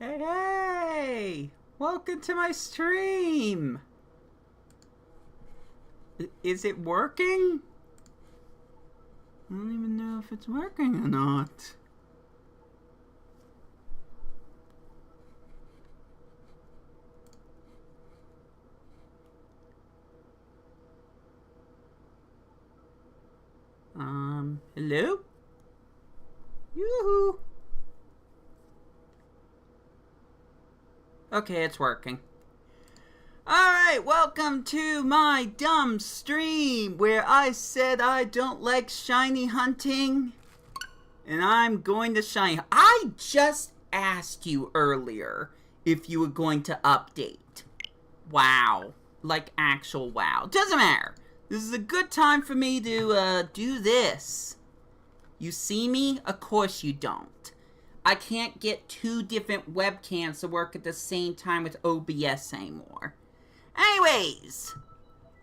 Hey, hey! Welcome to my stream! Is it working? I don't even know if it's working or not. Hello? Yoo-hoo! Okay, it's working. Alright, welcome to my dumb stream where I said I don't like shiny hunting. And I'm going to shiny. I just asked you earlier if you were going to update. Wow. Like actual wow. Doesn't matter. This is a good time for me to do this. You see me? Of course you don't. I can't get two different webcams to work at the same time with OBS anymore. Anyways,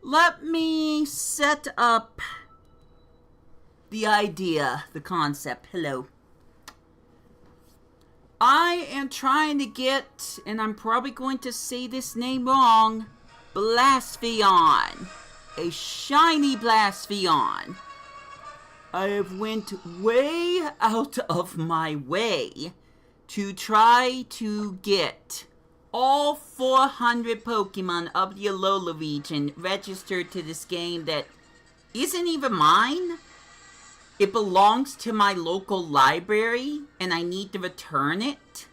let me set up the idea, the concept. Hello. I am trying to get, and I'm probably going to say this name wrong, Blacephalon. A shiny Blacephalon. I have went way out of my way to try to get all 400 Pokemon of the Alola region registered to this game that isn't even mine. It belongs to my local library and I need to return it.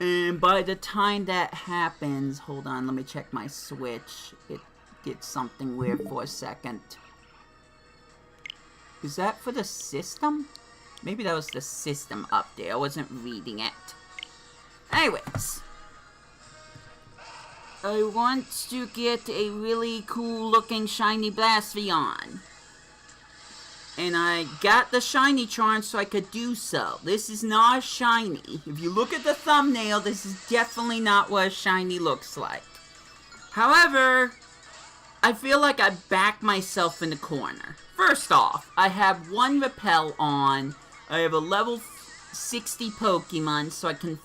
And by the time that happens, hold on, let me check my Switch. It did something weird for a second. Is that for the system? Maybe that was the system update. I wasn't reading it. Anyways. I want to get a really cool looking shiny Blacephalon. And I got the shiny charm so I could do so. This is not a shiny. If you look at the thumbnail, this is definitely not what a shiny looks like. However, I feel like I backed myself in the corner. First off, I have one repel on. I have a level 60 Pokemon, so I can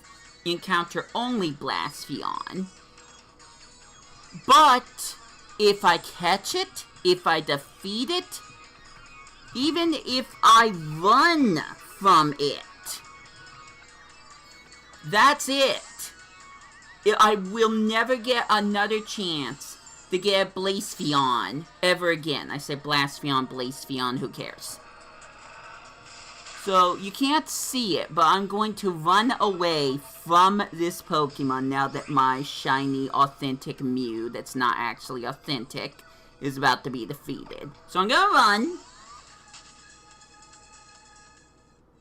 encounter only Blacephalon. But if I catch it, if I defeat it, even if I run from it, that's it. I will never get another chance to get a Blacephalon ever again. I say Blacephalon, who cares? So, you can't see it, but I'm going to run away from this Pokemon now that my shiny authentic Mew, that's not actually authentic, is about to be defeated. So I'm gonna run.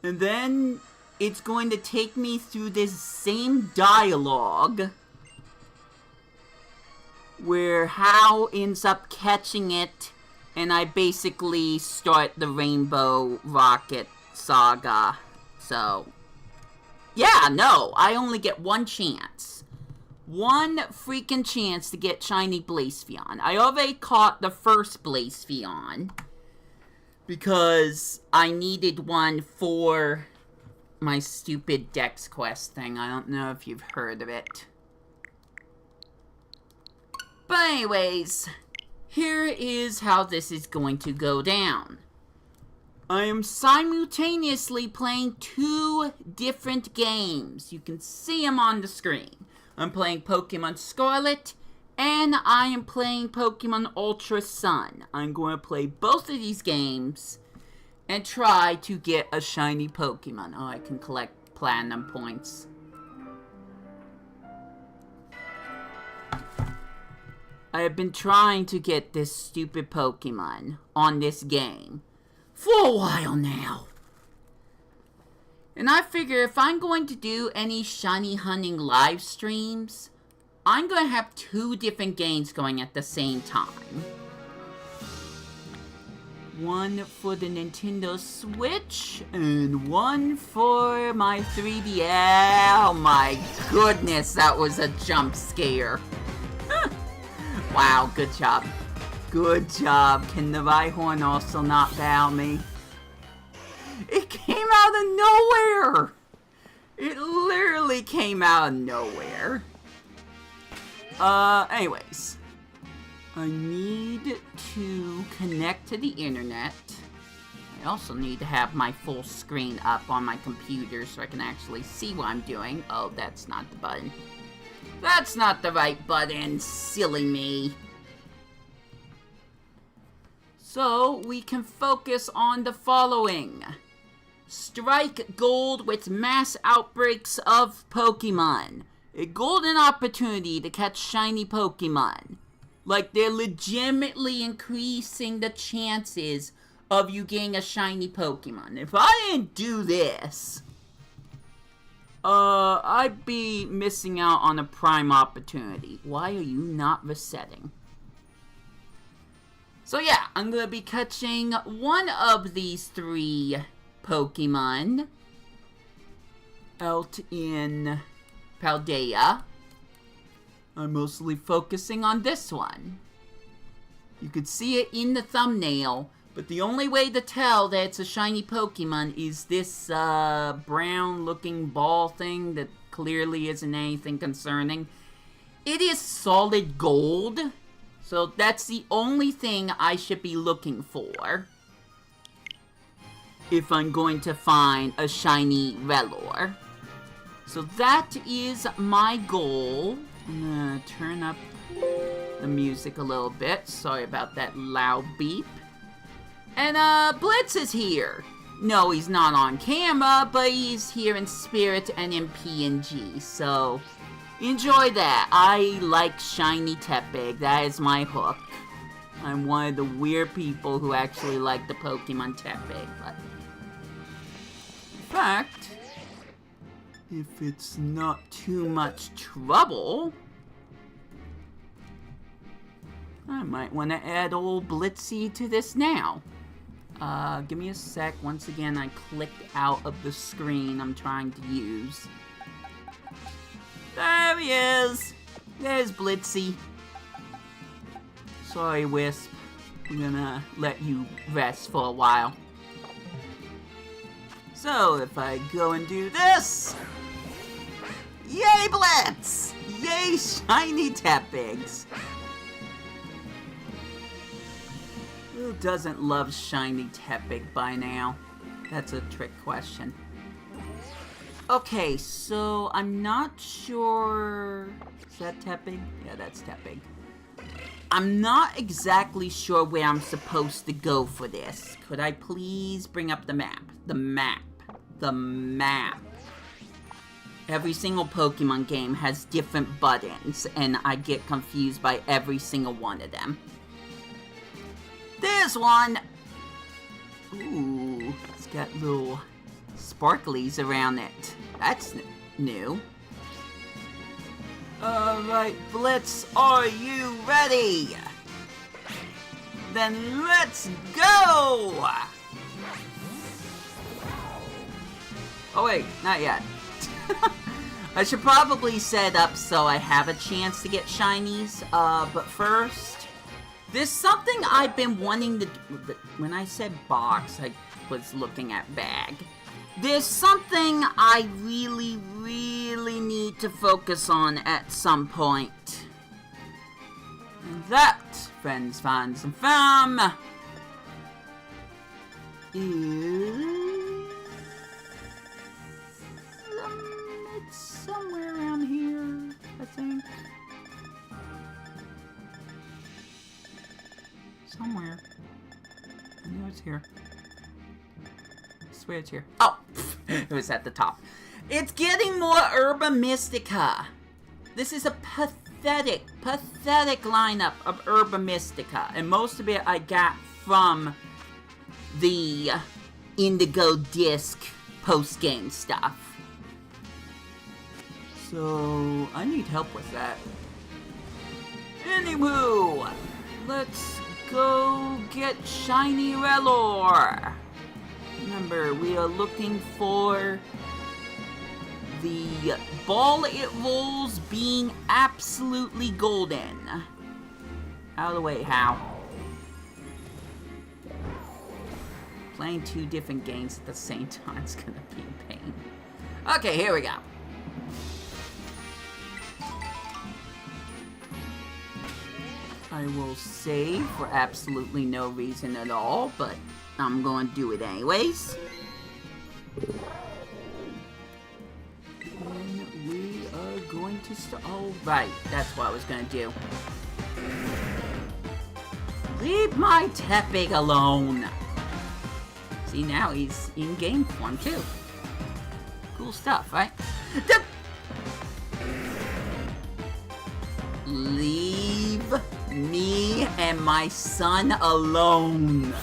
And then it's going to take me through this same dialogue where Hal ends up catching it, and I basically start the Rainbow Rocket saga. So, yeah, no, I only get one chance. One freaking chance to get shiny Blacephalon. I already caught the first Blacephalon because I needed one for my stupid Dex Quest thing. I don't know if you've heard of it. But anyways, here is how this is going to go down. I am simultaneously playing two different games. You can see them on the screen. I'm playing Pokemon Scarlet, and I am playing Pokemon Ultra Sun. I'm going to play both of these games and try to get a shiny Pokemon. Oh, I can collect platinum points. I have been trying to get this stupid Pokemon on this game for a while now. And I figure if I'm going to do any shiny hunting live streams, I'm going to have two different games going at the same time. One for the Nintendo Switch, and one for my 3DS. Oh my goodness, that was a jump scare. Wow, good job. Good job. Can the Rhyhorn also not bow me? It came out of nowhere! It literally came out of nowhere. Anyways. I need to connect to the internet. I also need to have my full screen up on my computer so I can actually see what I'm doing. Oh, that's not the button. That's not the right button, silly me. So, we can focus on the following. Strike gold with mass outbreaks of Pokemon. A golden opportunity to catch shiny Pokemon. Like, they're legitimately increasing the chances of you getting a shiny Pokemon. If I didn't do this, I'd be missing out on a prime opportunity. Why are you not resetting? So yeah, I'm gonna be catching one of these 3 Pokemon out in Paldea. I'm mostly focusing on this one. You could see it in the thumbnail, but the only way to tell that it's a shiny Pokemon is this brown-looking ball thing that clearly isn't anything concerning. It is solid gold, so that's the only thing I should be looking for if I'm going to find a shiny Rellor. So that is my goal. I'm gonna turn up the music a little bit. Sorry about that loud beep. And, Blitz is here. No, he's not on camera, but he's here in spirit and in PNG, so enjoy that. I like shiny Tepig. That is my hook. I'm one of the weird people who actually like the Pokemon Tepig, but in fact, if it's not too much trouble, I might want to add old Blitzy to this now. Give me a sec. Once again, I clicked out of the screen I'm trying to use. There he is! There's Blitzy. Sorry, Wisp. I'm gonna let you rest for a while. So, if I go and do this... Yay, Blitz! Yay, shiny Tepigs! Who doesn't love shiny Tepig by now? That's a trick question. Okay, so I'm not sure... Is that Tepig? Yeah, that's Tepig. I'm not exactly sure where I'm supposed to go for this. Could I please bring up the map? The map. The map. Every single Pokemon game has different buttons, and I get confused by every single one of them. There's one! Ooh, it's got little sparklies around it. That's new. Alright, Blitz, are you ready? Then let's go! Oh wait, not yet. I should probably set up so I have a chance to get shinies, but first, there's something I've been wanting to do. When I said box, I was looking at bag. There's something I really need to focus on at some point. And that, friends, fans, and fam, is... it's somewhere around here, I think. Somewhere. I know it's here. I swear it's here. Oh! It was at the top. It's getting more Herba Mystica. This is a pathetic lineup of Herba Mystica. And most of it I got from the Indigo Disc post-game stuff. So, I need help with that. Anywho, let's go get shiny Rellor. Remember, we are looking for the ball it rolls being absolutely golden. Out of the way, how? Playing two different games at the same time is gonna be a pain. Okay, here we go. I will save for absolutely no reason at all, but I'm going to do it anyways. And we are going to start. Oh, right. That's what I was going to do. Leave my Tepig alone. See, now he's in game form, too. Cool stuff, right? Leave me and my son alone.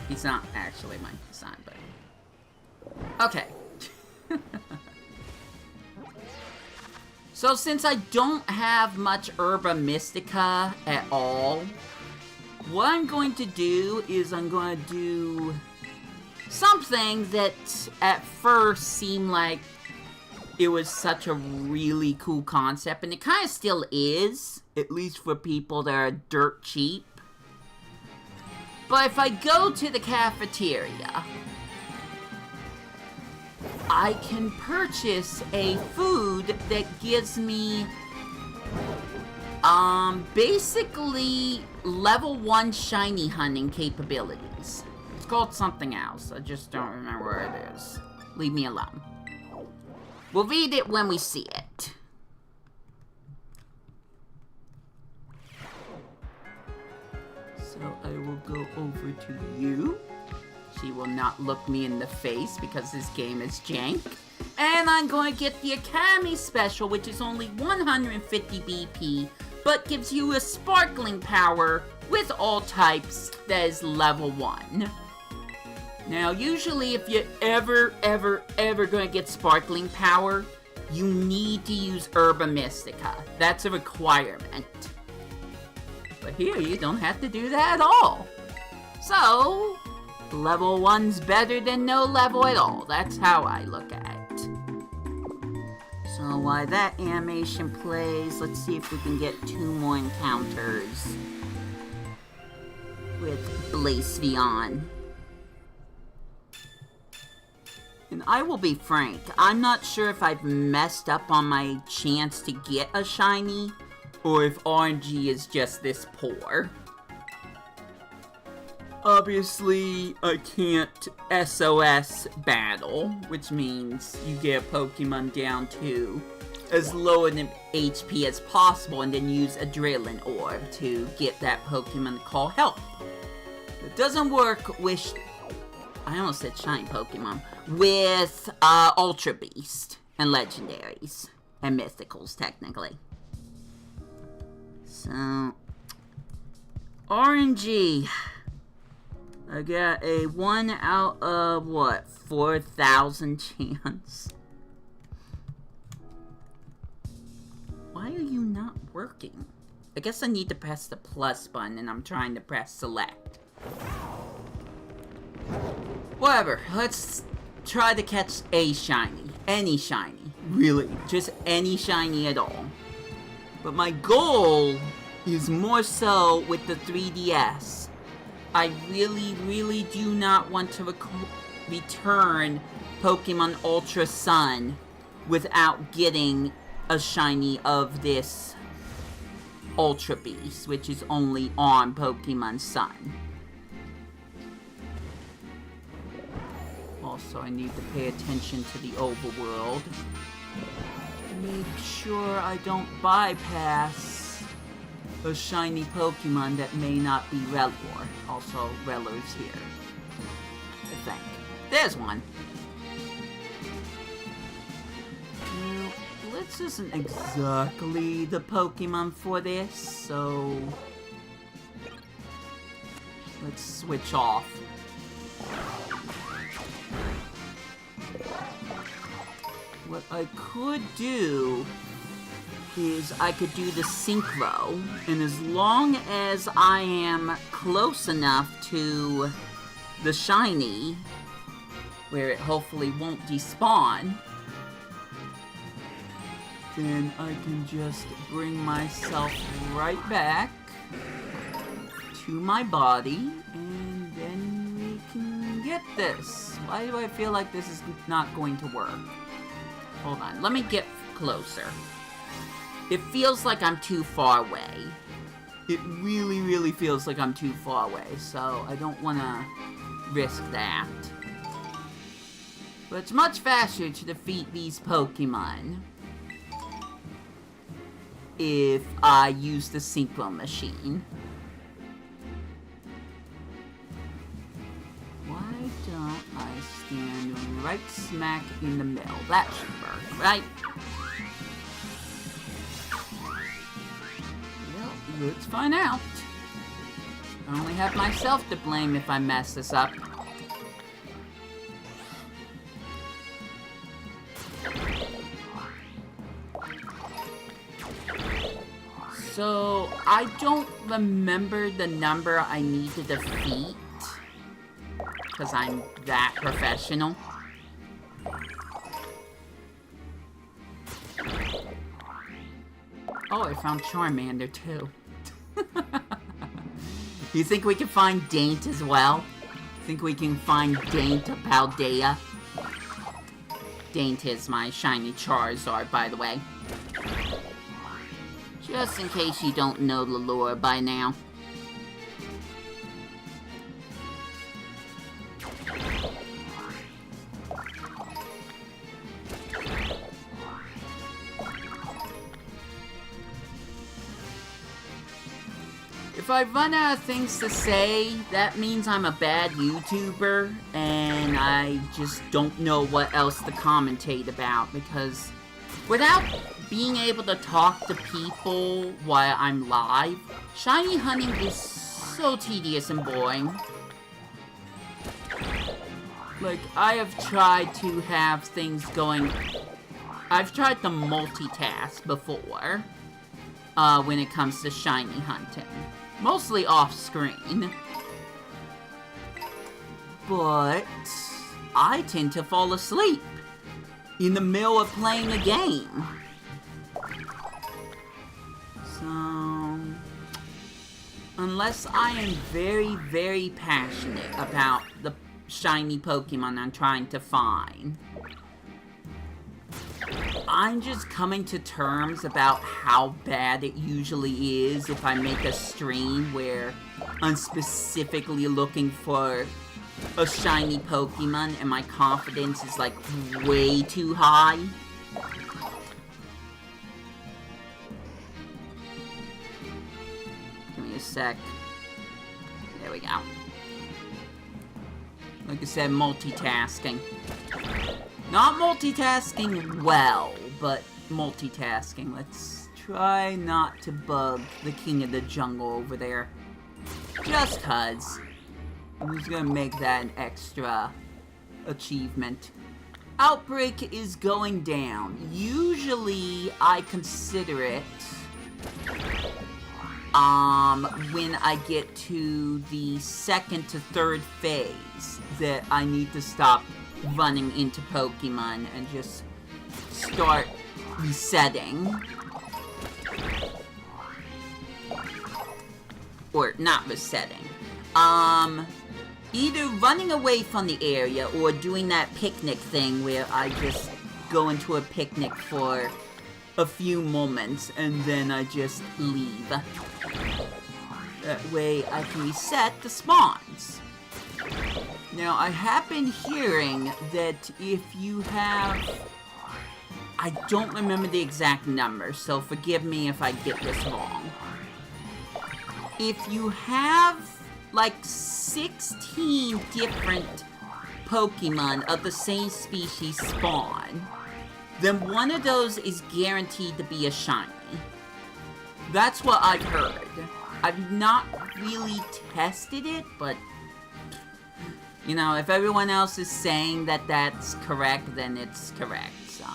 He's not actually my son, but... Okay. So since I don't have much Herba Mystica at all, what I'm going to do is I'm going to do something that at first seemed like it was such a really cool concept, and it kind of still is, at least for people that are dirt cheap. But if I go to the cafeteria, I can purchase a food that gives me, basically level 1 shiny hunting capabilities. It's called something else. I just don't remember where it is. Leave me alone. We'll read it when we see it. So I will go over to you. She will not look me in the face because this game is jank. And I'm going to get the Academy Special, which is only 150 BP, but gives you a sparkling power with all types that is level 1. Now, usually if you're ever gonna get sparkling power, you need to use Herba Mystica. That's a requirement. But here, you don't have to do that at all. So, level 1's better than no level at all. That's how I look at it. So while that animation plays, let's see if we can get 2 more encounters with Blacephalon. And I will be frank, I'm not sure if I've messed up on my chance to get a shiny, or if RNG is just this poor. Obviously, I can't SOS battle, which means you get a Pokemon down to as low an HP as possible and then use Adrenaline Orb to get that Pokemon to call help. It doesn't work with... I almost said shiny Pokemon. With Ultra Beast and Legendaries. And Mythicals, technically. So... RNG. I got a 1 out of, what, 4,000 chance. Why are you not working? I guess I need to press the plus button and I'm trying to press select. Whatever, let's try to catch a shiny. Any shiny. Really, just any shiny at all. But my goal is more so with the 3DS. I really do not want to return Pokemon Ultra Sun without getting a shiny of this Ultra Beast, which is only on Pokemon Sun. Also, I need to pay attention to the overworld. Make sure I don't bypass a shiny Pokemon that may not be Rellor. Also, Rellor's here. I think. There's one. Now, Blitz isn't exactly the Pokemon for this, so... let's switch off. What I could do is I could do the Synchro, and as long as I am close enough to the shiny, where it hopefully won't despawn, then I can just bring myself right back to my body, and then we can get this? Why do I feel like this is not going to work? Hold on, let me get closer. It feels like I'm too far away. It really, really feels like I'm too far away, so I don't want to risk that. But it's much faster to defeat these Pokemon if I use the Synchro Machine. Why don't I stand right smack in the middle? That should work, right? Well, let's find out. I only have myself to blame if I mess this up. So, I don't remember the number I need to defeat, because I'm that professional. Oh, I found Charmander, too. You think we can find Daint as well? Think we can find Daint of Paldea? Daint is my shiny Charizard, by the way. Just in case you don't know the lore by now. If I run out of things to say, that means I'm a bad YouTuber, and I just don't know what else to commentate about, because without being able to talk to people while I'm live, shiny hunting is so tedious and boring. Like, I have tried to have things going... I've tried to multitask before, when it comes to shiny hunting. Mostly off-screen. But I tend to fall asleep in the middle of playing a game. So, unless I am very, very passionate about the shiny Pokemon I'm trying to find, I'm just coming to terms about how bad it usually is if I make a stream where I'm specifically looking for a shiny Pokemon and my confidence is like way too high. Give me a sec. There we go. Like I said, multitasking. Not multitasking well, but multitasking. Let's try not to bug the king of the jungle over there. Just cuz. I'm just gonna make that an extra achievement. Outbreak is going down. Usually, I consider it when I get to the second to third phase that I need to stop running into Pokemon and just start resetting. Or not resetting. Either running away from the area or doing that picnic thing where I just go into a picnic for a few moments and then I just leave. That way I can reset the spawns. Now, I have been hearing that if you have... I don't remember the exact number, so forgive me if I get this wrong. If you have, like, 16 different Pokemon of the same species spawn, then one of those is guaranteed to be a shiny. That's what I've heard. I've not really tested it, but... you know, if everyone else is saying that that's correct, then it's correct, so...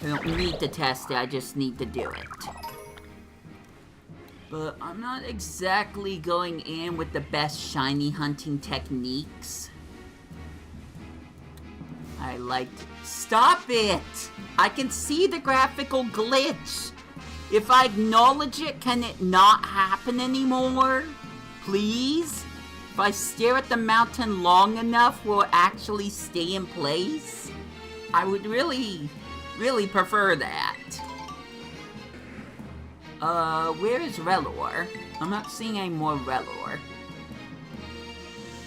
I don't need to test it, I just need to do it. But I'm not exactly going in with the best shiny hunting techniques. I like... Stop it! I can see the graphical glitch! If I acknowledge it, can it not happen anymore? Please? If I stare at the mountain long enough, will it actually stay in place? I would really prefer that. Where is Rellor? I'm not seeing any more Rellor.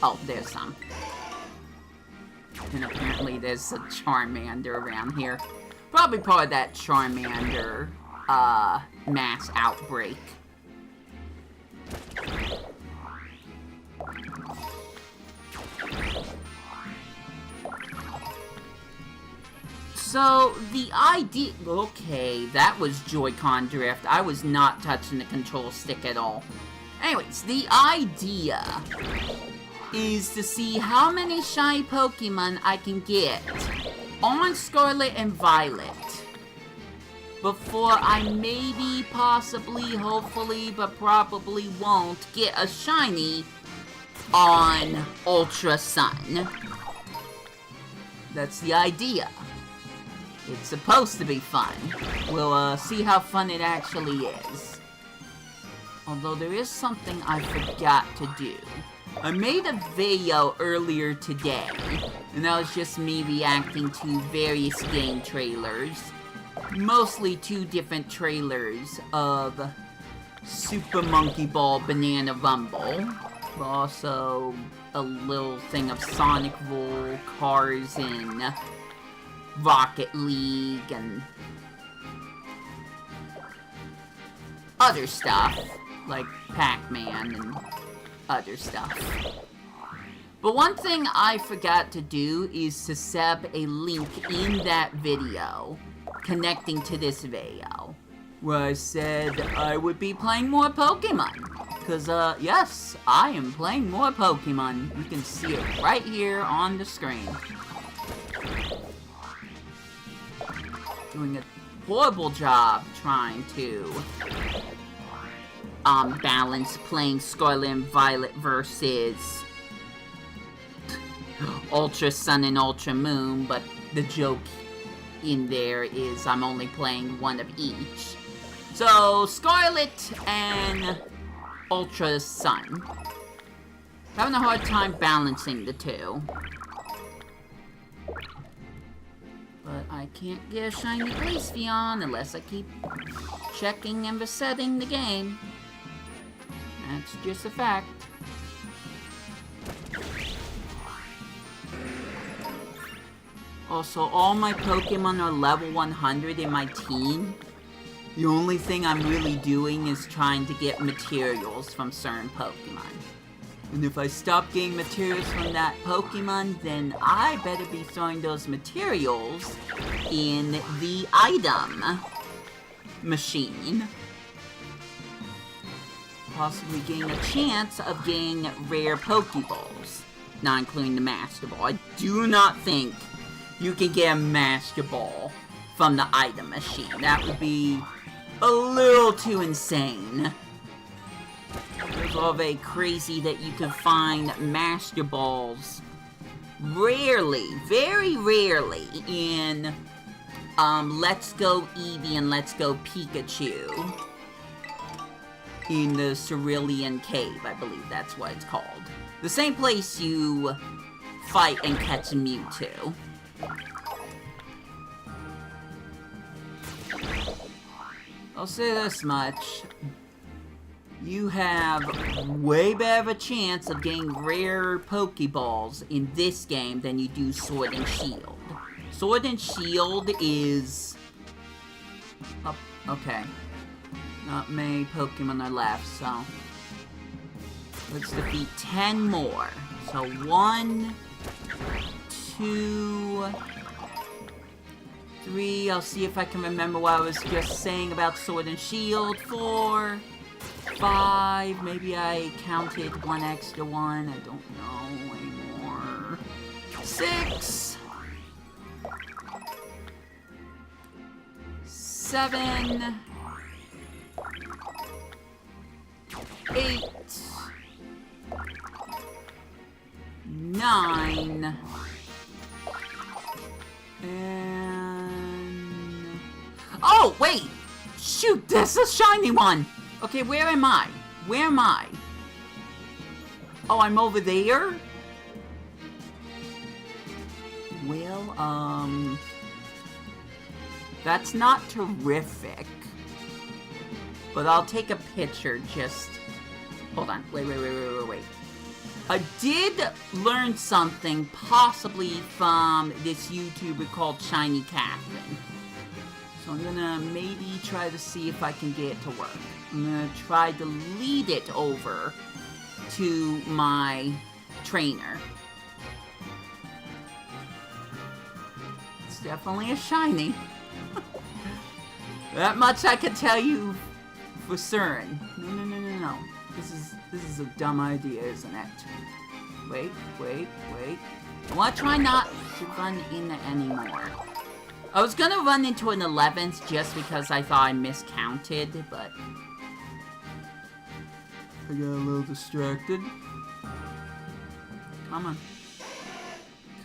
Oh, there's some. And apparently there's a Charmander around here. Probably part of that Charmander, mass outbreak. So, the idea... Okay, that was Joy-Con drift. I was not touching the control stick at all. Anyways, the idea is to see how many shiny Pokemon I can get on Scarlet and Violet before I maybe, possibly, hopefully, but probably won't get a shiny on Ultra Sun. That's the idea. It's supposed to be fun. We'll see how fun it actually is. Although there is something I forgot to do. I made a video earlier today, and that was just me reacting to various game trailers. Mostly 2 different trailers of Super Monkey Ball Banana Rumble. But also a little thing of Sonic Roll, Cars, and Rocket League, and other stuff, like Pac-Man and other stuff. But one thing I forgot to do is to set up a link in that video connecting to this video, where I said I would be playing more Pokemon. Because, yes, I am playing more Pokemon. You can see it right here on the screen. Doing a horrible job trying to balance playing Scarlet and Violet versus Ultra Sun and Ultra Moon, but the joke in there is I'm only playing one of each. So, Scarlet and Ultra Sun. Having a hard time balancing the two. But I can't get a shiny Blacephalon unless I keep checking and resetting the game. That's just a fact. Also, all my Pokemon are level 100 in my team. The only thing I'm really doing is trying to get materials from certain Pokemon. And if I stop getting materials from that Pokemon, then I better be throwing those materials in the item machine. Possibly getting a chance of getting rare Pokeballs, not including the Master Ball. I do not think you can get a Master Ball from the item machine. That would be a little too insane. It's all very crazy that you can find Master Balls rarely, very rarely, in Let's Go Eevee and Let's Go Pikachu. In the Cerulean Cave, I believe that's what it's called. The same place you fight and catch a Mewtwo. I'll say this much. You have way better of a chance of getting rare Pokeballs in this game than you do Sword and Shield. Sword and Shield is... Oh, okay. Not many Pokemon are left, so... Let's defeat 10 more. So 1, 2, 3. I'll see if I can remember what I was just saying about Sword and Shield. 4, 5. Maybe I counted one extra one. I don't know anymore. 6, 7, 8, 9, and... Oh, wait! Shoot, there's a shiny one! Okay, where am I? Where am I? Oh, I'm over there? Well, that's not terrific. But I'll take a picture, just... Hold on. Wait. I did learn something, possibly from this YouTuber called Shiny Catherine. So I'm gonna maybe try to see if I can get it to work. I'm gonna try to lead it over to my trainer. It's definitely a shiny. That much I can tell you for certain. No. This is a dumb idea, isn't it? Wait. I want to try not to run in anymore. I was gonna run into an 11th just because I thought I miscounted, but I got a little distracted. Come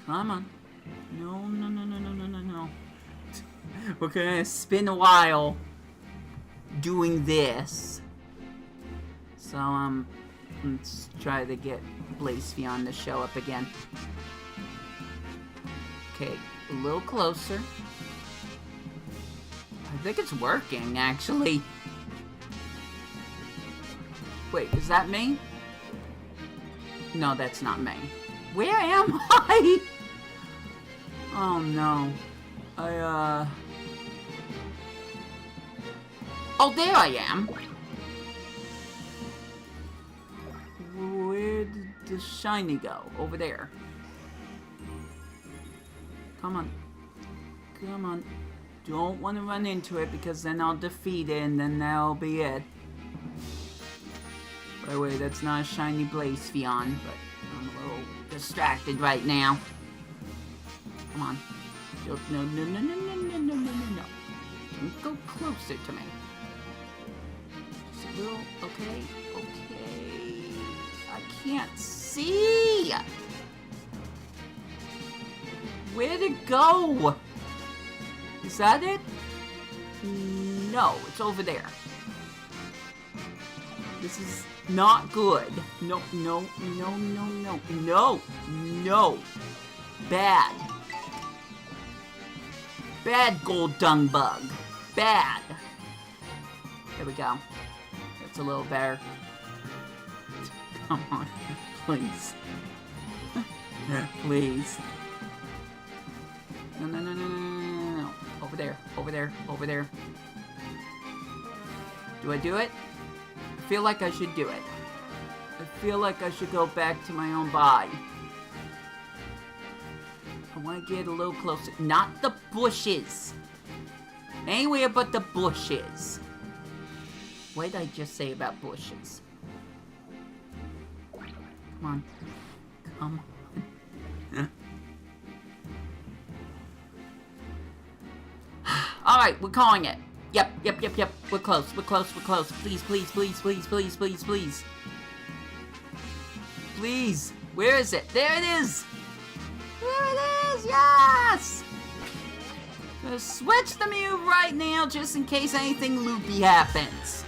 on. No. We're gonna spin a while doing this. So, let's try to get Blacephalon to show up again. Okay, a little closer. I think it's working, actually. Wait, is that me? No, that's not me. Where am I? Oh, no. Oh, there I am. Where did the shiny go? Over there. Come on. Don't want to run into it because then I'll defeat it and then that'll be it. By the way, that's not a shiny Blacephalon, but I'm a little distracted right now. Come on. No. Don't go closer to me. Just a little, okay. I can't see! Where'd it go? Is that it? No, it's over there. This is not good. No. Bad gold dung bug. Bad. There we go. That's a little better. Come on, please. Please. No. Over there. Do I do it? I feel like I should do it. I feel like I should go back to my own body. I want to get a little closer. Not the bushes. Anywhere but the bushes. What did I just say about bushes? Come on. Alright, we're calling it. Yep. We're close. Please. Please. Where is it? There it is! Yes! Gonna switch the move right now just in case anything loopy happens.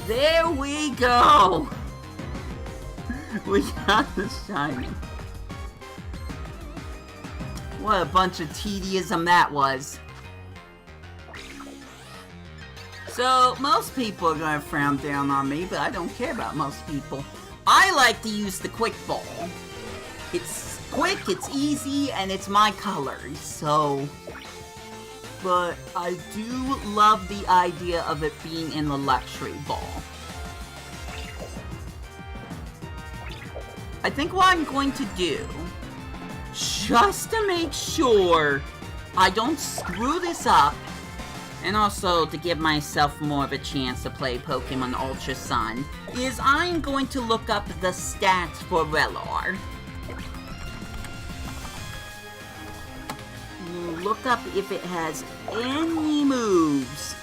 There we go! We got the shiny. What a bunch of tediism that was. So, most people are gonna frown down on me, but I don't care about most people. I like to use the quick ball. It's quick, it's easy, and it's my colors, so... But I do love the idea of it being in the luxury ball. I think what I'm going to do, just to make sure I don't screw this up, and also to give myself more of a chance to play Pokemon Ultra Sun, is I'm going to look up the stats for Rellor. Look up if it has any moves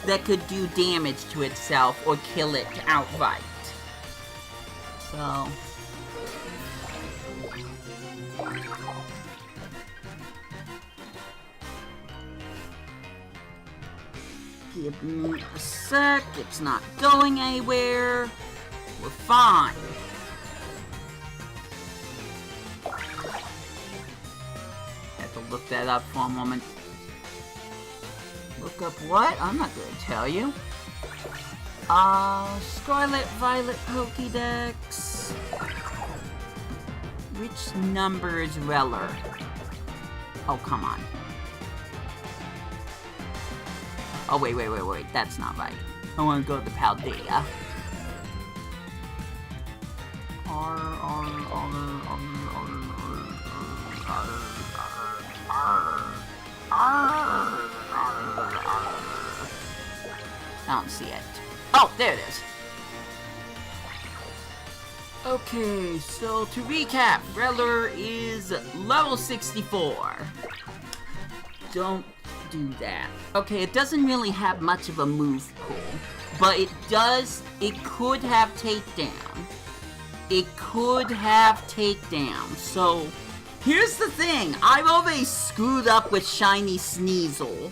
that could do damage to itself or kill it outright. So... give me a sec, it's not going anywhere. We're fine. Had to look that up for a moment. Look up what? I'm not gonna tell you. Scarlet, Violet Pokédex. Which number is Rellor? Oh, come on. Oh, wait. That's not right. I want to go to Paldea. I don't see it. Oh, there it is. Okay, so to recap, Rellor is level 64. Don't do that. Okay, it doesn't really have much of a move pool, but it could have takedown. It could have takedown. So, here's the thing. I've always screwed up with Shiny Sneasel.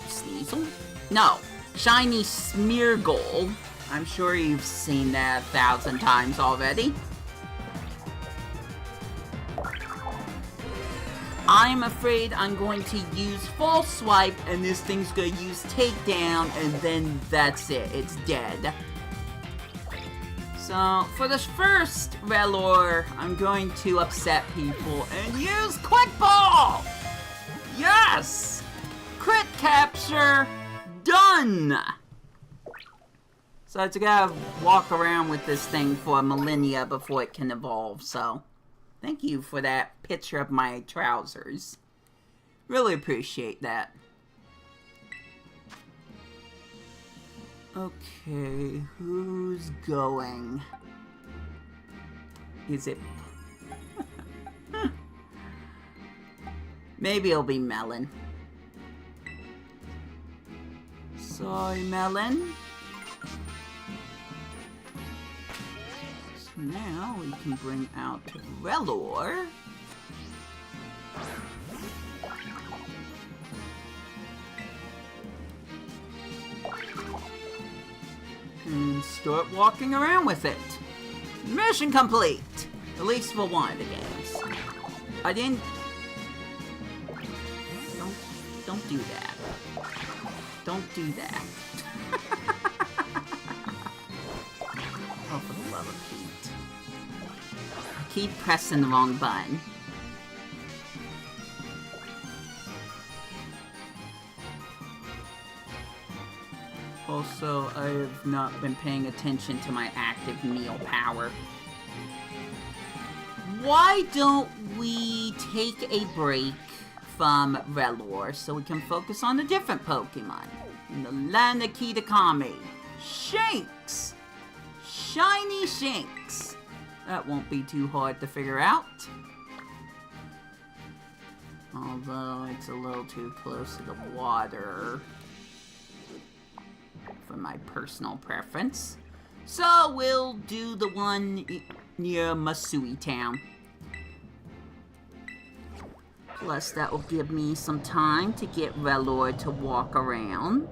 Sneasel? No. Shiny Smeargle. I'm sure you've seen that 1,000 times already. I'm afraid I'm going to use False Swipe, and this thing's going to use Takedown, and then that's it. It's dead. So, for the first Rellor, I'm going to upset people and use Quick Ball! Yes! Crit capture! Done! So I gotta walk around with this thing for a millennia before it can evolve, so thank you for that picture of my trousers. Really appreciate that. Okay, who's going? Is it... Maybe it'll be Melon. Sorry, Melon. So now we can bring out Rellor. And start walking around with it. Mission complete! At least for one of the games. I didn't... Don't do that. Don't do that. Oh, for the love of Pete. I keep pressing the wrong button. Also, I have not been paying attention to my active meal power. Why don't we take a break from Rellor so we can focus on a different Pokemon? In the land of Kitakami. Shinx! Shiny Shinx! That won't be too hard to figure out. Although it's a little too close to the water for my personal preference. So we'll do the one near Masui Town. Plus that will give me some time to get Rellor to walk around.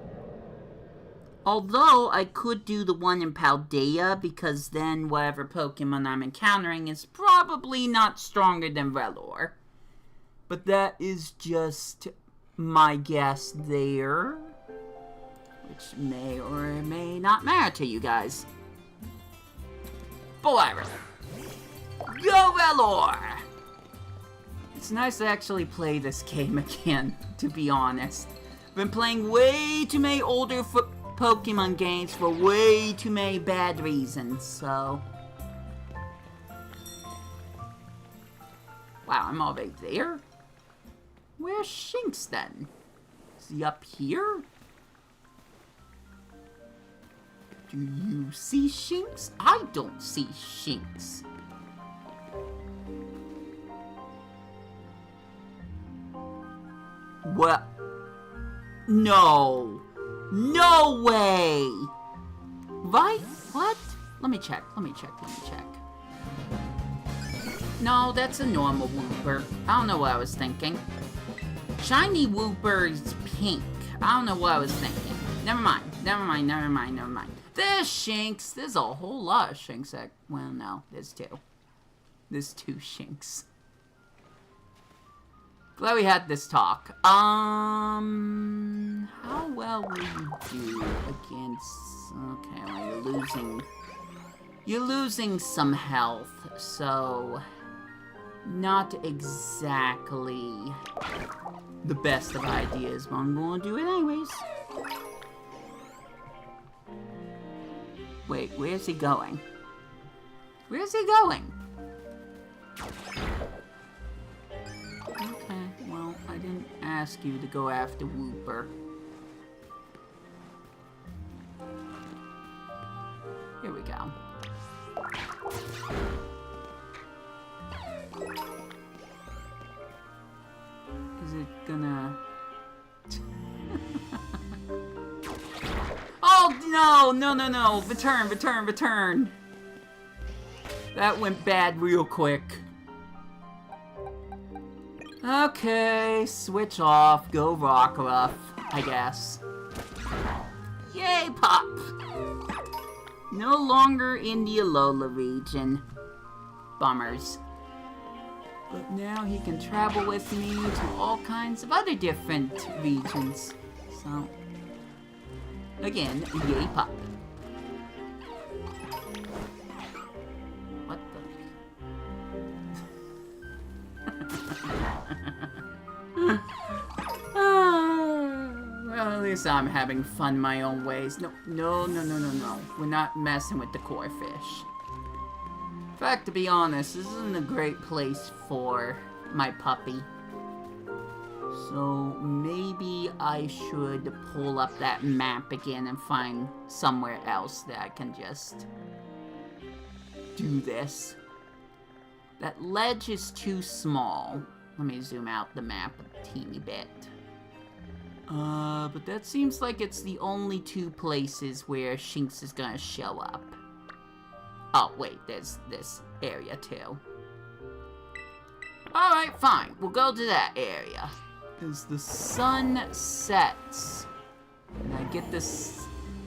Although I could do the one in Paldea, because then whatever Pokemon I'm encountering is probably not stronger than Rellor. But that is just my guess there. Which may or may not matter to you guys. But whatever. Go Rellor! It's nice to actually play this game again, to be honest. I've been playing way too many older Pokemon games for way too many bad reasons, so... Wow, I'm already there? Where's Shinx then? Is he up here? Do you see Shinx? I don't see Shinx. What? No. No way! Right? What? Let me check. No, that's a normal Wooper. I don't know what I was thinking. Shiny Wooper is pink. I don't know what I was thinking. Never mind. There's Shinx. There's a whole lot of Shinx. Well, no, there's two. There's two Shinx. Glad we had this talk. How well will you do against... Okay, well, you're losing some health, so... Not exactly the best of ideas, but I'm gonna do it anyways. Wait, where's he going? Where's he going? Okay, well, I didn't ask you to go after Wooper. Here we go. Is it gonna... Oh, no! Return! That went bad real quick. Okay, switch off, go Rockruff, I guess. Yay, Pop! No longer in the Alola region. Bummers. But now he can travel with me to all kinds of other different regions. So, again, yay Pop. What the? Well, at least I'm having fun my own ways. No. We're not messing with the core fish. In fact, to be honest, this isn't a great place for my puppy. So maybe I should pull up that map again and find somewhere else that I can just do this. That ledge is too small. Let me zoom out the map a teeny bit. But that seems like it's the only two places where Shinx is gonna show up. Oh, wait, there's this area too. Alright, fine. We'll go to that area. As the sun sets, and I get this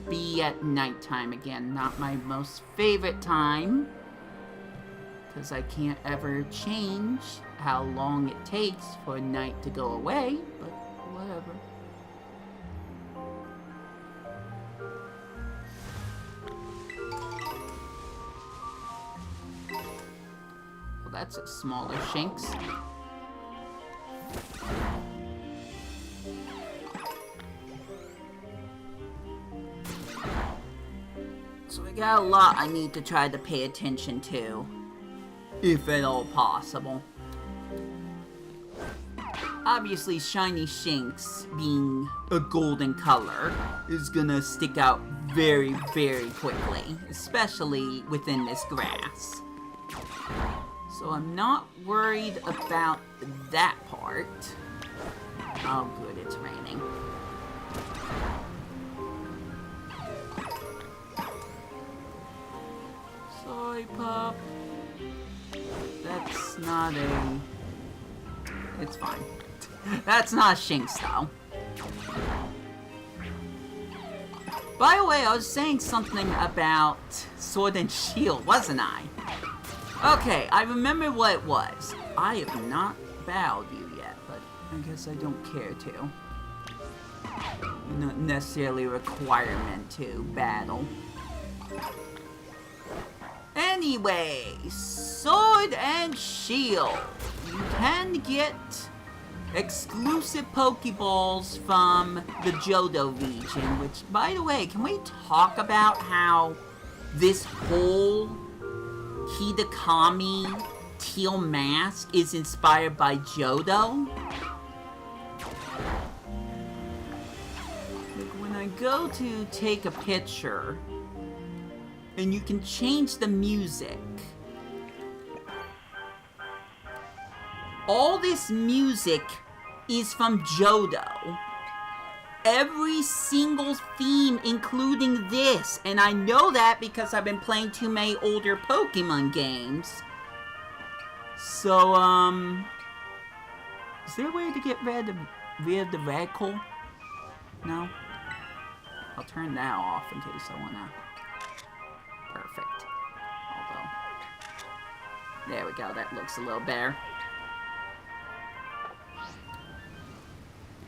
be at nighttime again. Not my most favorite time, because I can't ever change how long it takes for night to go away, but whatever. Well, that's a smaller Shinx. So we got a lot I need to try to pay attention to, if at all possible. Obviously, shiny Shinx, being a golden color, is gonna stick out very, very quickly, especially within this grass. So I'm not worried about that part. Oh good, it's raining. Sorry, pup. That's not a... It's fine. That's not a Shinx, though. By the way, I was saying something about Sword and Shield, wasn't I? Okay, I remember what it was. I have not bowed you yet, but I guess I don't care to. Not necessarily a requirement to battle. Anyway, Sword and Shield. You can get exclusive Pokeballs from the Johto region, which, by the way, can we talk about how this whole Hidakami teal mask is inspired by Johto? Like, when I go to take a picture, and you can change the music, all this music is from Johto. Every single theme, including this. And I know that because I've been playing too many older Pokemon games. So, is there a way to get rid of the radical? No? I'll turn that off in case I wanna perfect. Although, there we go, that looks a little better.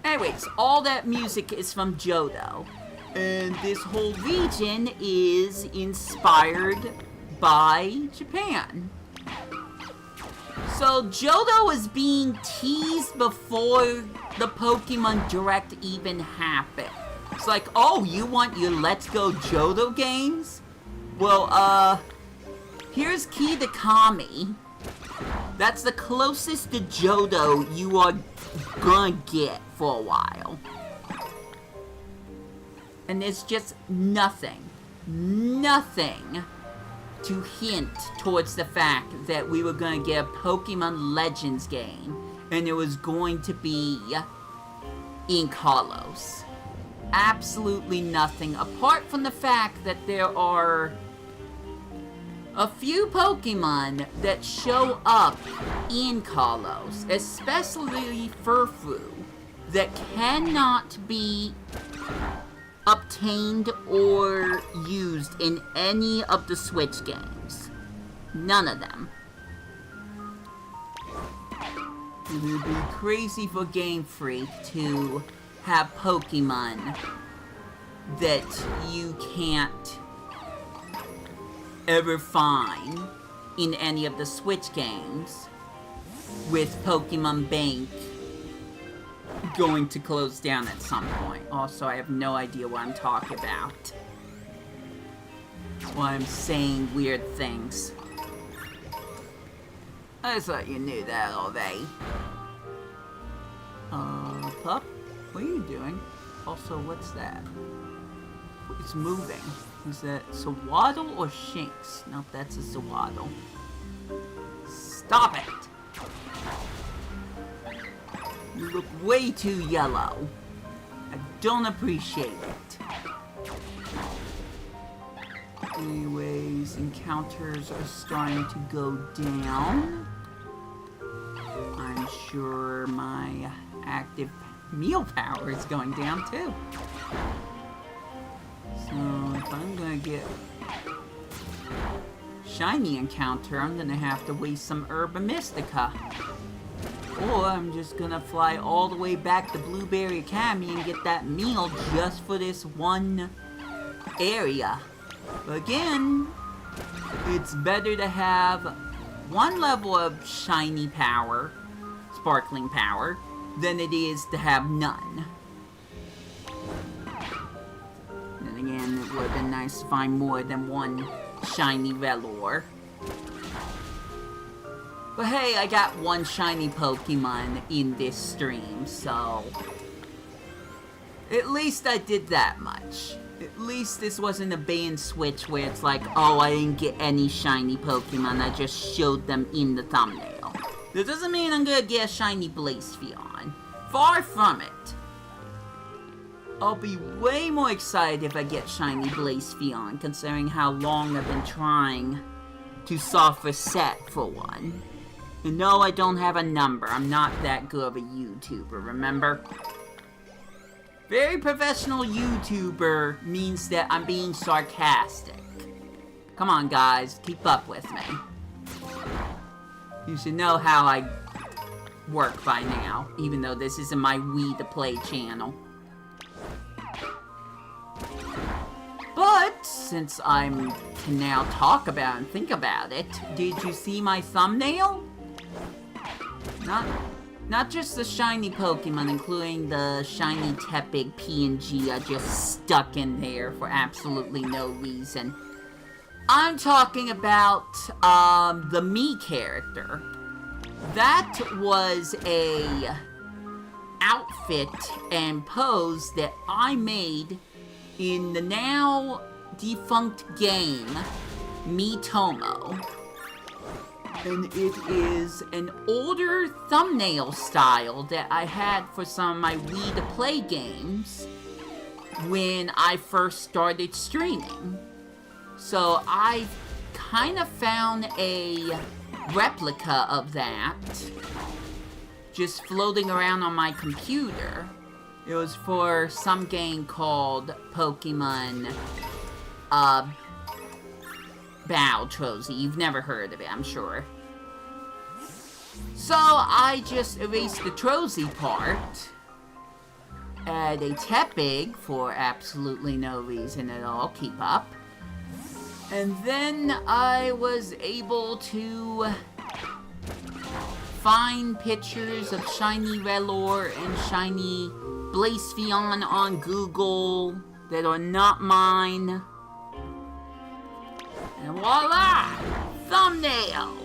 Anyways, all that music is from Johto. And this whole region is inspired by Japan. So Johto was being teased before the Pokemon Direct even happened. It's like, oh, you want your Let's Go Johto games? Well, here's Kitakami. That's the closest to Johto you are gonna get for a while. And there's just nothing to hint towards the fact that we were going to get a Pokemon Legends game, and it was going to be in Kalos. Absolutely nothing, apart from the fact that there are a few Pokemon that show up in Kalos, especially Furfu, that cannot be obtained or used in any of the Switch games. None of them. It would be crazy for Game Freak to have Pokemon that you can't ever find in any of the Switch games, with Pokemon Bank going to close down at some point. Also, I have no idea what I'm talking about. That's why I'm saying weird things. I thought you knew that already. Pup? What are you doing? Also, what's that? It's moving. Is that Sawaddle or Shinx? Nope, that's a Sawaddle. Stop it! You look way too yellow. I don't appreciate it. Anyways, encounters are starting to go down. I'm sure my active meal power is going down too. So if I'm gonna get shiny encounter, I'm gonna have to waste some Herba Mystica. Or I'm just gonna fly all the way back to Blueberry Academy and get that meal just for this one area. But again, it's better to have one level of shiny power, sparkling power, than it is to have none. Then again, it would have been nice to find more than one shiny Rellor. But hey, I got one shiny Pokemon in this stream, so at least I did that much. At least this wasn't a banned Switch where it's like, oh, I didn't get any shiny Pokemon, I just showed them in the thumbnail. That doesn't mean I'm gonna get a shiny Blacephalon. Far from it. I'll be way more excited if I get shiny Blacephalon, considering how long I've been trying to soft reset for one. And no, I don't have a number. I'm not that good of a YouTuber, remember? Very professional YouTuber means that I'm being sarcastic. Come on, guys. Keep up with me. You should know how I work by now, even though this isn't my Wii2Play channel. But, since I can now talk about and think about it, did you see my thumbnail? Not just the shiny Pokemon, including the shiny Tepig PNG I just stuck in there for absolutely no reason. I'm talking about, the Mii character. That was a outfit and pose that I made in the now defunct game, Miitomo. And it is an older thumbnail style that I had for some of my Wii2Play games when I first started streaming. So I kind of found a replica of that just floating around on my computer. It was for some game called Pokemon Bow Trozy. You've never heard of it, I'm sure. So I just erased the Trozy part. Add a Tepig for absolutely no reason at all. Keep up. And then I was able to find pictures of shiny Rellor and shiny Blacephalon on Google that are not mine. And voila! Thumbnail!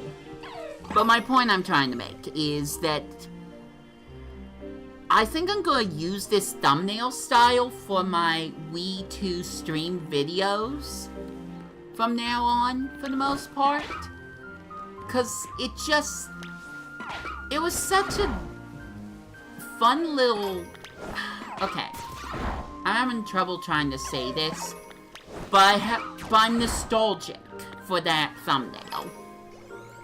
But my point I'm trying to make is that I think I'm going to use this thumbnail style for my Wii2STREAM videos from now on, for the most part. Because it was such a fun little... Okay. I'm having trouble trying to say this, but I'm nostalgic for that thumbnail.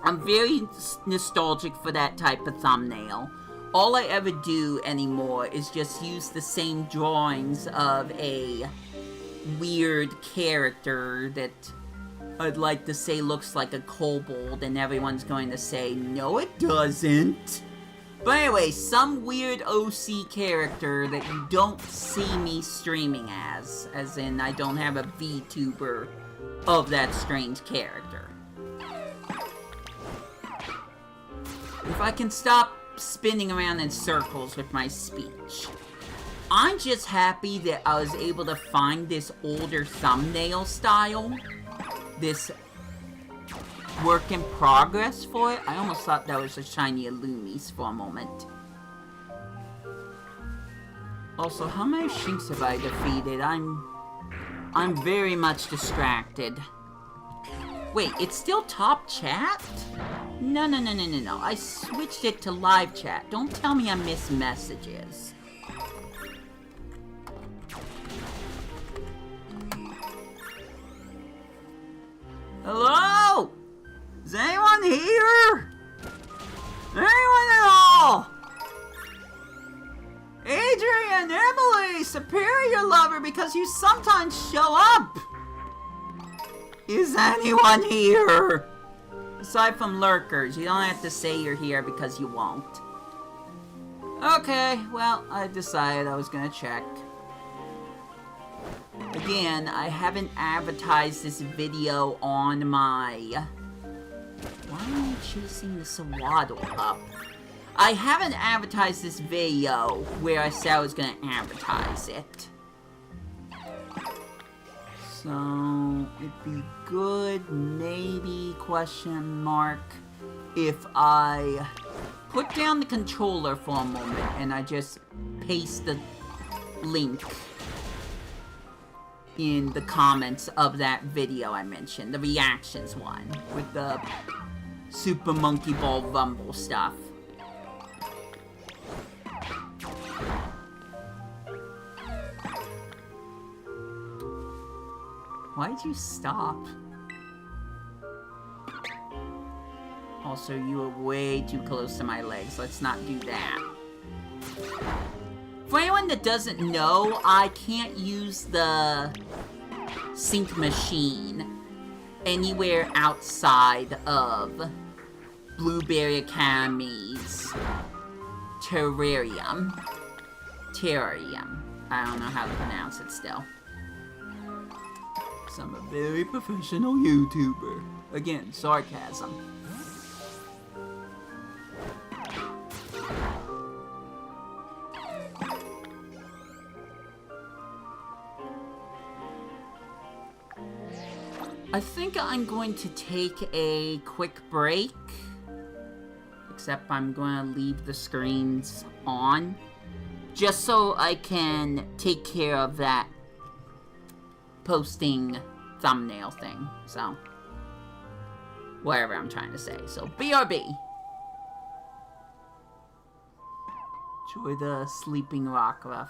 I'm very nostalgic for that type of thumbnail. All I ever do anymore is just use the same drawings of a weird character that I'd like to say looks like a kobold, and everyone's going to say, no it doesn't. But anyway, some weird OC character that you don't see me streaming as in I don't have a VTuber of that strange character. If I can stop spinning around in circles with my speech. I'm just happy that I was able to find this older thumbnail style. This work in progress for it. I almost thought that was a shiny Illumis for a moment. Also, how many Shinx have I defeated? I'm very much distracted. Wait, it's still top chat? No. I switched it to live chat. Don't tell me I missed messages. Hello? Is anyone here? Anyone at all? Adrian, Emily, Superior Lover, because you sometimes show up. Is anyone here? Aside from lurkers, you don't have to say you're here because you won't. Okay, well, I decided I was gonna check. Again, I haven't advertised this video on my... Why am I chasing the Sawaddle up? I haven't advertised this video where I said I was gonna advertise it. So, it'd be good, maybe, question mark, if I put down the controller for a moment and I just paste the link in the comments of that video I mentioned, the reactions one, with the Super Monkey Ball Rumble stuff. Why'd you stop? Also, you were way too close to my legs. Let's not do that. For anyone that doesn't know, I can't use the sync machine anywhere outside of Blueberry Academy's terrarium. I don't know how to pronounce it still. So I'm a very professional YouTuber. Again, sarcasm. I think I'm going to take a quick break. Except I'm going to leave the screens on. Just so I can take care of that posting thumbnail thing. So, whatever I'm trying to say. So, BRB. Enjoy the sleeping Rockruff.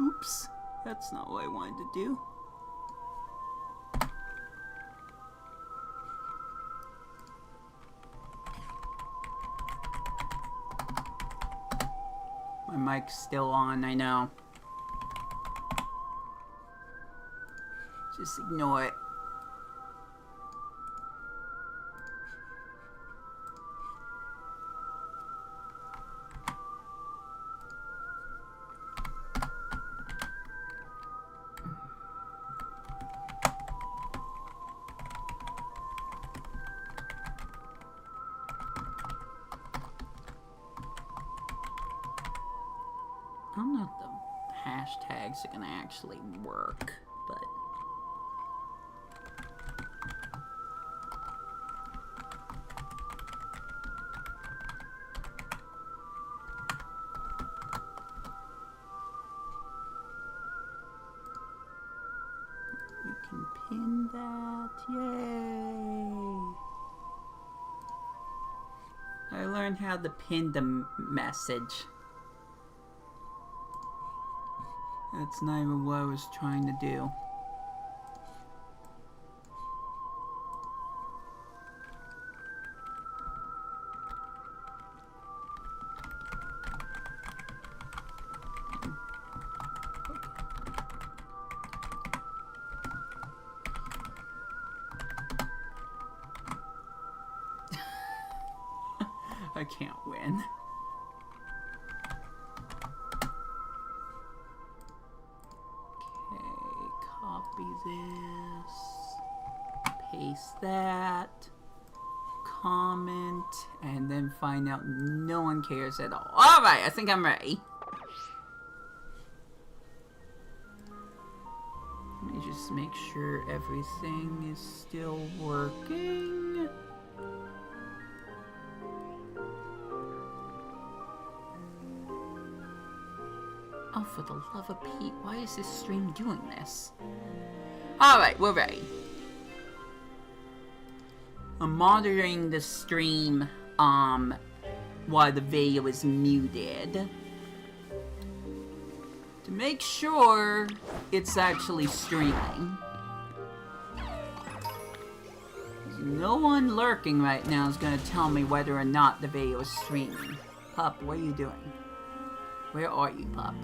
Oops, that's not what I wanted to do. My mic's still on, I know. Just ignore it. I don't know if the hashtags are gonna actually work, but... we can pin that, yay! I learned how to pin the message. That's not even what I was trying to do. I can't win. Copy this, paste that, comment, and then find out no one cares at all. Alright, I think I'm ready. Let me just make sure everything is still working. Oh, for the love of Pete, why is this stream doing this? Alright, we're ready. I'm monitoring the stream, while the video is muted. To make sure it's actually streaming. No one lurking right now is gonna tell me whether or not the video is streaming. Pup, what are you doing? Where are you, pup?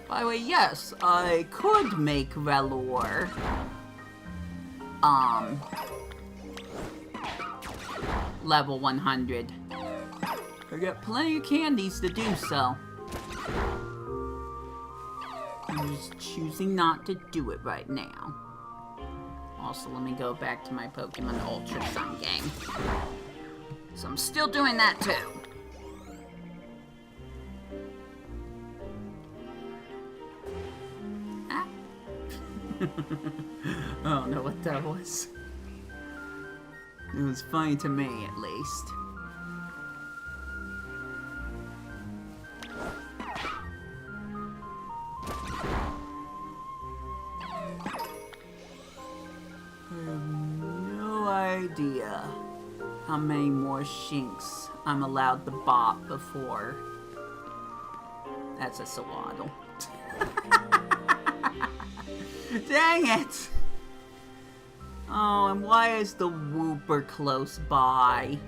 By the way, yes, I could make Rellor, level 100. I got plenty of candies to do so. I'm just choosing not to do it right now. Also, let me go back to my Pokemon Ultra Sun game. So I'm still doing that too. Ah. I don't know what that was. It was funny to me, at least. I have no idea how many more shinks I'm allowed to bop before. That's a swaddle. Dang it! Oh, and why is the Wooper close by?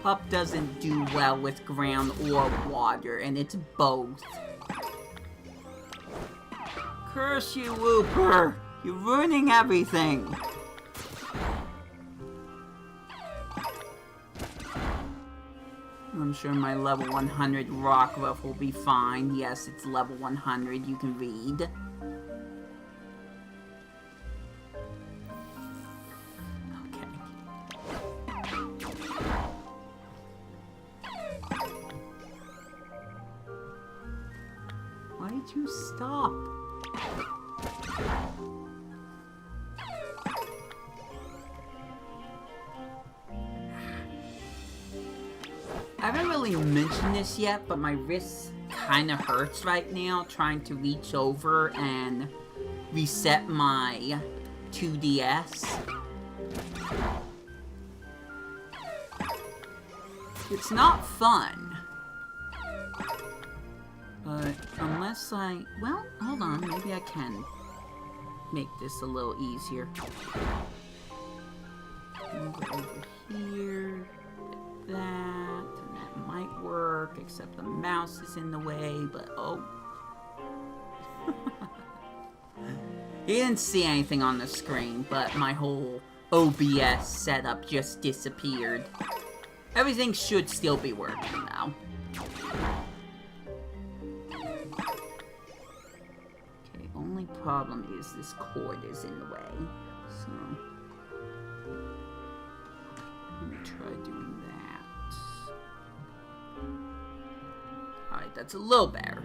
Pup doesn't do well with ground or water, and it's both. Curse you, Wooper! You're ruining everything! I'm sure my level 100 Rockruff will be fine. Yes, it's level 100, you can read. Why did you stop? I haven't really mentioned this yet, but my wrist kind of hurts right now trying to reach over and reset my 2DS. It's not fun. But unless I... Well, hold on. Maybe I can make this a little easier. Move it over here. Like that. And that might work, except the mouse is in the way, but oh. You didn't see anything on the screen, but my whole OBS setup just disappeared. Everything should still be working now. Okay, only problem is this cord is in the way. So, let me try doing that. Alright, that's a little better.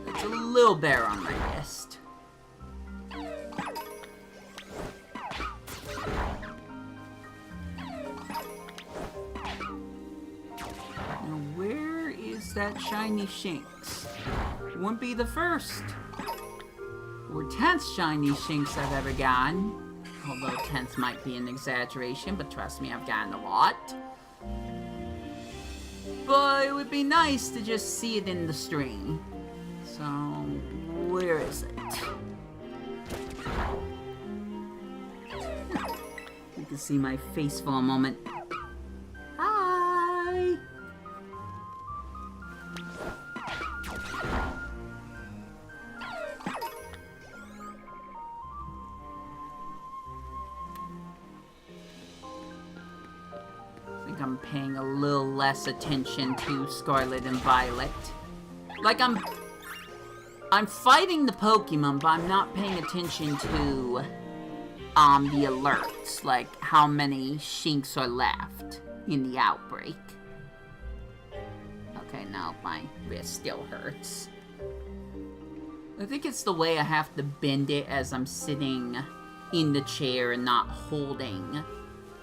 That's a little better on my wrist. Now, where is that shiny Shinx? It wouldn't be the first or 10th shiny Shinx I've ever gotten. Although 10th might be an exaggeration, but trust me, I've gotten a lot. But it would be nice to just see it in the stream. So, where is it? You can see my face for a moment. Hi! I think I'm paying a little less attention to Scarlet and Violet. Like I'm fighting the Pokemon, but I'm not paying attention to the alerts, like how many Shinx are left in the outbreak. Okay, now my wrist still hurts. I think it's the way I have to bend it as I'm sitting in the chair and not holding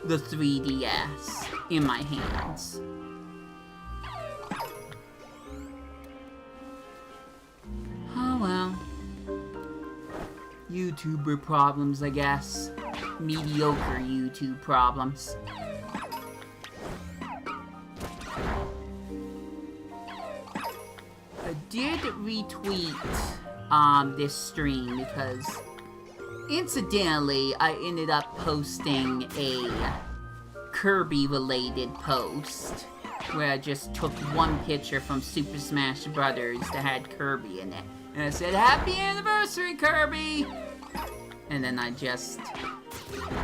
the 3DS in my hands. Oh well. YouTuber problems, I guess. Mediocre YouTube problems. I did retweet this stream because incidentally I ended up posting a Kirby-related post where I just took one picture from Super Smash Bros. That had Kirby in it. And I said, "Happy anniversary, Kirby!" And then I just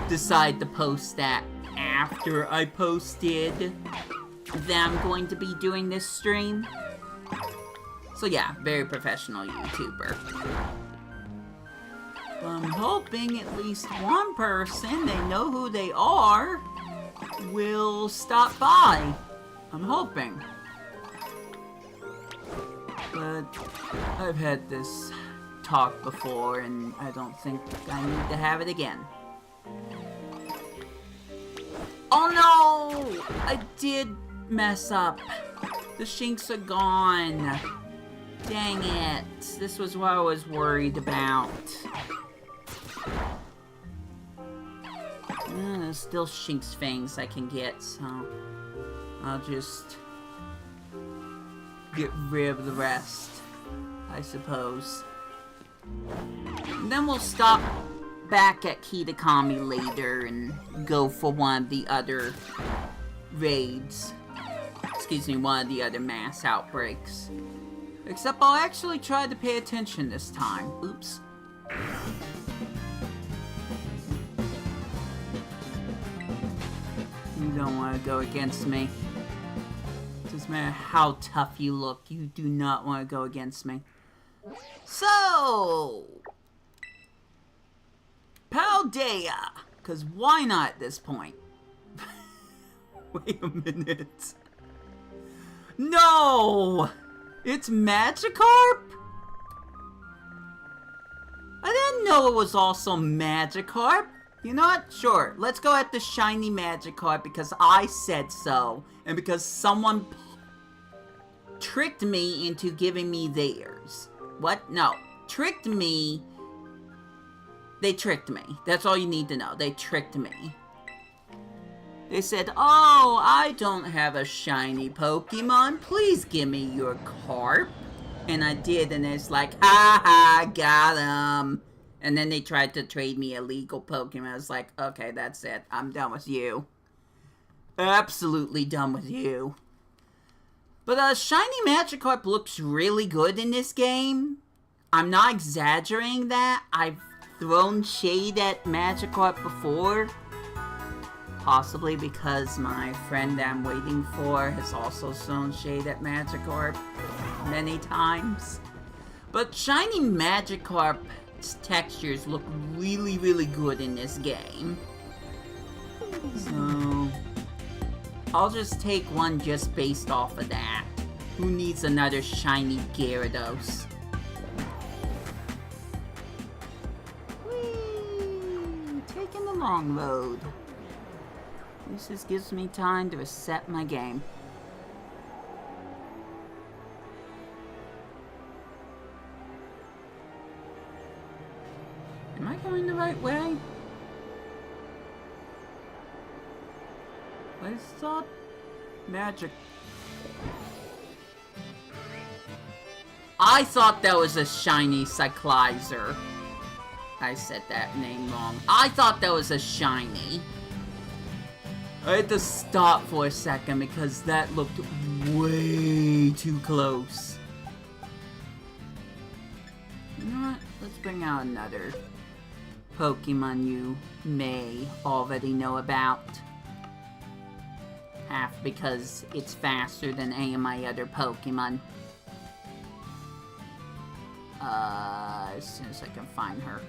decided to post that after I posted that I'm going to be doing this stream. So yeah, very professional YouTuber. But I'm hoping at least one person, they know who they are, will stop by. I'm hoping. But I've had this talk before, and I don't think I need to have it again. Oh no! I did mess up. The Shinx are gone. Dang it. This was what I was worried about. There's still Shinx fangs I can get, so I'll just get rid of the rest, I suppose. And then we'll stop back at Kitakami later and go for one of the other raids. Excuse me, one of the other mass outbreaks. Except I'll actually try to pay attention this time. Oops. You don't want to go against me. Doesn't matter how tough you look, you do not want to go against me. So, Paldea, because why not at this point? Wait a minute. No! It's Magikarp? I didn't know it was also Magikarp. You know what? Sure, let's go at the shiny Magikarp because I said so. And because someone tricked me into giving me theirs. What? No. Tricked me. They tricked me. That's all you need to know. They tricked me. They said, "Oh, I don't have a shiny Pokemon. Please give me your carp." And I did, and it's like, ha ha, got him. And then they tried to trade me a legal Pokemon. I was like, okay, that's it. I'm done with you. Absolutely done with you. But Shiny Magikarp looks really good in this game. I'm not exaggerating that. I've thrown shade at Magikarp before. Possibly because my friend that I'm waiting for has also thrown shade at Magikarp many times. But Shiny Magikarp's textures look really, really good in this game. So I'll just take one just based off of that. Who needs another shiny Gyarados? Whee! Taking the long road. This just gives me time to reset my game. Am I going the right way? I thought magic. I thought that was a shiny Cyclizer. I said that name wrong. I thought that was a shiny. I had to stop for a second because that looked way too close. You know what? Let's bring out another Pokemon you may already know about. Half because it's faster than any of my other Pokemon. As soon as I can find her.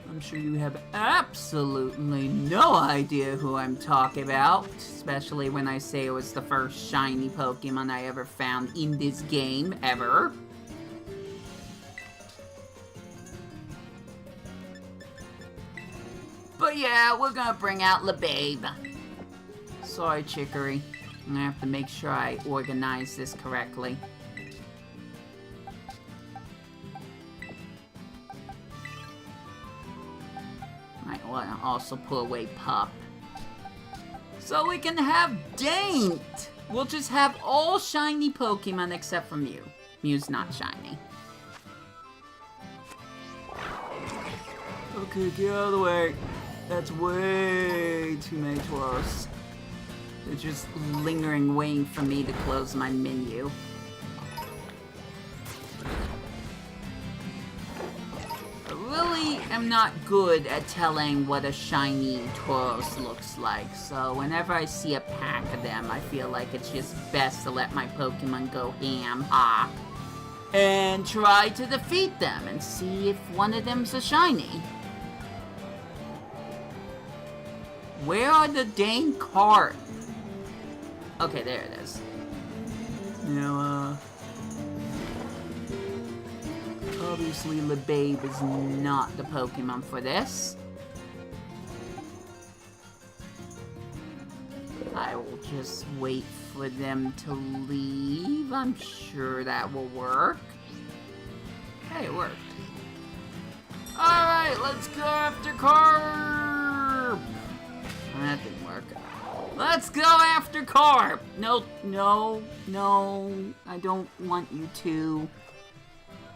I'm sure you have absolutely no idea who I'm talking about, especially when I say it was the first shiny Pokemon I ever found in this game, ever. But yeah, we're gonna bring out LeBabe. Sorry, Chicory. I'm gonna have to make sure I organize this correctly. Might want to also put away Pup. So we can have Daint! We'll just have all shiny Pokemon except for Mew. Mew's not shiny. Okay, get out of the way. That's way too many Tauros. They're just lingering, waiting for me to close my menu. I really am not good at telling what a shiny Tauros looks like, so whenever I see a pack of them, I feel like it's just best to let my Pokemon go ham-ha and try to defeat them and see if one of them's a shiny. Where are the dang cards? Okay, there it is. Now, obviously LeBabe is not the Pokemon for this. I will just wait for them to leave. I'm sure that will work. Hey, it worked. Alright, let's go after Carp! That didn't work. Let's go after Carp! No, no, no. I don't want you to.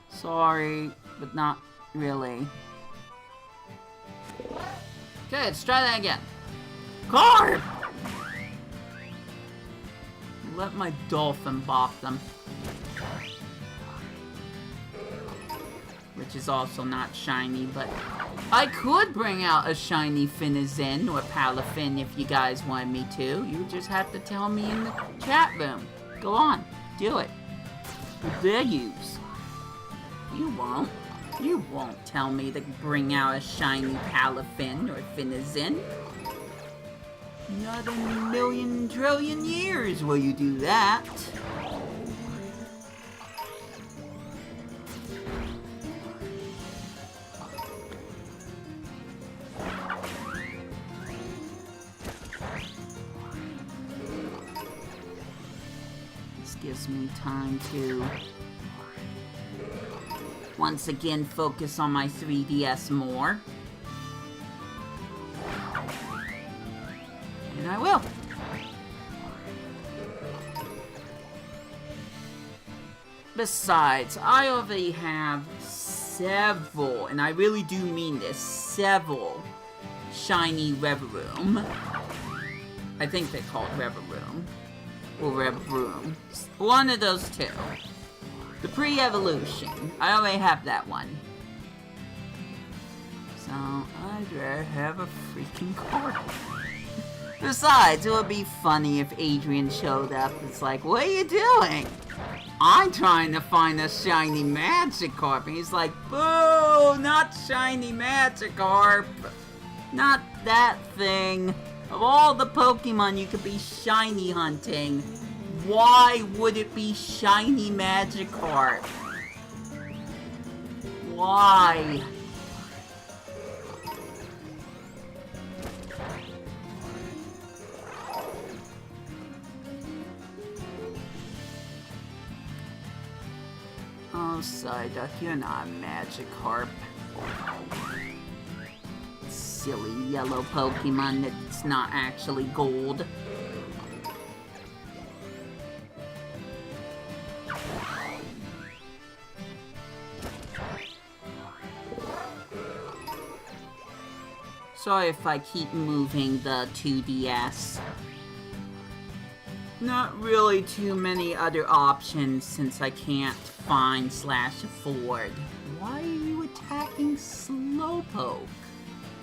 Sorry, but not really. Okay, let's try that again. Carp! Let my dolphin bop them. Which is also not shiny, but I could bring out a shiny Finizen or Palafin if you guys wanted me to. You just have to tell me in the chat room. Go on, do it. With their use. You won't. You won't tell me to bring out a shiny Palafin or Finizen. Not in a million trillion years will you do that. This gives me time to once again focus on my 3DS more. And I will. Besides, I already have several, and I really do mean this, several shiny Revroom. I think they call it Revroom. Or Revroom. One of those two. The pre-evolution. I already have that one. So, I'd rather have a freaking card. Besides, it would be funny if Adrian showed up. It's like, what are you doing? I'm trying to find a shiny Magikarp. And he's like, boo! Not shiny Magikarp! Not that thing. Of all the Pokemon you could be shiny hunting, why would it be shiny Magikarp? Why? Oh, Psyduck, you're not a Magikarp. Silly yellow Pokemon that's not actually gold. Sorry if I keep moving the 2DS. Not really too many other options since I can't find / afford. Why are you attacking Slowpoke?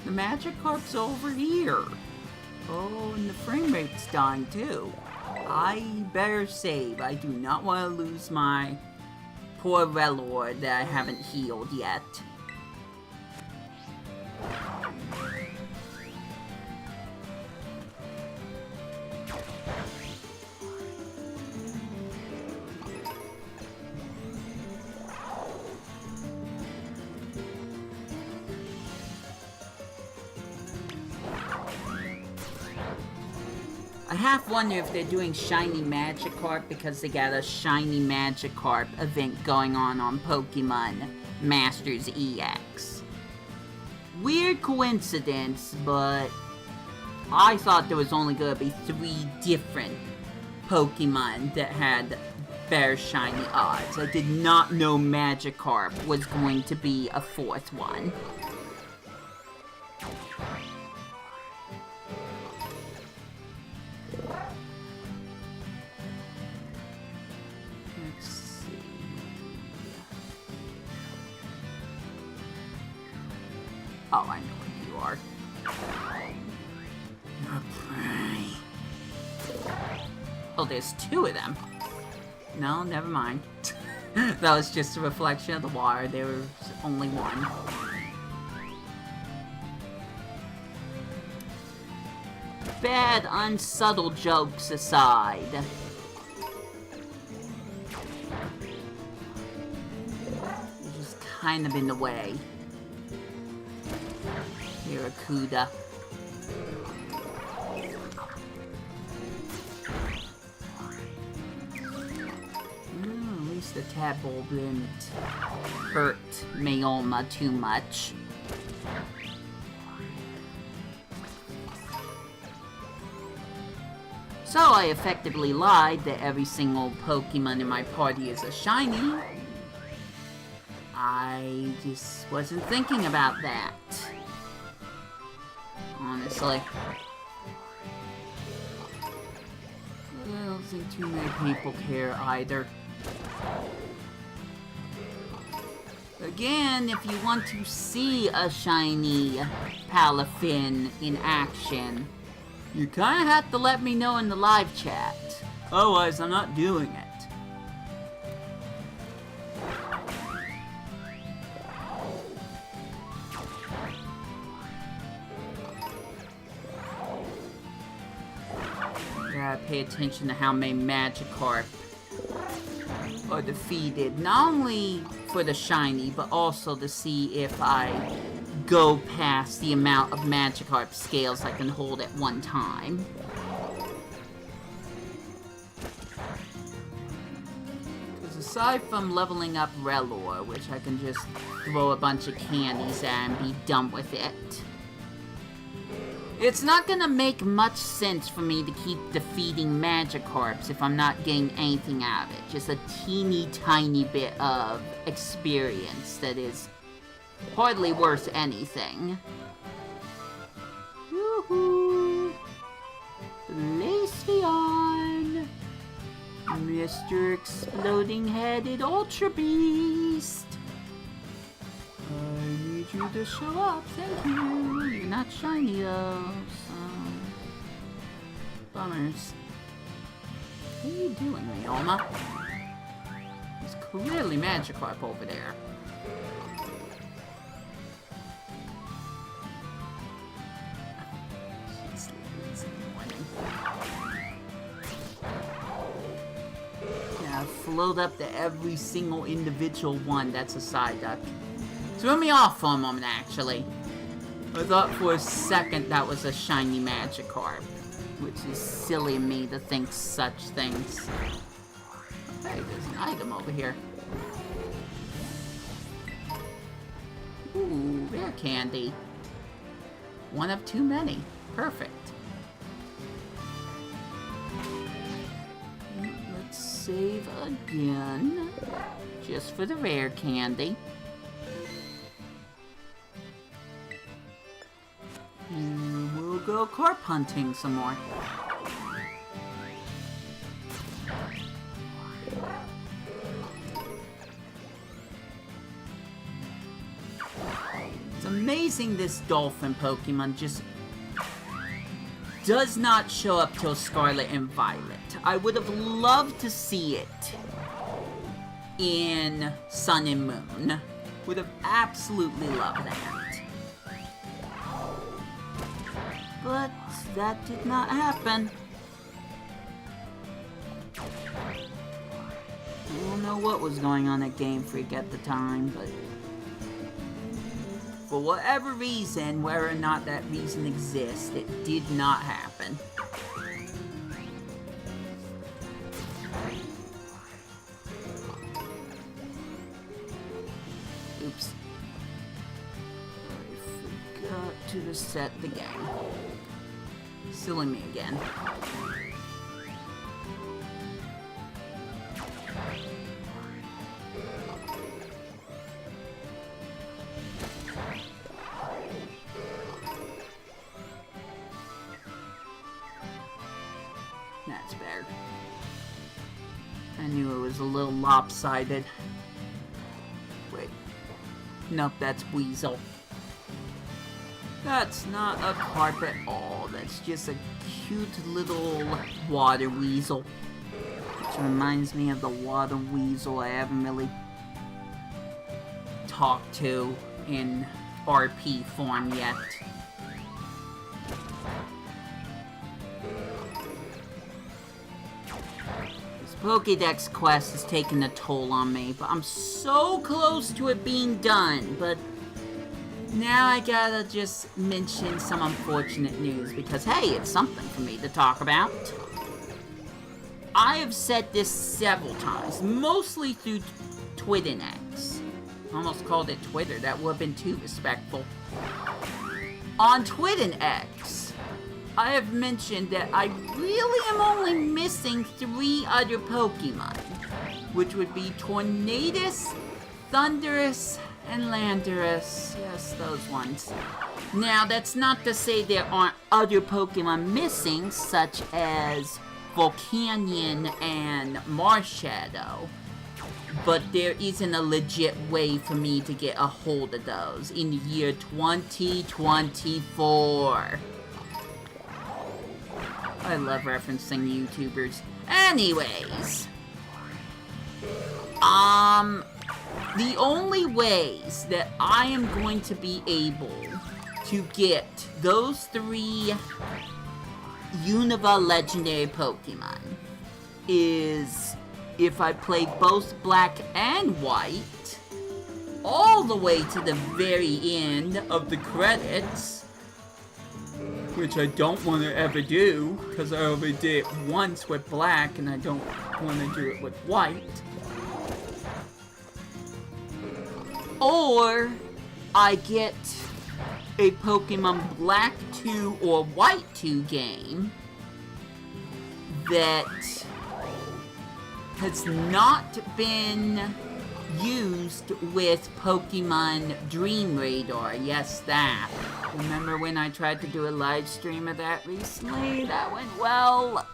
The Magikarp's over here. Oh, and the frame rate's dying too. I better save. I do not want to lose my poor Rellor that I haven't healed yet. I half wonder if they're doing Shiny Magikarp because they got a Shiny Magikarp event going on Pokemon Masters EX. Weird coincidence, but I thought there was only going to be 3 different Pokemon that had better shiny odds. I did not know Magikarp was going to be a 4th one. Oh, I know what you are. You're prey. Oh, there's 2 of them. No, never mind. That was just a reflection of the water. There was only 1. Bad, unsubtle jokes aside. You're just kind of in the way. Barracuda. At least the tadpole didn't hurt Mayoma too much. So I effectively lied that every single Pokemon in my party is a shiny. I just wasn't thinking about that. Honestly. I don't think too many people care either. Again, if you want to see a shiny Palafin in action, you kinda have to let me know in the live chat. Otherwise, I'm not doing it. Gotta pay attention to how many Magikarp are defeated. Not only for the shiny, but also to see if I go past the amount of Magikarp scales I can hold at one time. Because aside from leveling up Rellor, which I can just throw a bunch of candies at and be done with it, It's not gonna make much sense for me to keep defeating Magikarps if I'm not getting anything out of it. Just a teeny tiny bit of experience that is hardly worth anything. Woohoo! Blacephalon! Mr. Exploding-Headed Ultra Beast! I need you to show up, thank you. You're not shiny though, so... Bummers. What are you doing, Ryoma? There's clearly Magikarp over there. Yeah, float up to every single individual one. That's a side duck. Threw me off for a moment, actually. I thought for a second that was a shiny Magikarp, which is silly of me to think such things. Hey, there's an item over here. Ooh, rare candy. One of too many. Perfect. Let's save again. Just for the rare candy. And we'll go carp hunting some more. It's amazing this dolphin Pokemon just does not show up till Scarlet and Violet. I would have loved to see it in Sun and Moon. Would have absolutely loved that. But that did not happen. I don't know what was going on at Game Freak at the time, but for whatever reason, whether or not that reason exists, it did not happen. Oops. I forgot to reset the game. Silly me again. That's better. I knew it was a little lopsided. Wait. Nope, that's Weasel. That's not a carp at all. That's just a cute little water weasel. Which reminds me of the water weasel I haven't really talked to in RP form yet. This Pokédex quest is taking a toll on me, but I'm so close to it being done, but now I gotta just mention some unfortunate news because, hey, it's something for me to talk about. I have said this several times, mostly through Twitter and X. I almost called it Twitter, that would have been too respectful. On Twitter and X, I have mentioned that I really am only missing 3 other Pokemon, which would be Tornadus, Thundurus, and Landorus. Yes, those ones. Now, that's not to say there aren't other Pokemon missing, such as Volcanion and Marshadow. But there isn't a legit way for me to get a hold of those in the year 2024. I love referencing YouTubers. Anyways. The only ways that I am going to be able to get those 3 Unova legendary Pokemon is if I play both Black and White all the way to the very end of the credits, which I don't want to ever do because I already did it once with Black and I don't want to do it with White. Or I get a Pokemon Black 2 or White 2 game that has not been used with Pokemon Dream Radar. Yes, that. Remember when I tried to do a live stream of that recently? That went well.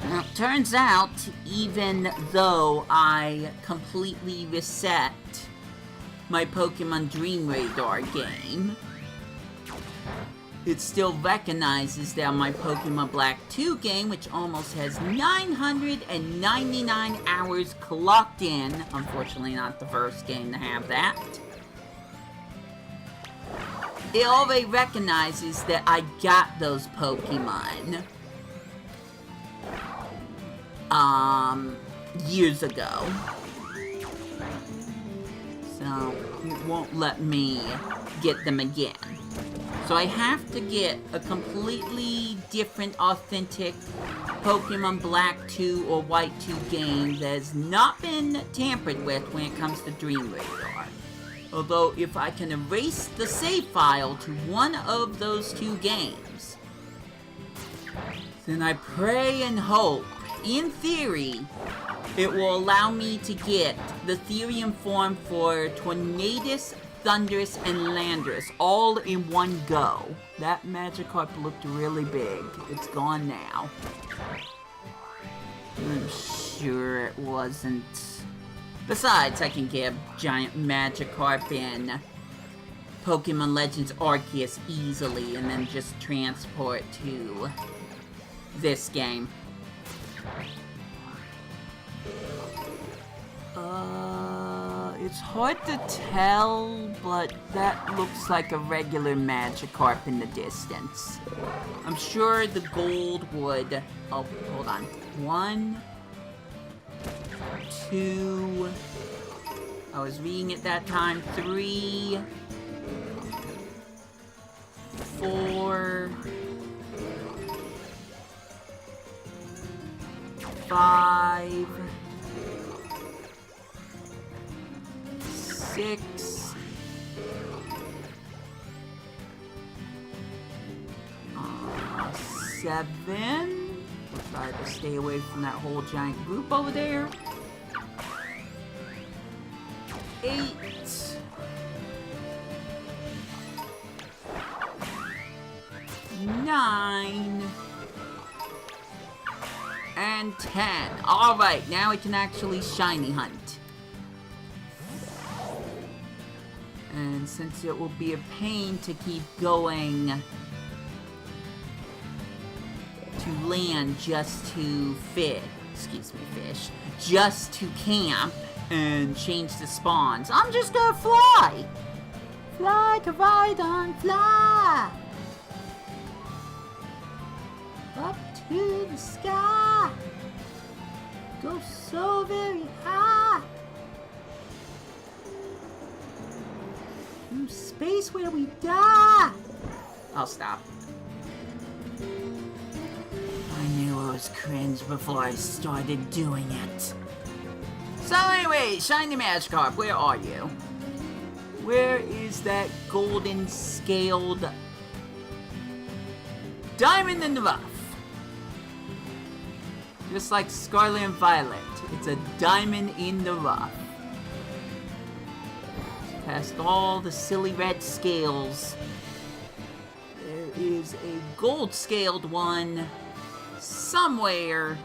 Well, turns out, even though I completely reset my Pokemon Dream Radar game, it still recognizes that my Pokemon Black 2 game, which almost has 999 hours clocked in, unfortunately not the first game to have that, it already recognizes that I got those Pokemon years ago. So, it won't let me get them again. So I have to get a completely different, authentic Pokemon Black 2 or White 2 game that has not been tampered with when it comes to Dream Radar. Although, if I can erase the save file to one of those two games, then I pray and hope, in theory, it will allow me to get the Therian form for Tornadus, Thundurus, and Landorus all in one go. That Magikarp looked really big. It's gone now. I'm sure it wasn't. Besides, I can get a giant Magikarp in Pokemon Legends Arceus easily and then just transport to this game. It's hard to tell, but that looks like a regular Magikarp in the distance. I'm sure the gold would... Oh, hold on. 1, 2... I was reading it that time. 3... 4... 5... 6... 7... We'll try to stay away from that whole giant group over there. 8... 9... and 10. Alright, now we can actually shiny hunt. And since it will be a pain to keep going to land just to just to camp and change the spawns, I'm just gonna fly! Fly to Rhydon, fly! Up to the sky! Go so very high! Through space where we die! I'll stop. I knew it was cringe before I started doing it. So anyway, Shiny Magikarp, where are you? Where is that golden scaled diamond in the rough? Just like Scarlet and Violet, it's a diamond in the rough. Past all the silly red scales, there is a gold scaled one somewhere.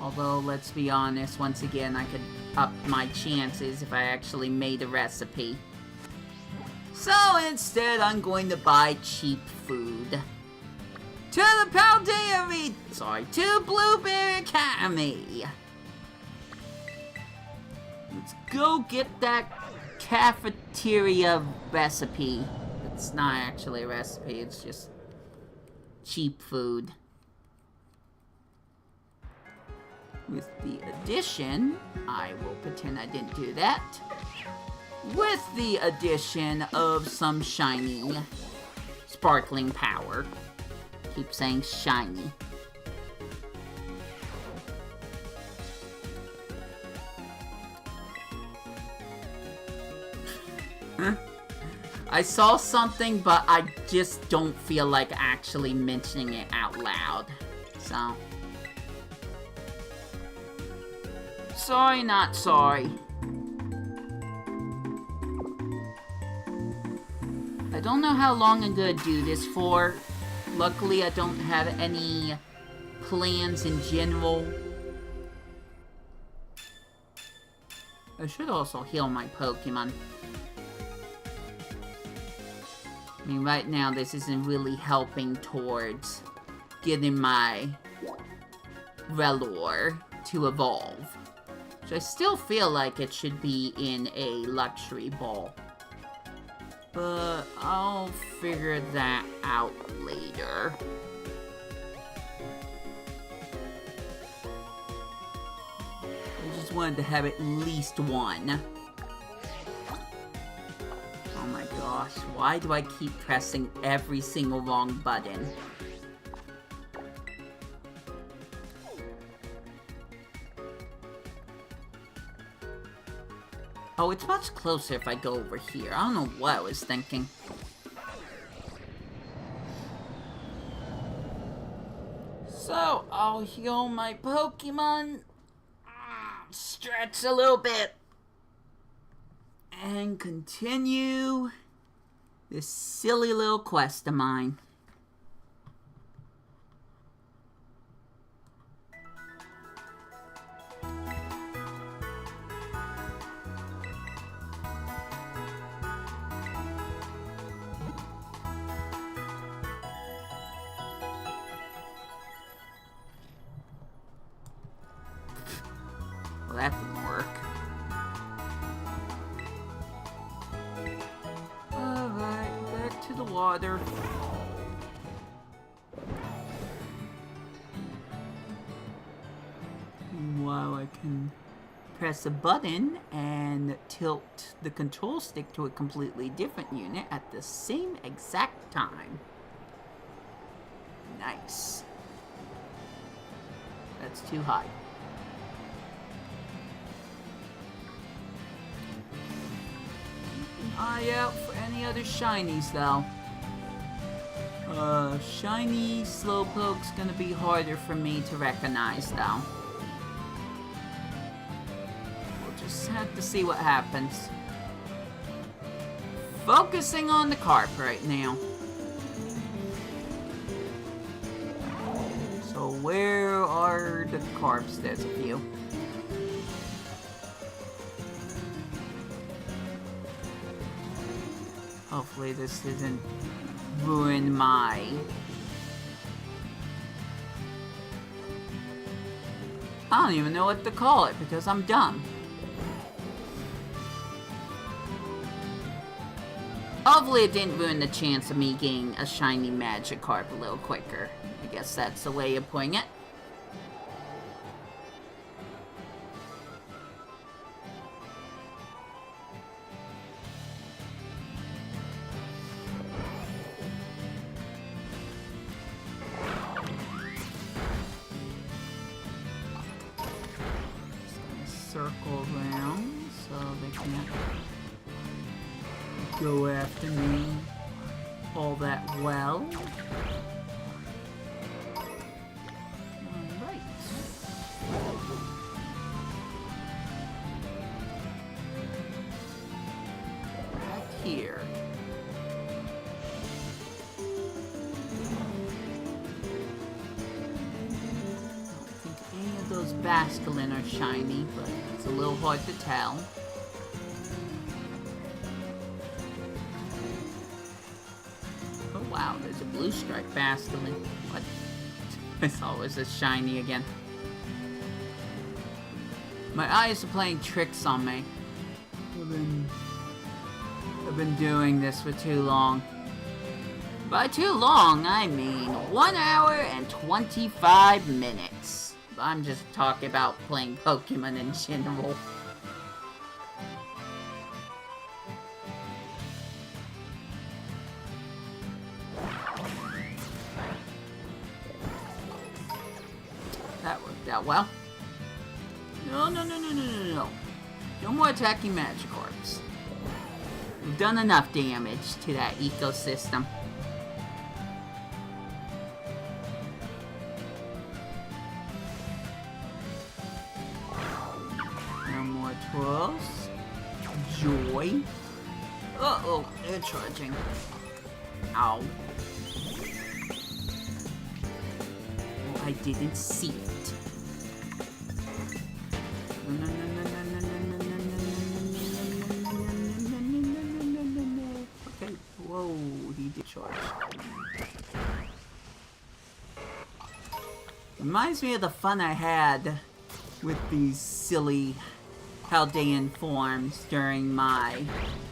Although, let's be honest, once again, I could up my chances if I actually made a recipe. So instead, I'm going to buy cheap food. To the Paldea to Blueberry Academy. Let's go get that cafeteria recipe. It's not actually a recipe, it's just cheap food. With the addition, I will pretend I didn't do that. With the addition of some shiny, sparkling power. Keep saying shiny. I saw something, but I just don't feel like actually mentioning it out loud. So. Sorry, not sorry. I don't know how long I'm gonna do this for. Luckily, I don't have any plans in general. I should also heal my Pokemon. I mean, right now, this isn't really helping towards getting my Rellor to evolve. Which I still feel like it should be in a luxury ball. But I'll figure that out later. I just wanted to have at least one. Oh my gosh, why do I keep pressing every single wrong button? Oh, it's much closer if I go over here. I don't know what I was thinking. So, I'll heal my Pokemon. Stretch a little bit. And continue this silly little quest of mine. Well, that didn't work. Alright, back to the water. Meanwhile, I can press a button and tilt the control stick to a completely different unit at the same exact time. Nice. That's too high. Eye out for any other shinies, though. Shiny Slowpoke's gonna be harder for me to recognize, though. We'll just have to see what happens. Focusing on the carp right now. So where are the carps? There's a few. Hopefully this doesn't ruin my... I don't even know what to call it because I'm dumb. Hopefully it didn't ruin the chance of me getting a shiny Magikarp a little quicker. I guess that's the way of putting it. Circle around so they can't go after me all that well. Alright. Back here. Those Basculin are shiny, but it's a little hard to tell. Oh wow, there's a blue stripe Basculin. What? I thought it was a shiny again. My eyes are playing tricks on me. I've been doing this for too long. By too long, I mean 1 hour and 25 minutes. I'm just talking about playing Pokemon in general. That worked out well. No. No more attacking Magikarps. We've done enough damage to that ecosystem. No more twirls. Joy. Uh-oh, they're charging. Ow. Oh, I didn't see it. Okay, whoa, he did charge. Reminds me of the fun I had with these silly Chaldean forms during my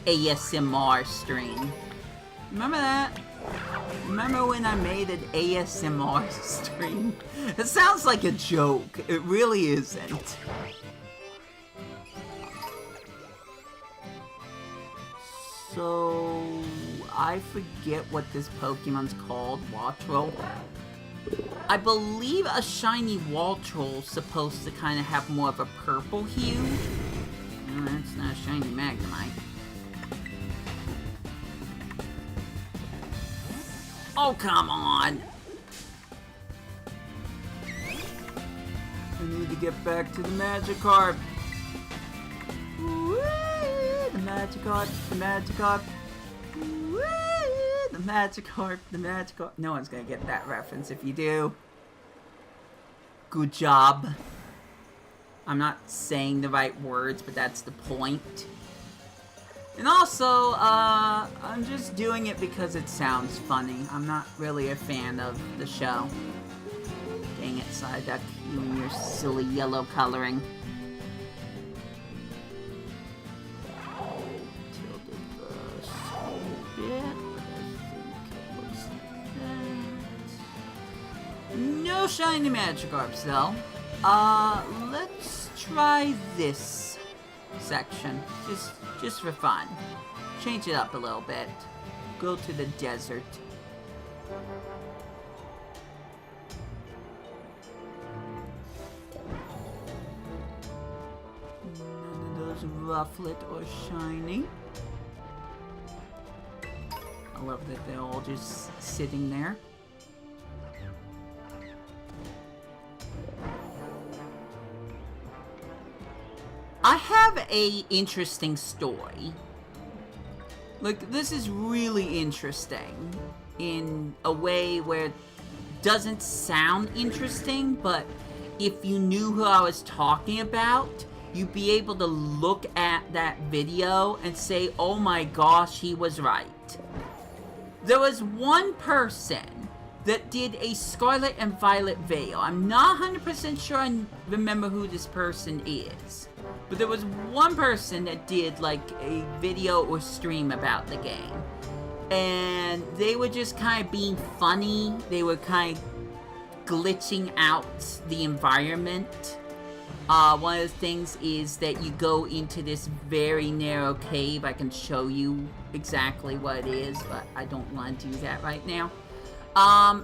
ASMR stream. Remember that? Remember when I made an ASMR stream? It sounds like a joke. It really isn't. So, I forget what this Pokemon's called. Waltroll. I believe a shiny Waltroll's supposed to kind of have more of a purple hue. No, that's not a shiny Magnemite. Oh, come on! I need to get back to the Magikarp. Whee! The Magikarp, the Magikarp. Whee! The Magikarp, the Magikarp. No one's gonna get that reference. If you do, good job. I'm not saying the right words, but that's the point. And also, I'm just doing it because it sounds funny. I'm not really a fan of the show. Dang it, Psyduck, you and your silly yellow coloring. Tilted the small bit, but I think it looks like that. No shiny Magikarps, though. Let's try this section. Just for fun. Change it up a little bit. Go to the desert. None of those Rufflet or shiny. I love that they're all just sitting there. I have a interesting story. Like, this is really interesting in a way where it doesn't sound interesting, but if you knew who I was talking about, you'd be able to look at that video and say, oh my gosh, he was right. There was one person that did a Scarlet and Violet Veil. I'm not 100% sure I remember who this person is. But there was one person that did like a video or stream about the game. And they were just kind of being funny. They were kind of glitching out the environment. One of the things is that you go into this very narrow cave. I can show you exactly what it is, but I don't want to do that right now.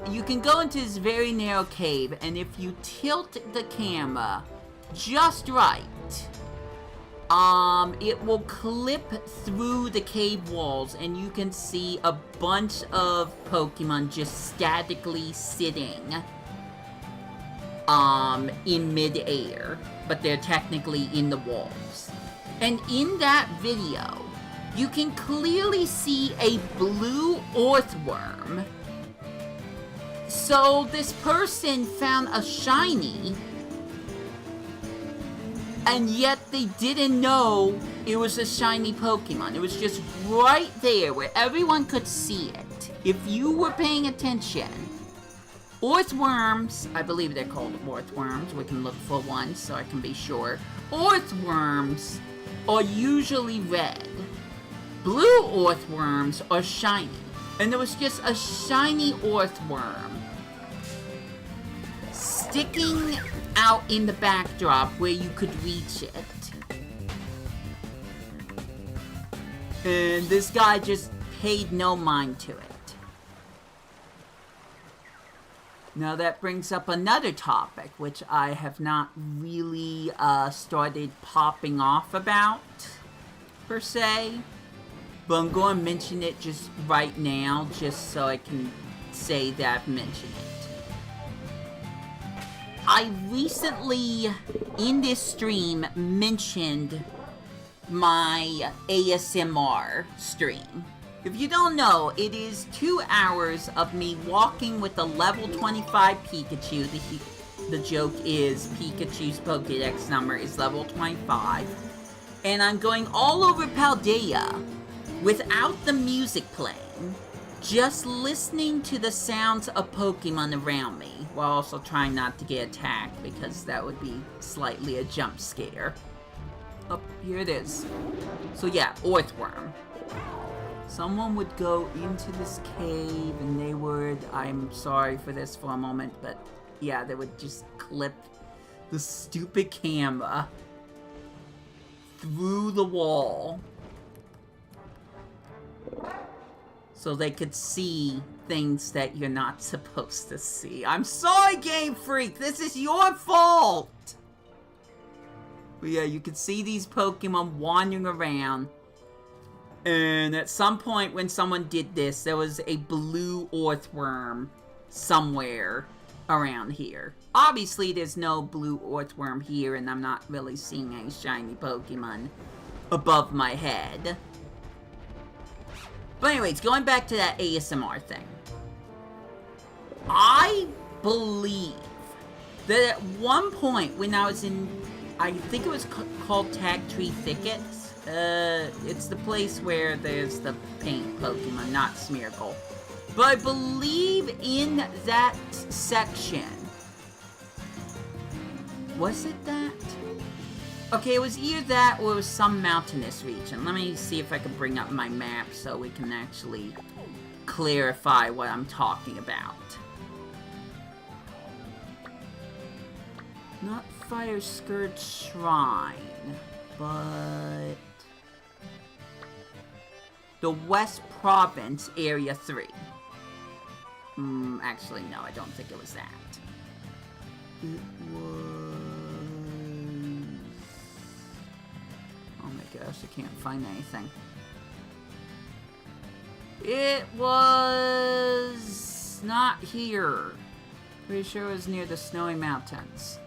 You can go into this very narrow cave, and if you tilt the camera just right, it will clip through the cave walls, and you can see a bunch of Pokemon just statically sitting, in mid-air, but they're technically in the walls. And in that video, you can clearly see a blue Earthworm. So this person found a shiny, and yet they didn't know it was a shiny Pokemon. It was just right there where everyone could see it. If you were paying attention, Earthworms, I believe they're called Earthworms. We can look for one so I can be sure. Earthworms are usually red. Blue Earthworms are shiny. And there was just a shiny Earthworm sticking out in the backdrop where you could reach it. And this guy just paid no mind to it. Now that brings up another topic, which I have not really started popping off about, per se. but I'm going to mention it just right now, just so I can say that I've mentioned it. I recently, in this stream, mentioned my ASMR stream. If you don't know, it is 2 hours of me walking with a level 25 Pikachu. The joke is Pikachu's Pokédex number is level 25. And I'm going all over Paldea without the music playing, just listening to the sounds of Pokemon around me, while also trying not to get attacked, because that would be slightly a jump scare. Oh, here it is. So yeah, Earthworm. Someone would go into this cave and they would, I'm sorry for this for a moment, but yeah, they would just clip the stupid camera through the wall so they could see things that you're not supposed to see. I'm sorry, Game Freak! This is your fault! But yeah, you could see these Pokemon wandering around. And at some point when someone did this, there was a blue Earthworm somewhere around here. Obviously, there's no blue Earthworm here, and I'm not really seeing any shiny Pokemon above my head. But anyways, going back to that ASMR thing. I believe that at one point when I was in, I think it was called Tag Tree Thickets. It's the place where there's the paint Pokemon, not Smeargle. But I believe in that section. Was it that? Okay, it was either that or it was some mountainous region. Let me see if I can bring up my map so we can actually clarify what I'm talking about. Not Fire Skirt Shrine, but the West Province, Area 3. Actually, no, I don't think it was that. It was... Oh my gosh, I can't find anything. It was... not here. Pretty sure it was near the Snowy Mountains.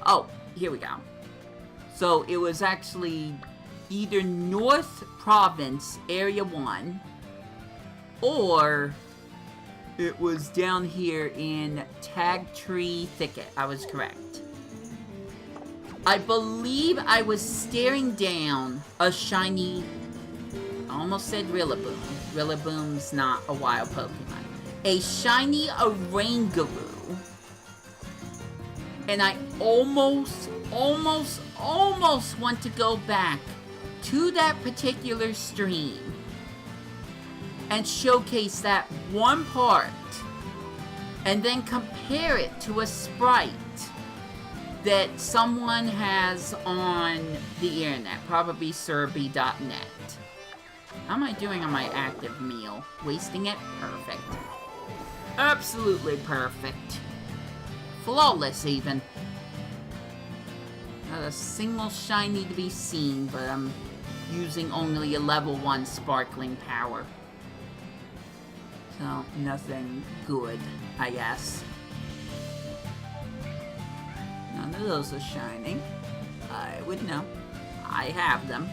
Oh, here we go. So, it was actually either North Province, Area 1, or it was down here in Tag Tree Thicket. I was correct. I believe I was staring down a shiny... I almost said Rillaboom. Rillaboom's not a wild Pokemon. A shiny Oranguru. And I almost want to go back to that particular stream and showcase that one part and then compare it to a sprite that someone has on the internet, probably Surby.net. How am I doing on my active meal? Wasting it? Perfect. Absolutely perfect. Flawless, even. Not a single shiny to be seen, but I'm using only a level 1 sparkling power. So, nothing good, I guess. None of those are shining. I would know. I have them.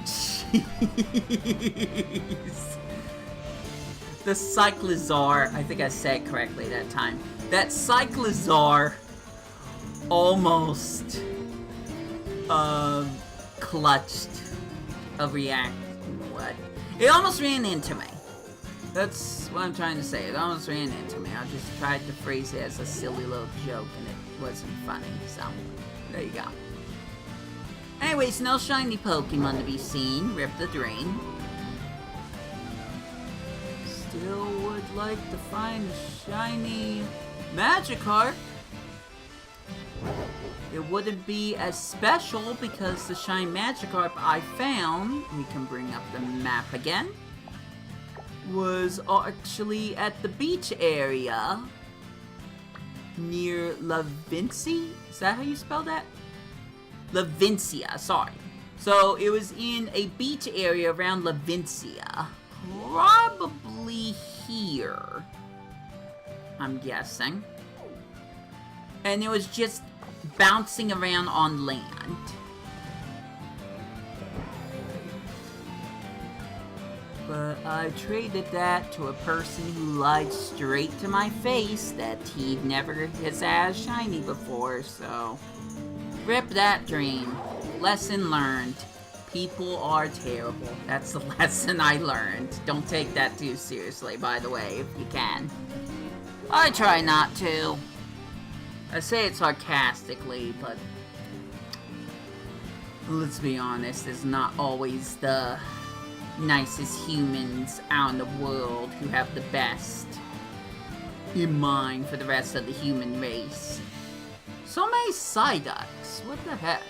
Jeez. The Cyclizar, I think I said it correctly that time. That Cyclizar almost clutched a react. What? It almost ran into me. That's what I'm trying to say. It almost ran into me. I just tried to phrase it as a silly little joke and it wasn't funny. So, there you go. Anyways, no shiny Pokemon to be seen. Rip the drain. Still would like to find a shiny Magikarp. It wouldn't be as special because the shiny Magikarp I found, we can bring up the map again, was actually at the beach area near Lavincia. Is that how you spell that? Lavincia, sorry. So it was in a beach area around Lavincia. Probably here, I'm guessing. And it was just bouncing around on land. But I traded that to a person who lied straight to my face that he never has had a shiny before, so... Rip that dream. Lesson learned. People are terrible. That's the lesson I learned. Don't take that too seriously, by the way, if you can. I try not to. I say it sarcastically, but... let's be honest, it's not always the nicest humans out in the world who have the best in mind for the rest of the human race. So many Psyducks. What the heck?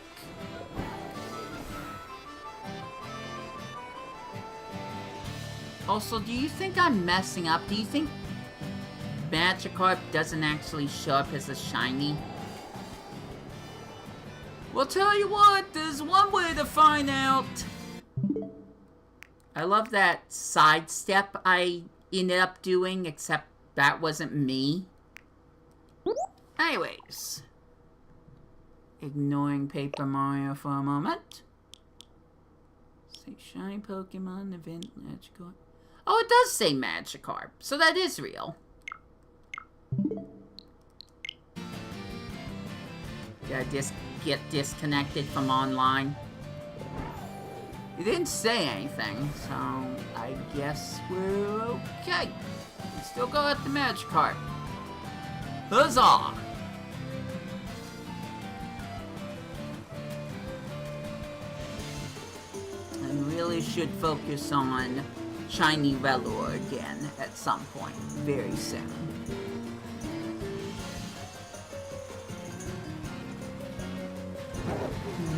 Also, do you think I'm messing up? Do you think Magikarp doesn't actually show up as a shiny? Well, tell you what, there's one way to find out. I love that sidestep I ended up doing, except that wasn't me. Anyways. Ignoring Paper Mario for a moment. Say shiny Pokemon, event, Magikarp. Oh, it does say Magikarp, so that is real. Did I just get disconnected from online? It didn't say anything, so I guess we're okay. We still got the Magikarp. Huzzah! I really should focus on shiny Rellor again at some point, very soon.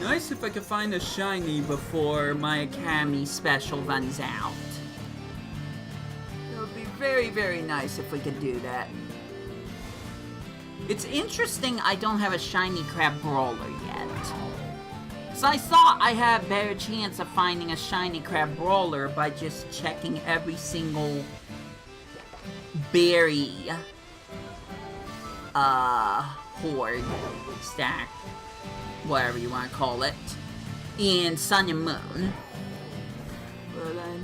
Nice if I could find a shiny before my Academy special runs out. It would be very, very nice if we could do that. It's interesting I don't have a shiny Crab Brawler yet. So I thought I had a better chance of finding a shiny Crab Brawler by just checking every single berry hoard stack, whatever you want to call it, in Sun and Moon. But I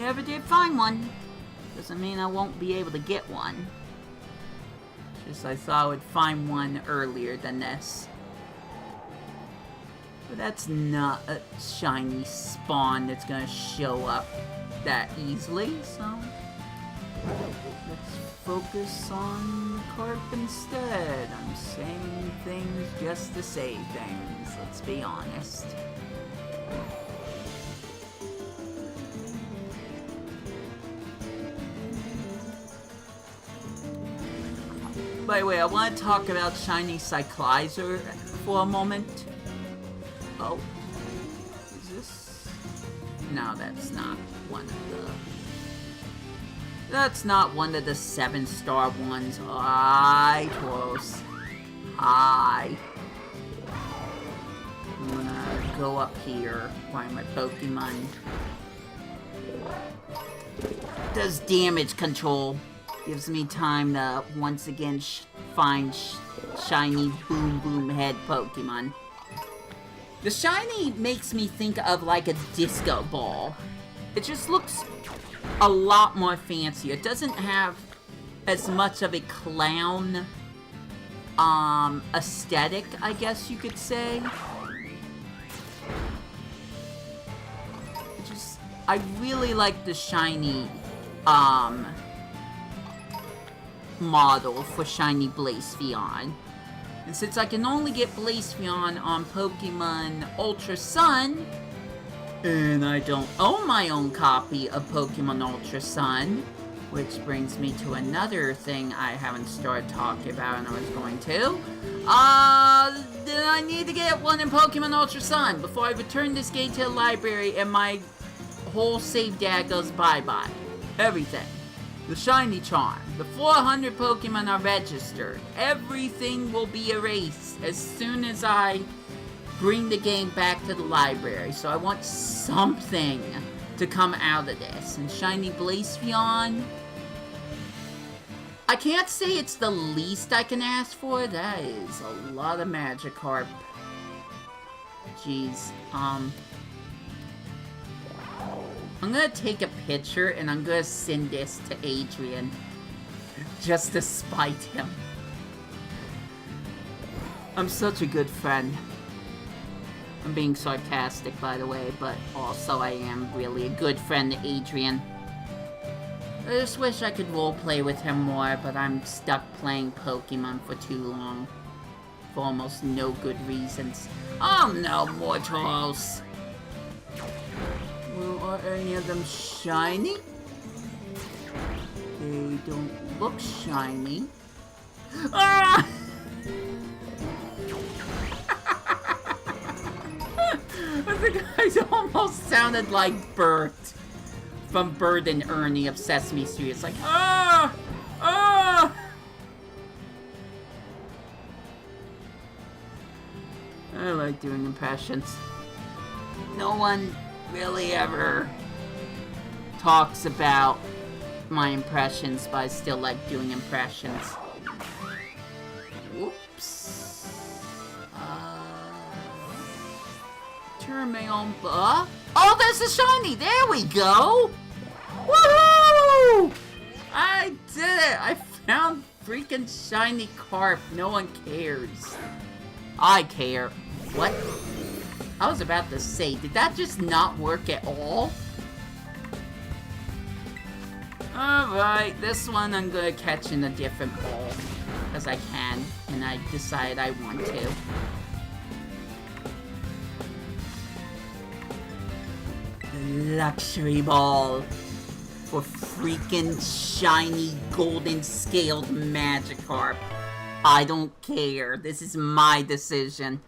never did find one. Doesn't mean I won't be able to get one. Just I thought I would find one earlier than this. But that's not a shiny spawn that's gonna show up that easily, so let's focus on the carp instead. I'm saying things just to say things, let's be honest. By the way, I want to talk about shiny Cyclizer for a moment. Oh, is this? No, that's not one of the... That's not one of the 7-star ones. Hi, close. Hi. I'm gonna go up here. Find my Pokemon. Does damage control. Gives me time to once again find shiny Boom Boom Head Pokemon. The shiny makes me think of like a disco ball. It just looks a lot more fancy. It doesn't have as much of a clown aesthetic, I guess you could say. I really like the shiny model for shiny Blacephalon. And since I can only get Blacephalon on Pokemon Ultra Sun, and I don't own my own copy of Pokemon Ultra Sun, which brings me to another thing I haven't started talking about and I was going to, then I need to get one in Pokemon Ultra Sun before I return this game to the library and my whole save data goes bye-bye. Everything. The shiny charm. The 400 Pokemon are registered. Everything will be erased as soon as I bring the game back to the library. So I want something to come out of this. And shiny Blacephalon. I can't say it's the least I can ask for. That is a lot of Magikarp. Jeez. I'm gonna take a picture and I'm gonna send this to Adrian. Just to spite him. I'm such a good friend. I'm being sarcastic, by the way, but also I am really a good friend to Adrian. I just wish I could roleplay with him more, but I'm stuck playing Pokemon for too long. For almost no good reasons. Oh no, mortals! Well, are any of them shiny? They don't look shiny. Ah! The guys almost sounded like Bert from Bert and Ernie of Sesame Street. It's like, ah! Ah! I like doing impressions. No one really ever talks about my impressions, but I still like doing impressions. Whoops. Termeon. Oh, there's a shiny! There we go! Woohoo! I did it! I found freaking shiny carp. No one cares. I care. What? I was about to say, did that just not work at all? Alright, this one I'm gonna catch in a different ball. Because I can, and I decide I want to. Luxury ball for freaking shiny golden scaled Magikarp. I don't care. This is my decision.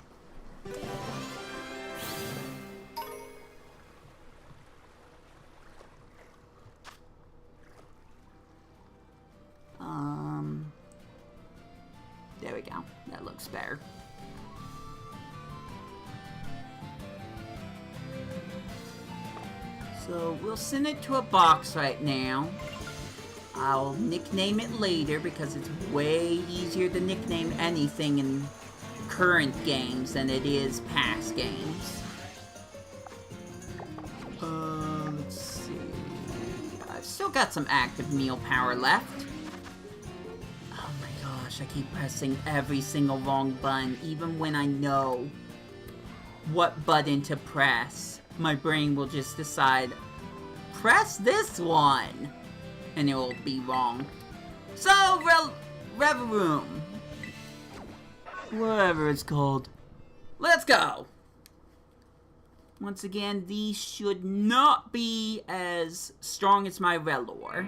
There we go. That looks better. So we'll send it to a box right now. I'll nickname it later because it's way easier to nickname anything in current games than it is past games. Let's see. I've still got some active meal power left. Oh my gosh, I keep pressing every single wrong button, even when I know what button to press. My brain will just decide, press this one, and it will be wrong. So, Rellor, whatever it's called. Let's go! Once again, these should not be as strong as my Rellor.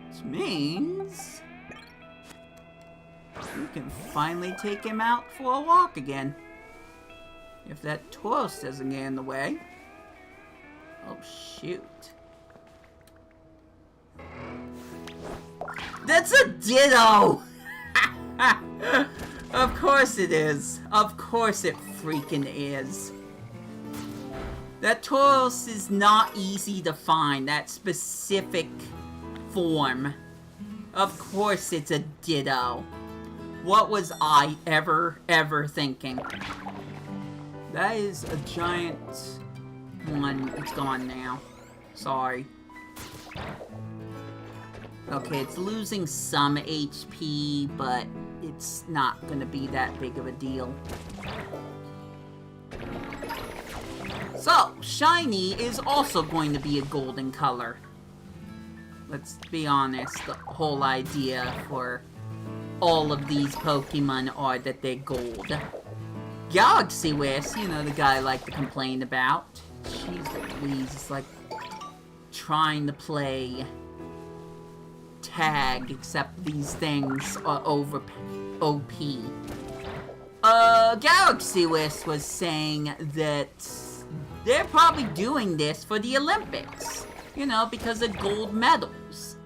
Which means we can finally take him out for a walk again. If that Tauros doesn't get in the way. Oh, shoot. That's a Ditto! Of course it is. Of course it freaking is. That Tauros is not easy to find. That specific form. Of course it's a Ditto. What was I ever thinking? That is a giant one. It's gone now. Sorry. Okay, it's losing some HP, but it's not gonna be that big of a deal. So, shiny is also going to be a golden color. Let's be honest, the whole idea for all of these Pokemon are that they're gold. Galaxy Wisp, you know, the guy I like to complain about. Jeez Louise, it's like trying to play tag, except these things are over OP. Galaxy Wisp was saying that they're probably doing this for the Olympics. You know, because of gold medals.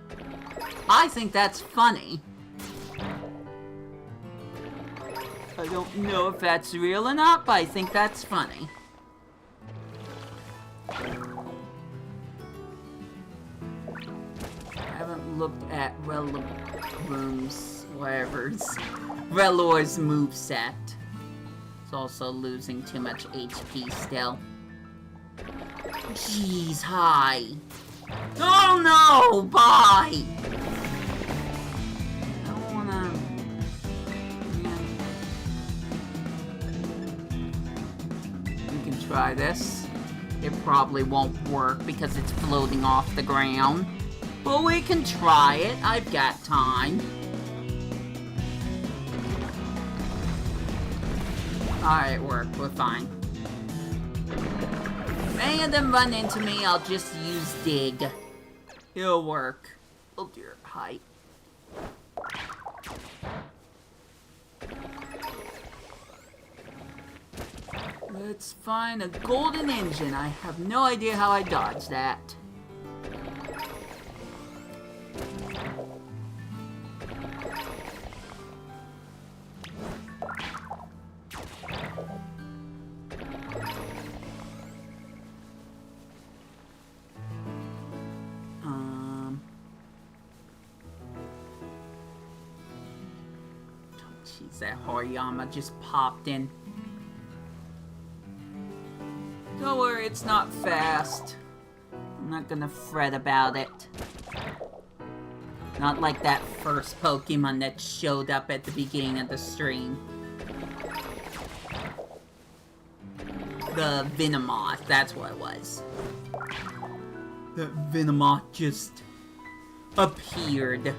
I think that's funny. I don't know if that's real or not, but I think that's funny. I haven't looked at Rellor's moveset. It's also losing too much HP still. Jeez, hi. Oh no! Bye! I don't wanna... We can try this. It probably won't work because it's floating off the ground. But we can try it. I've got time. Alright, it worked. We're fine. If any of them run into me, I'll just use dig. It'll work. Oh dear, hi. Let's find a golden engine. I have no idea how I dodged that. Jeez, that Hariyama just popped in. Don't worry, it's not fast. I'm not gonna fret about it. Not like that first Pokemon that showed up at the beginning of the stream. The Venomoth, that's what it was. That Venomoth just appeared.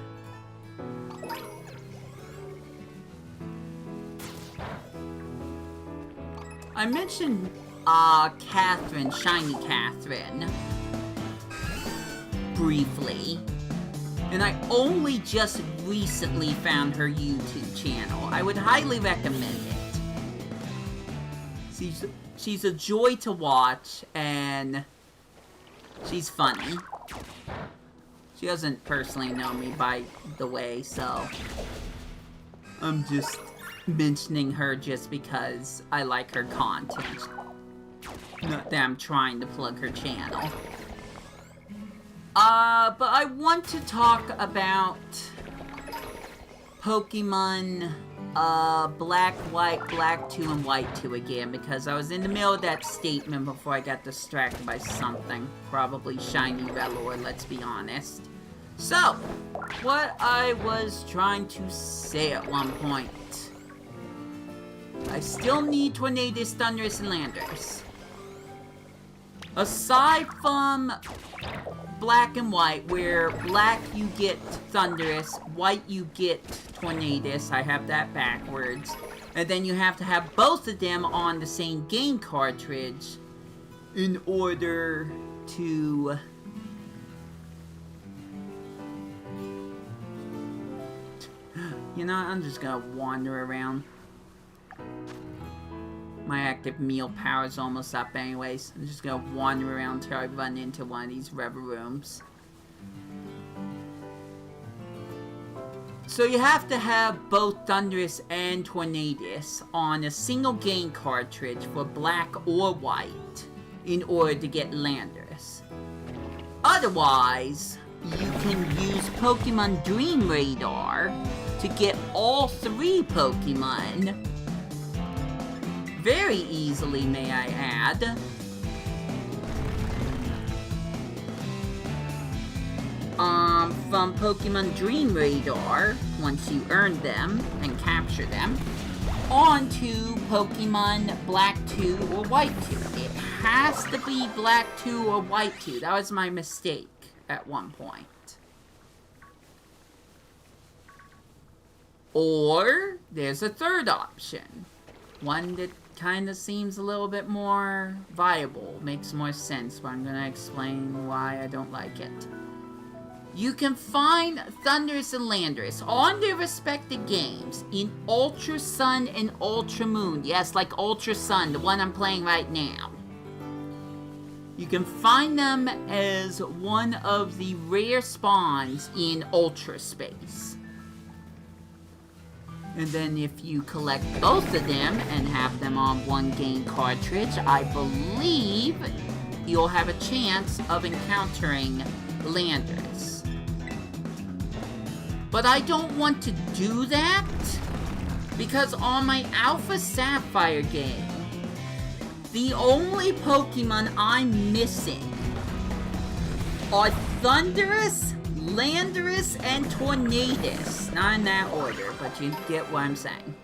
I mentioned Catherine, Shiny Catherine, briefly, and I only just recently found her YouTube channel. I would highly recommend it. She's a joy to watch, and she's funny. She doesn't personally know me, by the way, so I'm just mentioning her just because I like her content. Not that I'm trying to plug her channel. But I want to talk about Pokemon, Black, White, Black 2, and White 2 again, because I was in the middle of that statement before I got distracted by something. Probably Shiny Rellor, let's be honest. So, what I was trying to say at one point. I still need Tornadus, Thundurus, and Landorus. Aside from Black and White, where Black you get Thundurus, White you get Tornadus, I have that backwards, and then you have to have both of them on the same game cartridge in order to you know, I'm just gonna wander around. My active meal power is almost up anyways. I'm just gonna wander around until I run into one of these rubber rooms. So you have to have both Thundurus and Tornadus on a single game cartridge for Black or White in order to get Landorus. Otherwise, you can use Pokemon Dream Radar to get all three Pokemon very easily, may I add. From Pokemon Dream Radar, once you earn them and capture them, onto Pokemon Black 2 or White 2. It has to be Black 2 or White 2. That was my mistake at one point. Or, there's a third option. One that kind of seems a little bit more viable, makes more sense, but I'm going to explain why I don't like it. You can find Thundurus and Landorus on their respective games in Ultra Sun and Ultra Moon. Yes, like Ultra Sun, the one I'm playing right now. You can find them as one of the rare spawns in Ultra Space. And then if you collect both of them and have them on one game cartridge, I believe you'll have a chance of encountering Landorus. But I don't want to do that, because on my Alpha Sapphire game, the only Pokemon I'm missing are Thundurus, Landorus, and Tornadus. Not in that order, but you get what I'm saying.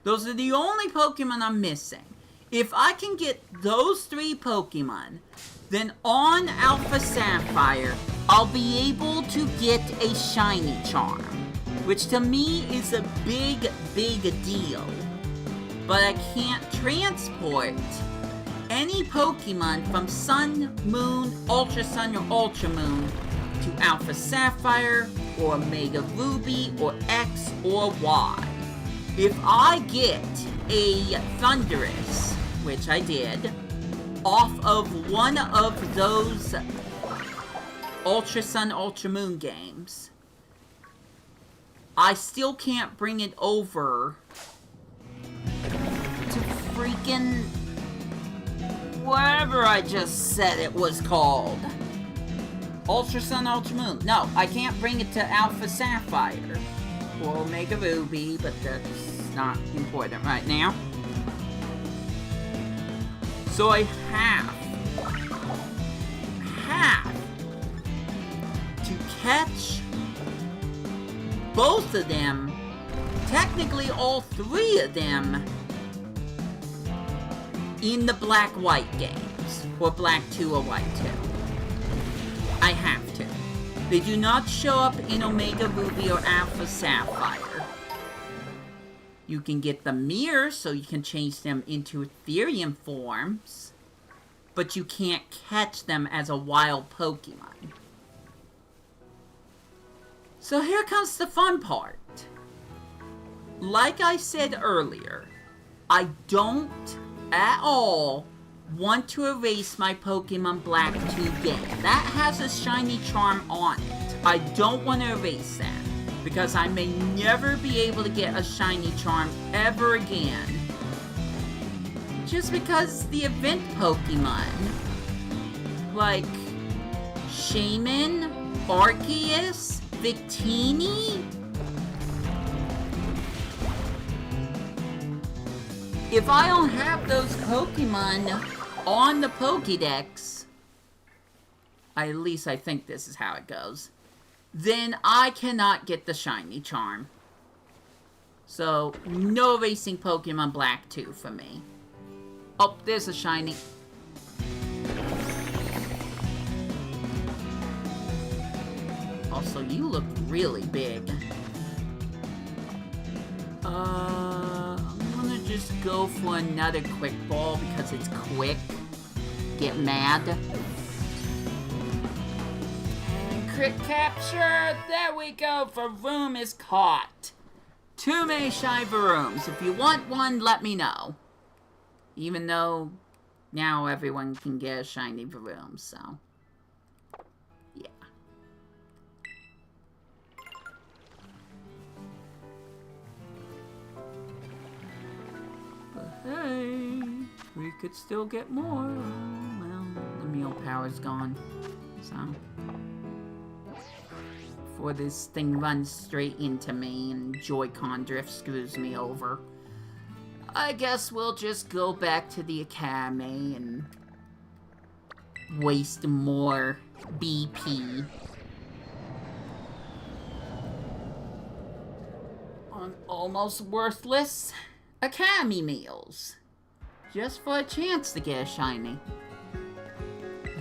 Those are the only Pokemon I'm missing. If I can get those 3 Pokemon, then on Alpha Sapphire, I'll be able to get a Shiny Charm, which to me is a big, big deal. But I can't transport any Pokemon from Sun, Moon, Ultra Sun, or Ultra Moon to Alpha Sapphire, or Omega Ruby, or X, or Y. If I get a Thundurus, which I did, off of one of those Ultra Sun, Ultra Moon games, I still can't bring it over to freaking whatever I just said it was called. Ultra Sun, Ultra Moon. No, I can't bring it to Alpha Sapphire or Omega Ruby, but that's not important right now. So I have to catch both of them, technically all 3 of them, in the Black-White games, or Black 2 or White 2. I have to. They do not show up in Omega Ruby or Alpha Sapphire. You can get the mirrors, so you can change them into Ethereum forms, but you can't catch them as a wild Pokemon. So here comes the fun part. Like I said earlier, I don't at all want to erase my Pokemon Black 2 game. That has a Shiny Charm on it. I don't want to erase that, because I may never be able to get a Shiny Charm ever again. Just because the event Pokemon, like Shaman, Arceus, Victini, if I don't have those Pokemon on the Pokédex, at least I think this is how it goes, then I cannot get the Shiny Charm. So, no racing Pokemon Black 2 for me. Oh, there's a Shiny. Also, you look really big. I'm gonna just go for another quick ball because it's quick. Get mad. And crit capture! There we go! Varoom is caught. 2 many shy Varooms. If you want one, let me know. Even though now everyone can get a shiny Varoom, so yeah. But hey, we could still get more. Well, the meal power's gone, so before this thing runs straight into me and Joy-Con drift screws me over, I guess we'll just go back to the academy and waste more BP on almost worthless academy meals, just for a chance to get a shiny.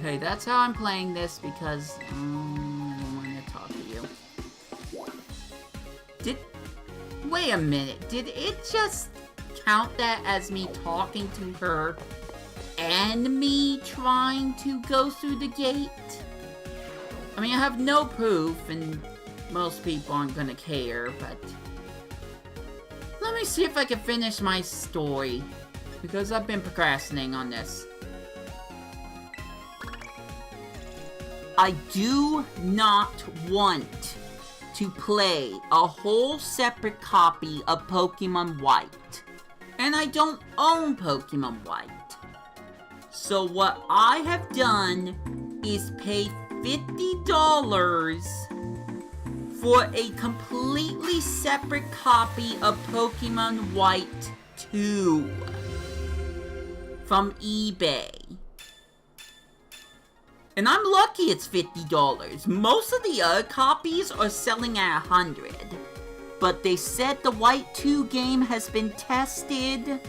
Hey, that's how I'm playing this because I don't want to talk to you. Wait a minute, did it just count that as me talking to her and me trying to go through the gate? I mean, I have no proof and most people aren't gonna care, but let me see if I can finish my story because I've been procrastinating on this. I do not want to play a whole separate copy of Pokemon White. And I don't own Pokemon White. So what I have done is pay $50 for a completely separate copy of Pokemon White 2 from eBay. And I'm lucky it's $50. Most of the other copies are selling at $100. But they said the White 2 game has been tested,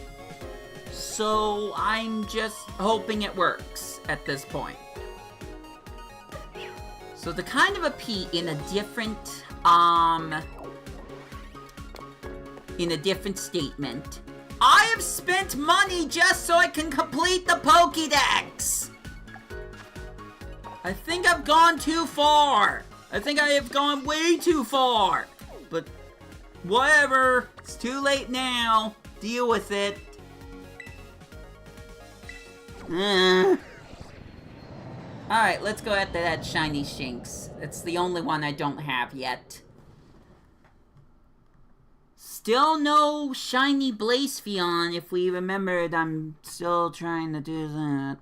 so I'm just hoping it works at this point. So to kind of repeat in a different statement, I have spent money just so I can complete the Pokédex! I think I've gone too far. I think I have gone way too far. But whatever, it's too late now. Deal with it. Alright, let's go after that shiny Shinx. It's the only one I don't have yet. Still no shiny Blacephalon, if we remembered. I'm still trying to do that.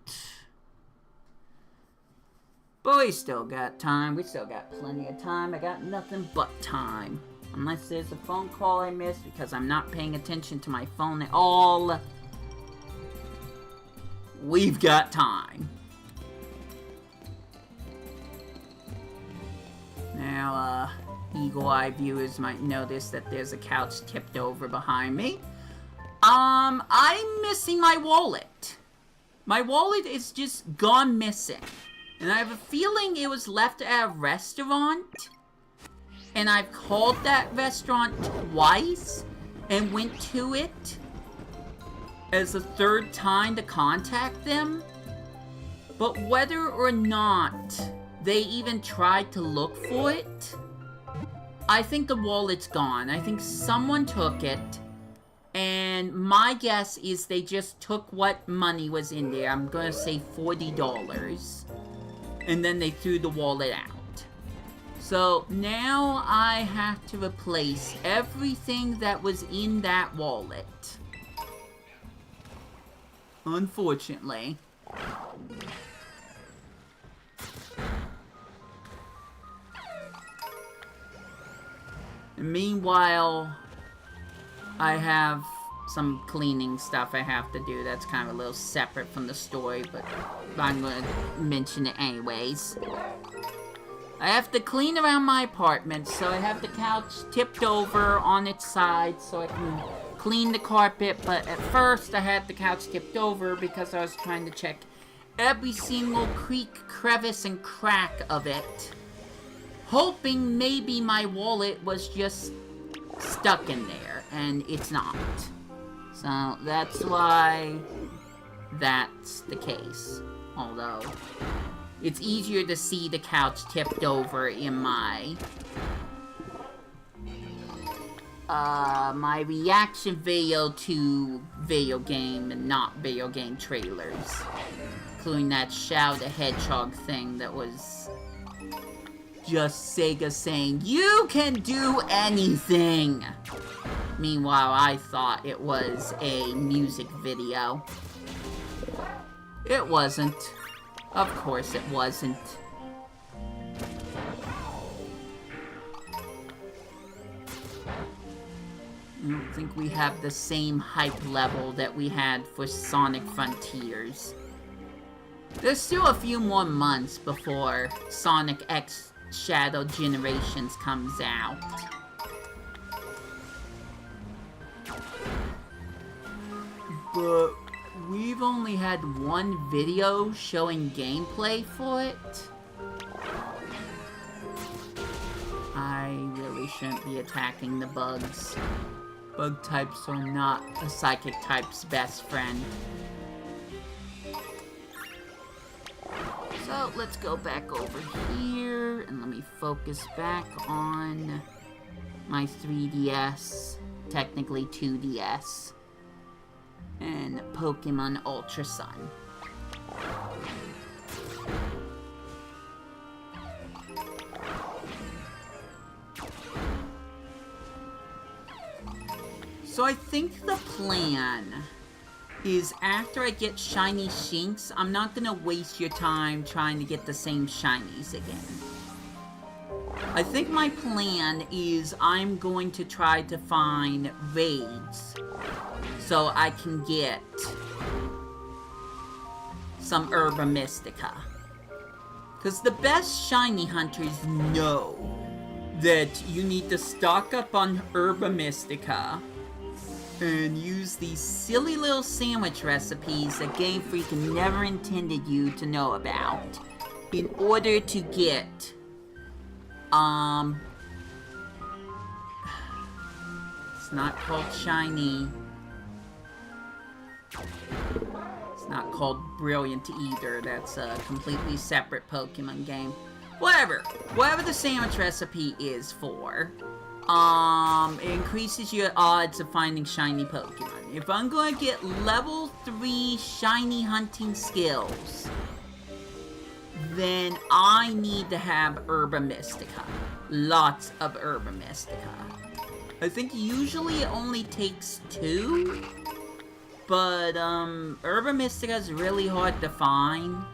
But we still got time. We still got plenty of time. I got nothing but time. Unless there's a phone call I missed because I'm not paying attention to my phone at all. We've got time. Now, Eagle Eye viewers might notice that there's a couch tipped over behind me. I'm missing my wallet. My wallet is just gone missing. And I have a feeling it was left at a restaurant. And I've called that restaurant twice and went to it as a third time to contact them. But whether or not they even tried to look for it, I think the wallet's gone. I think someone took it. And my guess is they just took what money was in there. I'm gonna say $40. And then they threw the wallet out. So now I have to replace everything that was in that wallet. Unfortunately. And meanwhile, I have some cleaning stuff I have to do that's kind of a little separate from the story, but I'm going to mention it anyways. I have to clean around my apartment, so I have the couch tipped over on its side so I can clean the carpet, but at first I had the couch tipped over because I was trying to check every single creak, crevice, and crack of it, hoping maybe my wallet was just stuck in there, and it's not. So that's why that's the case. Although it's easier to see the couch tipped over in my my reaction video to video game and not video game trailers, including that Shadow the Hedgehog thing that was just Sega saying, "You can do anything!" Meanwhile, I thought it was a music video. It wasn't. Of course it wasn't. I don't think we have the same hype level that we had for Sonic Frontiers. There's still a few more months before Sonic X Shadow Generations comes out. But we've only had one video showing gameplay for it. I really shouldn't be attacking the bugs. Bug types are not a psychic type's best friend. So let's go back over here and let me focus back on my 3DS, technically 2DS, and Pokemon Ultra Sun. So I think the plan is after I get shiny Shinx, I'm not gonna waste your time trying to get the same shinies again. I think my plan is I'm going to try to find raids so I can get some Herba Mystica. Because the best shiny hunters know that you need to stock up on Herba Mystica and use these silly little sandwich recipes that Game Freak never intended you to know about in order to get, it's not called shiny. It's not called Brilliant either. That's a completely separate Pokemon game. Whatever the sandwich recipe is for, it increases your odds of finding shiny Pokemon. If I'm going to get level 3 shiny hunting skills, then I need to have Herba Mystica. Lots of Herba Mystica. I think usually it only takes 2, but Herba Mystica is really hard to find,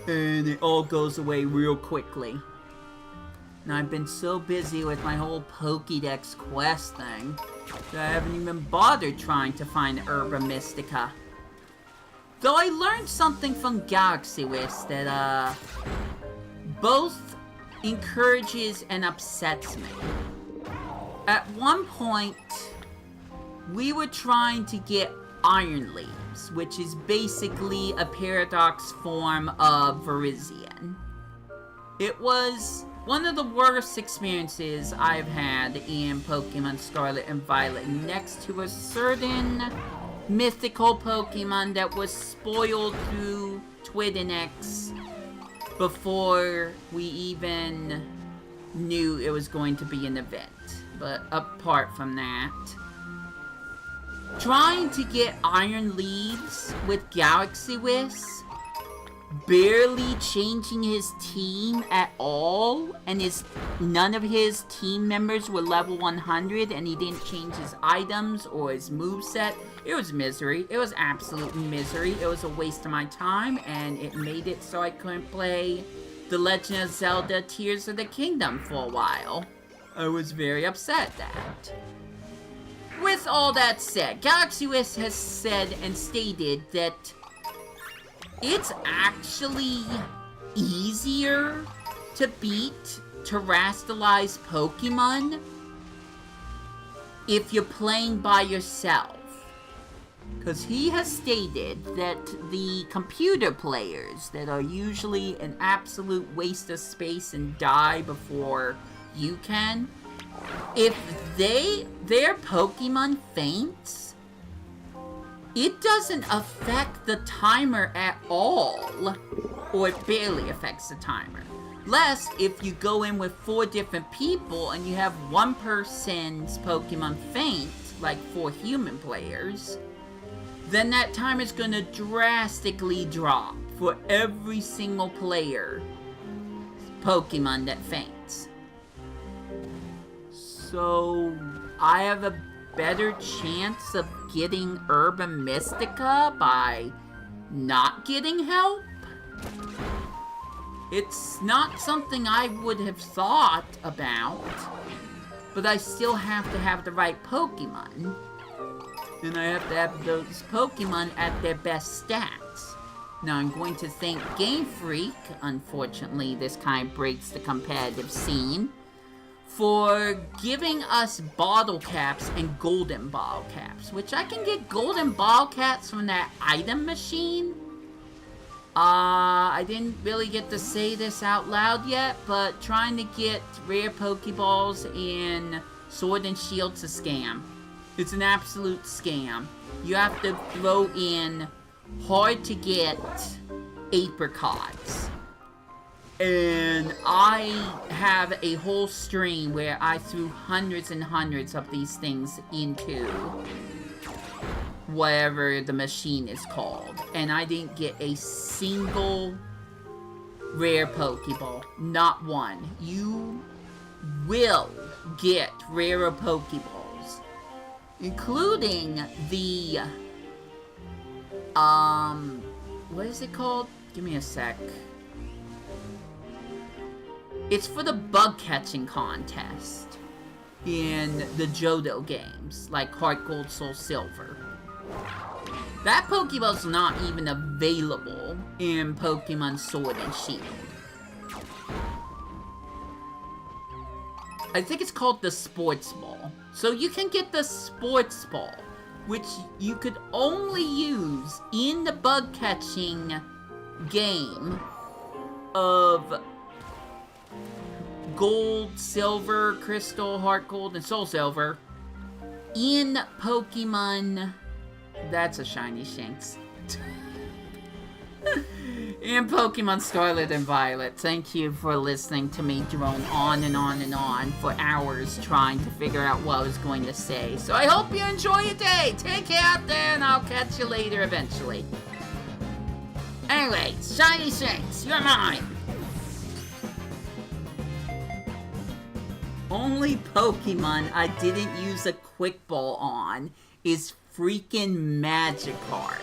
and it all goes away real quickly. And I've been so busy with my whole Pokédex quest thing that I haven't even bothered trying to find Herba Mystica. Though I learned something from Galaxy Wisp that, both encourages and upsets me. At one point, we were trying to get Iron Leaves, which is basically a paradox form of Virizion. It was one of the worst experiences I've had in Pokemon Scarlet and Violet, next to a certain mythical Pokemon that was spoiled through Twiddinix before we even knew it was going to be an event. But apart from that, trying to get Iron Leaves with Galaxy Wisp, barely changing his team at all, and none of his team members were level 100, and he didn't change his items or his moveset. It was misery. It was absolute misery. It was a waste of my time, and it made it so I couldn't play The Legend of Zelda Tears of the Kingdom for a while. I was very upset at that. With all that said, Galaxy Wisp has said and stated that it's actually easier to beat terrestrialized Pokemon if you're playing by yourself. Because he has stated that the computer players that are usually an absolute waste of space and die before you can, if their Pokemon faints, it doesn't affect the timer at all, or it barely affects the timer. Lest if you go in with 4 different people and you have one person's Pokemon faint, like 4 human players, then that timer is going to drastically drop for every single player Pokemon that faints. So I have a better chance of getting Herba Mystica by not getting help? It's not something I would have thought about, but I still have to have the right Pokemon. And I have to have those Pokemon at their best stats. Now I'm going to thank Game Freak, unfortunately this kind of breaks the competitive scene, for giving us bottle caps and golden bottle caps, which I can get golden bottle caps from that item machine. I didn't really get to say this out loud yet, but trying to get rare Pokeballs in Sword and Shield's a scam. It's an absolute scam. You have to throw in hard to get apricots. And I have a whole stream where I threw hundreds and hundreds of these things into whatever the machine is called. And I didn't get a single rare Pokeball. Not one. You will get rarer Pokeballs including the, what is it called? Give me a sec. It's for the bug catching contest in the Johto games, like Heart Gold, Soul Silver. That Pokemon's not even available in Pokemon Sword and Shield. I think it's called the Sports Ball. So you can get the Sports Ball, which you could only use in the bug catching game of Gold, Silver, Crystal, Heart Gold, and Soul Silver in Pokemon... That's a shiny Shanks. In Pokemon Scarlet and Violet. Thank you for listening to me drone on and on and on for hours trying to figure out what I was going to say. So I hope you enjoy your day. Take care out there, and I'll catch you later eventually. Anyways, shiny Shanks, you're mine. Only Pokemon I didn't use a Quick Ball on is freaking Magikarp.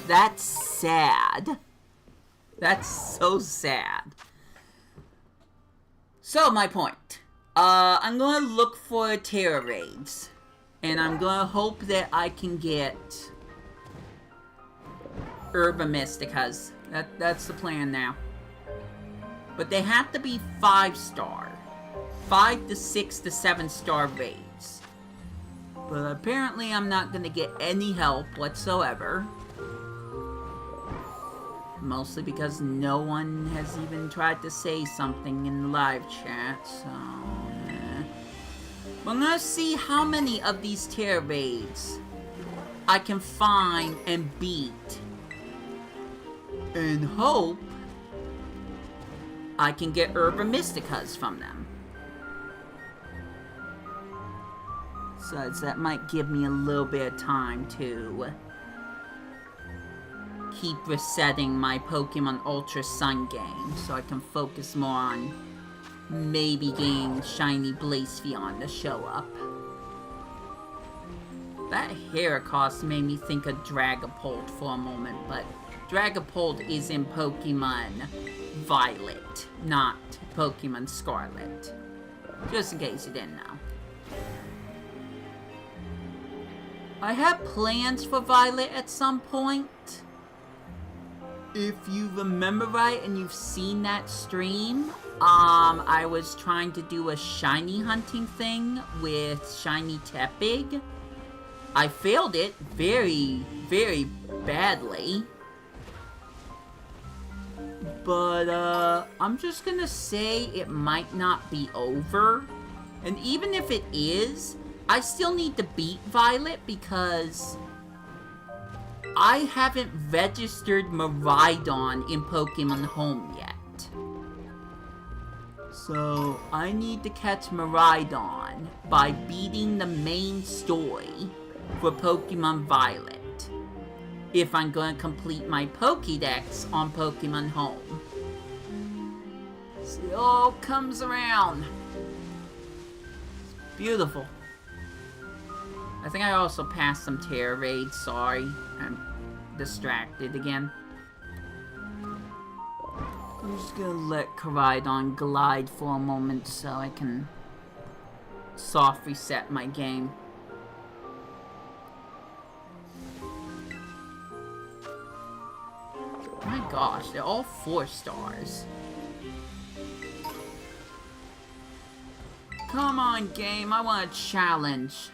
That's sad. That's so sad. So, my point. I'm gonna look for Terra Raids. And I'm gonna hope that I can get Herba Mysticas. That's the plan now. But they have to be 5-star. 5 to 6 to 7-star raids. But apparently I'm not gonna get any help whatsoever. Mostly because no one has even tried to say something in the live chat, so... But I'm gonna see how many of these Terra Raids I can find and beat. And hope I can get Herba Mysticas from them. So that might give me a little bit of time to keep resetting my Pokemon Ultra Sun game, so I can focus more on maybe getting shiny Blacephalon to show up. That Heracross made me think of Dragapult for a moment, but Dragapult is in Pokemon Violet, not Pokemon Scarlet. Just in case you didn't know. I have plans for Violet at some point. If you remember right and you've seen that stream, I was trying to do a shiny hunting thing with shiny Tepig. I failed it very, very badly. But, I'm just gonna say it might not be over. And even if it is, I still need to beat Violet because I haven't registered Miraidon in Pokemon Home yet. So, I need to catch Miraidon by beating the main story for Pokemon Violet if I'm going to complete my Pokédex on Pokemon Home. So it all comes around. It's beautiful. I think I also passed some Terra Raids, sorry. I'm distracted again. I'm just gonna let Koraidon glide for a moment so I can soft reset my game. My gosh, they're all 4 stars. Come on, game, I want a challenge.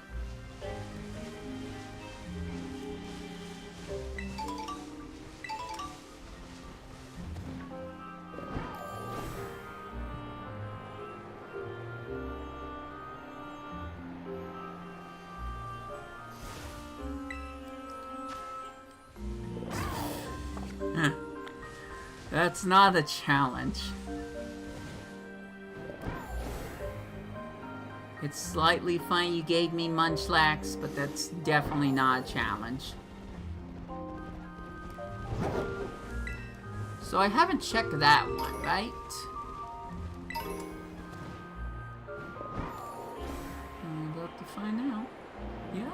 That's not a challenge. It's slightly funny you gave me Munchlax, but that's definitely not a challenge. So I haven't checked that one, right? I'm about to find out. Yep.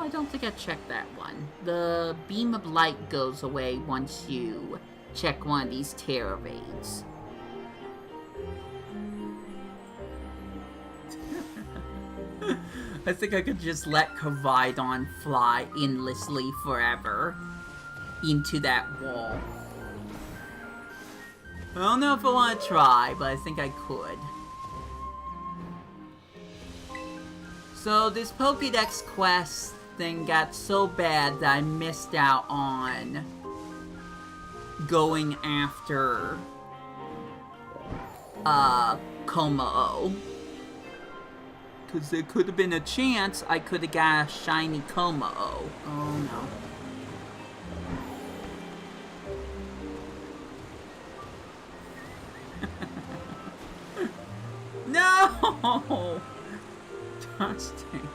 I don't think I checked that one. The beam of light goes away once you check one of these Terrorades. I think I could just let Kovidon fly endlessly forever into that wall. I don't know if I want to try, but I think I could. So this Pokédex quest thing got so bad that I missed out on going after Como-o. Because there could have been a chance I could have got a shiny Como-o. Oh no. No! Gosh dang it.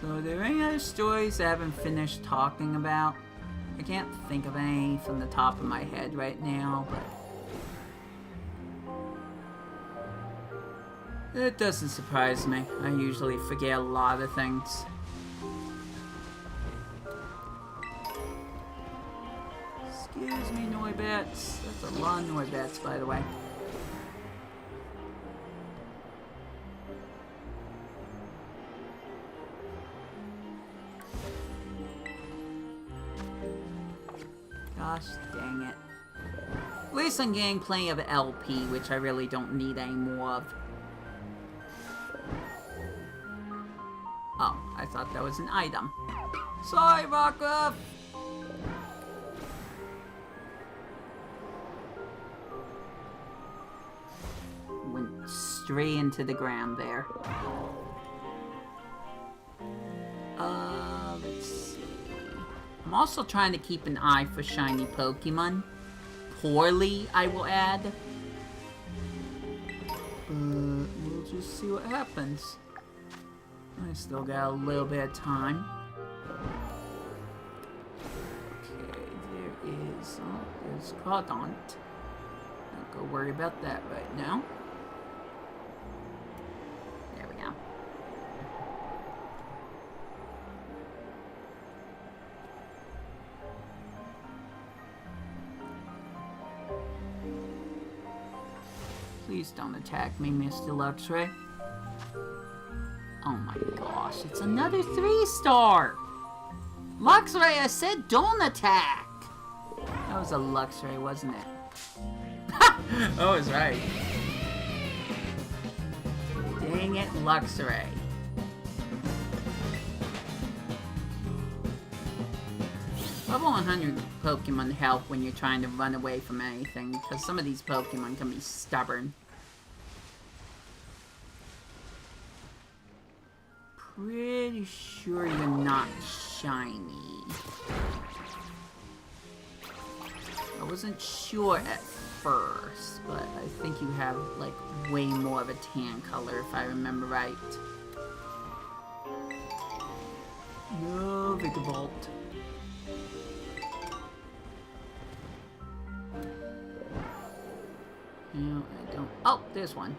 So are there any other stories I haven't finished talking about? I can't think of any from the top of my head right now, but it doesn't surprise me. I usually forget a lot of things. Excuse me, Noibats. That's a lot of Noibats, by the way. Gosh dang it. At least I'm getting plenty of LP, which I really don't need any more of. Oh, I thought that was an item. Sorry, Rockruff! Went straight into the ground there. Let's see. I'm also trying to keep an eye for shiny Pokemon. Poorly, I will add. We'll just see what happens. I still got a little bit of time. Okay, there is... oh, there's Crawdaunt. Don't go worry about that right now. There we go. Please don't attack me, Mr. Luxray. Oh my gosh, it's another 3-star! Luxray, I said don't attack! That was a Luxray, wasn't it? I was right. Dang it, Luxray. Level 100 Pokemon help when you're trying to run away from anything, because some of these Pokemon can be stubborn. Pretty sure you're not shiny. I wasn't sure at first, but I think you have, like, way more of a tan color, if I remember right. No, Vigavolt. No, I don't. Oh, there's one.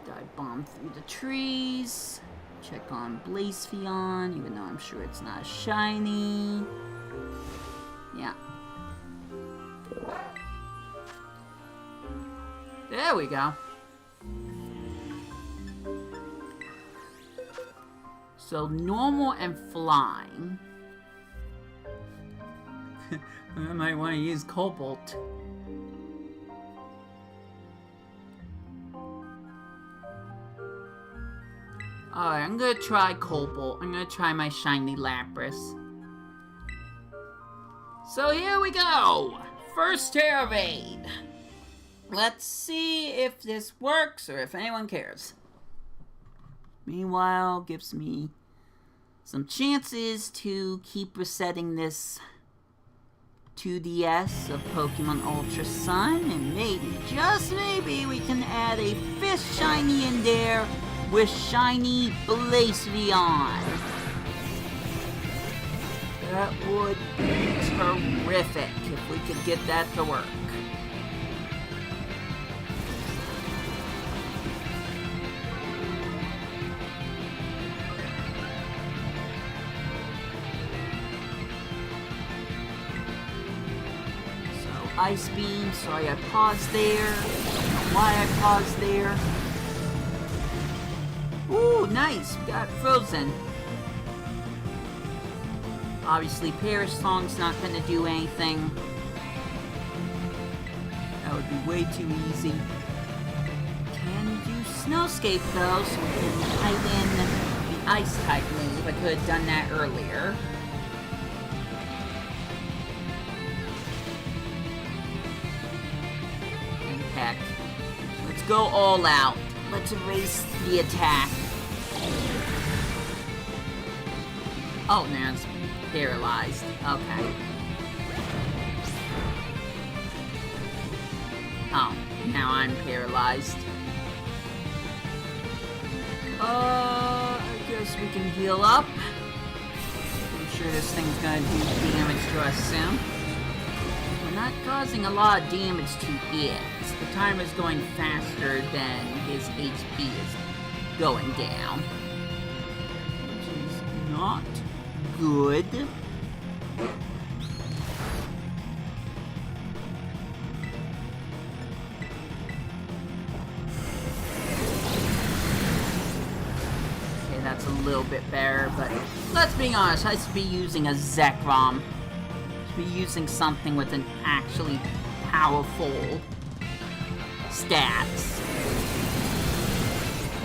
Dive bomb through the trees. Check on Blacephalon, even though I'm sure it's not shiny. Yeah. There we go. So normal and flying. I might want to use Cobalt. Alright, I'm gonna try Cobalt. I'm gonna try my shiny Lapras. So here we go! First Terrorade. Let's see if this works or if anyone cares. Meanwhile, gives me some chances to keep resetting this 2DS of Pokemon Ultra Sun, and maybe, just maybe, we can add a 5th shiny in there with shiny Blacephalon. That would be terrific if we could get that to work. So, Ice Beam, sorry I paused there. I don't know why I paused there. Ooh, nice, we got Frozen. Obviously, Parasong's not going to do anything. That would be way too easy. Can do Snowscape, though, so we can hide in the Ice-type move. I could have done that earlier. And heck, let's go all out. Let's erase the attack. Oh, now it's paralyzed. Okay. Oh, now I'm paralyzed. I guess we can heal up. I'm sure this thing's gonna do damage to us soon. We're not causing a lot of damage to it. The timer's going faster than his HP is going down. Which is not good. Okay, that's a little bit better, but let's be honest, I should be using a Zekrom. I should be using something with an actually powerful stats.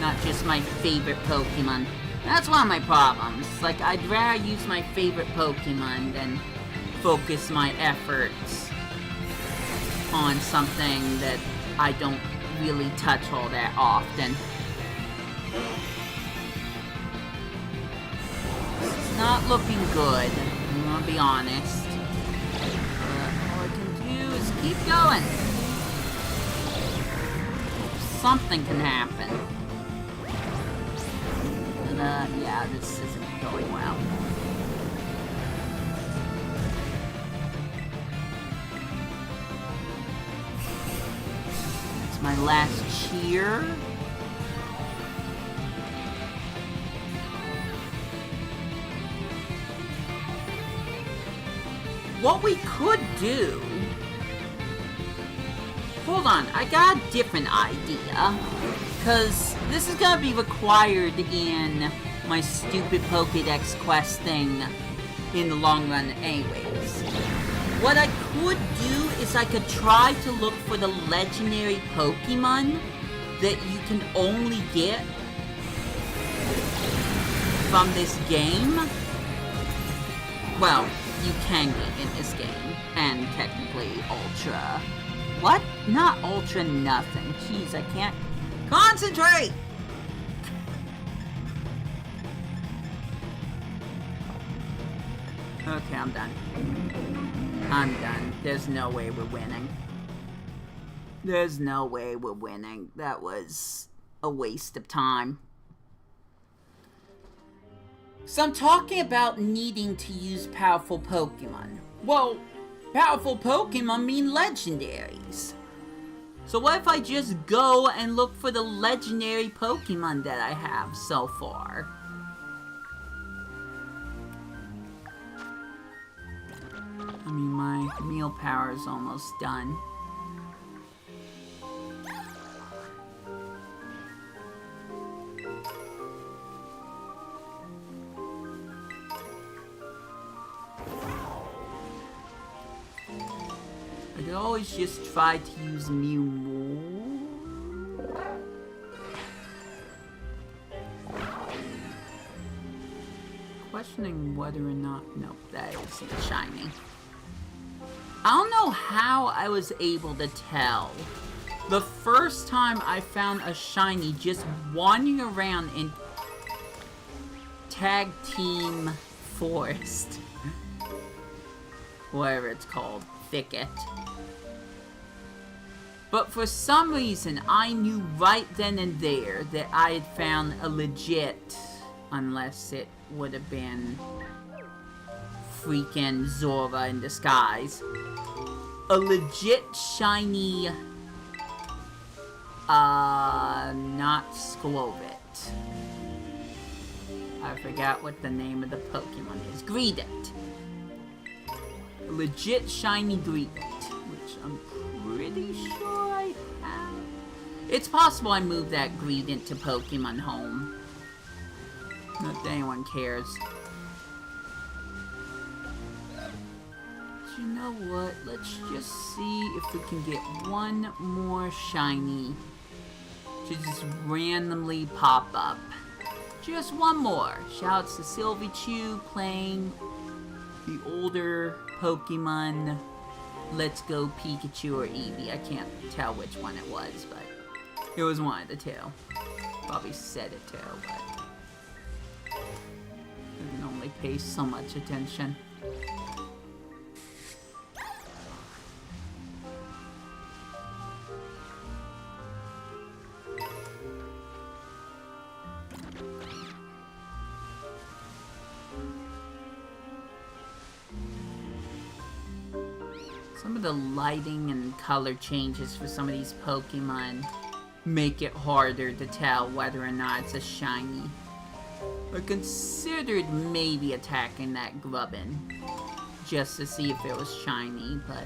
Not just my favorite Pokemon. That's one of my problems. Like, I'd rather use my favorite Pokemon than focus my efforts on something that I don't really touch all that often. It's not looking good, I'm gonna be honest. All I can do is keep going. Something can happen. Yeah, this isn't going well. It's my last cheer. What we could do... Hold on, I got a different idea. Because this is going to be required in my stupid Pokédex quest thing in the long run anyways. What I could do is I could try to look for the legendary Pokemon that you can only get from this game. Well, you can get in this game, and technically Ultra. What? Not Ultra nothing. Jeez, I can't concentrate! Okay, I'm done. I'm done. There's no way we're winning. There's no way we're winning. That was a waste of time. So I'm talking about needing to use powerful Pokemon. Well, powerful Pokemon mean legendaries. So what if I just go and look for the legendary Pokemon that I have so far? I mean, my meal power is almost done. I could always just try to use Mew more. Questioning whether or not... Nope, that isn't shiny. I don't know how I was able to tell. The first time I found a shiny just wandering around in Tag Team Forest. Whatever it's called. Thicket. But for some reason, I knew right then and there that I had found a legit, unless it would have been freaking Zora in disguise. A legit shiny, not Scarlet. I forgot what the name of the Pokemon is. Greedent. A legit shiny Greedent, which I'm pretty sure I have. It's possible I moved that Greedent to Pokemon Home. Not that anyone cares. You know what? Let's just see if we can get one more shiny to just randomly pop up. Just one more. Shouts to Sylvie Chew playing the older Pokemon Let's Go Pikachu or Eevee. I can't tell which one it was, but it was one of the two. Probably said it too, but I can only pay so much attention. Some of the lighting and color changes for some of these Pokemon make it harder to tell whether or not it's a shiny. I considered maybe attacking that Grubbin just to see if it was shiny, but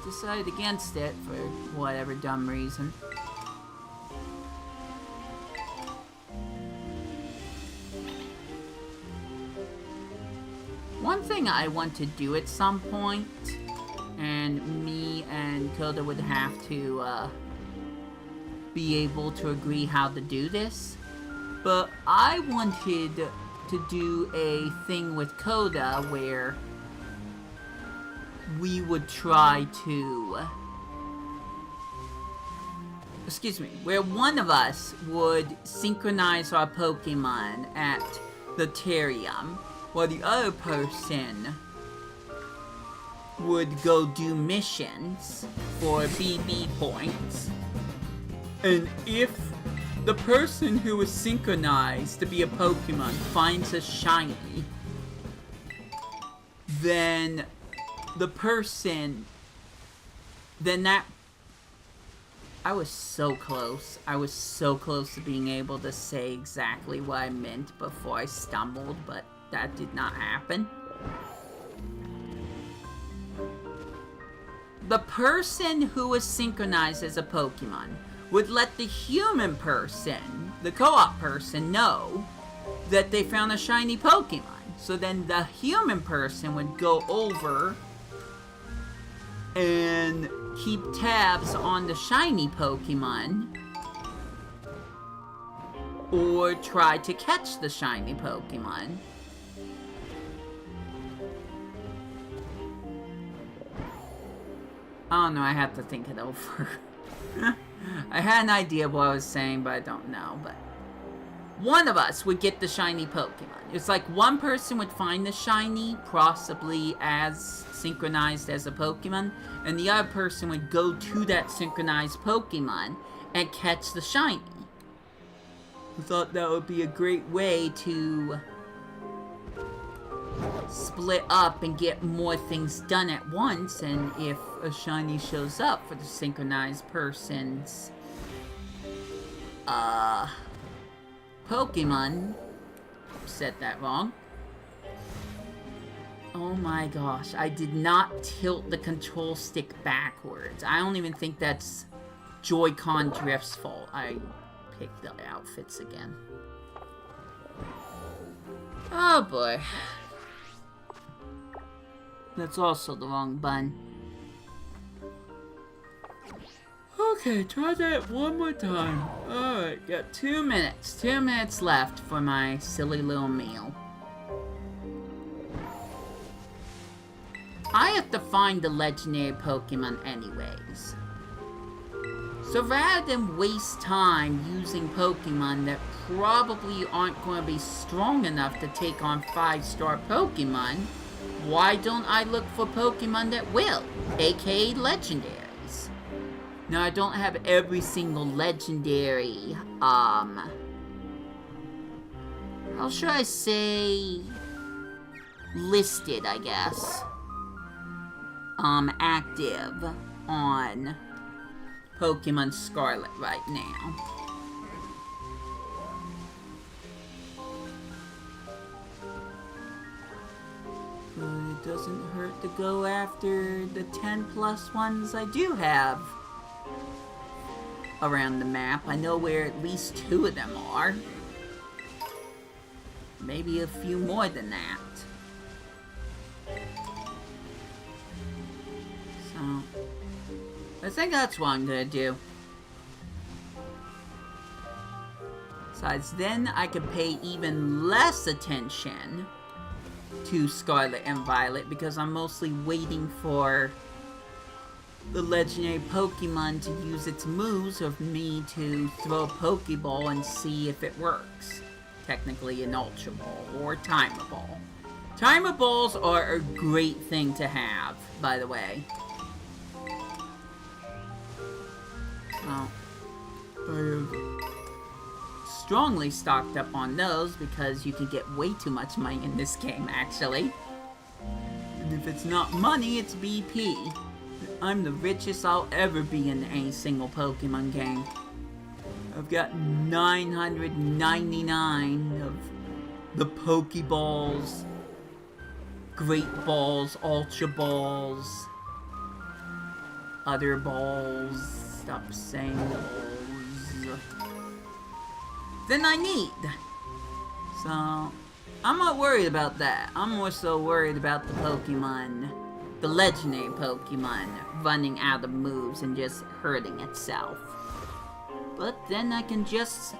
decided against it for whatever dumb reason. One thing I want to do at some point, and me and Koda would have to be able to agree how to do this, but I wanted to do a thing with Koda where we would try to, where one of us would synchronize our Pokemon at the Terrarium, while the other person would go do missions for BB points. And if the person who is synchronized to be a Pokemon finds a shiny, then the person, I was so close. I was so close to being able to say exactly what I meant before I stumbled, but that did not happen. The person who was synchronized as a Pokemon would let the human person, the co-op person, know that they found a shiny Pokemon. So then the human person would go over and keep tabs on the shiny Pokemon, or try to catch the shiny Pokemon. I don't know, I have to think it over. I had an idea of what I was saying, but I don't know, but one of us would get the shiny Pokemon. It's like one person would find the shiny, possibly as synchronized as a Pokemon, and the other person would go to that synchronized Pokemon and catch the shiny. I thought that would be a great way to split up and get more things done at once, and if a shiny shows up for the synchronized person's Pokemon, said that wrong. Oh my gosh, I did not tilt the control stick backwards. I don't even think that's Joy-Con Drift's fault. I picked the outfits again. Oh boy. That's also the wrong button. Okay, try that one more time. Alright, got 2 minutes. 2 minutes left for my silly little meal. I have to find the legendary Pokemon anyways. So rather than waste time using Pokemon that probably aren't going to be strong enough to take on 5-star Pokemon, why don't I look for Pokemon that will, aka legendaries? Now I don't have every single legendary, how should I say, listed, I guess, active on Pokemon Scarlet right now. But it doesn't hurt to go after the 10+ ones I do have around the map. I know where at least 2 of them are. Maybe a few more than that. So, I think that's what I'm gonna do. Besides, then I could pay even less attention to Scarlet and Violet because I'm mostly waiting for the legendary Pokemon to use its moves of me to throw a Pokeball and see if it works. Technically an Ultra Ball or Timer Ball. Timer Balls are a great thing to have, by the way. Oh, I have strongly stocked up on those because you can get way too much money in this game, actually. And if it's not money, it's BP. I'm the richest I'll ever be in a single Pokemon game. I've got 999 of the Pokeballs, Great Balls, Ultra Balls, other balls, stop saying balls, than I need. So, I'm not worried about that. I'm more so worried about the Pokemon, the legendary Pokemon, running out of moves and just hurting itself. But then I can just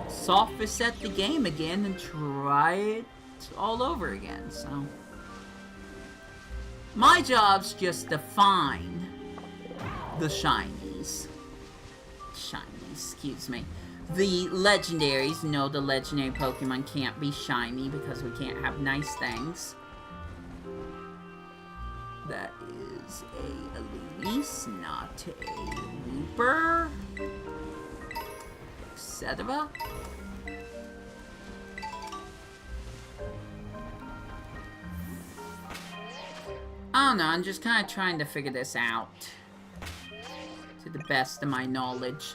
soft reset the game again and try it all over again, so. My job's just to find the shinies. Excuse me. The legendaries. No, the legendary Pokemon can't be shiny because we can't have nice things. That is a Elise, not a Looper, etc. I don't know, I'm just kind of trying to figure this out to the best of my knowledge.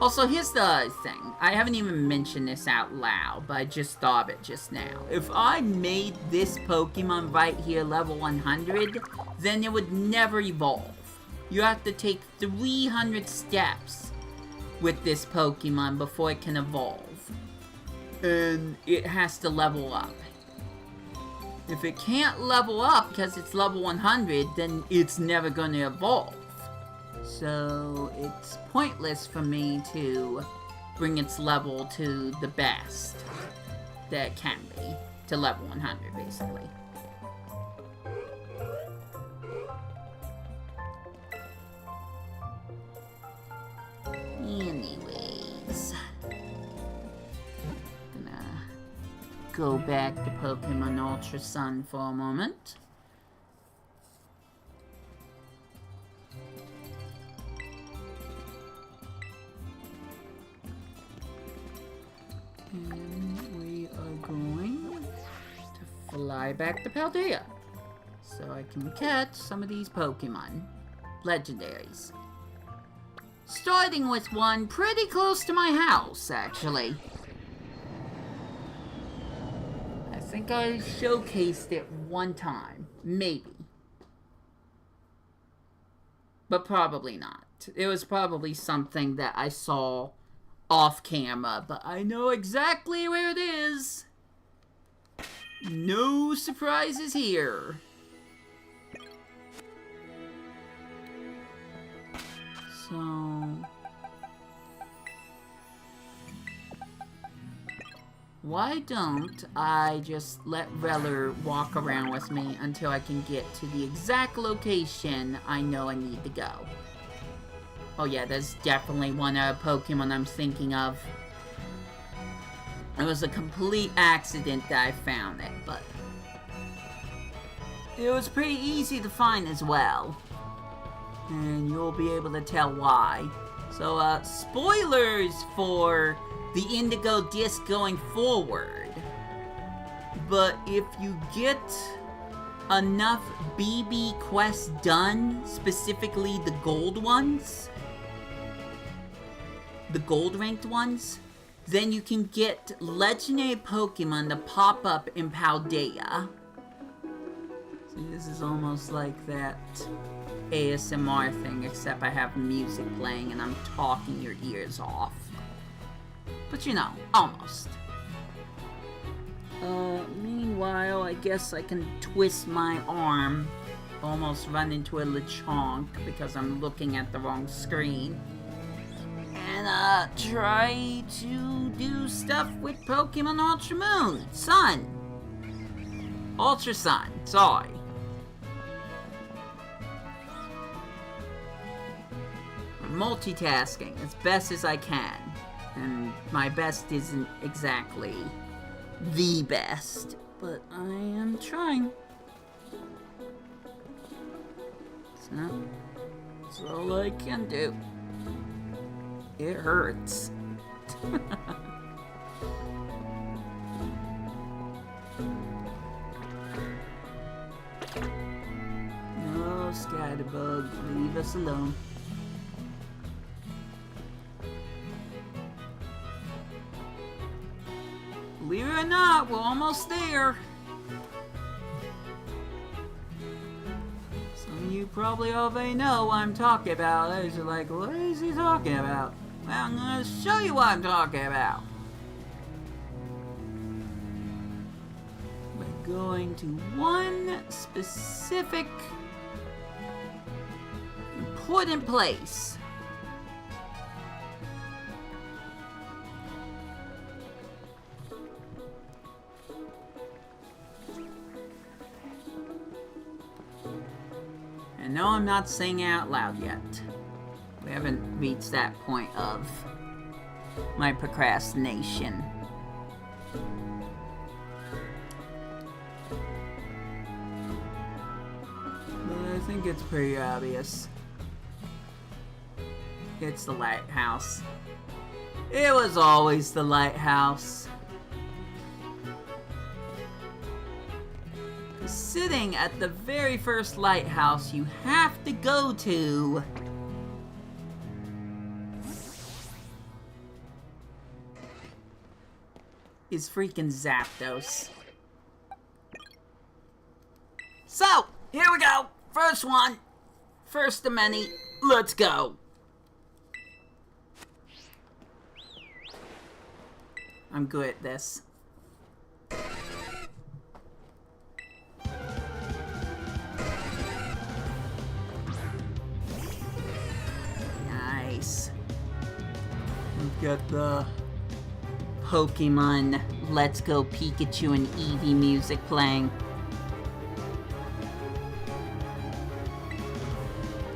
Also, here's the other thing. I haven't even mentioned this out loud, but I just thought of it just now. If I made this Pokemon right here level 100, then it would never evolve. You have to take 300 steps with this Pokemon before it can evolve. And it has to level up. If it can't level up because it's level 100, then it's never going to evolve. So it's pointless for me to bring its level to the best that it can be. To level 100, basically. Anyways. Gonna go back to Pokemon Ultra Sun for a moment. And we are going to fly back to Paldea so I can catch some of these Pokemon. Legendaries. Starting with one pretty close to my house, actually. I think I showcased it one time. Maybe. But probably not. It was probably something that I saw off camera, but I know exactly where it is. No surprises here. So, why don't I just let Rellor walk around with me until I can get to the exact location I know I need to go. Oh yeah, there's definitely one other Pokemon I'm thinking of. It was a complete accident that I found it, but it was pretty easy to find as well. And you'll be able to tell why. So, spoilers for the Indigo Disc going forward. but if you get enough BB quests done, specifically the gold ones, the gold ranked ones, then you can get legendary Pokemon to pop up in Paldea. See, this is almost like that ASMR thing, except I have music playing and I'm talking your ears off. But you know, almost. Meanwhile, I guess I can twist my arm, almost run into a Lechonk because I'm looking at the wrong screen, and try to do stuff with Pokemon Ultra Moon, Sun, Ultra Sun, sorry. I'm multitasking as best as I can, and my best isn't exactly the best, but I am trying. So, that's all I can do. It hurts. No, Scatterbug, leave us alone. Believe it or not, we're almost there. Some of you probably already know what I'm talking about. Others are like, what is he talking about? Well, I'm going to show you what I'm talking about. By going to one specific important place. And no, I'm not saying it out loud yet. We haven't reached that point of my procrastination. But I think it's pretty obvious. It's the lighthouse. It was always the lighthouse. Sitting at the very first lighthouse you have to go to is freaking Zapdos. So, here we go. First one. First of many. Let's go. I'm good at this. Nice. We've got the Pokemon Let's Go Pikachu and Eevee music playing.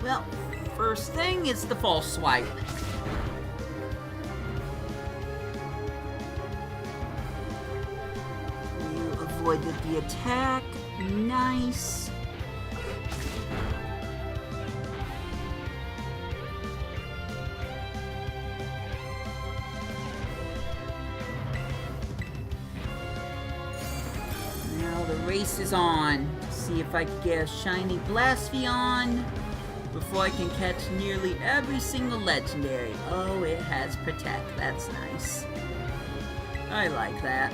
Well, first thing is the false swipe. You avoided the attack. Nice. Now the race is on. See if I can get a shiny Blacephalon before I can catch nearly every single legendary. Oh, it has Protect. That's nice. I like that.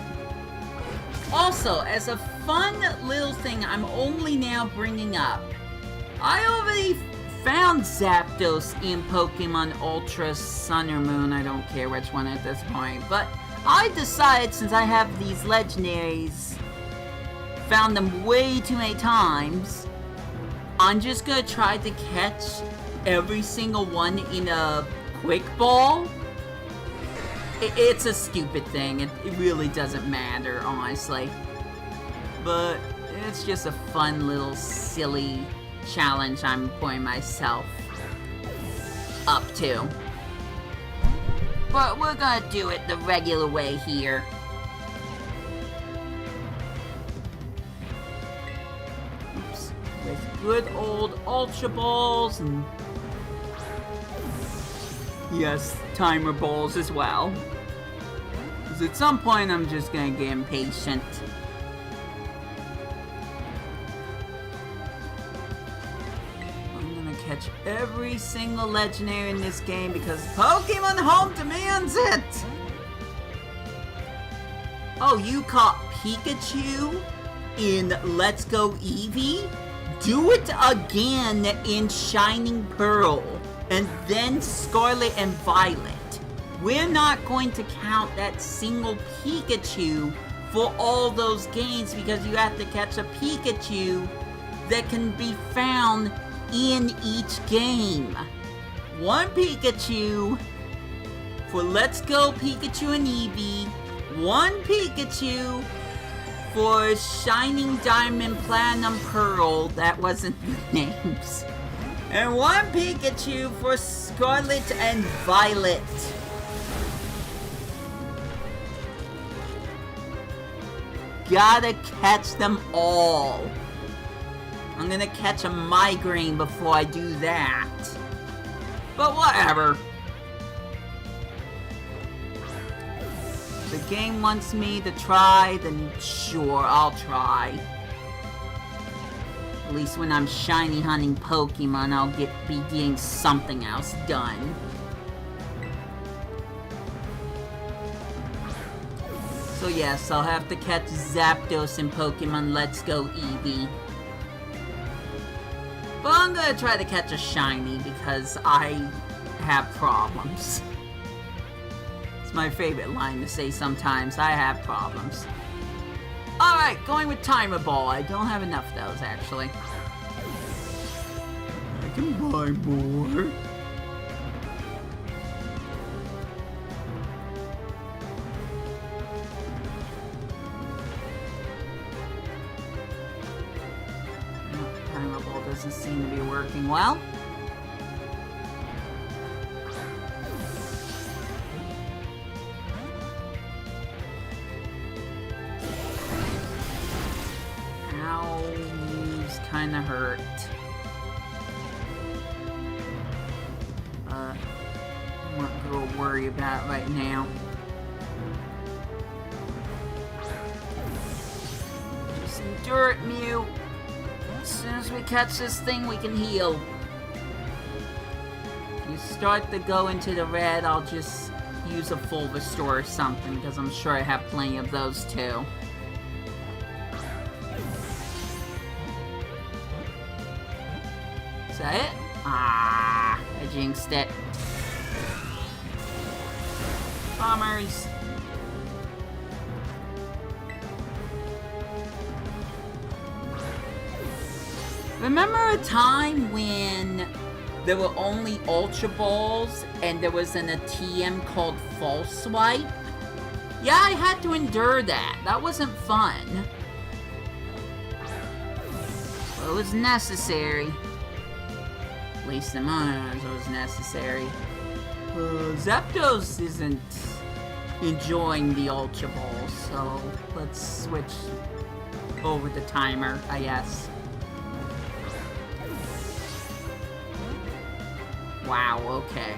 Also, as a fun little thing I'm only now bringing up, I already found Zapdos in Pokemon Ultra Sun or Moon. I don't care which one at this point. But I decided, since I have these legendaries, found them way too many times, I'm just gonna try to catch every single one in a quick ball. It's a stupid thing. It really doesn't matter, honestly. But it's just a fun little silly challenge I'm putting myself up to. But we're gonna do it the regular way here. Oops. With good old Ultra Balls and... yes, timer balls as well. Because at some point I'm just gonna get impatient. catch every single legendary in this game because Pokemon Home demands it! Oh, you caught Pikachu in Let's Go Eevee? Do it again in Shining Pearl, and then Scarlet and Violet. We're not going to count that single Pikachu for all those games because you have to catch a Pikachu that can be found in each game. One Pikachu for Let's Go Pikachu and Eevee, one Pikachu for Shining Diamond Platinum Pearl, that wasn't the names, and one Pikachu for Scarlet and Violet. Gotta catch them all. I'm gonna catch a migraine before I do that. But whatever. If the game wants me to try, then sure, I'll try. At least when I'm shiny hunting Pokemon, I'll be getting something else done. So yes, I'll have to catch Zapdos in Pokemon Let's Go Eevee. But I'm gonna try to catch a shiny because I have problems. It's my favorite line to say sometimes, I have problems. Alright, going with Timer Ball. I don't have enough of those, actually. I can buy more. Timer Ball doesn't seem to be working well. Kinda hurt. I'm not gonna worry about it right now. Just endure it, Mew. As soon as we catch this thing, we can heal. If you start to go into the red, I'll just use a full restore or something, because I'm sure I have plenty of those too. Is that it? Ah, I jinxed it. Bombers. Remember a time when there were only Ultra Balls and there was an ATM called False Swipe? Yeah, I had to endure that. That wasn't fun. Well, it was necessary. At least in my eyes, it was necessary. Zapdos isn't enjoying the Ultra Balls, so let's switch over the timer, I guess. Wow, okay.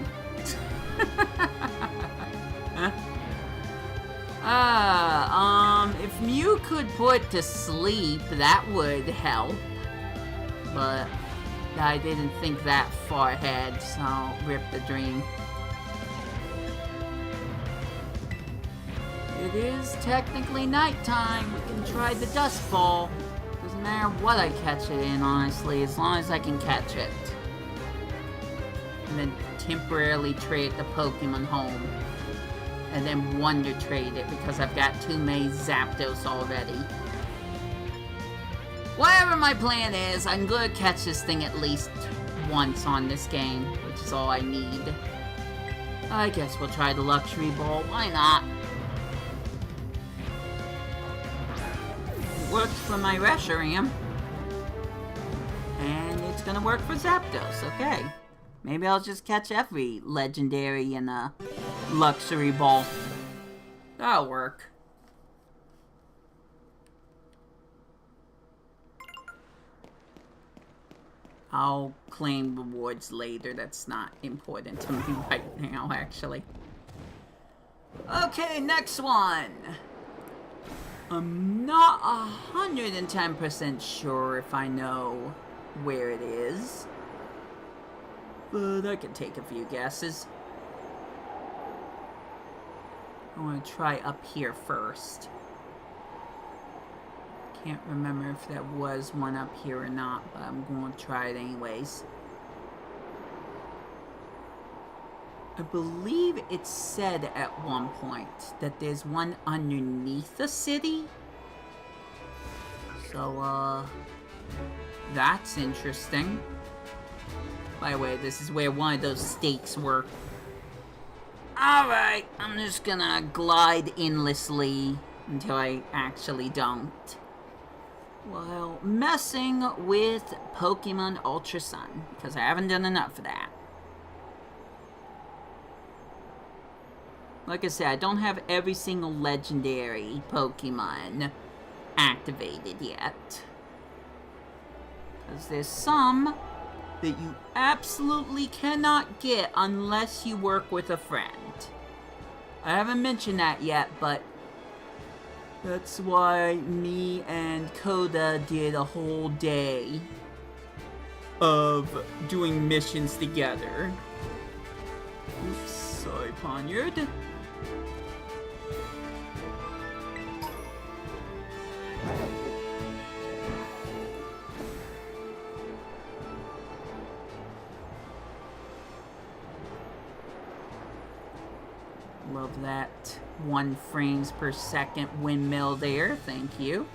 If Mew could put to sleep, that would help. But I didn't think that far ahead, so rip the dream. It is technically nighttime. We can try the Dust Ball. Doesn't matter what I catch it in, honestly, as long as I can catch it. And then temporarily trade the Pokemon home. And then Wonder Trade it because I've got too many Zapdos already. Whatever my plan is, I'm gonna catch this thing at least once on this game, which is all I need. I guess we'll try the Luxury Ball, why not? It worked for my Reshiram. And it's gonna work for Zapdos, okay. Maybe I'll just catch every legendary in a Luxury Ball. That'll work. I'll claim rewards later. That's not important to me right now, actually. Okay, next one. I'm not 110% sure if I know where it is. but I can take a few guesses. I want to try up here first. Can't remember if there was one up here or not, but I'm going to try it anyways. I believe it said at one point that there's one underneath the city. So, that's interesting. By the way, this is where one of those stakes were. Alright, I'm just gonna glide endlessly until I actually don't. While messing with Pokemon Ultra Sun, because I haven't done enough of that. Like I said, I don't have every single legendary Pokemon activated yet. Because there's some that you absolutely cannot get unless you work with a friend. I haven't mentioned that yet, but that's why me and Coda did a whole day of doing missions together. Oops, sorry, Poniard. Love that 1 frames per second windmill there, thank you.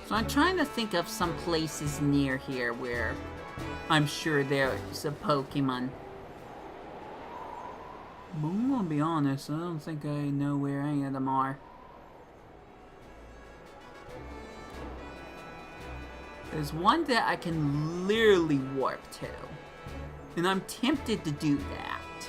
So I'm trying to think of some places near here where I'm sure there's a Pokemon. But I'm gonna be honest, I don't think I know where any of them are. There's one that I can literally warp to. And I'm tempted to do that.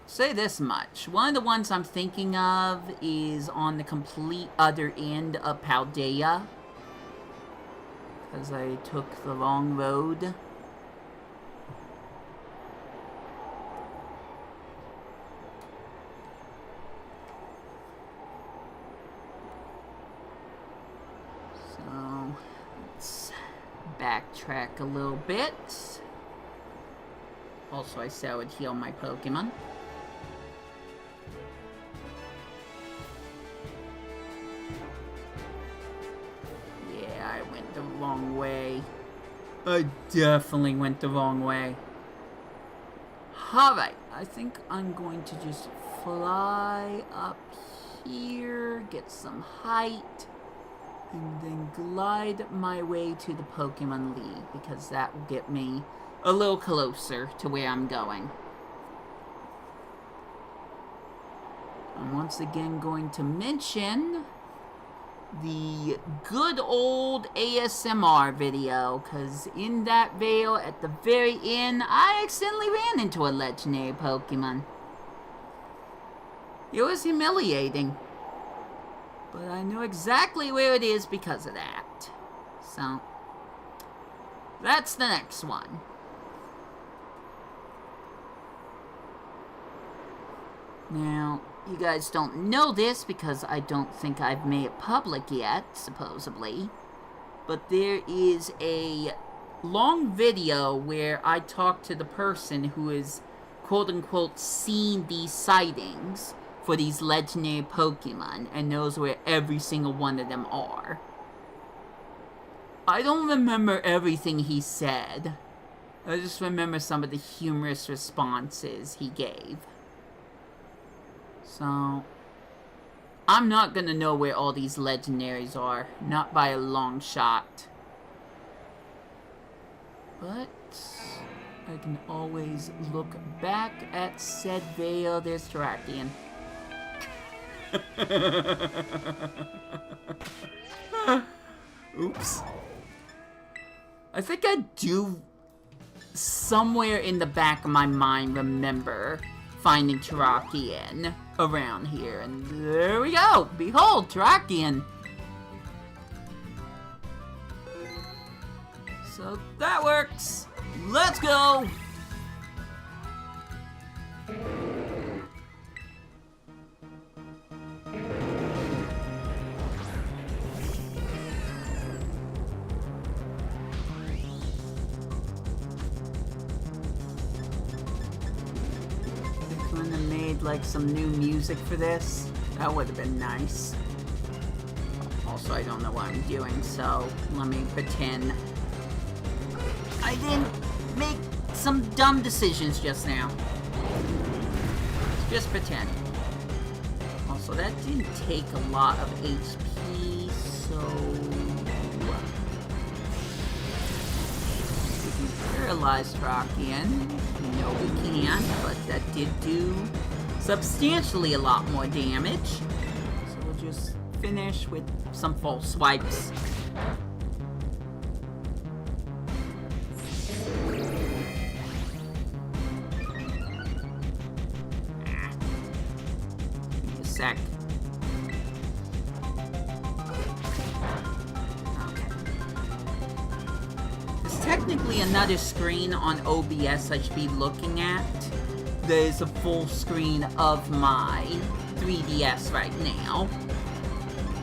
Say this much. One of the ones I'm thinking of is on the complete other end of Paldea. Because I took the wrong road. Backtrack a little bit. Also, I said I would heal my Pokemon. Yeah, I went the wrong way. I definitely went the wrong way. Alright, I think I'm going to just fly up here, get some height, and then glide my way to the Pokemon League, because that will get me a little closer to where I'm going. I'm once again going to mention the good old ASMR video, because in that video, at the very end, I accidentally ran into a legendary Pokemon. It was humiliating. But I know exactly where it is because of that. So, that's the next one. Now, you guys don't know this because I don't think I've made it public yet, supposedly. But there is a long video where I talk to the person who is, quote-unquote, seen these sightings for these legendary Pokemon, and knows where every single one of them are. I don't remember everything he said. I just remember some of the humorous responses he gave. So, I'm not gonna know where all these legendaries are. Not by a long shot. But I can always look back at said video. There's Terrakion. Oops. I think I do somewhere in the back of my mind remember finding Terrakion around here, and there we go. Behold, Terrakion. So that works. Let's go. couldn't have made like some new music for this. That would have been nice. Also, I don't know what I'm doing, so let me pretend I didn't make some dumb decisions just now. Just pretend. Also, that didn't take a lot of HP, so... we can paralyze Trockian. No, we can't, but that did do substantially a lot more damage. So we'll just finish with some false swipes. Sec. Okay. There's technically another screen on OBS I should be looking at. There's a full screen of my 3DS right now.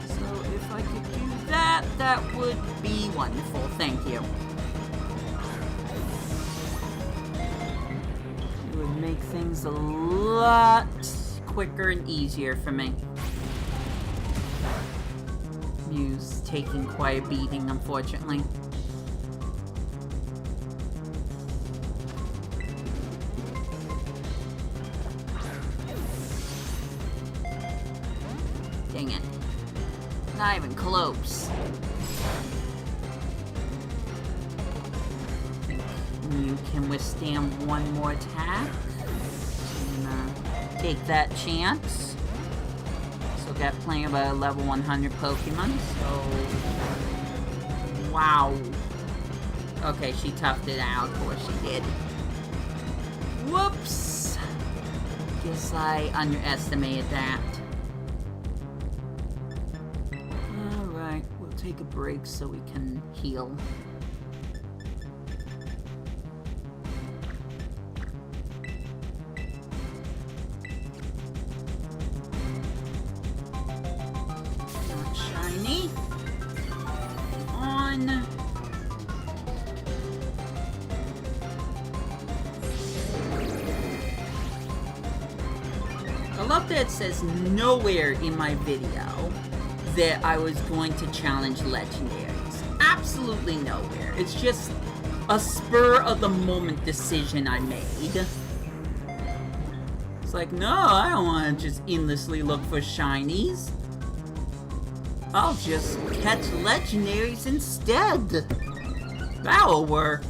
So if I could do that, that would be wonderful. Thank you. It would make things a lot quicker and easier for me. Mew's taking quite a beating, unfortunately. Dang it. Not even close. Mew can withstand one more attack. Take that chance. Still got plenty of a level 100 Pokemon, so... wow. Okay, she toughed it out. Of course she did. Whoops! Guess I underestimated that. Alright, we'll take a break so we can heal. I love that it says nowhere in my video that I was going to challenge legendaries. Absolutely nowhere. It's just a spur-of-the-moment decision I made. It's like, no, I don't want to just endlessly look for shinies. I'll just catch legendaries instead. That'll work.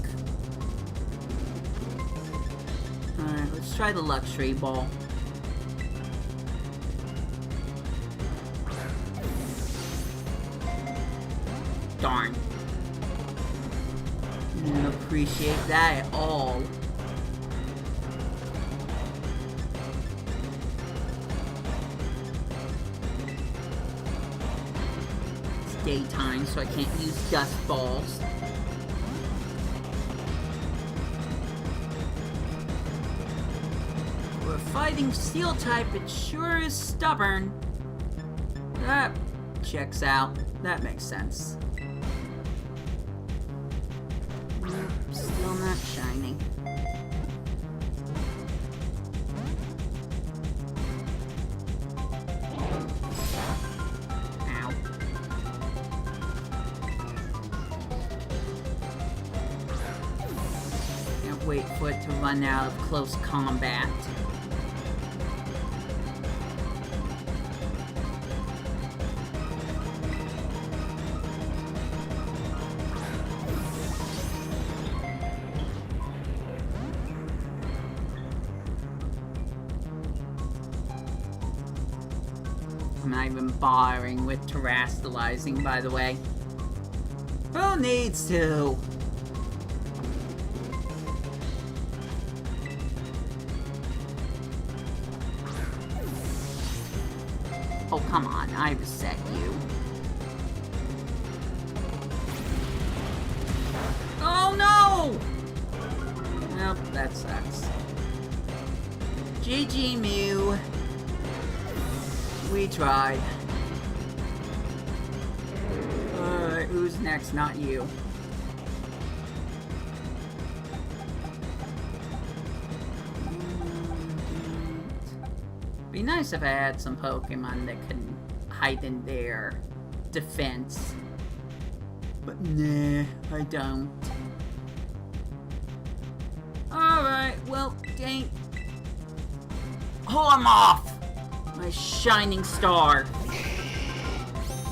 Alright, let's try the luxury ball. Darn. Didn't appreciate that at all. It's daytime, so I can't use dust balls. We're fighting steel type, it sure is stubborn. That checks out. That makes sense. Still not shiny. Ow. Can't wait for it to run out of close combat. I'm not even bothering with terastallizing, by the way. Who needs to? Oh, come on. I reset you. Oh, no! Nope, that sucks. GG, Mew. We tried. Alright, who's next? Not you. Be nice if I had some Pokemon that could hide in their defense. But nah, I don't. Alright, well, dang. Oh, I'm off! My shining star.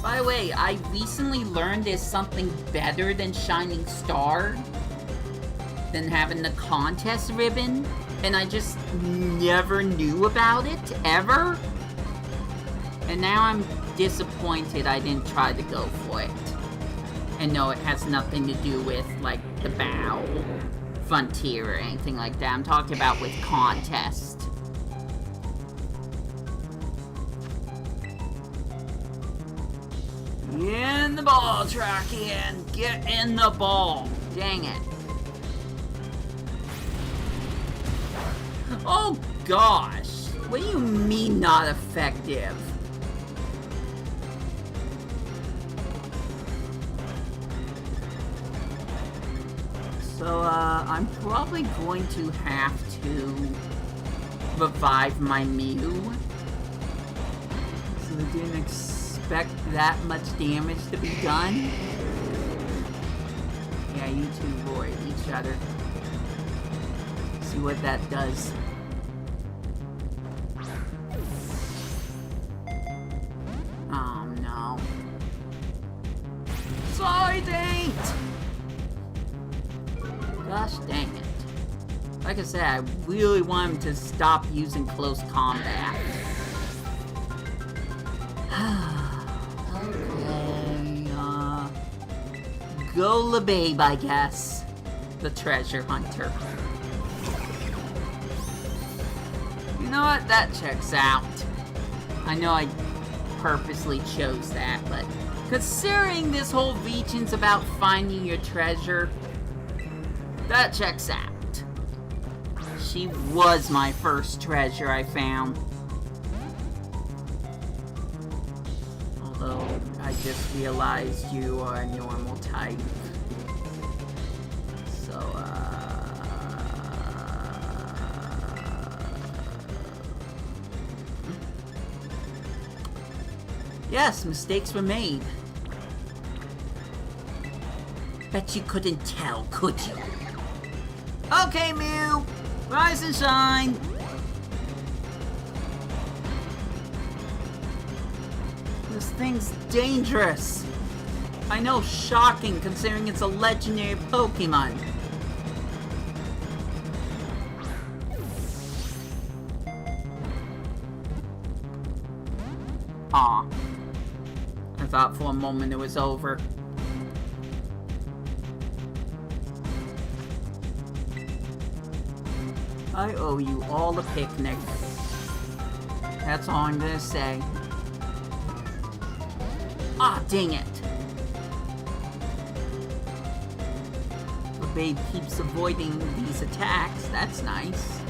By the way, I recently learned there's something better than shining star. Than having the contest ribbon. And I just never knew about it, ever. And now I'm disappointed I didn't try to go for it. And no, it has nothing to do with, like, the bow, frontier, or anything like that. I'm talking about with contest. Get in the ball, Trackian. Get in the ball. Dang it. Oh, gosh. What do you mean not effective? So, I'm probably going to have to revive my Mew. So I didn't expect that much damage to be done. Yeah, you two avoid each other. See what that does. Oh, no. Psydate! Gosh dang it. Like I said, I really want him to stop using close combat. Okay, go LeBabe, I guess. The treasure hunter. You know what? That checks out. I know I purposely chose that, but considering this whole region's about finding your treasure, that checks out. She was my first treasure I found. Although, I just realized you are a normal type. So, yes, mistakes were made. Bet you couldn't tell, could you? Okay, Mew! Rise and shine! This thing's dangerous. I know, shocking considering it's a legendary Pokemon. Aw. I thought for a moment it was over. I owe you all a picnic. That's all I'm gonna say. Ah, dang it. The babe keeps avoiding these attacks. That's nice.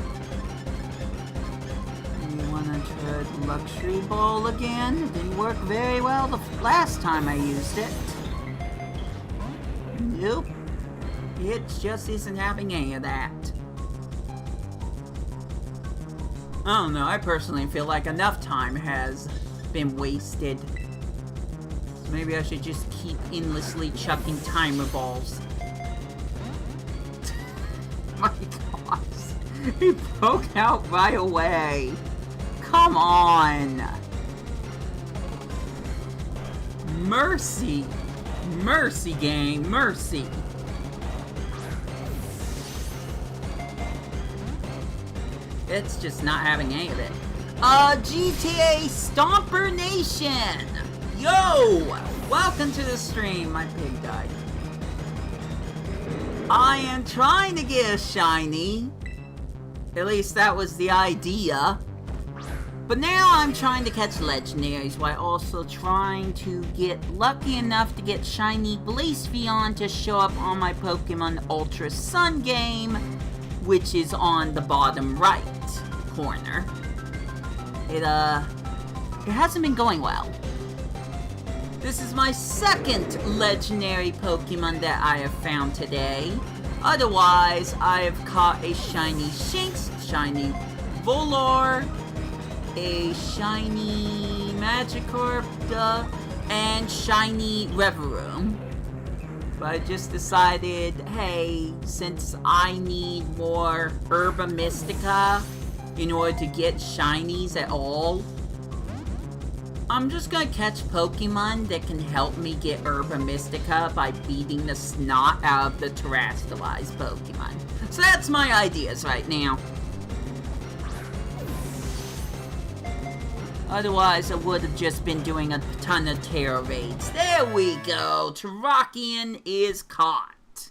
You wanna try the luxury ball again? It didn't work very well the last time I used it. Nope. It just isn't having any of that. I don't know, I personally feel like enough time has been wasted. Maybe I should just keep endlessly chucking timer balls. My gosh. He broke out right away. Come on. Mercy. Mercy, game. Mercy. It's just not having any of it. GTA Stomper Nation! Yo! Welcome to the stream. My pig died. I am trying to get a shiny. At least that was the idea. But now I'm trying to catch legendaries while also trying to get lucky enough to get shiny Blacephalon to show up on my Pokemon Ultra Sun game, which is on the bottom right corner. It hasn't been going well. This is my second legendary Pokemon that I have found today. Otherwise, I have caught a shiny Shinx, shiny Rellor, a shiny Magikarp, and shiny Revavroom. But I just decided, hey, since I need more Herba Mystica in order to get shinies at all, I'm just gonna catch Pokemon that can help me get Herba Mystica by beating the snot out of the terrestrialized Pokemon. So that's my ideas right now. Otherwise, I would have just been doing a ton of Terra raids. There we go! Terrakion is caught.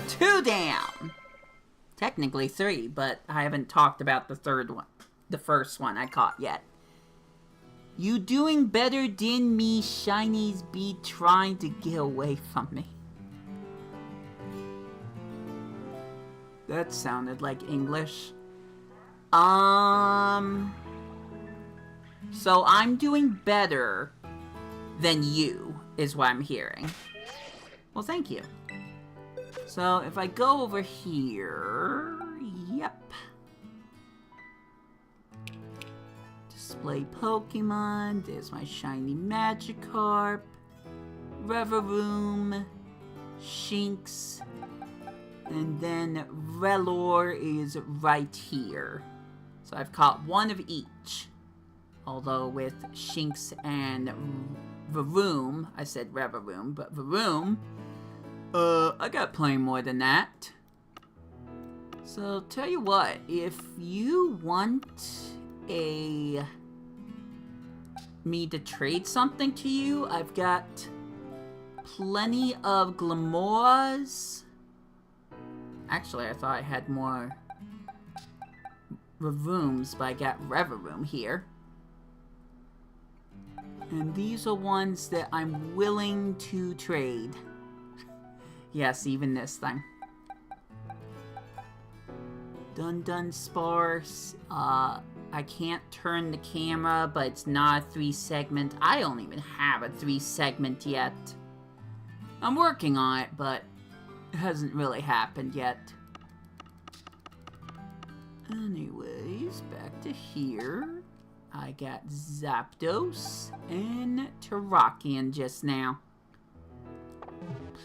2 down! Technically 3, but I haven't talked about the third one. The first one I caught yet. You doing better than me, shinies be trying to get away from me. That sounded like English. So I'm doing better than you, is what I'm hearing. Well, thank you. So if I go over here, yep. Display Pokemon, there's my shiny Magikarp, Revavroom, Shinx, and then Rellor is right here. So I've caught one of each. Although with Shinx and Varoom, I said Revavroom, but Varoom, I got plenty more than that. So tell you what, if you want me to trade something to you, I've got plenty of Glamoras. Actually, I thought I had more Revooms, but I got Revavroom here. And these are ones that I'm willing to trade. Yes, even this thing. Dun Sparse. I can't turn the camera, but it's not a 3-segment. I don't even have a 3-segment yet. I'm working on it, but it hasn't really happened yet. Anyways, back to here. I got Zapdos and Terrakion just now.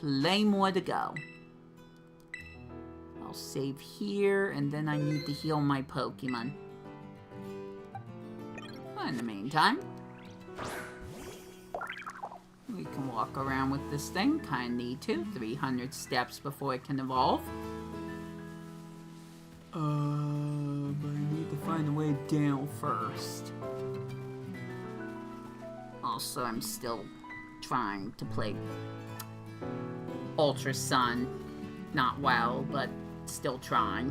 Plenty more to go. I'll save here, and then I need to heal my Pokemon. In the meantime, we can walk around with this thing. Kinda need to. 300 steps before it can evolve. But I need to find a way down first. Also, I'm still trying to play Ultra Sun. Not well, but still trying.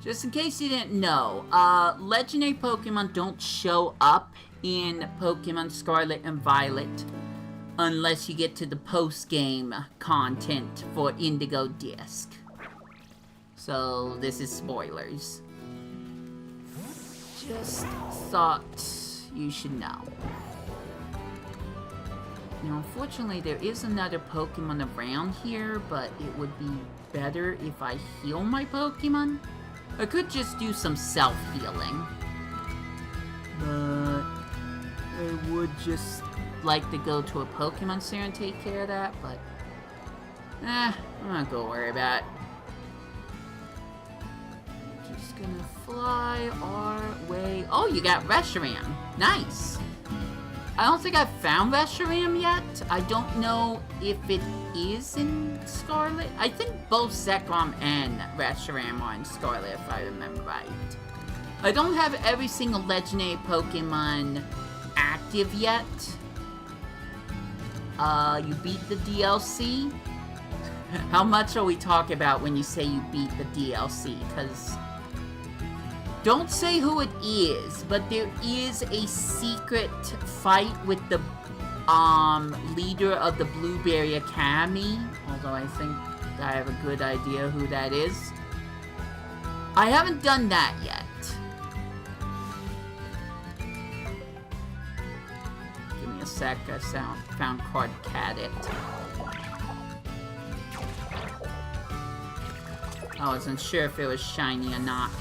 Just in case you didn't know, legendary Pokemon don't show up in Pokemon Scarlet and Violet unless you get to the post-game content for Indigo Disc. So, this is spoilers. Just thought you should know. Now, unfortunately, there is another Pokemon around here, but it would be better if I heal my Pokemon. I could just do some self-healing, but I would just like to go to a Pokemon Center and take care of that, but I'm not gonna worry about it. Just gonna fly our way. Oh, you got Reshiram. Nice. I don't think I've found Reshiram yet. I don't know if it is in Scarlet. I think both Zekrom and Reshiram are in Scarlet, if I remember right. I don't have every single legendary Pokemon active yet. You beat the DLC? How much are we talking about when you say you beat the DLC? Because don't say who it is, but there is a secret fight with the leader of the Blueberry Academy, although I think I have a good idea who that is. I haven't done that yet. Give me a sec, I found Cardcadet. I wasn't sure if it was shiny or not.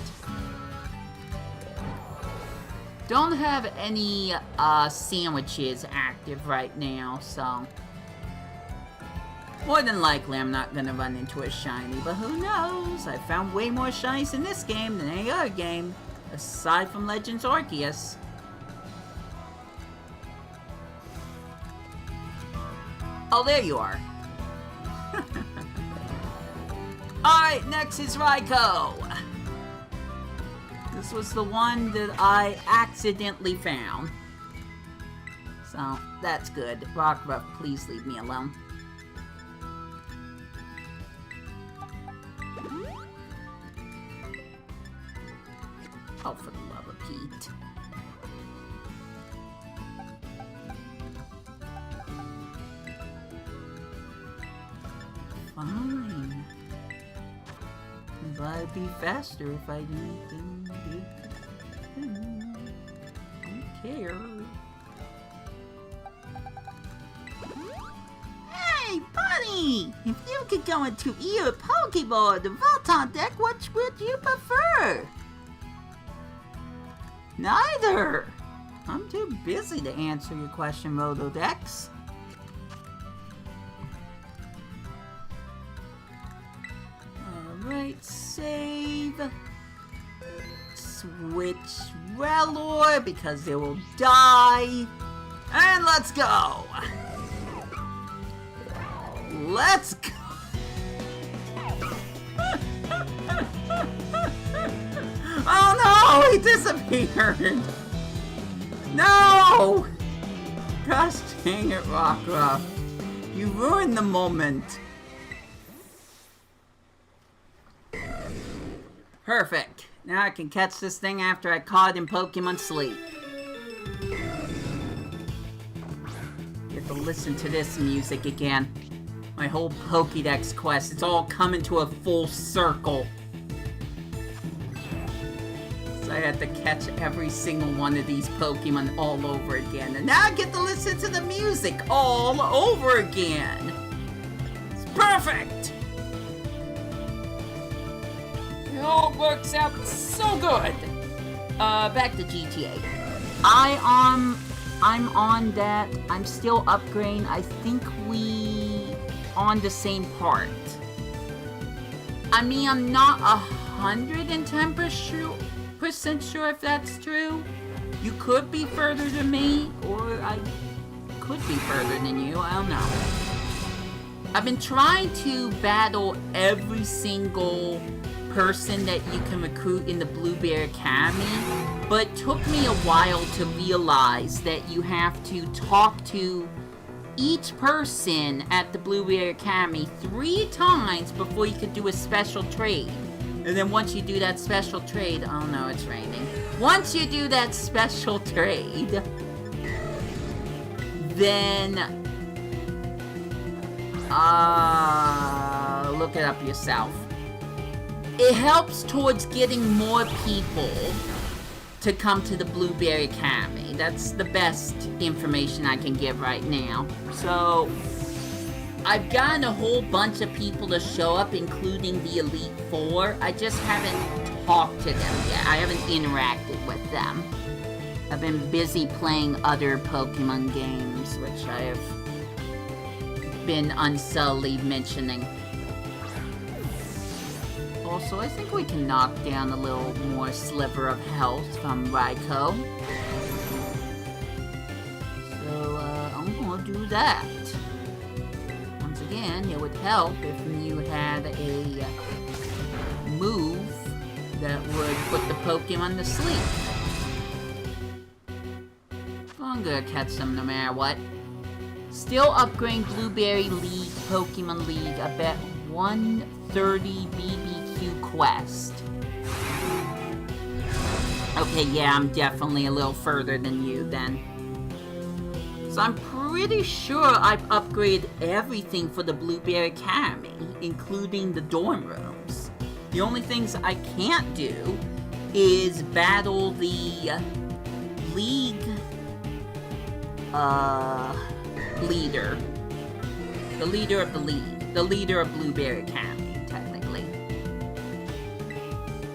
Don't have any sandwiches active right now, so more than likely I'm not gonna run into a shiny, but who knows? I found way more shinies in this game than any other game, aside from Legends Arceus. Oh, there you are. Alright, next is Raikou. This was the one that I accidentally found. So, that's good. Rockruff, please leave me alone. Oh, for the love of Pete. Fine. But I'd be faster if I didn't don't care. Hey, buddy! If you could go into either Pokeball or the Volton deck, which would you prefer? Neither! I'm too busy to answer your question, Rotodex. Alright, save. Switch Rellor because they will die. And let's go! Let's go! Oh no! He disappeared! No! Gosh dang it, Rockruff. You ruined the moment. Perfect. Now I can catch this thing after I caught it in Pokemon Sleep. Get to listen to this music again. My whole Pokédex quest, it's all coming to a full circle. So I had to catch every single one of these Pokemon all over again. And now I get to listen to the music all over again. It's perfect! It all works out so good. Back to GTA. I'm on that. I'm still upgrading. I think we on the same part. I mean, I'm not 110% sure if that's true. You could be further than me, or I could be further than you. I don't know. I've been trying to battle every single person that you can recruit in the Blueberry Academy, but it took me a while to realize that you have to talk to each person at the Blueberry Academy 3 times before you could do a special trade. And then once you do that special trade, oh no, it's raining. Once you do that special trade, then look it up yourself. It helps towards getting more people to come to the Blueberry Academy. That's the best information I can give right now. So, I've gotten a whole bunch of people to show up, including the Elite Four. I just haven't talked to them yet. I haven't interacted with them. I've been busy playing other Pokemon games, which I have been unsubtly mentioning. Also, I think we can knock down a little more sliver of health from Raikou. So, I'm gonna do that. Once again, it would help if you had a move that would put the Pokemon to sleep. I'm gonna catch them no matter what. Still upgrading Blueberry League, Pokemon League, I bet 130 BBQ quest. Okay, yeah, I'm definitely a little further than you then. So I'm pretty sure I've upgraded everything for the Blueberry Academy, including the dorm rooms. The only things I can't do is battle the league leader. The leader of the league. The leader of Blueberry Academy, technically.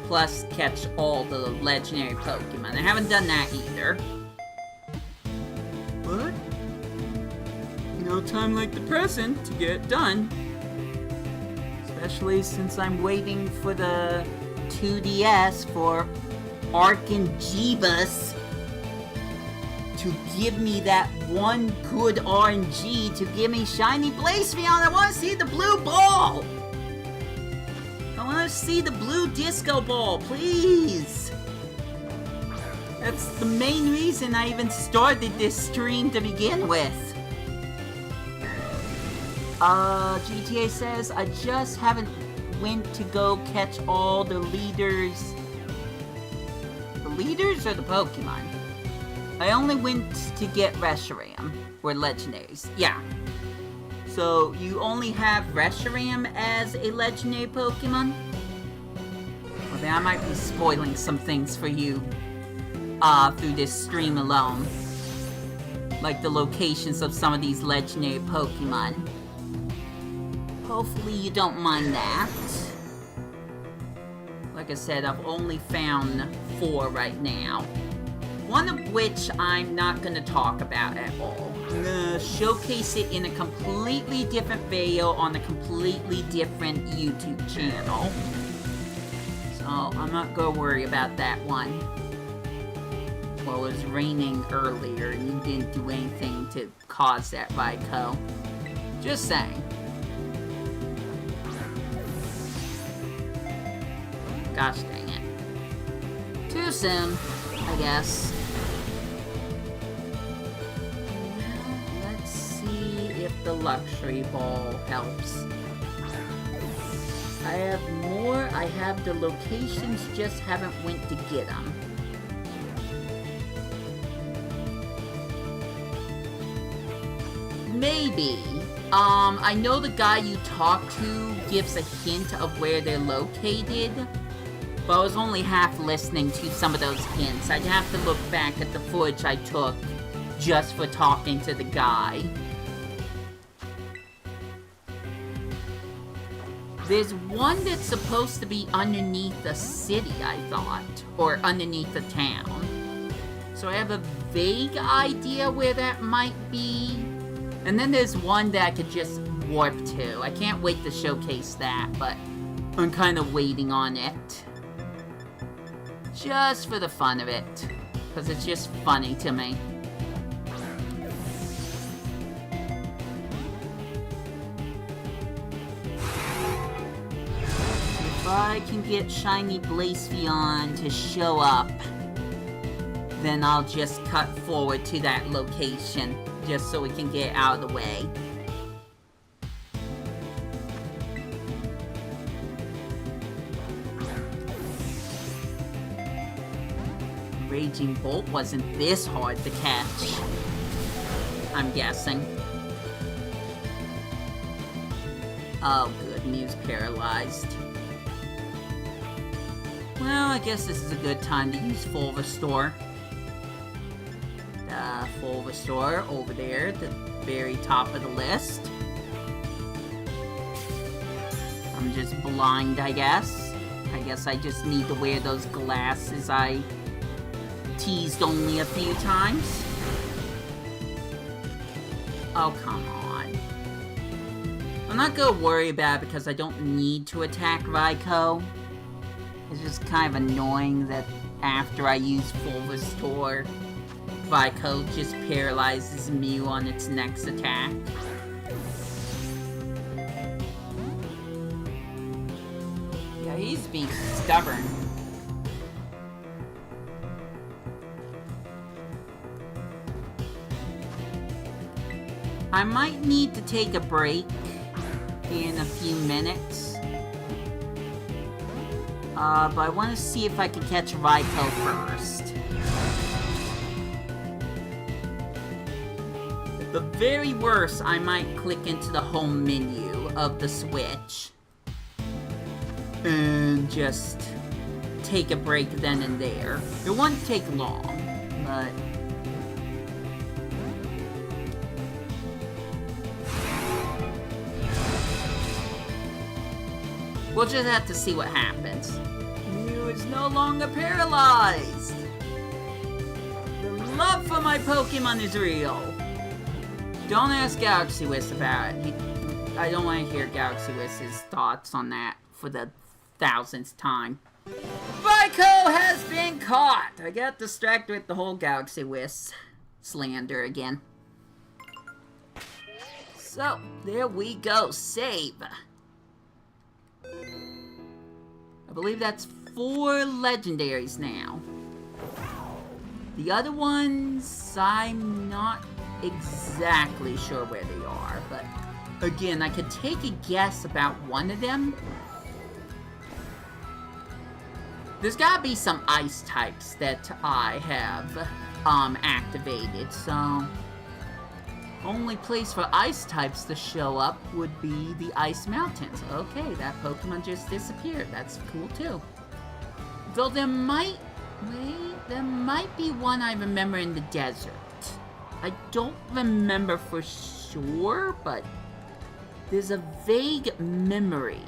plus catch all the legendary Pokemon. I haven't done that either. But no time like the present to get it done. Especially since I'm waiting for the 2DS for Arcangibus to give me that one good RNG to give me shiny Blacephalon. I want to see the blue ball! I want to see the blue disco ball, please! That's the main reason I even started this stream to begin with. GTA says, I just haven't went to go catch all the leaders. The leaders or the Pokemon? I only went to get Reshiram, or legendaries. Yeah. So, you only have Reshiram as a legendary Pokemon? Well, then I might be spoiling some things for you, through this stream alone. Like the locations of some of these legendary Pokemon. Hopefully you don't mind that. Like I said, I've only found 4 right now. One of which I'm not going to talk about at all. I'm going to showcase it in a completely different video on a completely different YouTube channel. So I'm not going to worry about that one. Well, it was raining earlier and you didn't do anything to cause that, Raikou. Just saying. Gosh dang it. Too soon, I guess. Well, let's see if the luxury ball helps. I have more. I have the locations, just haven't went to get them. Maybe. I know the guy you talk to gives a hint of where they're located. But I was only half listening to some of those hints. I'd have to look back at the footage I took just for talking to the guy. There's one that's supposed to be underneath the city, I thought. Or underneath the town. So I have a vague idea where that might be. And then there's one that I could just warp to. I can't wait to showcase that, but I'm kind of waiting on it. Just for the fun of it. Because it's just funny to me. If I can get shiny Blacephalon to show up, then I'll just cut forward to that location. Just so we can get out of the way. Raging Bolt wasn't this hard to catch, I'm guessing. Oh good, Mew's paralyzed. Well, I guess this is a good time to use Full Restore. Full Restore over there at the very top of the list. I'm just blind, I guess. I guess I just need to wear those glasses I teased only a few times. Oh, come on. I'm not gonna worry about it because I don't need to attack Raikou. It's just kind of annoying that after I use Full Restore, Raikou just paralyzes Mew on its next attack. Yeah, he's being stubborn. I might need to take a break in a few minutes. But I want to see if I can catch Raikou first. At the very worst, I might click into the home menu of the Switch. And just take a break then and there. It won't take long, but... we'll just have to see what happens. Mew is no longer paralyzed. The love for my Pokemon is real. Don't ask Galaxy Whis about it. I don't want to hear Galaxy Whis' thoughts on that for the 1000th time. Vico has been caught! I got distracted with the whole Galaxy Whis slander again. So, there we go. Save. I believe that's 4 legendaries now. The other ones, I'm not exactly sure where they are, but again, I could take a guess about one of them. There's gotta be some ice types that I have activated, so only place for ice types to show up would be the Ice Mountains. Okay, that Pokemon just disappeared. That's cool too. Though there might be one I remember in the desert. I don't remember for sure, but there's a vague memory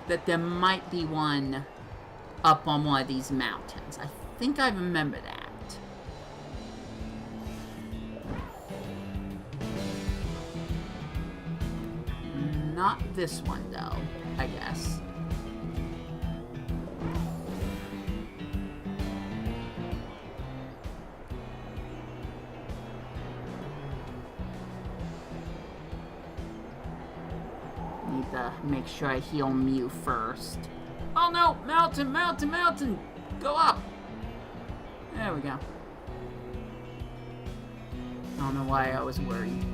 that there might be one up on one of these mountains. I think I remember that. Not this one, though, I guess. Need to make sure I heal Mew first. Oh no! Mountain, mountain, mountain! Go up! There we go. I don't know why I was worried.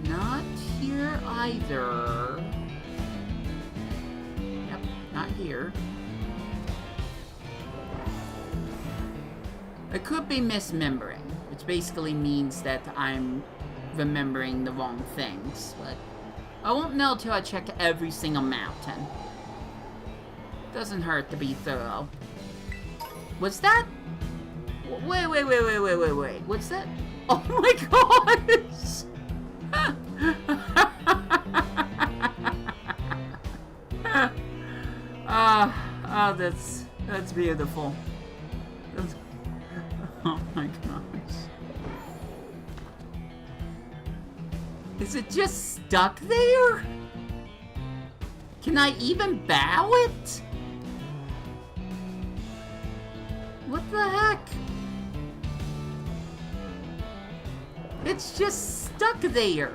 Not here either. Yep, not here. I could be misremembering, which basically means that I'm remembering the wrong things, but I won't know till I check every single mountain. Doesn't hurt to be thorough. What's that? Wait. What's that? Oh my gosh! Oh, that's beautiful. Oh my gosh. Is it just stuck there? Can I even bow it? What the heck? It's just stuck there.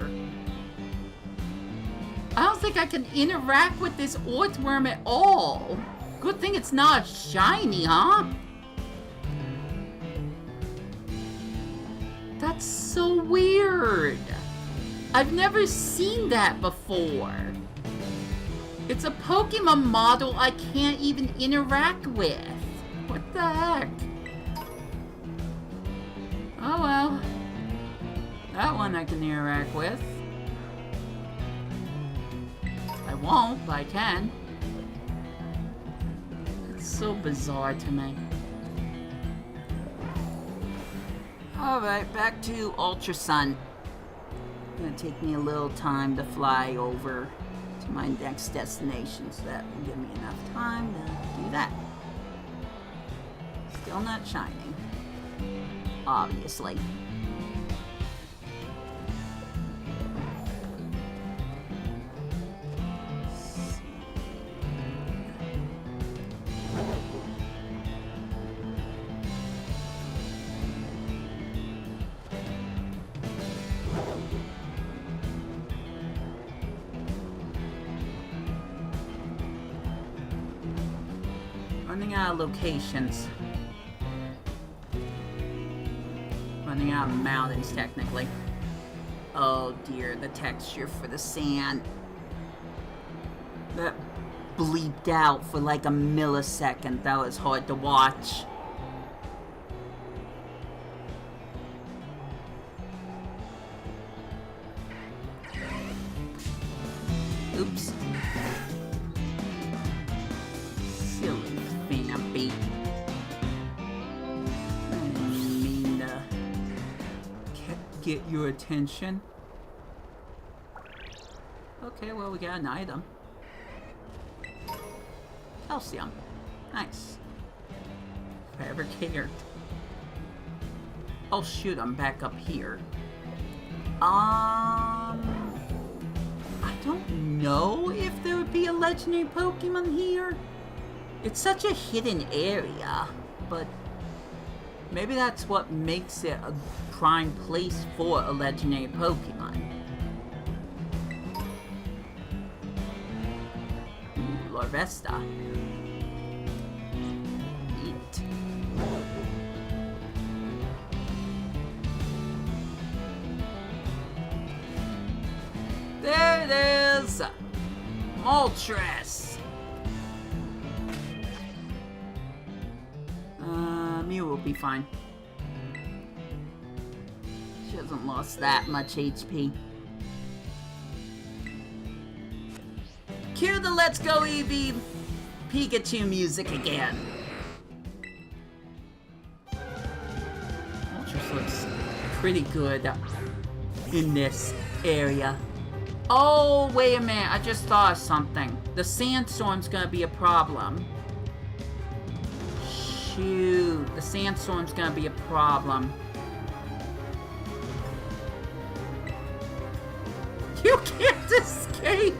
I don't think I can interact with this Orthworm at all. Good thing it's not shiny, huh? That's so weird. I've never seen that before. It's a Pokemon model I can't even interact with. What the heck? Oh well. That one I can interact with. I won't, but I can. It's so bizarre to me. Alright, back to Ultra Sun. It's gonna take me a little time to fly over to my next destination, so that will give me enough time to do that. Still not shining. Obviously. Running out of locations. Running out of mountains, technically. Oh dear, the texture for the sand. That bleeped out for like a millisecond. That was hard to watch. Oops. Silly Fampy. I didn't mean to get your attention. Okay, well, we got an item. Calcium. Nice. If I ever cared. Oh shoot, I'm back up here. I don't know if there would be a legendary Pokemon here. It's such a hidden area, but maybe that's what makes it a prime place for a legendary Pokemon. Ooh, Larvesta. Neat. There it is! Moltres! Mew will be fine. She hasn't lost that much HP. Cue the Let's Go Eevee Pikachu music again. Moltres looks pretty good in this area. Oh, wait a minute, I just thought of something. The sandstorm's gonna be a problem. Shoot, the sandstorm's gonna be a problem. You can't escape!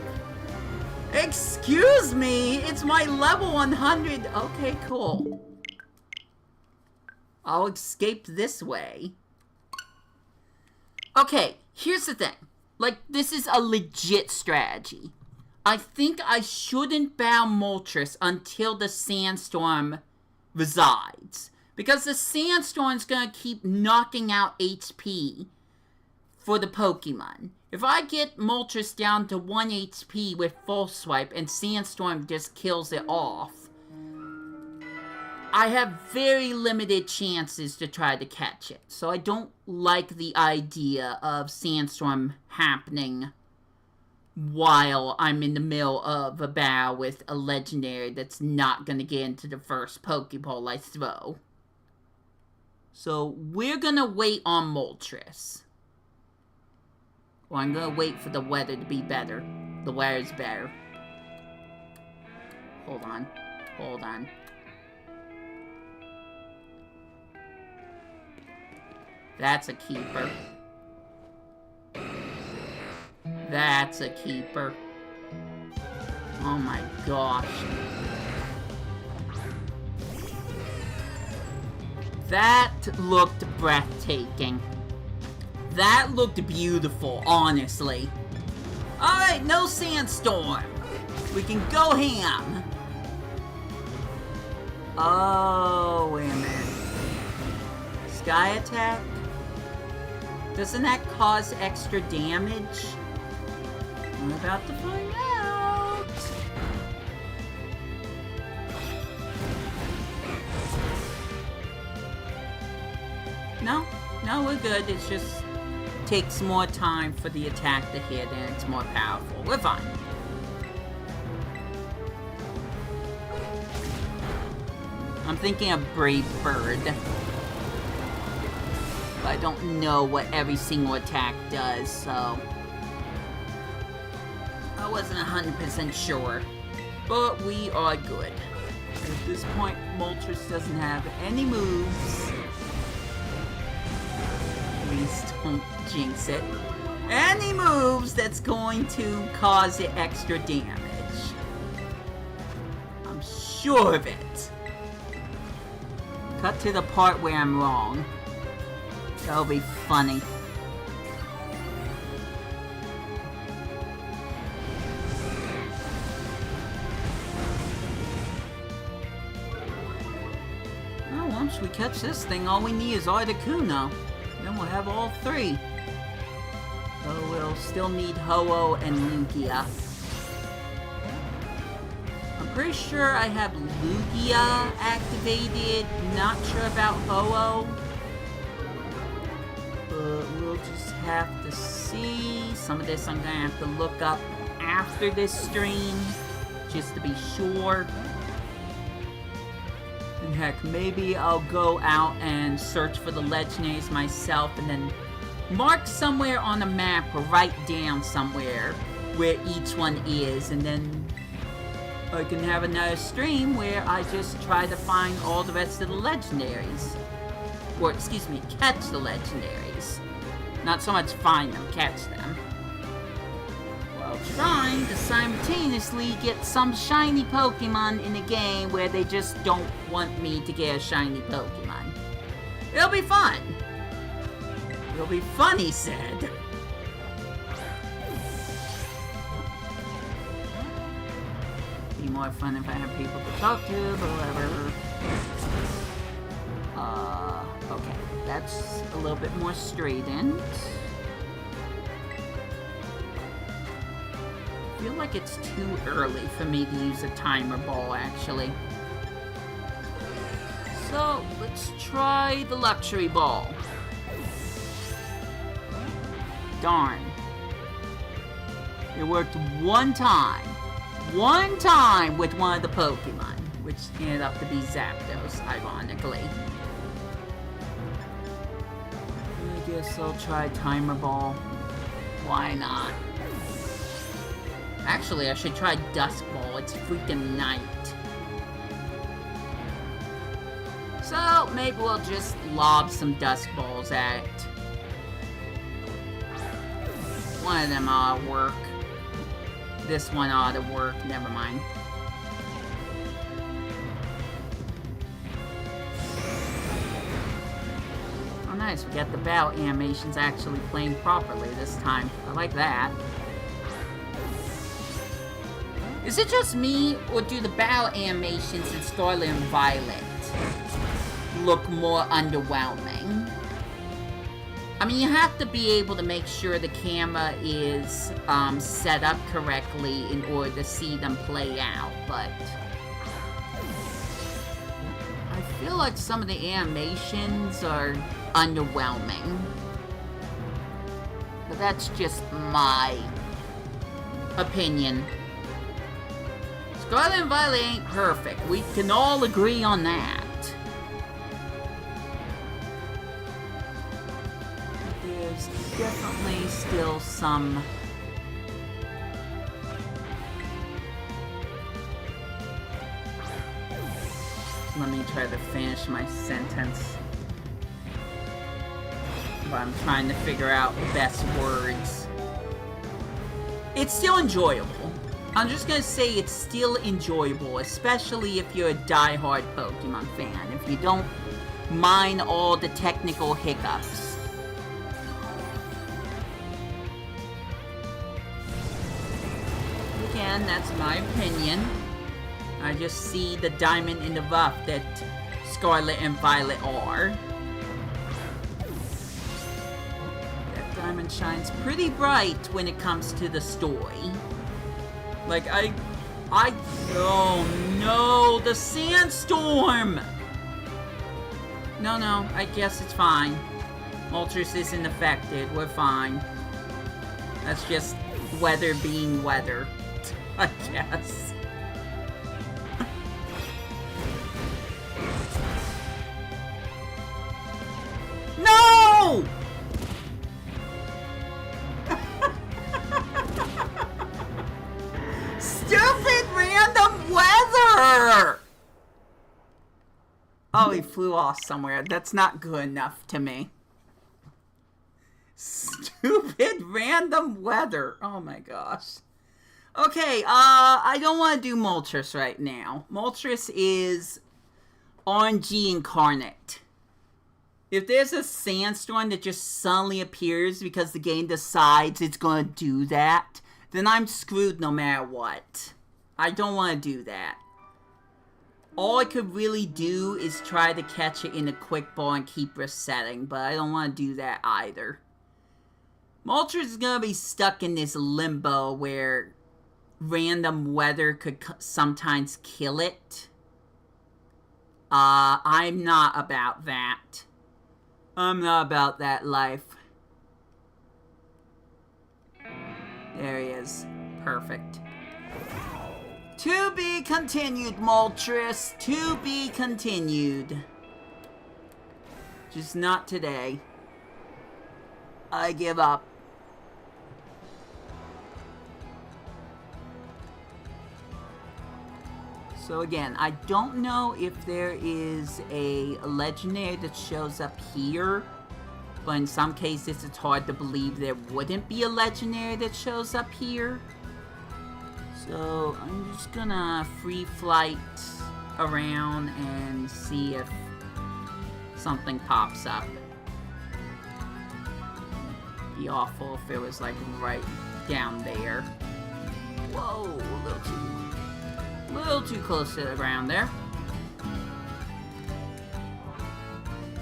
Excuse me, it's my level 100. Okay, cool. I'll escape this way. Okay, here's the thing. Like, this is a legit strategy. I think I shouldn't battle Moltres until the sandstorm resides. Because the sandstorm's gonna keep knocking out HP for the Pokemon. If I get Moltres down to 1 HP with Full Swipe and Sandstorm just kills it off, I have very limited chances to try to catch it. So I don't like the idea of Sandstorm happening while I'm in the middle of a battle with a legendary that's not going to get into the first Pokeball I throw. So we're going to wait on Moltres. Well, I'm going to wait for the weather to be better. The weather's better. Hold on. Hold on. That's a keeper. That's a keeper. Oh my gosh. That looked breathtaking. That looked beautiful, honestly. Alright, no sandstorm. We can go ham. Oh, wait a minute. Sky attack? Doesn't that cause extra damage? I'm about to find out. No, we're good. It just takes more time for the attack to hit and it's more powerful. We're fine. I'm thinking of Brave Bird. But I don't know what every single attack does, so I wasn't 100% sure. But we are good. At this point, Moltres doesn't have any moves. Please don't jinx it. Any moves that's going to cause it extra damage. I'm sure of it. Cut to the part where I'm wrong. That'll be funny. Well, once we catch this thing, all we need is Articuno. Then we'll have all three. So we'll still need Ho-Oh and Lugia. I'm pretty sure I have Lugia activated. Not sure about Ho-Oh. But we'll just have to see. Some of this I'm gonna have to look up after this stream, just to be sure. And heck, maybe I'll go out and search for the legendaries myself and then mark somewhere on the map or write down somewhere where each one is, and then I can have another stream where I just try to find all the rest of the legendaries. Or, excuse me, catch the legendaries. Not so much find them, catch them. While trying to simultaneously get some shiny Pokemon in a game where they just don't want me to get a shiny Pokemon. It'll be fun. It'll be fun, he said. Be more fun if I have people to talk to, but whatever. Okay, that's a little bit more straightened. I feel like it's too early for me to use a timer ball, actually. So, let's try the luxury ball. Darn. It worked one time. One time with one of the Pokemon, which ended up to be Zapdos, ironically. I guess I'll try Timer Ball. Why not? Actually, I should try Dusk Ball. It's freaking night. So, maybe we'll just lob some Dusk Balls at it. One of them ought to work. This one ought to work. Never mind. Oh, nice. We got the battle animations actually playing properly this time. I like that. Is it just me, or do the battle animations in Scarlet and Violet look more underwhelming? I mean, you have to be able to make sure the camera is set up correctly in order to see them play out, but I feel like some of the animations are underwhelming. But that's just my opinion. Scarlet and Violet ain't perfect. We can all agree on that. There's definitely still some... Let me try to finish my sentence. But I'm trying to figure out the best words. It's still enjoyable. I'm just gonna say it's still enjoyable, especially if you're a die-hard Pokemon fan. If you don't mind all the technical hiccups. Again, that's my opinion. I just see the diamond in the rough that Scarlet and Violet are. That diamond shines pretty bright when it comes to the story. Like, oh no, the sandstorm! No, I guess it's fine. Moltres isn't affected, we're fine. That's just weather being weather, I guess. No! Stupid random weather! Oh, he flew off somewhere. That's not good enough to me. Stupid random weather. Oh my gosh. Okay, I don't want to do Moltres right now. Moltres is RNG incarnate. If there's a sandstorm that just suddenly appears because the game decides it's going to do that, then I'm screwed no matter what. I don't want to do that. All I could really do is try to catch it in a quick ball and keep resetting, but I don't want to do that either. Moltres is going to be stuck in this limbo where random weather could sometimes kill it. I'm not about that. I'm not about that life. There he is. Perfect. To be continued, Moltres. To be continued. Just not today. I give up. So again, I don't know if there is a legendary that shows up here, but in some cases it's hard to believe there wouldn't be a legendary that shows up here. So I'm just gonna free flight around and see if something pops up. It'd be awful if it was like right down there. Whoa, a little too close to the ground there.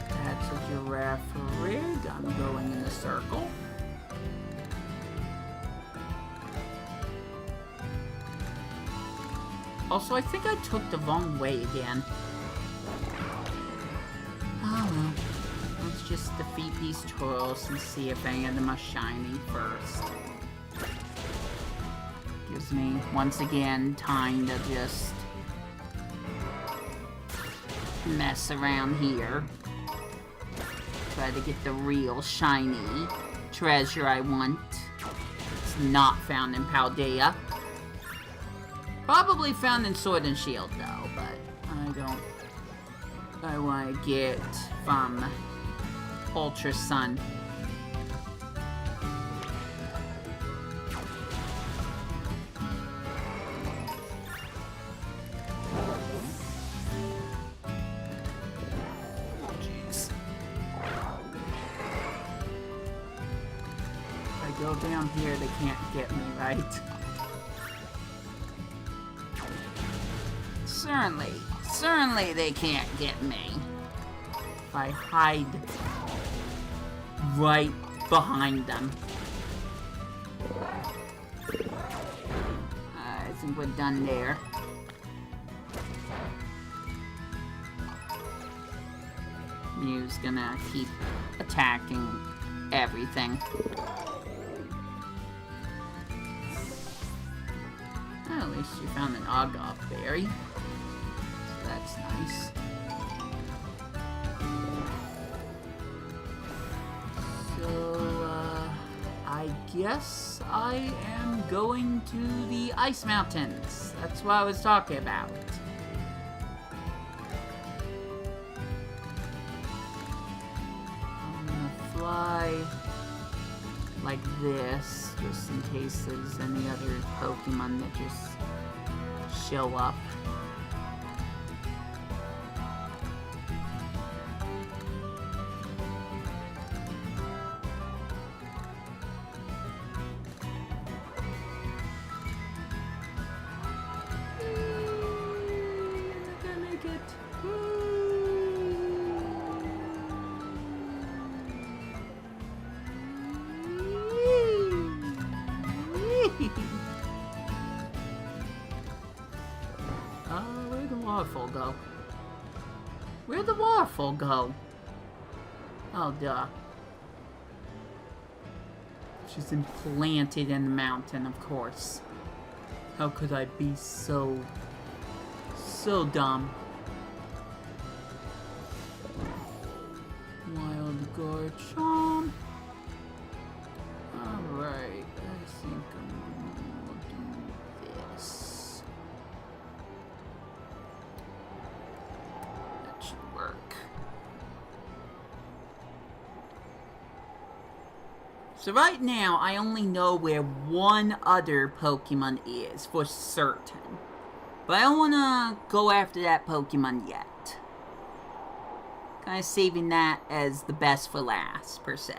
That's a giraffe rig. I'm going in a circle. Also, I think I took the wrong way again. Oh well. Let's just defeat these trolls and see if any of them are shiny first. Gives me, once again, time to just mess around here. Try to get the real shiny treasure I want. It's not found in Paldea. Probably found in Sword and Shield though, but I want to get from Ultra Sun. Go down here, they can't get me, right? Certainly they can't get me. If I hide right behind them. I think we're done there. Mew's gonna keep attacking everything. At least you found an Agop berry. So that's nice. So, I guess I am going to the Ice Mountains. That's what I was talking about. I'm gonna fly like this, just in case there's any other Pokemon that just show up. Where'd the waterfall go? Where'd the waterfall go? Oh, duh. She's implanted in the mountain, of course. How could I be so dumb? Wild Garchomp. Alright, I think I'll do this. That should work. So right now, I only know where one other Pokemon is, for certain. But I don't want to go after that Pokemon yet. Kind of saving that as the best for last, per se.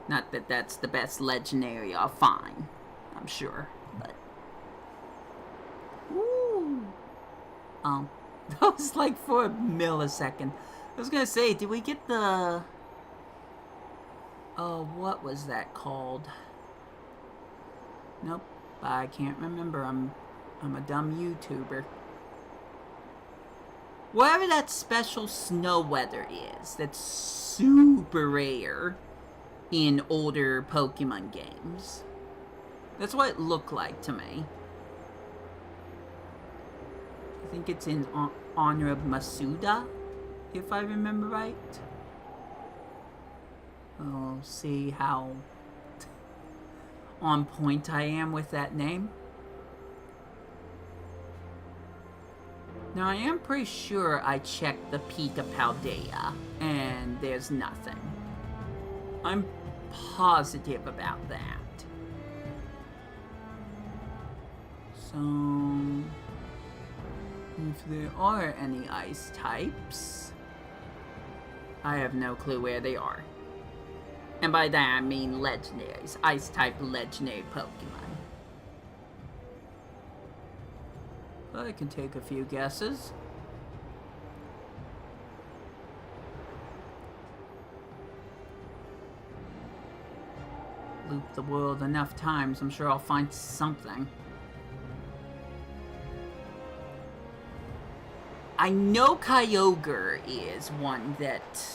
Not that that's the best legendary I'll find, I'm sure, but... Woo! Oh, that was like for a millisecond. I was gonna say, did we get the... Oh, what was that called? Nope, I can't remember. I'm a dumb YouTuber. Whatever that special snow weather is, that's super rare in older Pokemon games. That's what it looked like to me. I think it's in honor of Masuda, if I remember right. Oh, see how on point I am with that name. Now, I am pretty sure I checked the Peak of Paldea, and there's nothing. I'm positive about that. So, if there are any ice types, I have no clue where they are. And by that I mean legendaries, ice type legendary Pokemon. I can take a few guesses. Loop the world enough times, I'm sure I'll find something. I know Kyogre is one that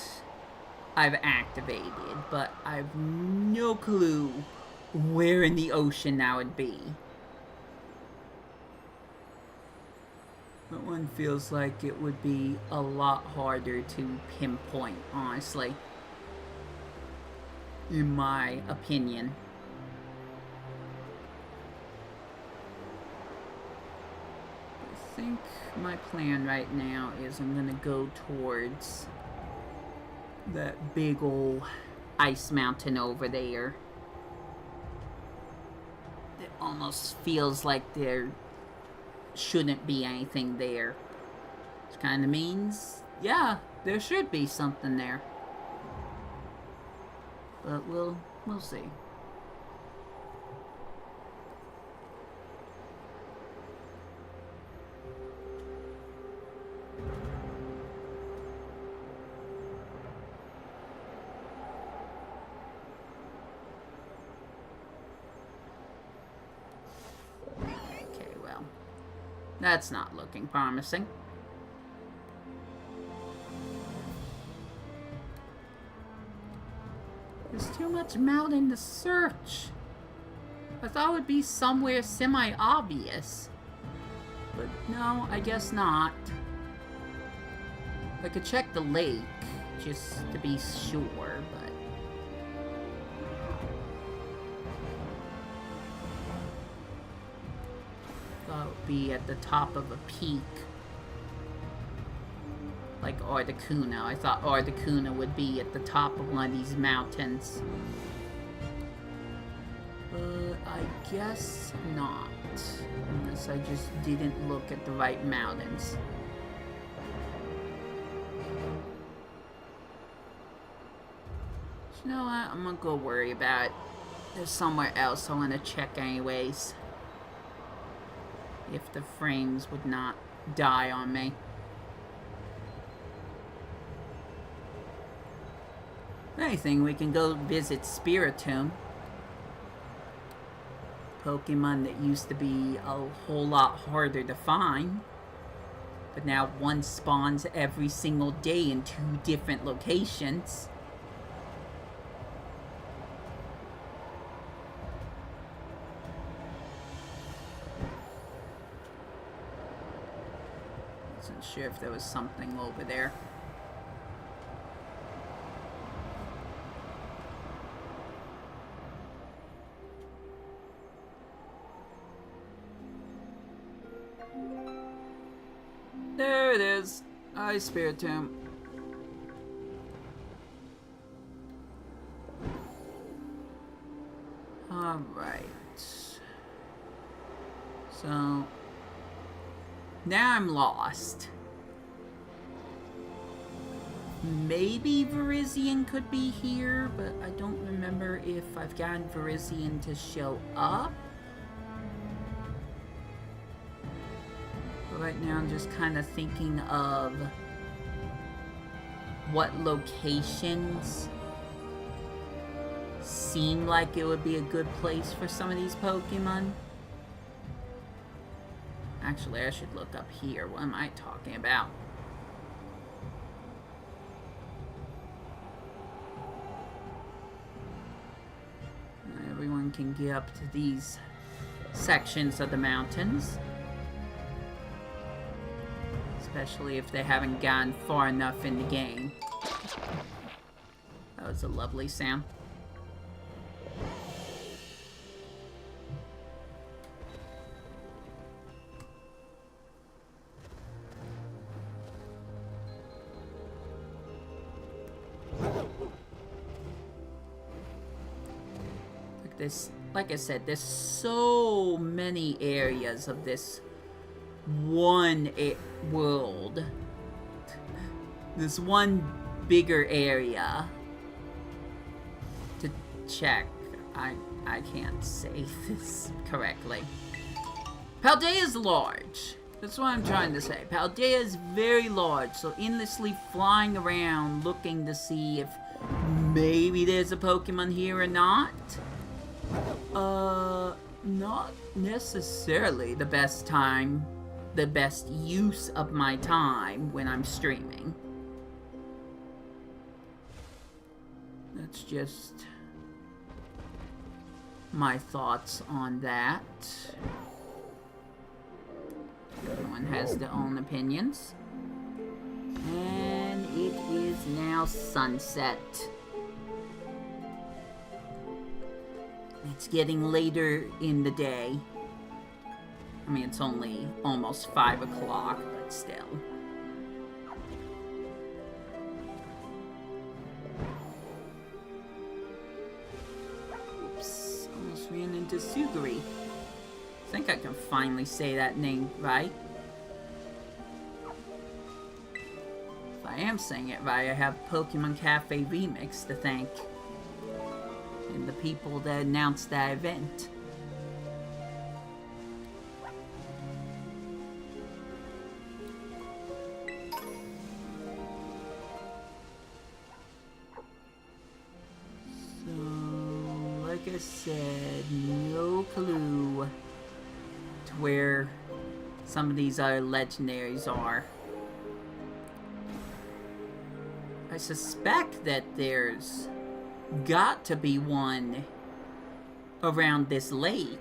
I've activated, but I've no clue where in the ocean that would be. That one feels like it would be a lot harder to pinpoint, honestly. In my opinion. I think my plan right now is I'm gonna go towards that big old ice mountain over there. It almost feels like there shouldn't be anything there. Which kind of means, yeah, there should be something there. But we'll see. Okay, well, that's not looking promising. There's too much mountain to search. I thought it would be somewhere semi-obvious. But no, I guess not. I could check the lake, just to be sure, but... thought it would be at the top of a peak. Like Articuno. I thought Articuno would be at the top of one of these mountains. But I guess not. Unless I just didn't look at the right mountains. But you know what? I'm gonna go worry about it. There's somewhere else I want to check anyways. If the frames would not die on me. If anything, we can go visit Spiritomb. Pokemon that used to be a whole lot harder to find. But now one spawns every single day in 2 different locations. Wasn't sure if there was something over there. There it is. Ice Spiritomb. Alright. So... now I'm lost. Maybe Virizion could be here, but I don't remember if I've gotten Virizion to show up. Right now I'm just kind of thinking of what locations seem like it would be a good place for some of these Pokemon. Actually, I should look up here. What am I talking about? Everyone can get up to these sections of the mountains. Especially if they haven't gone far enough in the game. That was a lovely sound. This, like I said, there's so many areas of this one world. This one bigger area to check. I can't say this correctly. Paldea is large. That's what I'm trying to say. Paldea is very large, so endlessly flying around looking to see if maybe there's a Pokemon here or not. Not necessarily the best time, the best use of my time when I'm streaming. That's just my thoughts on that. Everyone has their own opinions. And it is now sunset. It's getting later in the day. I mean, it's only almost 5 o'clock, but still. Oops, almost ran into Sugary. I think I can finally say that name right. If I am saying it right, I have Pokemon Cafe Remix to thank. And the people that announced that event. So, like I said, no clue to where some of these other legendaries are. I suspect that there's got to be one around this lake.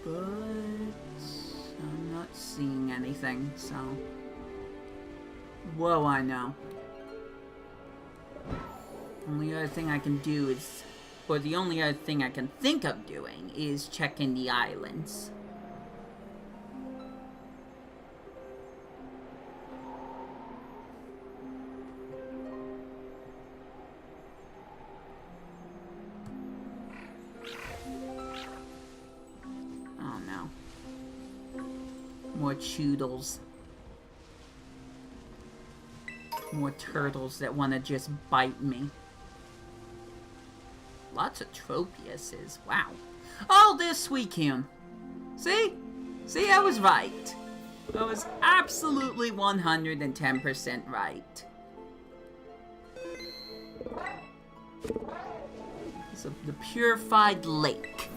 But I'm not seeing anything, so what do I know? Only other thing I can do is, or the only other thing I can think of doing is checking the islands. More Choodles. More turtles that want to just bite me. Lots of Tropiuses. Wow. Oh, there's Suicune. See? See, I was right. I was absolutely 110% right. It's the purified lake.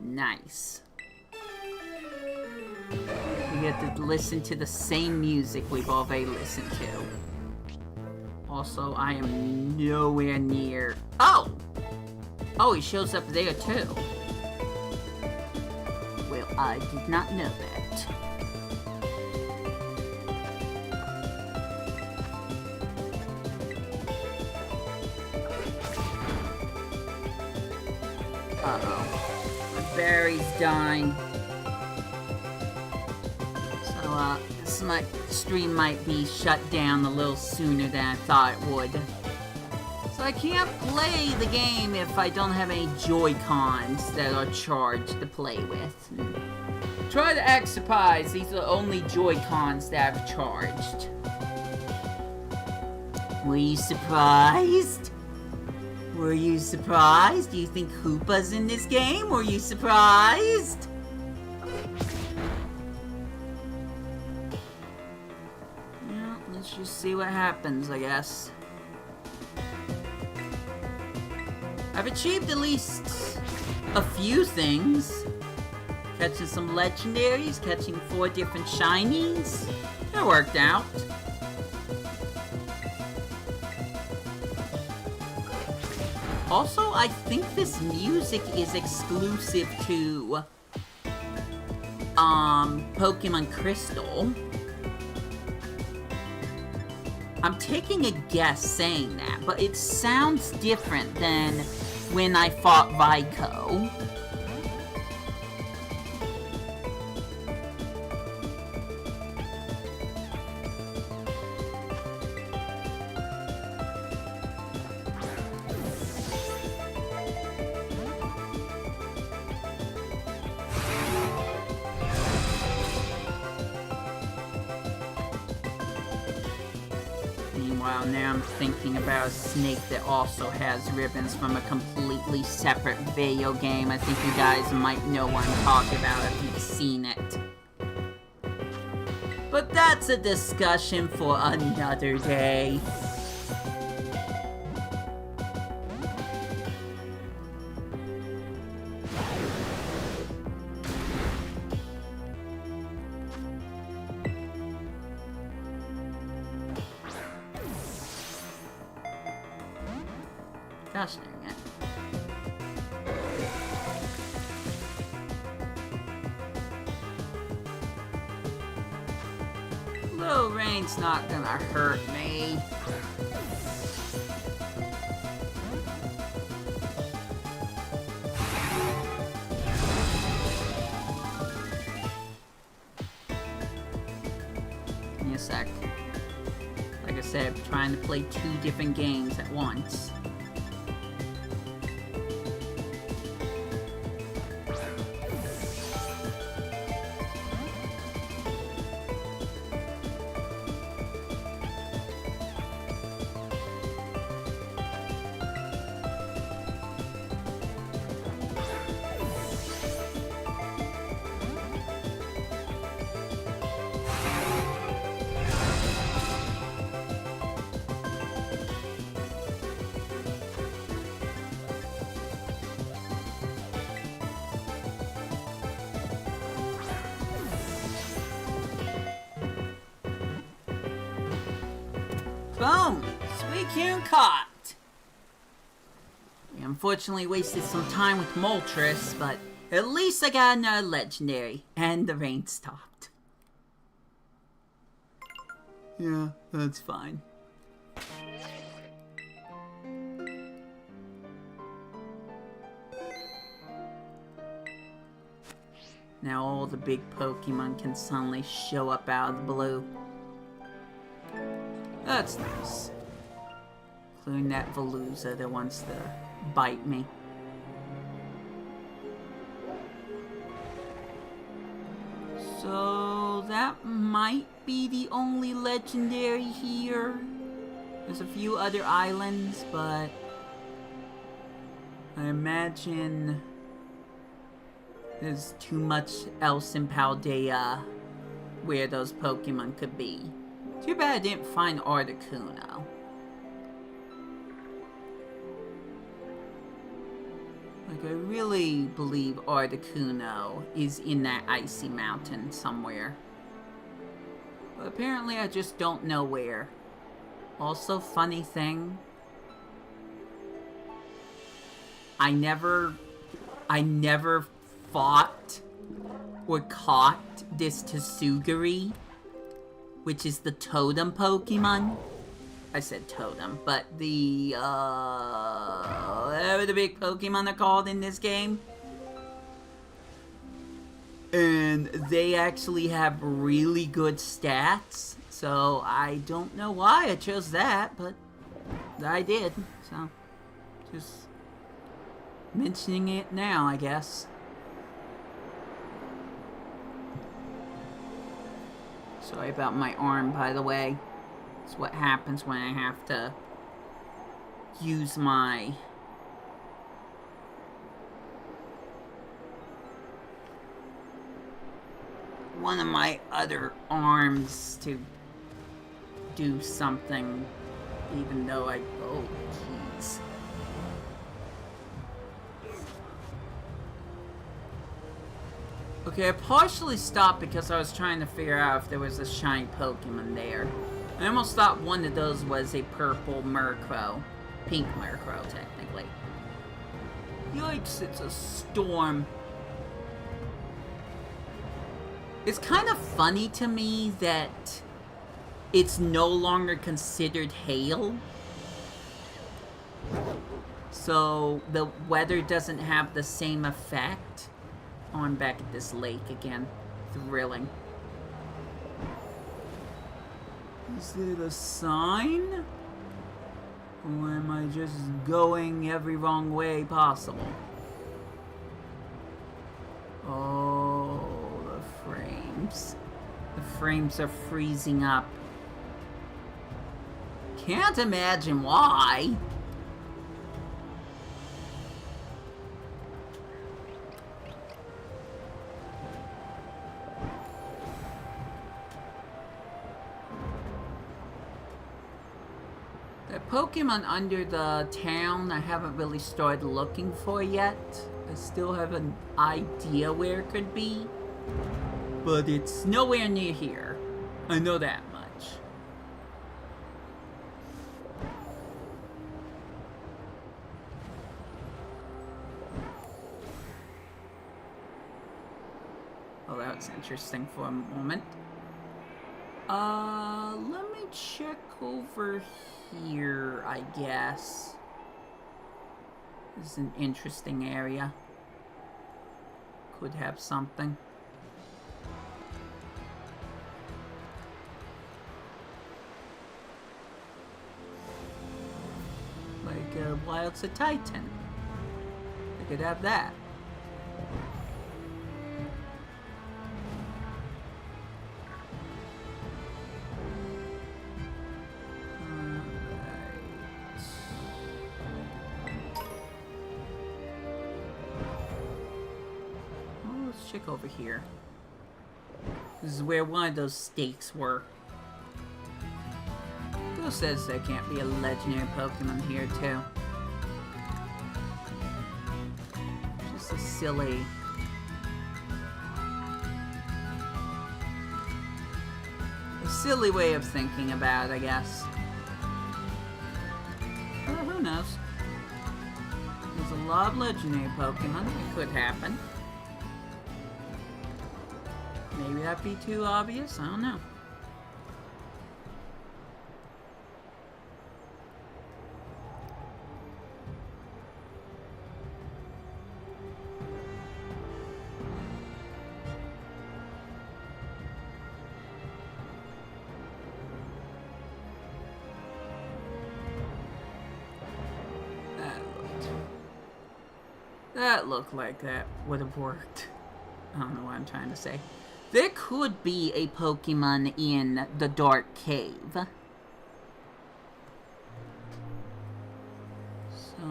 Nice. We get to listen to the same music we've already listened to. Also, I am nowhere near... Oh! Oh, he shows up there too. Well, I did not know that. Uh-oh. Barry's dying. So, this stream might be shut down a little sooner than I thought it would. So I can't play the game if I don't have any Joy-Cons that are charged to play with. Try to act surprised, these are the only Joy-Cons that I've charged. Were you surprised? Were you surprised? Do you think Hoopa's in this game? Were you surprised? Yeah, let's just see what happens, I guess. I've achieved at least a few things. Catching some legendaries, catching 4 different shinies. That worked out. Also, I think this music is exclusive to Pokemon Crystal. I'm taking a guess saying that, but it sounds different than when I fought Vico. Wow, now I'm thinking about a snake that also has ribbons from a completely separate video game. I think you guys might know what I'm talking about if you've seen it. But that's a discussion for another day. Gosh dang it. Little rain's not gonna hurt me. Give me a sec. Like I said, I'm trying to play 2 different games at once. Boom! Suicune caught! We unfortunately wasted some time with Moltres, but at least I got another legendary, and the rain stopped. Yeah, that's fine. Now all the big Pokemon can suddenly show up out of the blue. That's nice. Including that Veluza that wants to bite me. So that might be the only legendary here. There's a few other islands, but I imagine there's too much else in Paldea where those Pokemon could be. Too bad I didn't find Articuno. Like, I really believe Articuno is in that icy mountain somewhere. But apparently I just don't know where. Also, funny thing, I never fought or caught this Tsugiri, which is the totem Pokemon. I said totem, but the, whatever the big Pokemon are called in this game. And they actually have really good stats, so I don't know why I chose that, but I did, so just mentioning it now, I guess. Sorry about my arm, by the way. It's what happens when I have to use my one of my other arms to do something, even though oh, jeez. Okay, I partially stopped because I was trying to figure out if there was a shiny Pokemon there. I almost thought one of those was a purple Murkrow. Pink Murkrow, technically. Yikes, it's a storm. It's kind of funny to me that it's no longer considered hail. So the weather doesn't have the same effect. Oh, I'm back at this lake again. Thrilling. Is it a sign? Or am I just going every wrong way possible? Oh, the frames. The frames are freezing up. Can't imagine why. The Pokemon under the town I haven't really started looking for yet. I still have an idea where it could be, but it's nowhere near here. I know that much. Oh, that was interesting for a moment. Let me check over here, I guess. This is an interesting area. Could have something. Like, Wild's a Titan. I could have that. Check over here. This is where one of those stakes were. Who says there can't be a legendary Pokemon here too? Just a silly way of thinking about it, I guess. Well, who knows? There's a lot of legendary Pokemon. It could happen. Maybe that'd be too obvious? I don't know. That looked like that would have worked. I don't know what I'm trying to say. There could be a Pokemon in the Dark Cave. So...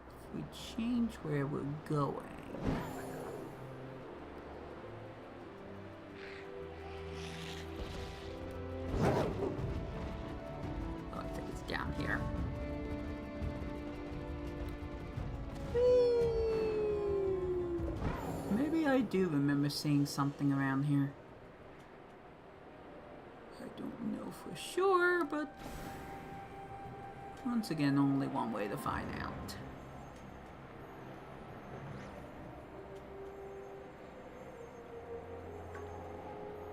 if we change where we're going... oh, I think it's down here. Maybe I do remember seeing something around here. I don't know for sure, but once again, only one way to find out.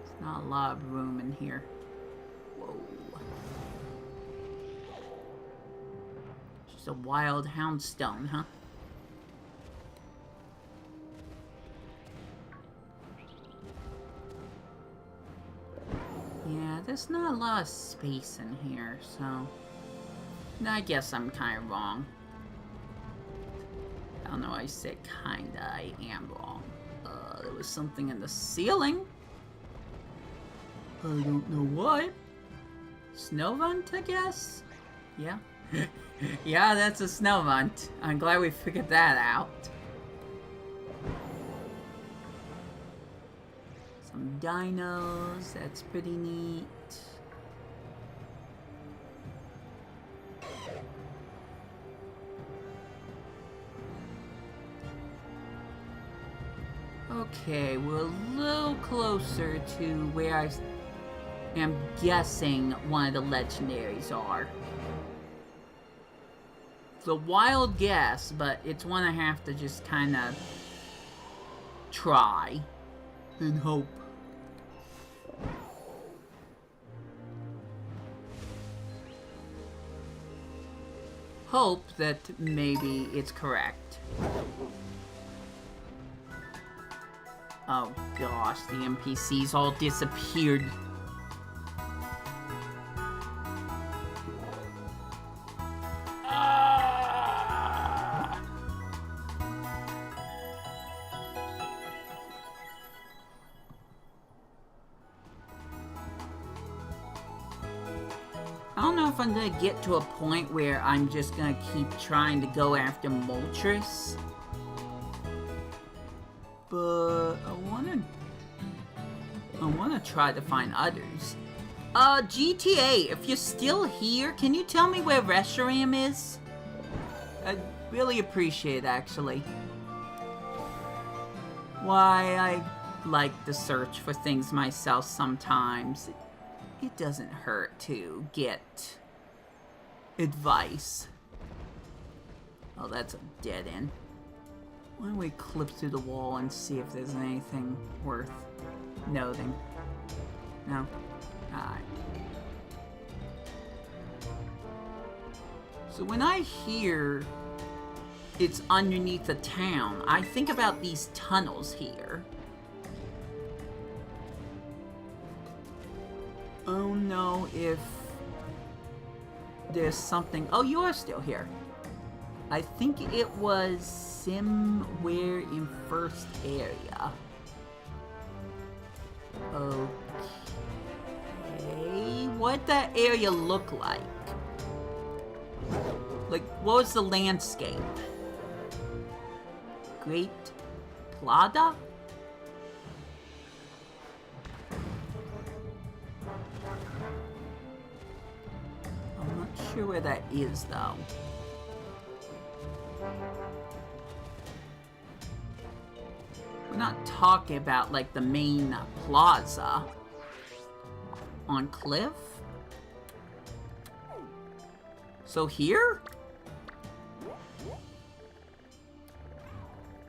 There's not a lot of room in here. Whoa. Just a wild houndstone, huh? Yeah, there's not a lot of space in here, so... I guess I'm kind of wrong. I don't know why I said kinda, I am wrong. There was something in the ceiling? I don't know what. Snowrunt, I guess? Yeah. Yeah, that's a Snowrunt. I'm glad we figured that out. Some dinos, that's pretty neat. Okay, we're a little closer to where I am guessing one of the legendaries are. It's a wild guess, but it's one I have to just kind of try and hope. Hope that maybe it's correct. Oh gosh, the NPCs all disappeared. know if I'm gonna get to a point where I'm just gonna keep trying to go after Moltres. But I wanna try to find others. GTA, if you're still here, can you tell me where Reshiram is? I'd really appreciate it, actually. Why, I like to search for things myself sometimes. It doesn't hurt to get advice. Oh, that's a dead end. Why don't we clip through the wall and see if there's anything worth noting? No? Alright. So when I hear it's underneath a town, I think about these tunnels here. I don't know if there's something... Oh, you are still here. I think it was somewhere in first area. Okay... What'd that area look like? Like, what was the landscape? Great Plada? I'm not sure where that is, though. We're not talking about, like, the main plaza on Cliff. So here?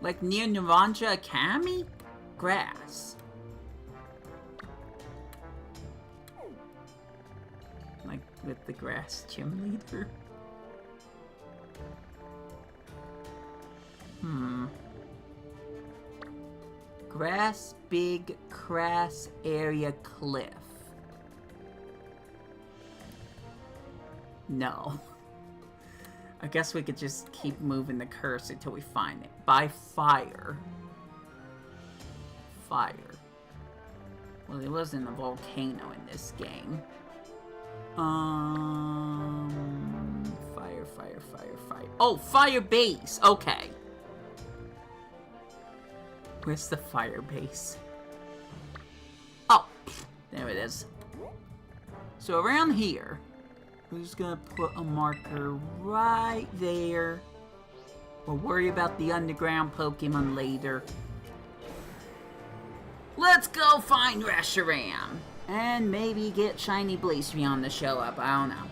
Like near Naranja Academy? Grass. Like with the grass gym leader. Grass, big, crass area cliff. No. I guess we could just keep moving the cursor until we find it. By fire. Fire. Well, there wasn't a volcano in this game. Fire, fire, fire, fire. Oh, fire base! Okay. Where's the fire base? Oh, there it is. So around here, we're just gonna put a marker right there. We'll worry about the underground Pokemon later. Let's go find Reshiram! And maybe get Shiny Blacephalon to show up, I don't know.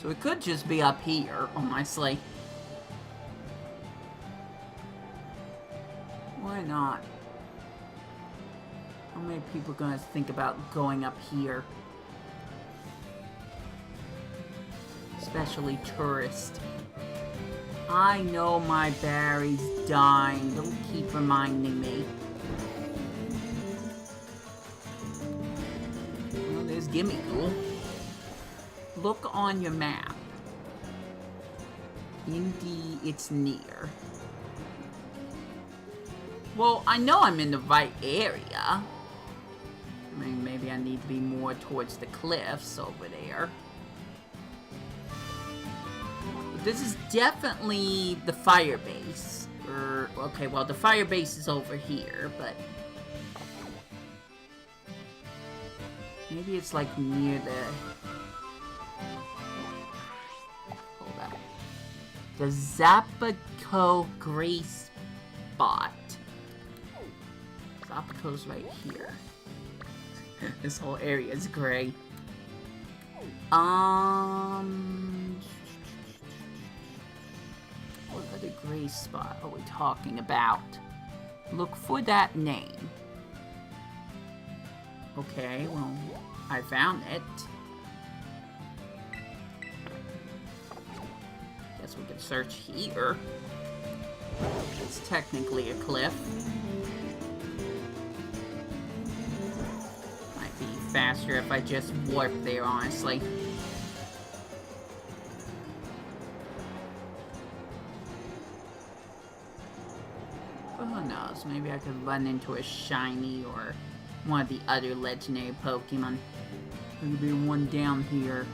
So it could just be up here, honestly. Why not? How many people are gonna think about going up here? Especially tourists. I know my Barry's dying. Don't keep reminding me. Well, there's Gimmighoul. Look on your map. Indeed, it's near. Well, I know I'm in the right area. I mean, maybe I need to be more towards the cliffs over there. But this is definitely the fire base. Okay, well, the fire base is over here, but... maybe it's like near the... hold up. The Zapico Gray Spot. Zapico's right here. This whole area is gray. What other gray spot are we talking about? Look for that name. Okay, well, I found it. Guess we can search here. It's technically a cliff. Might be faster if I just warp there, honestly. Who knows, maybe I could run into a shiny or one of the other legendary Pokemon. There's gonna be one down here.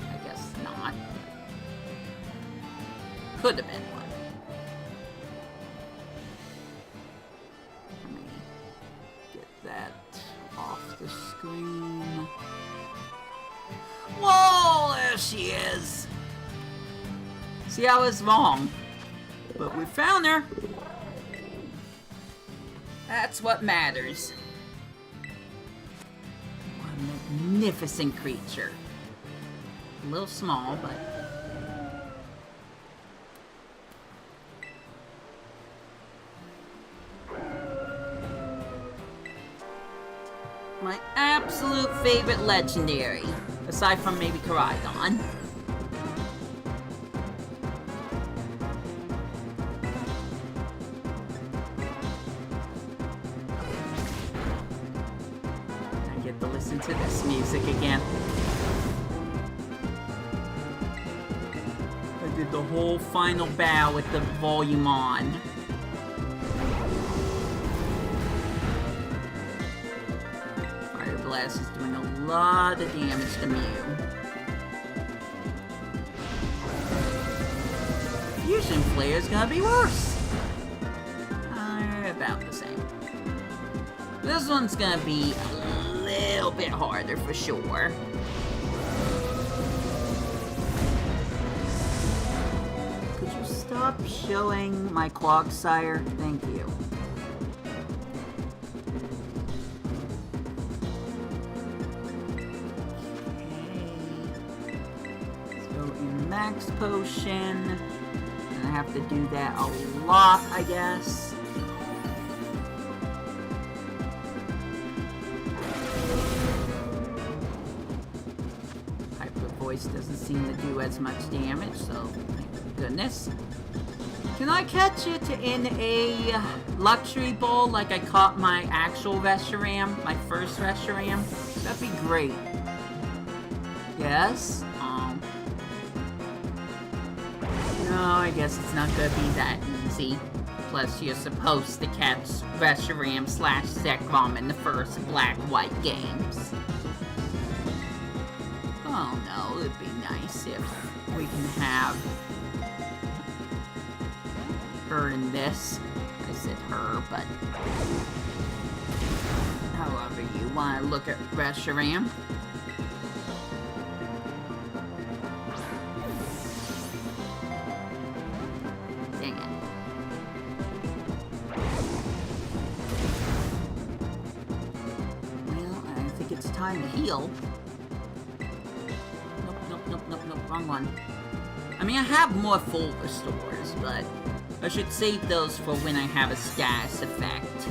I guess not. Could have been one. Let me get that off the screen. Whoa, there she is. See, I was wrong. But we found her. That's what matters. What a magnificent creature. A little small, but... my absolute favorite legendary. Aside from maybe Koraidon. I get to listen to this music again. I did the whole final bow with the volume on. Fire Blast is doing a lot of damage to Mew. Fusion Flare is gonna be worse. About the same. This one's gonna be a little bit harder for sure. Could you stop showing my Quagsire? Thank you. Okay. Let's go in Max Potion. And I have to do that a lot, I guess. Doesn't seem to do as much damage, so thank goodness. Can I catch it in a luxury bowl like I caught my actual Reshiram, my first Reshiram? That'd be great. Yes? No, I guess it's not gonna be that easy. Plus, you're supposed to catch Reshiram / Zekrom in the first Black-White games. Oh no, it'd be nice if we can have her in this. I said her, but however you want to look at Reshiram. Dang it. Well, I think it's time to heal. Nope, wrong one. I mean, I have more full restores, but I should save those for when I have a status effect.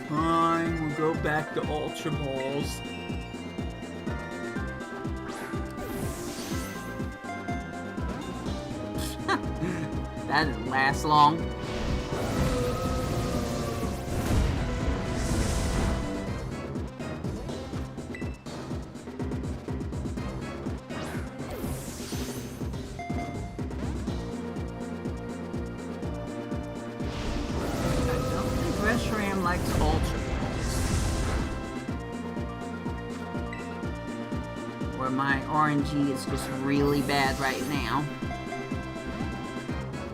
Fine, we'll go back to Ultra Balls. That didn't last long. Reshiram likes Ultra Balls. Where my RNG is just really bad right now.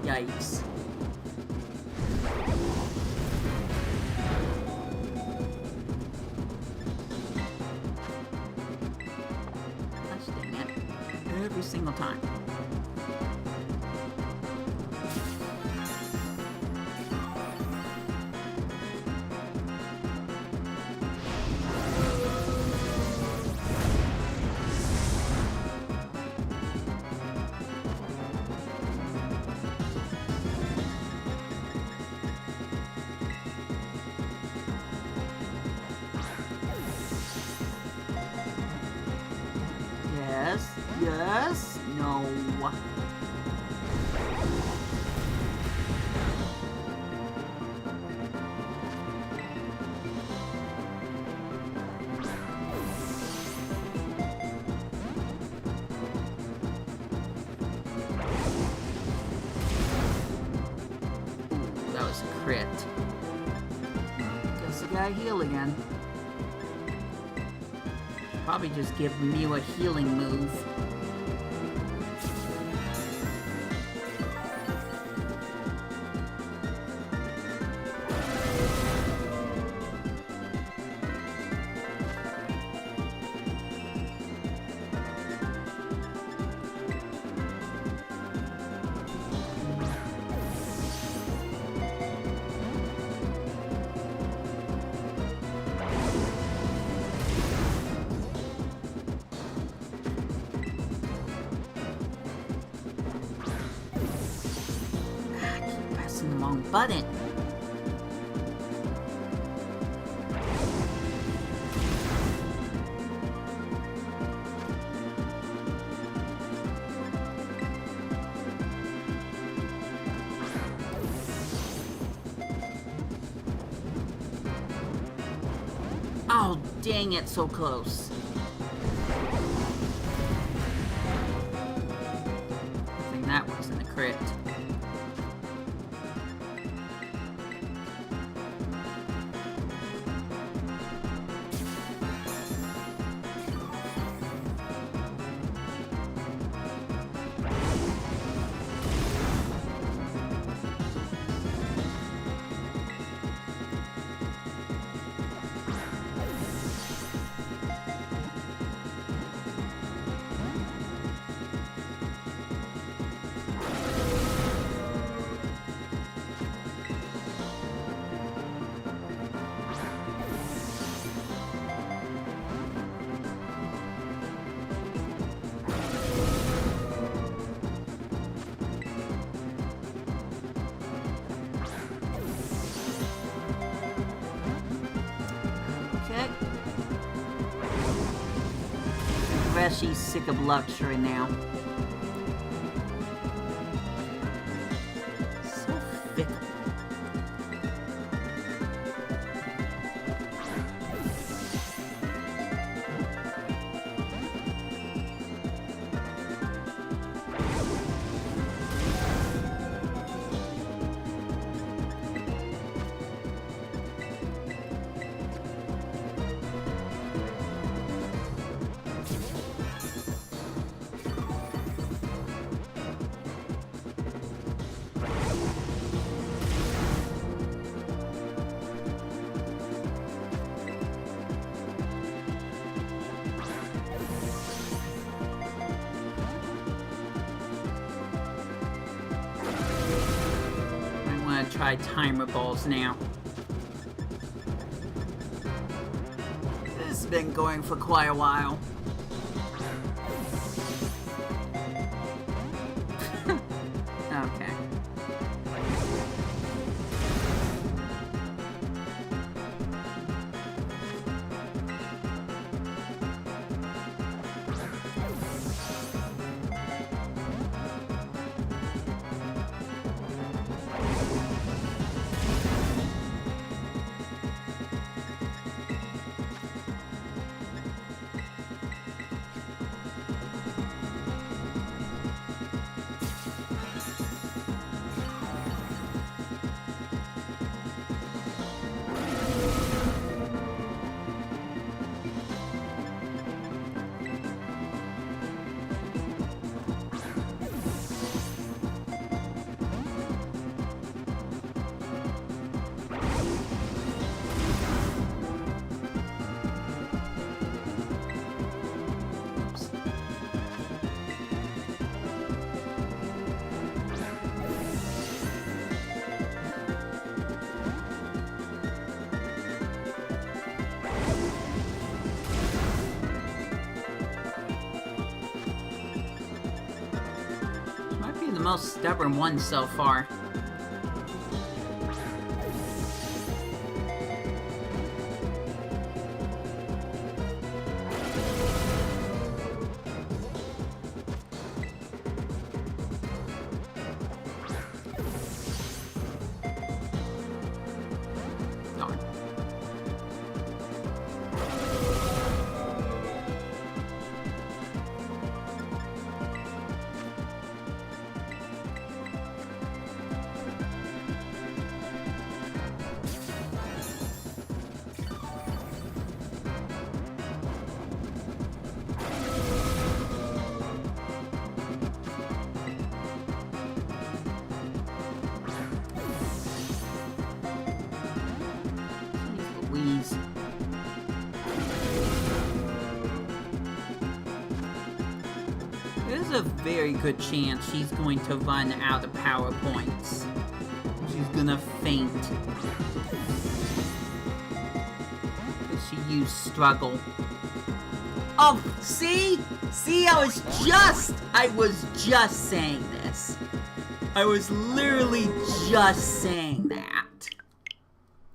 Yikes. Gosh dang it. Every single time. Yes? No. gotta heal again. Probably just give Mew a healing move. Wrong button. Oh, dang it, so close. I think that wasn't a crit. She's sick of luxury now. So fickle. Try timer balls now. This has been going for quite a while. Okay. The most stubborn one so far. Darn. there's a very good chance she's going to run out of power points. She's gonna faint. Because she used struggle. Oh, see? See, I was just saying this. I was literally just saying that.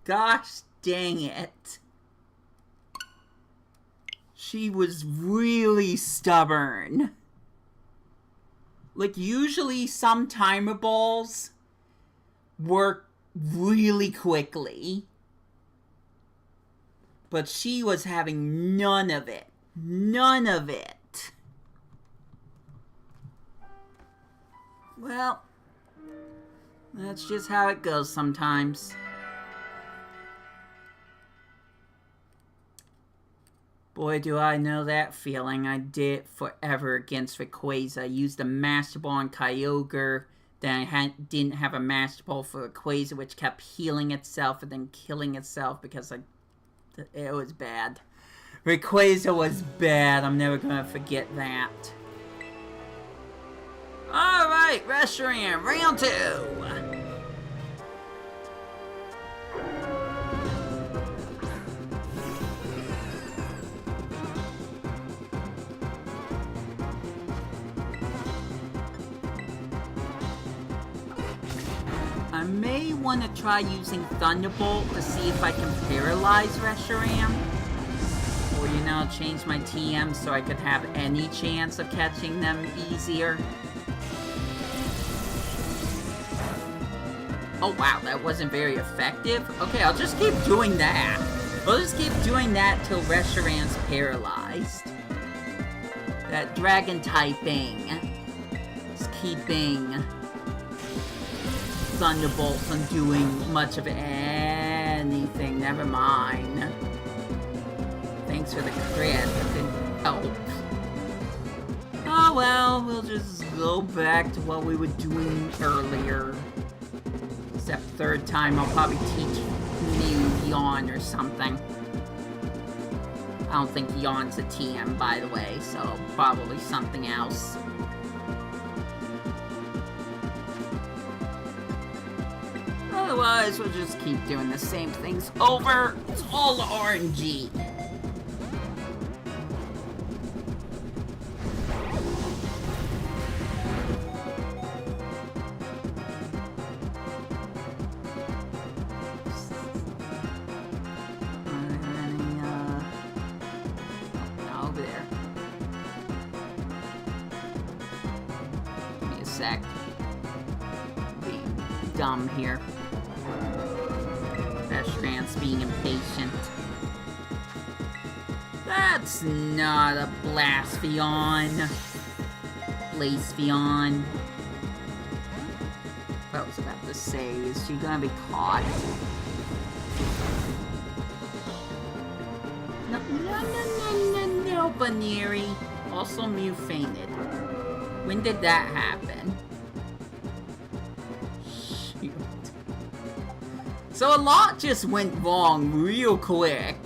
Gosh dang it. She was really stubborn. Like, usually some timer balls work really quickly. But she was having none of it. None of it. Well, that's just how it goes sometimes. Boy, do I know that feeling. I did it forever against Rayquaza. I used a Master Ball on Kyogre. Then I didn't have a Master Ball for Rayquaza, which kept healing itself and then killing itself because it was bad. Rayquaza was bad. I'm never going to forget that. Alright, Reshiram, round 2. I may want to try using Thunderbolt to see if I can paralyze Reshiram. Or, you know, change my TM so I could have any chance of catching them easier. Oh wow, that wasn't very effective? Okay, I'll just keep doing that. I'll just keep doing that till Reshiram's paralyzed. That dragon typing is keeping Thunderbolt from doing much of anything. Never mind. Thanks for the crit, that didn't help. Oh well, we'll just go back to what we were doing earlier. Except third time I'll probably teach Mew Yawn or something. I don't think Yawn's a TM, by the way, so probably something else. Otherwise, we'll just keep doing the same things over. It's all RNG. Over there. Give me a sec. Being dumb here. Reshiram's being impatient. That's not a Blacephalon. Blacephalon. I was about to say, is she gonna be caught? No, Baneri. Also, Mew fainted. When did that happen? Shoot. So a lot just went wrong real quick.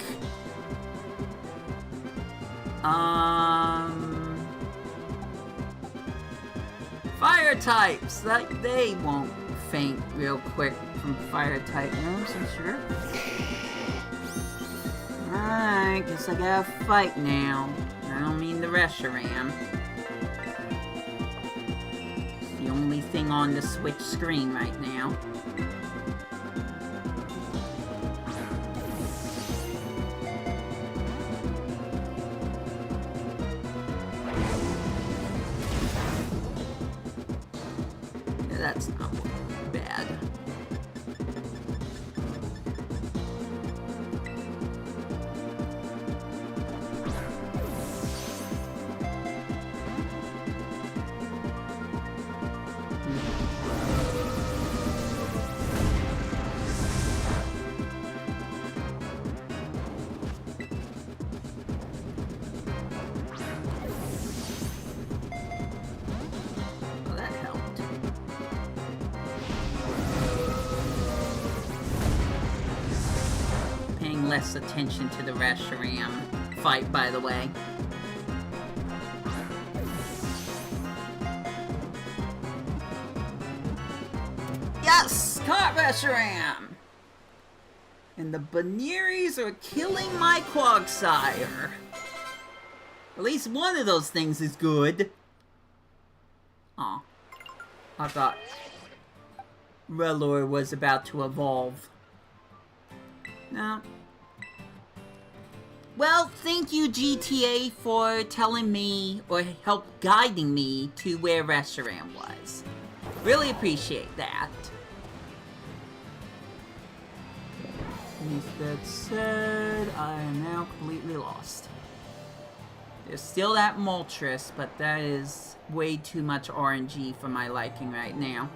Fire types, like they won't faint real quick from fire type moves, I'm sure. Alright, guess I gotta fight now. I don't mean the Reshiram. It's the only thing on the Switch screen right now. Yeah, that's not bad. Less attention to the Reshiram fight, by the way. Yes! Caught Reshiram! And the Banneries are killing my Quagsire. At least one of those things is good. Aw. I thought Rellor was about to evolve. No. Well, thank you, GTA, for telling me, or help guiding me to where Reshiram was. Really appreciate that. With that said, I am now completely lost. There's still that Moltres, but that is way too much RNG for my liking right now.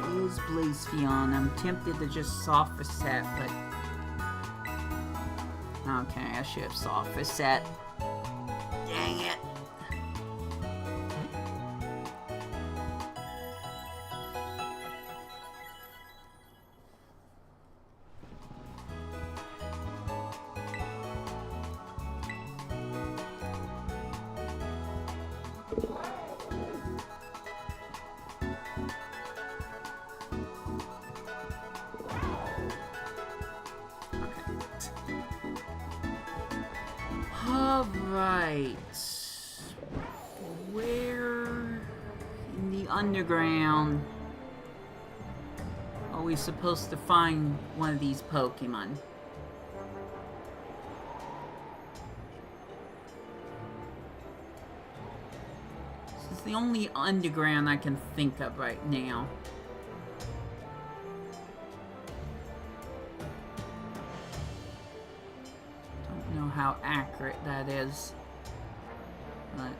Where is Blacephalon? I'm tempted to just soft reset, but... Okay, I should have soft reset. Dang it. Alright. Where in the underground are we supposed to find one of these Pokemon? This is the only underground I can think of right now. How accurate that is, but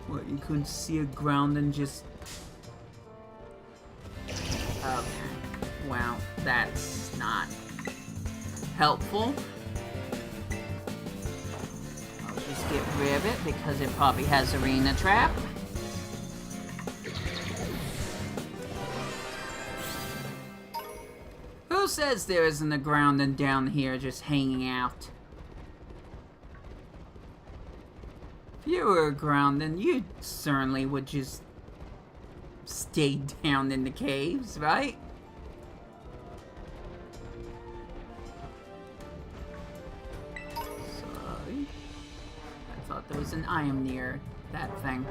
what, you couldn't see a ground and just okay, well, that's not helpful. I'll just get rid of it because it probably has Arena Trap. Who says there isn't a Groundon down here just hanging out? If you were a Groundon, you certainly would just stay down in the caves, right? Sorry. I thought there was an item near that thing.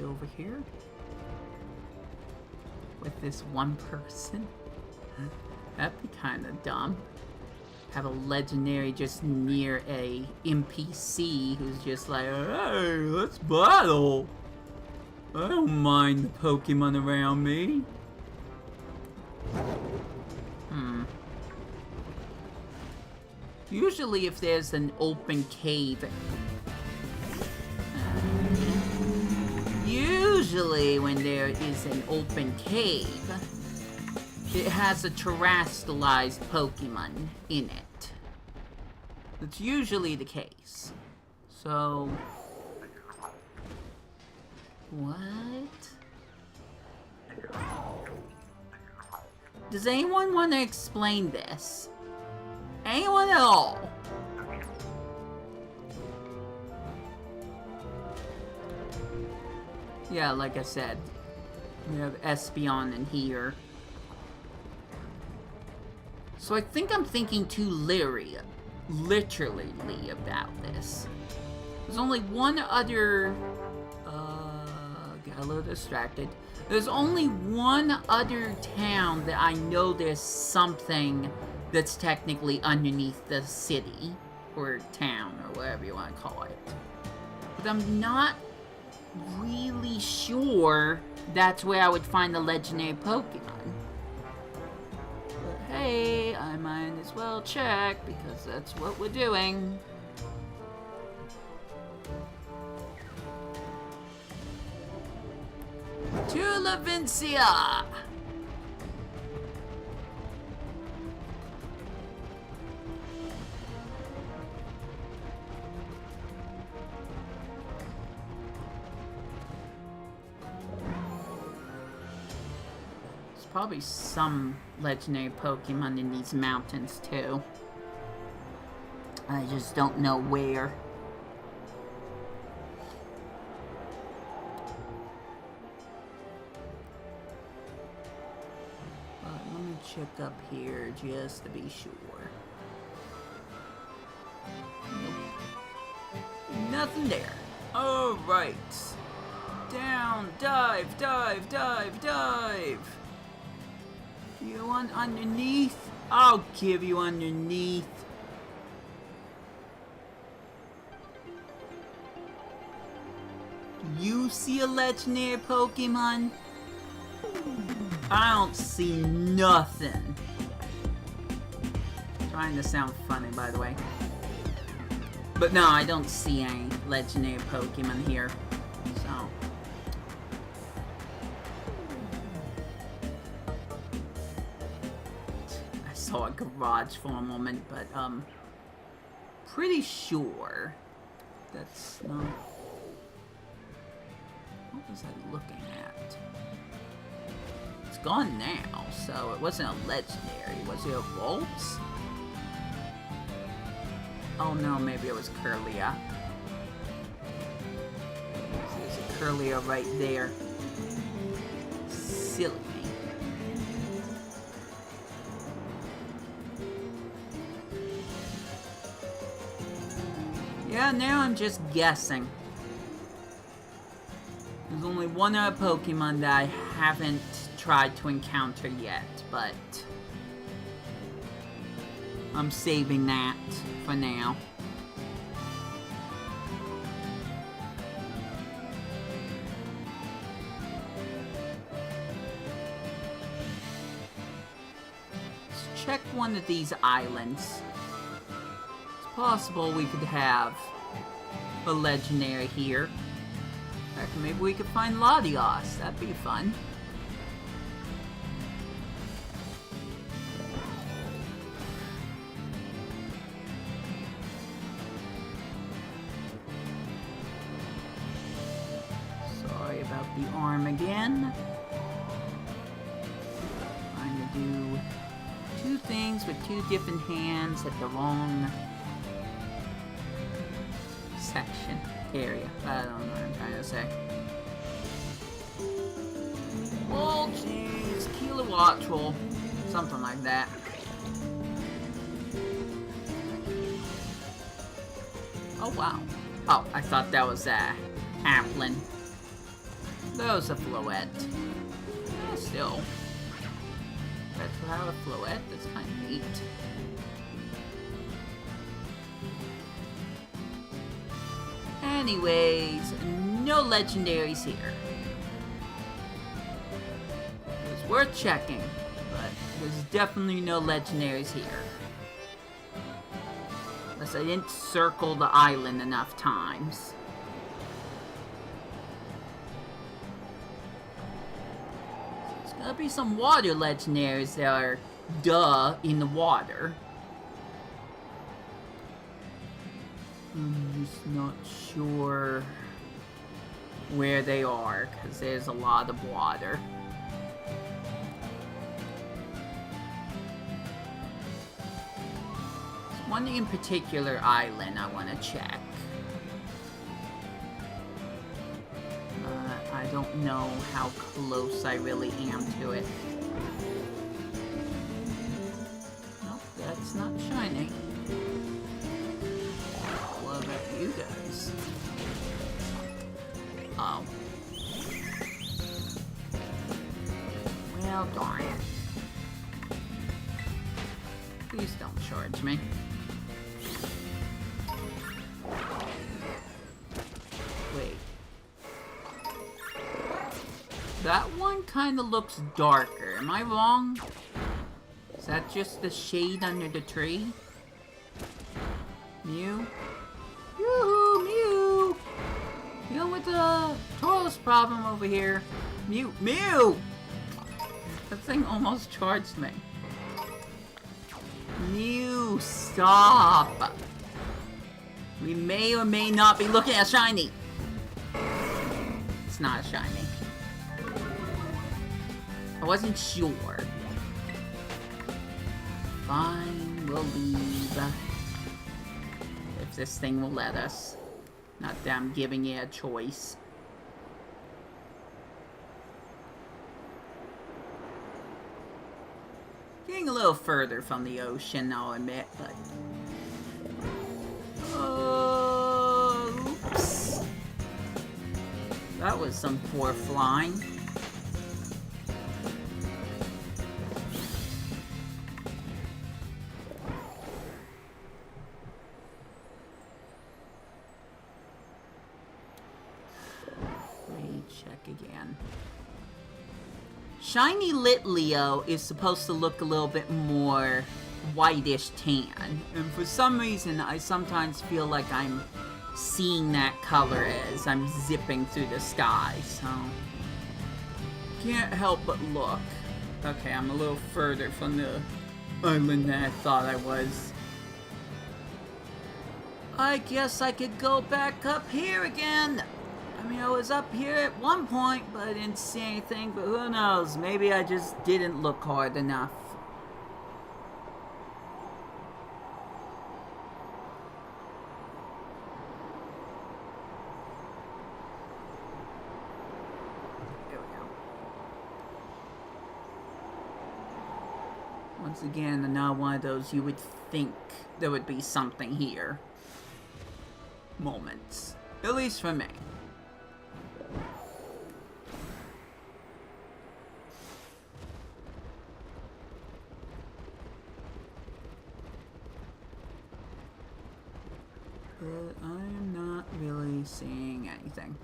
Over here with this one person. That'd be kind of dumb. Have a legendary just near a NPC who's just like, hey, let's battle. I don't mind the Pokemon around me. Usually if there's an open cave, usually when there is an open cave, it has a terrestrialized Pokemon in it. That's usually the case. So... what? Does anyone want to explain this? Anyone at all? Yeah, like I said, we have Espeon in here. So I think I'm thinking too literally about this. There's only one other... got a little distracted. There's only one other town that I know there's something that's technically underneath the city, or town, or whatever you want to call it. But I'm not really sure that's where I would find the legendary Pokemon. But hey, I might as well check, because that's what we're doing. To Lavincia! probably some legendary Pokemon in these mountains too. I just don't know where. But let me check up here just to be sure. Nope. Nothing there. Alright. Down, dive, dive, dive, dive. You want underneath? I'll give you underneath. You see a legendary Pokemon? I don't see nothing. Trying to sound funny, by the way. But no, I don't see any legendary Pokemon here. So. I saw a garage for a moment, but pretty sure that's not. What was I looking at? It's gone now, so it wasn't a legendary. Was it a Volts? Oh no, maybe it was Curlia. There's a Curlia right there. Silly me. Yeah, now I'm just guessing. There's only one other Pokemon that I haven't tried to encounter yet, but I'm saving that for now. Let's check one of these islands. It's possible we could have a legendary here. Heck, maybe we could find Latios. That'd be fun. Sorry about the arm again. Trying to do two things with two different hands at the wrong section. Area. I don't know what I'm trying to say. Oh, jeez. Kilowattrel. Something like that. Oh, wow. Oh, I thought that was Applin. That was a Floette. Yeah, still. That's how a Floette. That's kind of neat. Anyways, no legendaries here. It was worth checking, but there's definitely no legendaries here. Unless I didn't circle the island enough times. There's gotta be some water legendaries that are, duh, in the water. I'm just not sure where they are, because there's a lot of water. There's one in particular island I want to check. I don't know how close I really am to it. Nope, that's not shiny. What about you guys? Oh. Well, darn it. Please don't charge me. Wait. That one kind of looks darker. Am I wrong? Is that just the shade under the tree? Mew? Yoo-hoo, Mew! Deal with the Tauros problem over here. Mew! Mew! That thing almost charged me. Mew, stop! We may or may not be looking at shiny. It's not a shiny. I wasn't sure. Fine, we'll leave. If this thing will let us. Not that I'm giving you a choice. Getting a little further from the ocean, I'll admit, but... Oops. That was some poor flying. Again. Shiny Lit Leo is supposed to look a little bit more whitish tan, and for some reason I sometimes feel like I'm seeing that color as I'm zipping through the sky, so can't help but look. Okay, I'm a little further from the island than I thought I was. I guess I could go back up here again. I mean, I was up here at one point, but I didn't see anything, but who knows? Maybe I just didn't look hard enough. There we go. Once again, another one of those you would think there would be something here moments. At least for me. But I'm not really seeing anything.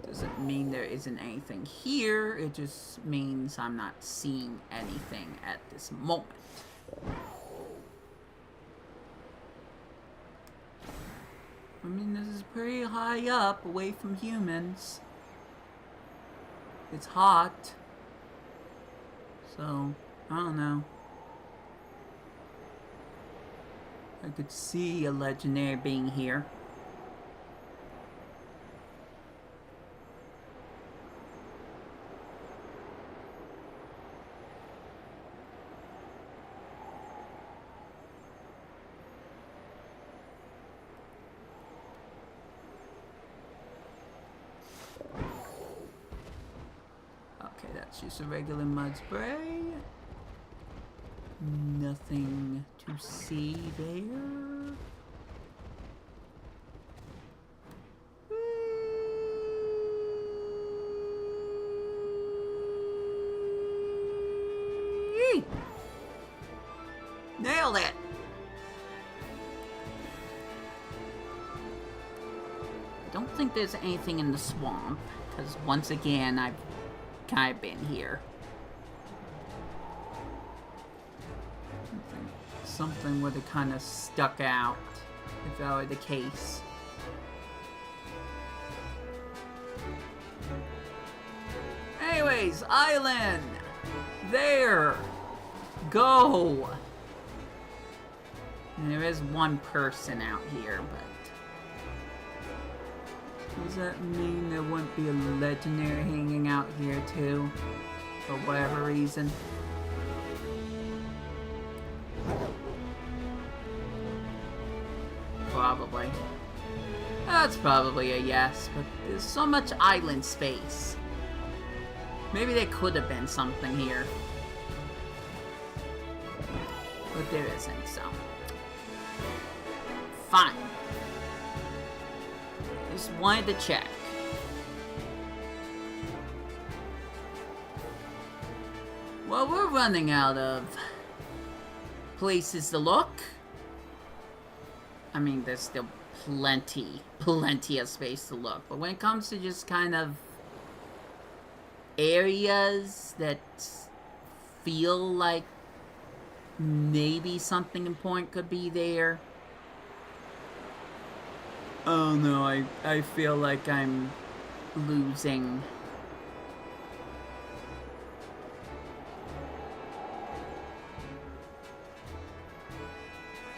Doesn't mean there isn't anything here, it just means I'm not seeing anything at this moment. I mean, this is pretty high up, away from humans. It's hot. So, I don't know. I could see a legendary being here. Okay, that's just a regular mud spray. Nothing to see there. Whee! Nailed it! I don't think there's anything in the swamp, because once again, I've kind of been here. Something would have kind of stuck out if that were the case. Anyways, island! There! Go! And there is one person out here, but... Does that mean there wouldn't be a legendary hanging out here too? For whatever reason? Probably. That's probably a yes, but there's so much island space. Maybe there could have been something here. But there isn't, so. Fine. Just wanted to check. Well, we're running out of places to look. I mean, there's still plenty of space to look. But when it comes to just kind of areas that feel like maybe something important could be there. Oh no, I feel like I'm losing.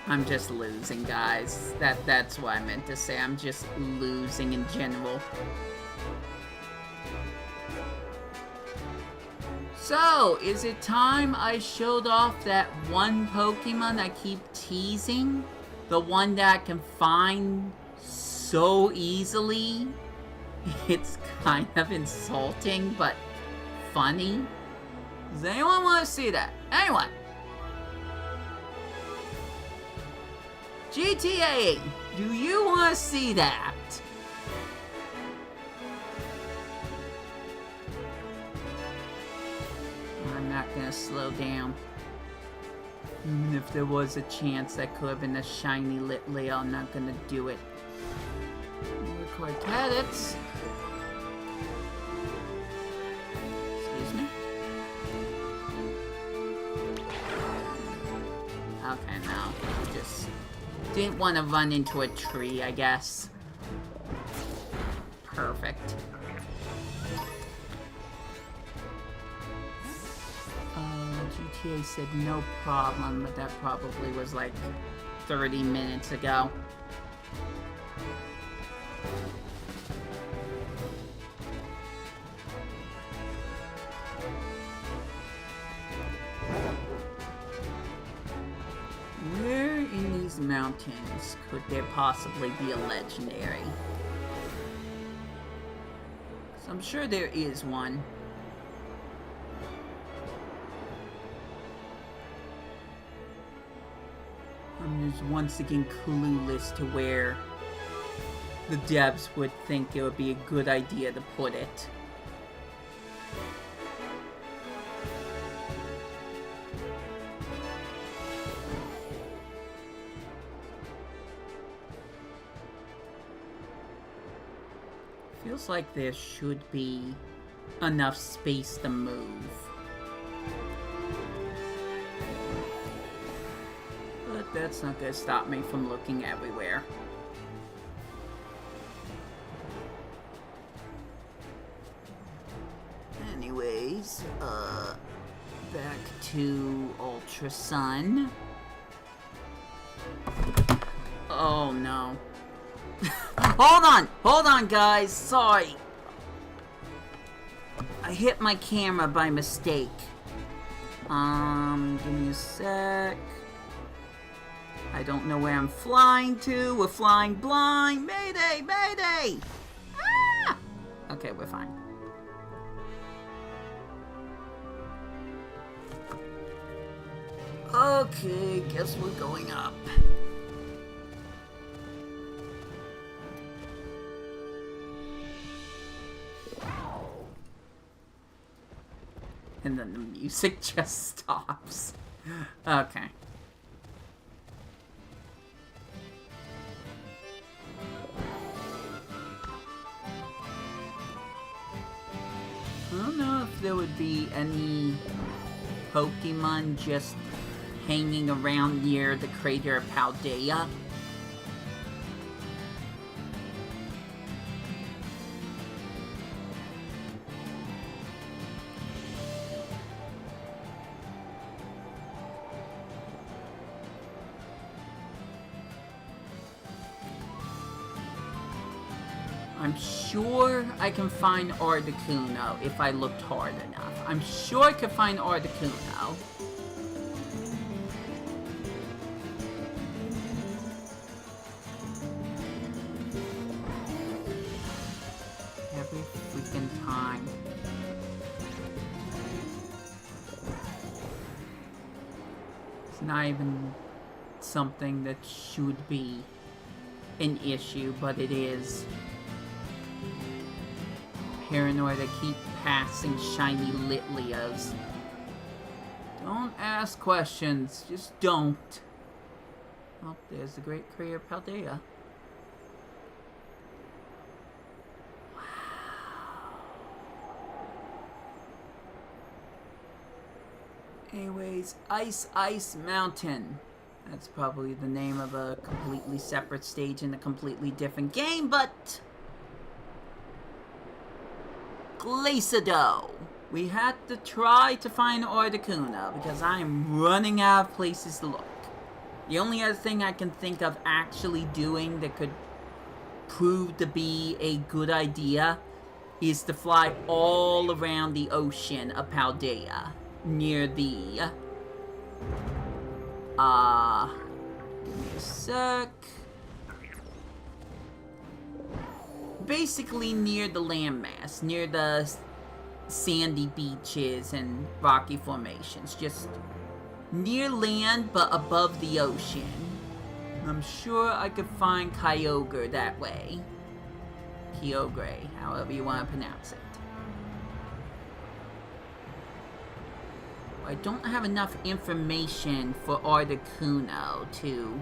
I'm just losing, guys. That's what I meant to say. I'm just losing in general. So, is it time I showed off that one Pokemon I keep teasing? The one that I can find so easily? It's kind of insulting, but funny. Does anyone want to see that? Anyone? GTA, do you want to see that? I'm not gonna slow down. Even if there was a chance that could have been a shiny Litleo, I'm not gonna do it. Record credits. Excuse me. Okay, no. Just didn't want to run into a tree, I guess. Perfect. GTA said no problem, but that probably was like 30 minutes ago. Where in these mountains could there possibly be a legendary? 'Cause I'm sure there is one. I'm just once again clueless to where the devs would think it would be a good idea to put it. Feels like there should be enough space to move. But that's not gonna stop me from looking everywhere. Anyways, back to Ultra Sun. Oh no. Hold on guys, sorry. I hit my camera by mistake. Give me a sec. I don't know where I'm flying to. We're flying blind. Mayday, mayday! Ah! Okay, we're fine. Okay, guess we're going up. And then the music just stops. Okay. I don't know if there would be any Pokemon just hanging around near the crater of Paldea. I'm sure I can find Articuno if I looked hard enough. I'm sure I could find Articuno. Every freaking time. It's not even something that should be an issue, but it is. Paranoid, I keep passing shiny Litleos. Don't ask questions, just don't. Oh, there's the Great Crater of Paldea. Wow. Anyways, Ice Mountain. That's probably the name of a completely separate stage in a completely different game, but Glaciado. We had to try to find Articuno because I'm running out of places to look. The only other thing I can think of actually doing that could prove to be a good idea is to fly all around the ocean of Paldea, near the, give me a sec. Basically near the landmass, near the sandy beaches and rocky formations. Just near land, but above the ocean. I'm sure I could find Kyogre that way. Kyogre, however you want to pronounce it. I don't have enough information for Articuno to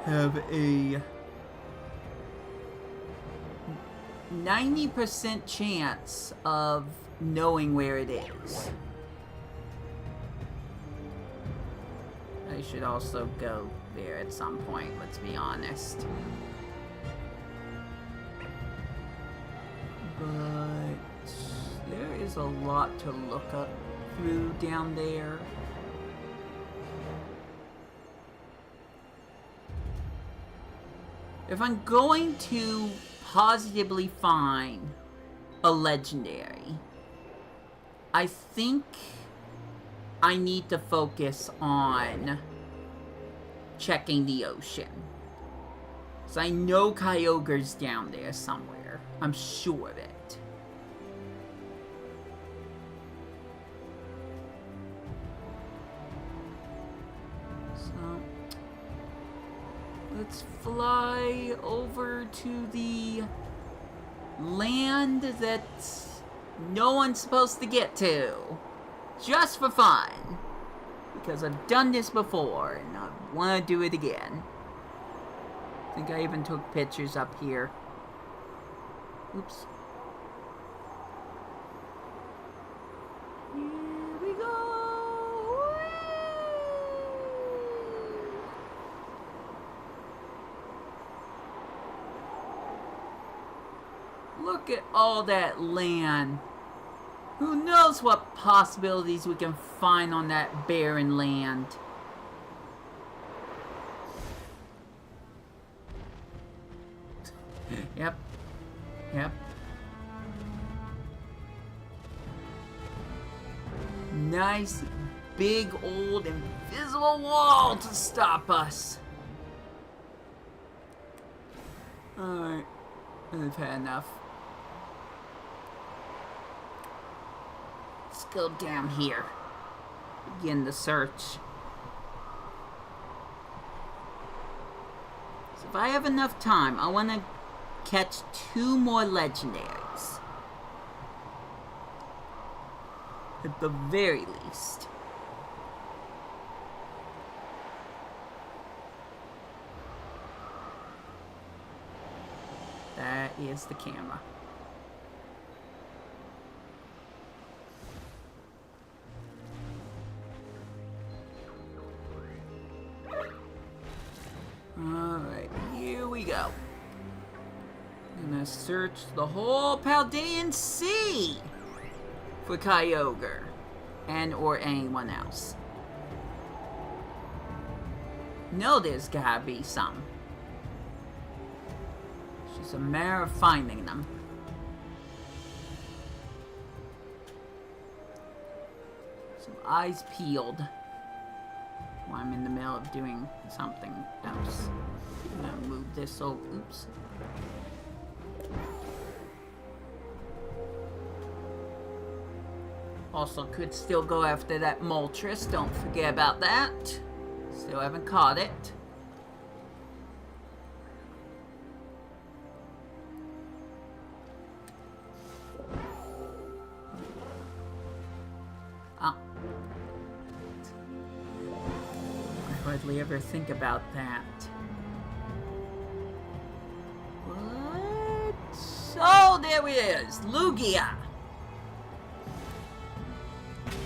have a 90% chance of knowing where it is. I should also go there at some point, let's be honest. But there is a lot to look up through down there. If I'm going to positively find a legendary, I think I need to focus on checking the ocean. So I know Kyogre's down there somewhere. I'm sure of it. So let's fly over to the land that no one's supposed to get to. Just for fun. Because I've done this before, and I want to do it again. I think I even took pictures up here. Oops. Here we go! Look at all that land. Who knows what possibilities we can find on that barren land. Yep. Yep. Nice, big, old, invisible wall to stop us. Alright. I've had enough. Let's go down here. Begin the search. So if I have enough time, I want to catch 2 more legendaries. At the very least. That is the camera. Alright, here we go. I'm gonna search the whole Paldean Sea for Kyogre and or anyone else. No, there's gotta be some. It's just a matter of finding them. So eyes peeled. While I'm in the middle of doing something else. I'm gonna move this over. Oops. Also, could still go after that Moltres. Don't forget about that. Still haven't caught it. Oh. I hardly ever think about that. What? Oh, there he is! Lugia!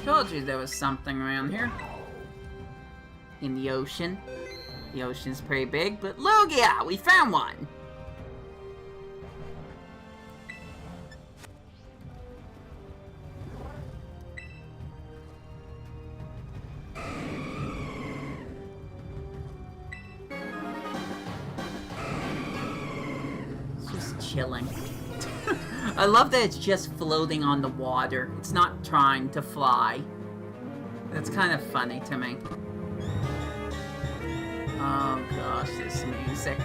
Told you there was something around here. In the ocean. The ocean's pretty big, but Lugia! We found one! It's just chilling. I love that it's just floating on the water. It's not trying to fly. That's kind of funny to me. Oh gosh, this music.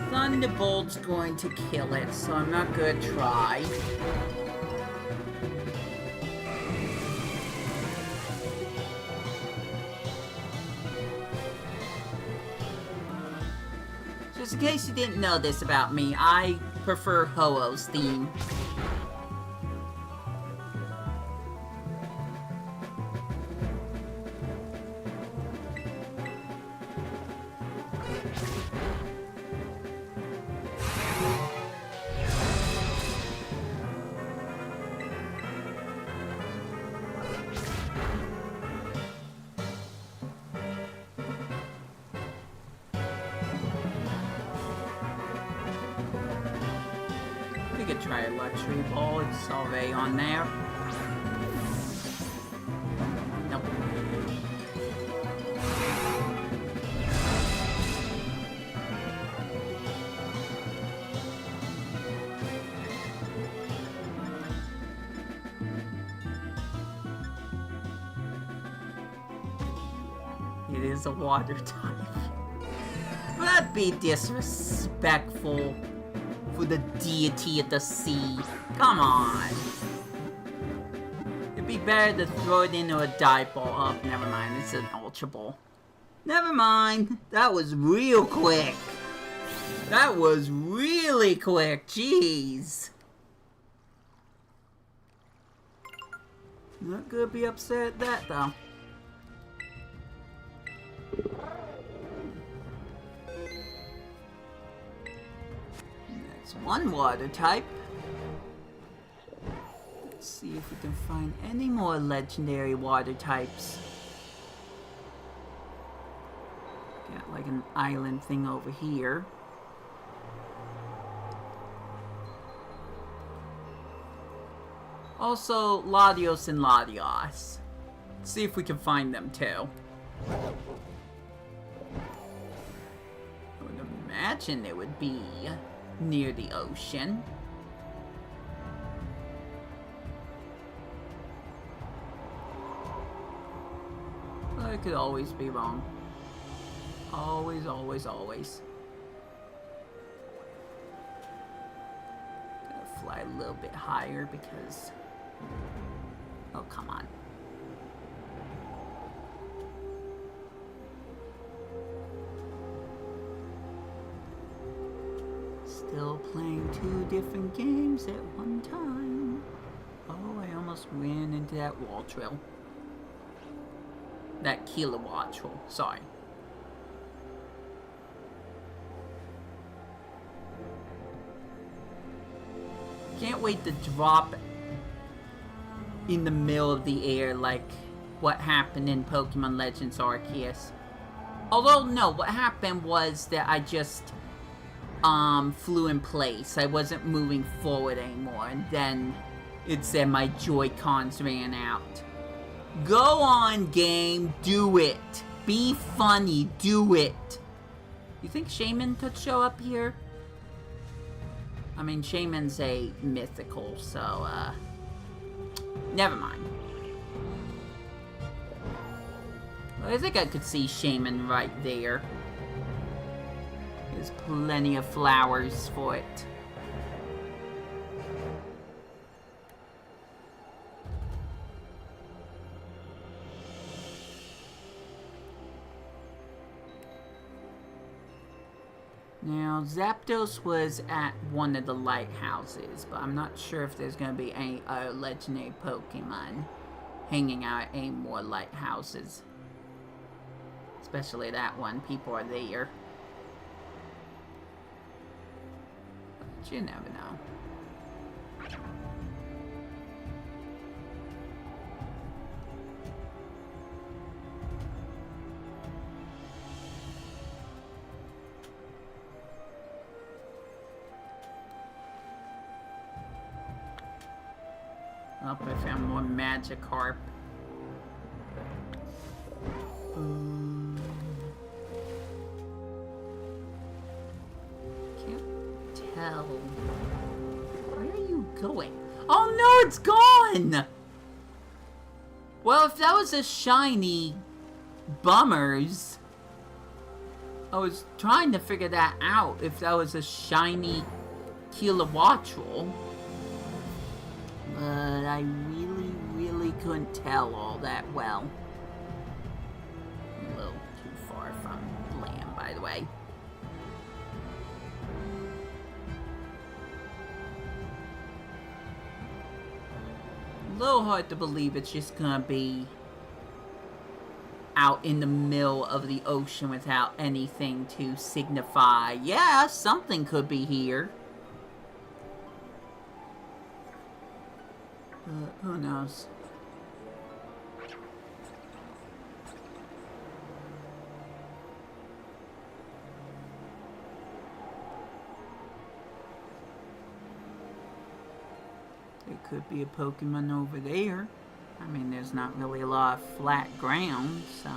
Thunderbolt's going to kill it, so I'm not gonna try. Just in case you didn't know this about me, I prefer Ho-Oh's theme. We could try a luxury ball. It's already on there. Nope. It is a water type. That'd be disrespectful for the deity of the sea. Come on. It'd be better to throw it into a dive ball. Oh, never mind. It's an Ultra Ball. Never mind. That was real quick. That was really quick. Jeez. Not gonna be upset at that, though. That's one water type. Let's see if we can find any more legendary water types. Got like an island thing over here. Also, Latios and Latios. Let's see if we can find them too. I would imagine they would be near the ocean. But I could always be wrong. Always, always, always. Gotta fly a little bit higher because... Oh, come on. Still playing two different games at one time. Oh, I almost ran into that wall trail. That kilowatt trail, sorry. Can't wait to drop in the middle of the air like what happened in Pokemon Legends Arceus. Although, no, what happened was that I just flew in place. I wasn't moving forward anymore, and then it said my Joy-Cons ran out. Go on, game, do it. Be funny, do it. You think Shaman could show up here? I mean, Shaman's a mythical, so, never mind. Well, I think I could see Shaman right there. There's plenty of flowers for it. Now, Zapdos was at one of the lighthouses, but I'm not sure if there's going to be any other legendary Pokemon hanging out at any more lighthouses. Especially that one, people are there. But you never know. Oh, I found more Magikarp. Where are you going? Oh no, it's gone! Well, if that was a shiny bummers, I was trying to figure that out, if that was a shiny Kilowattrel. But I really couldn't tell all that well. A little too far from land, by the way. A little hard to believe it's just gonna be out in the middle of the ocean without anything to signify, yeah, something could be here. Who knows? There could be a Pokemon over there. I mean, there's not really a lot of flat ground, so...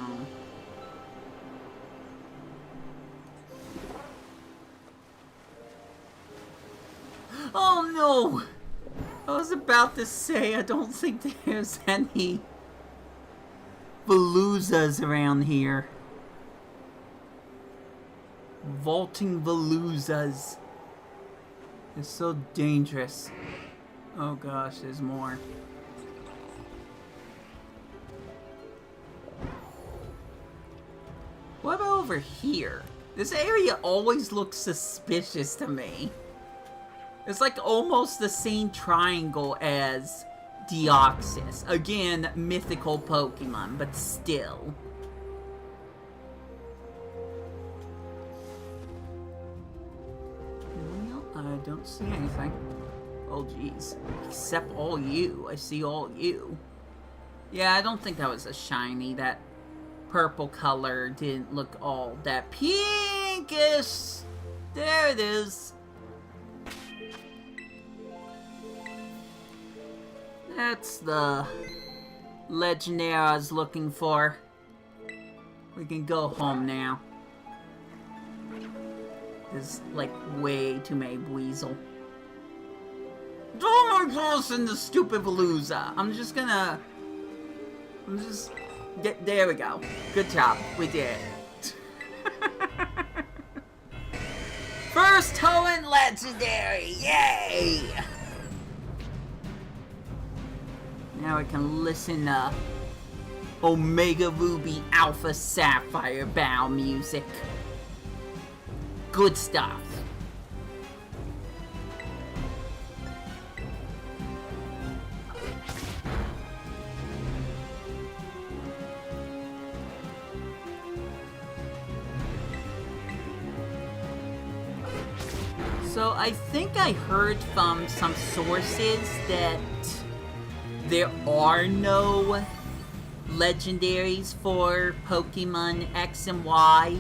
Oh no! I was about to say, I don't think there's any Veloozas around here. Vaulting Veloozas. They're so dangerous. Oh gosh, there's more. What about over here? This area always looks suspicious to me. It's like almost the same triangle as Deoxys. Again, mythical Pokemon, but still. No, I don't see anything. Oh jeez. Except all you. I see all you. Yeah, I don't think that was a shiny. That purple color didn't look all that pinkish. There it is. That's the legendary I was looking for. We can go home now. There's like way too many Weasel. Don't listen to stupid Veluza. There we go. Good job. We did it. First Hoenn legendary. Yay! Now we can listen to Omega Ruby Alpha Sapphire Bow music. Good stuff. So I think I heard from some sources that there are no legendaries for Pokemon X and Y.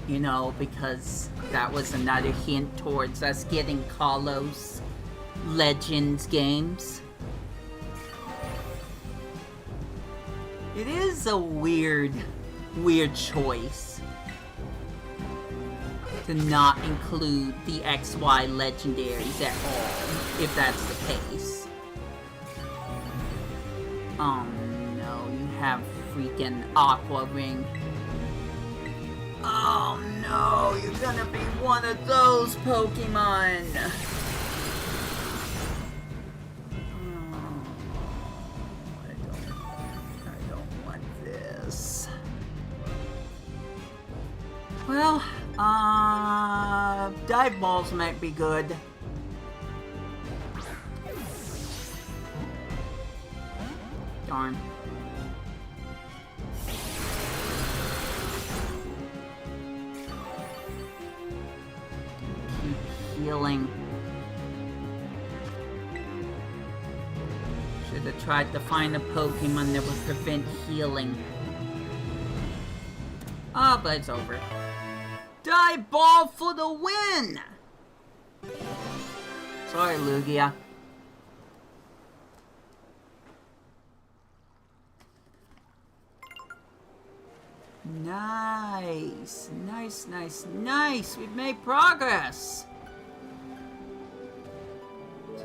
You know, because that was another hint towards us getting Kalos Legends games. It is a weird choice to not include the XY legendaries at all, if that's the case. Oh no, you have freaking Aqua Ring. Oh no, you're gonna be one of those Pokemon! I don't want this. Well, dive balls might be good. Darn. Keep healing. Should have tried to find a Pokemon that would prevent healing. Ah, but it's over. Dive ball for the win! Sorry, Lugia. Nice. Nice, nice, nice. We've made progress.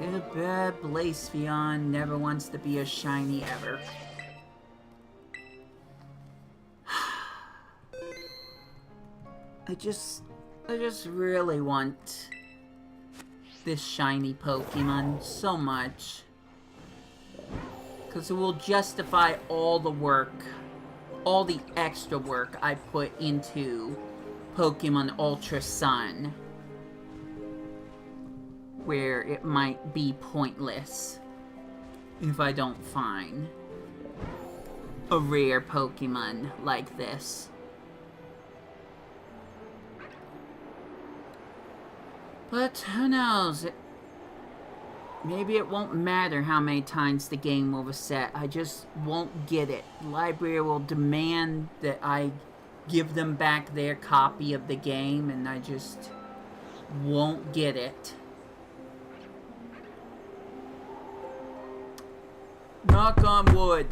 Too bad Blacephalon never wants to be a shiny ever. I just really want this shiny Pokemon so much. Because it will justify all the work, all the extra work I put into Pokemon Ultra Sun. Where it might be pointless if I don't find a rare Pokemon like this. But who knows? Maybe it won't matter how many times the game will reset. I just won't get it. The library will demand that I give them back their copy of the game, and I just won't get it. Knock on wood.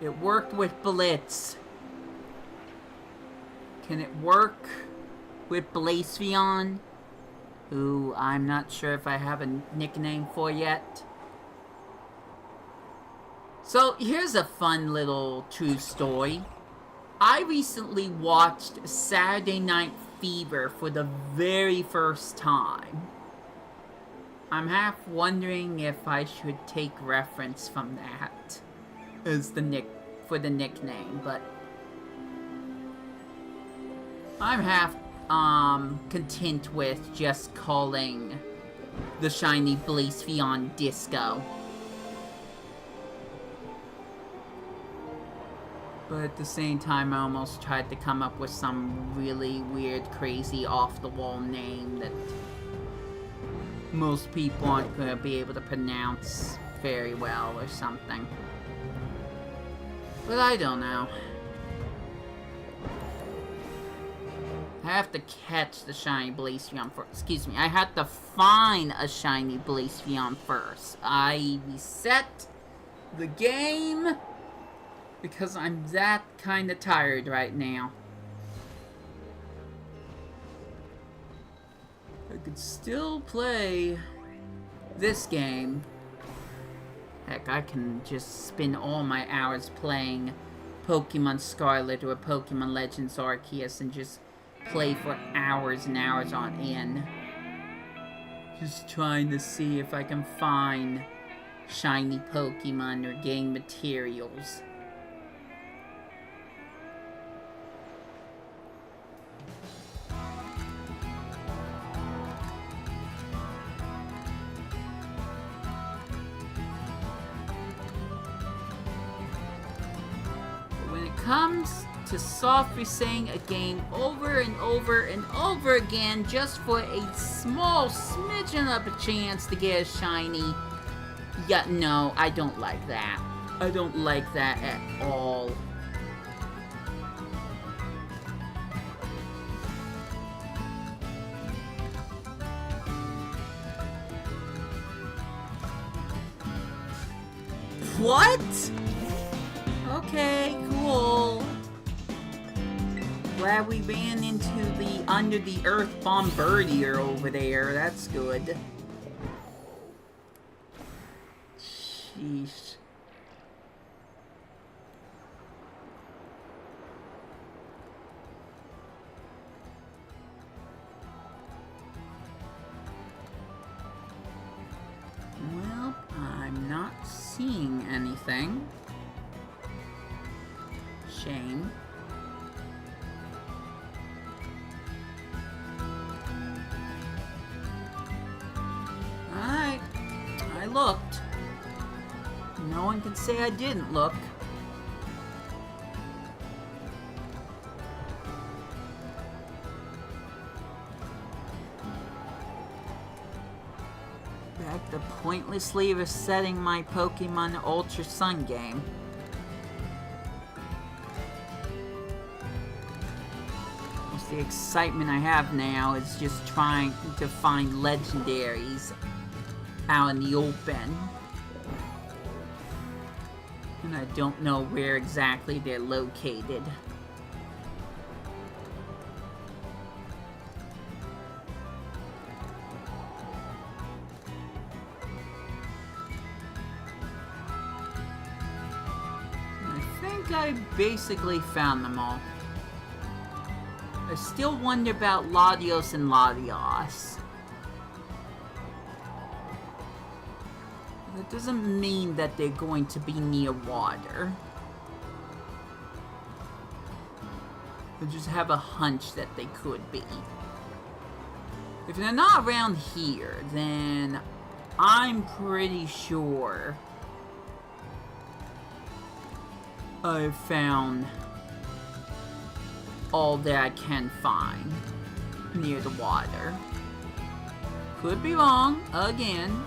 It worked with Blitz. Can it work with Blacephalon, who I'm not sure if I have a nickname for yet? So here's a fun little true story. I recently watched Saturday Night Fever for the very first time. I'm half wondering if I should take reference from that as the nickname, but I'm half content with just calling the shiny Blacephalon Disco. But at the same time, I almost tried to come up with some really weird, crazy, off-the-wall name that most people aren't going to be able to pronounce very well or something. But I don't know. I have to catch the shiny Blacephalon first. Excuse me, I have to find a shiny Blacephalon first. I reset the game because I'm that kind of tired right now. I could still play this game. Heck, I can just spend all my hours playing Pokemon Scarlet or Pokemon Legends Arceus and just play for hours and hours on end. Just trying to see if I can find shiny Pokemon or gain materials. Comes to soft resetting a game over and over and over again just for a small smidgen of a chance to get a shiny. Yeah, no, I don't like that. I don't like that at all. What? Okay, cool. Glad we ran into the under-the-earth bombardier over there. That's good. Sheesh. Well, I'm not seeing anything. Shame. Alright. I looked. No one can say I didn't look. Back to pointlessly resetting my Pokemon Ultra Sun game. The excitement I have now is just trying to find legendaries out in the open. And I don't know where exactly they're located. think I basically found them all. I still wonder about Latios and Latios. That doesn't mean that they're going to be near water. I just have a hunch that they could be. If they're not around here, then I'm pretty sure I've found all that I can find near the water. Could be wrong, again.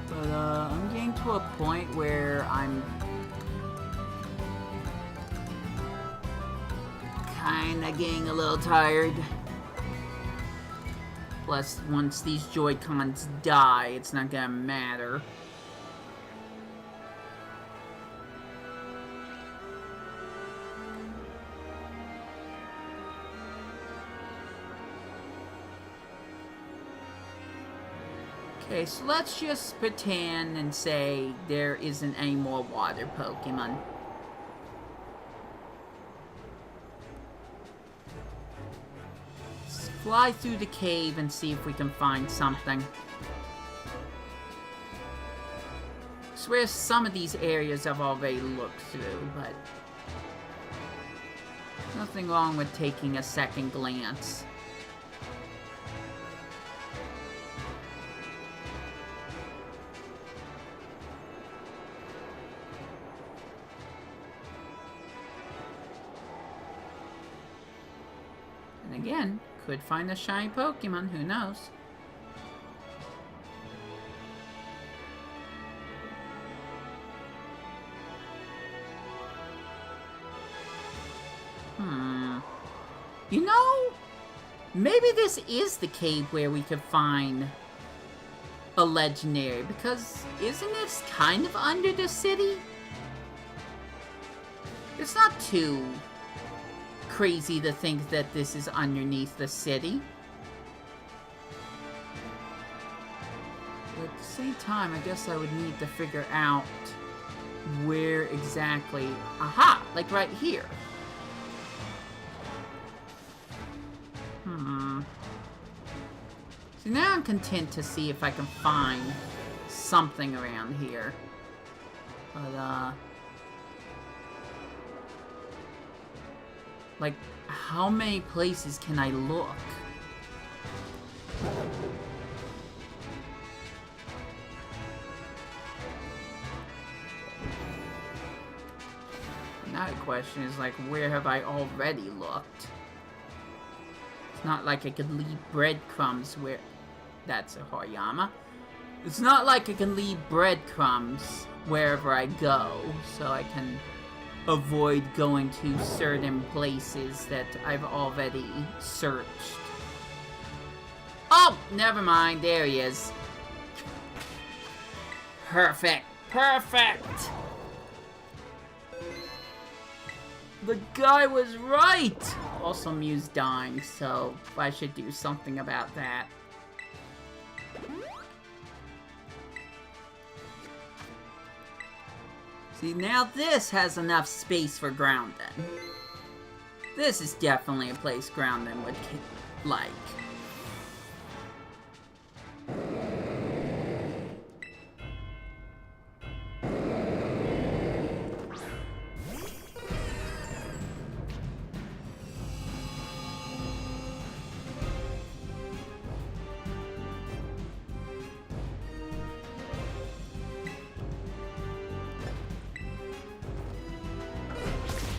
But, I'm getting to a point where I'm kinda getting a little tired. Plus, once these Joy-Cons die, it's not gonna matter. Okay, so let's just pretend and say there isn't any more water Pokemon. Let's fly through the cave and see if we can find something. I swear some of these areas I've already looked through, but nothing wrong with taking a second glance. Again, could find a shiny Pokemon, who knows? You know, maybe this is the cave where we could find a legendary, because isn't it kind of under the city? It's not too crazy to think that this is underneath the city. But at the same time, I guess I would need to figure out where exactly... Aha! Like right here. So now I'm content to see if I can find something around here. But, like, how many places can I look? Now the question is, like, where have I already looked? It's not like I could leave breadcrumbs where... That's a Hariyama. It's not like I can leave breadcrumbs wherever I go, so I can avoid going to certain places that I've already searched. Oh, never mind. There he is. Perfect. Perfect. The guy was right. Also, Mew's dying, so I should do something about that. See, now this has enough space for Groundon. This is definitely a place Groundon would like.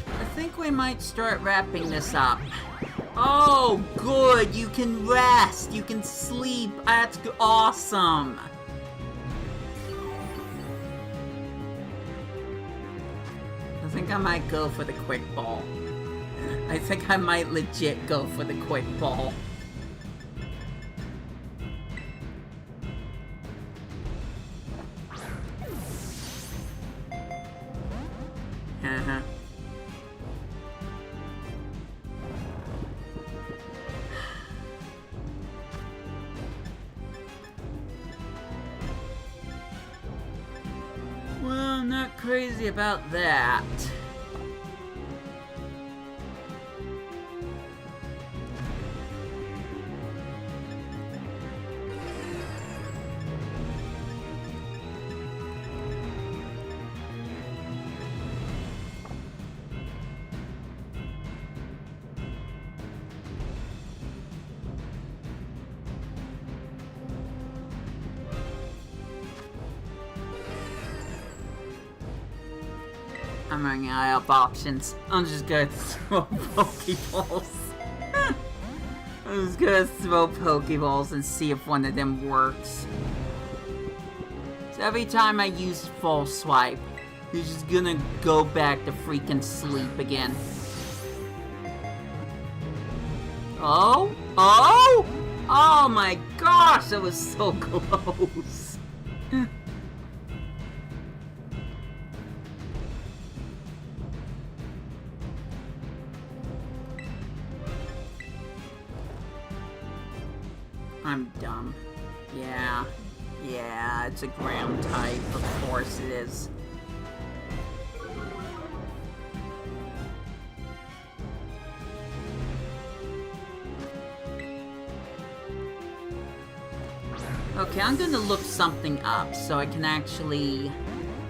I think we might start wrapping this up. Oh, good. You can rest. You can sleep. That's awesome. I think I might go for the quick ball. I think I might legit go for the quick ball. Well, I'm not crazy about that. I'm running out of options. I'm just gonna throw Pokeballs. I'm just gonna throw Pokeballs and see if one of them works. So every time I use False Swipe, he's just gonna go back to freaking sleep again. Oh? Oh? Oh my gosh, that was so close. I'm dumb. Yeah, it's a ground type. Of course it is. Okay, I'm gonna look something up so I can actually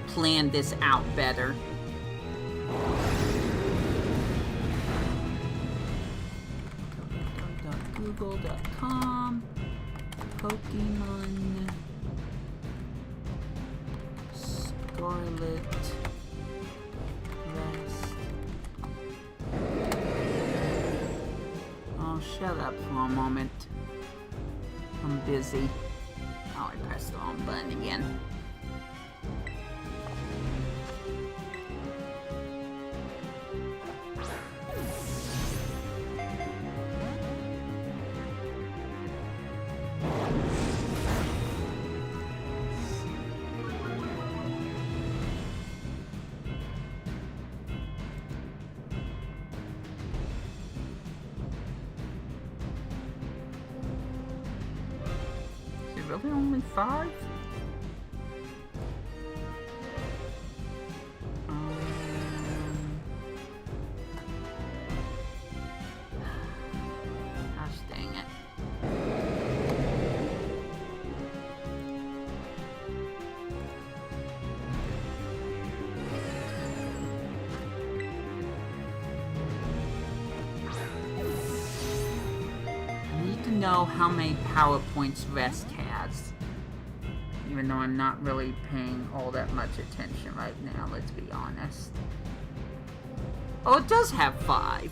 plan this out better. Google.com Pokemon Scarlet Rest. Oh, shut up for a moment. I'm busy. Oh, I pressed the wrong button again. Really only 5? Gosh dang it. I need to know how many power points Rest has. Even though I'm not really paying all that much attention right now, let's be honest. Oh, it does have 5.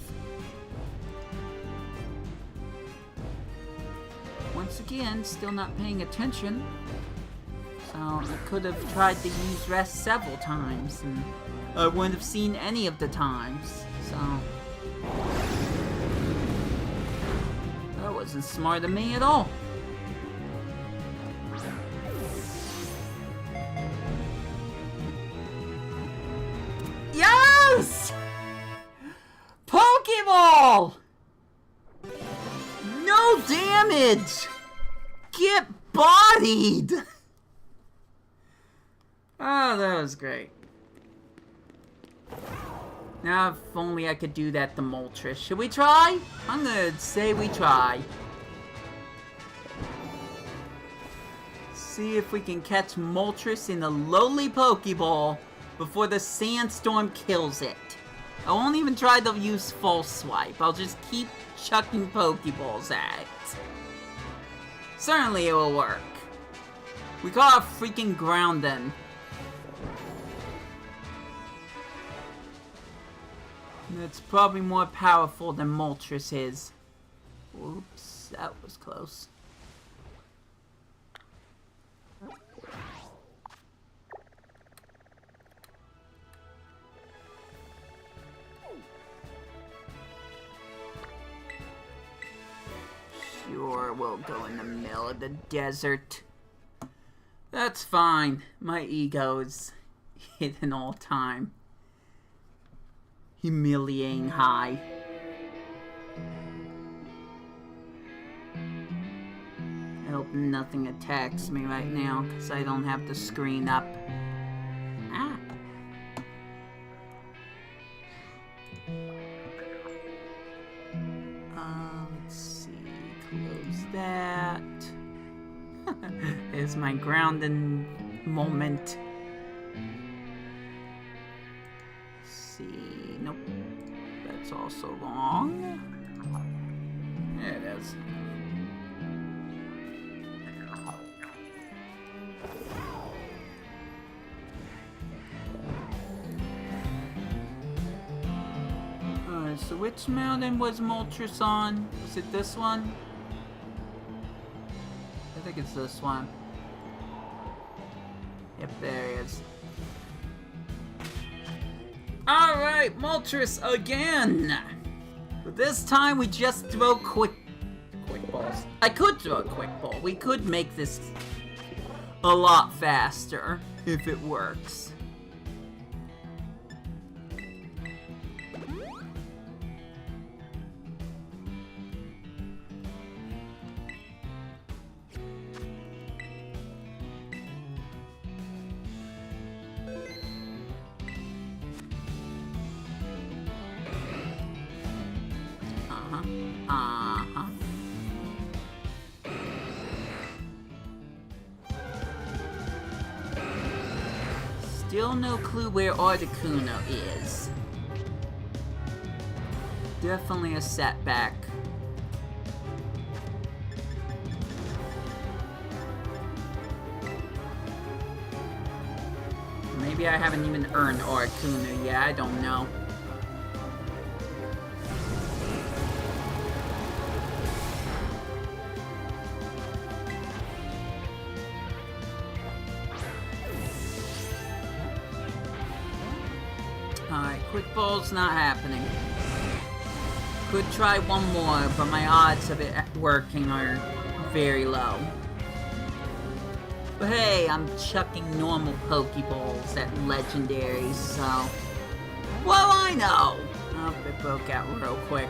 Once again, still not paying attention. So, I could have tried to use Rest several times, and I wouldn't have seen any of the times. So, that wasn't smart of me at all. Yes! Pokeball! No damage! Get bodied! Oh, that was great. Now, if only I could do that to Moltres. Should we try? I'm gonna say we try. See if we can catch Moltres in a lowly Pokeball before the sandstorm kills it. I won't even try to use False Swipe. I'll just keep chucking Pokeballs at it. Certainly it will work. We got a freaking grounding. That's probably more powerful than Moltres is. Oops, that was close. Sure, we'll go in the middle of the desert. That's fine. My ego is hit an all-time humiliating high. I hope nothing attacks me right now, because I don't have the screen up. Ah. Let's see. Close that. Here's my grounding moment. See. Nope. That's also wrong. There it is. So which mountain was Moltres on? Was it this one? I think it's this one. Yep, there he is. Alright, Moltres again! But this time we just throw quick balls. I could throw a quick ball. We could make this a lot faster if it works. Still no clue where Articuno is. Definitely a setback. Maybe I haven't even earned Articuno yet, I don't know. Alright, quick ball's not happening. Could try one more, but my odds of it working are very low. But hey, I'm chucking normal Pokeballs at legendaries, so... well, I know! Oh, it broke out real quick.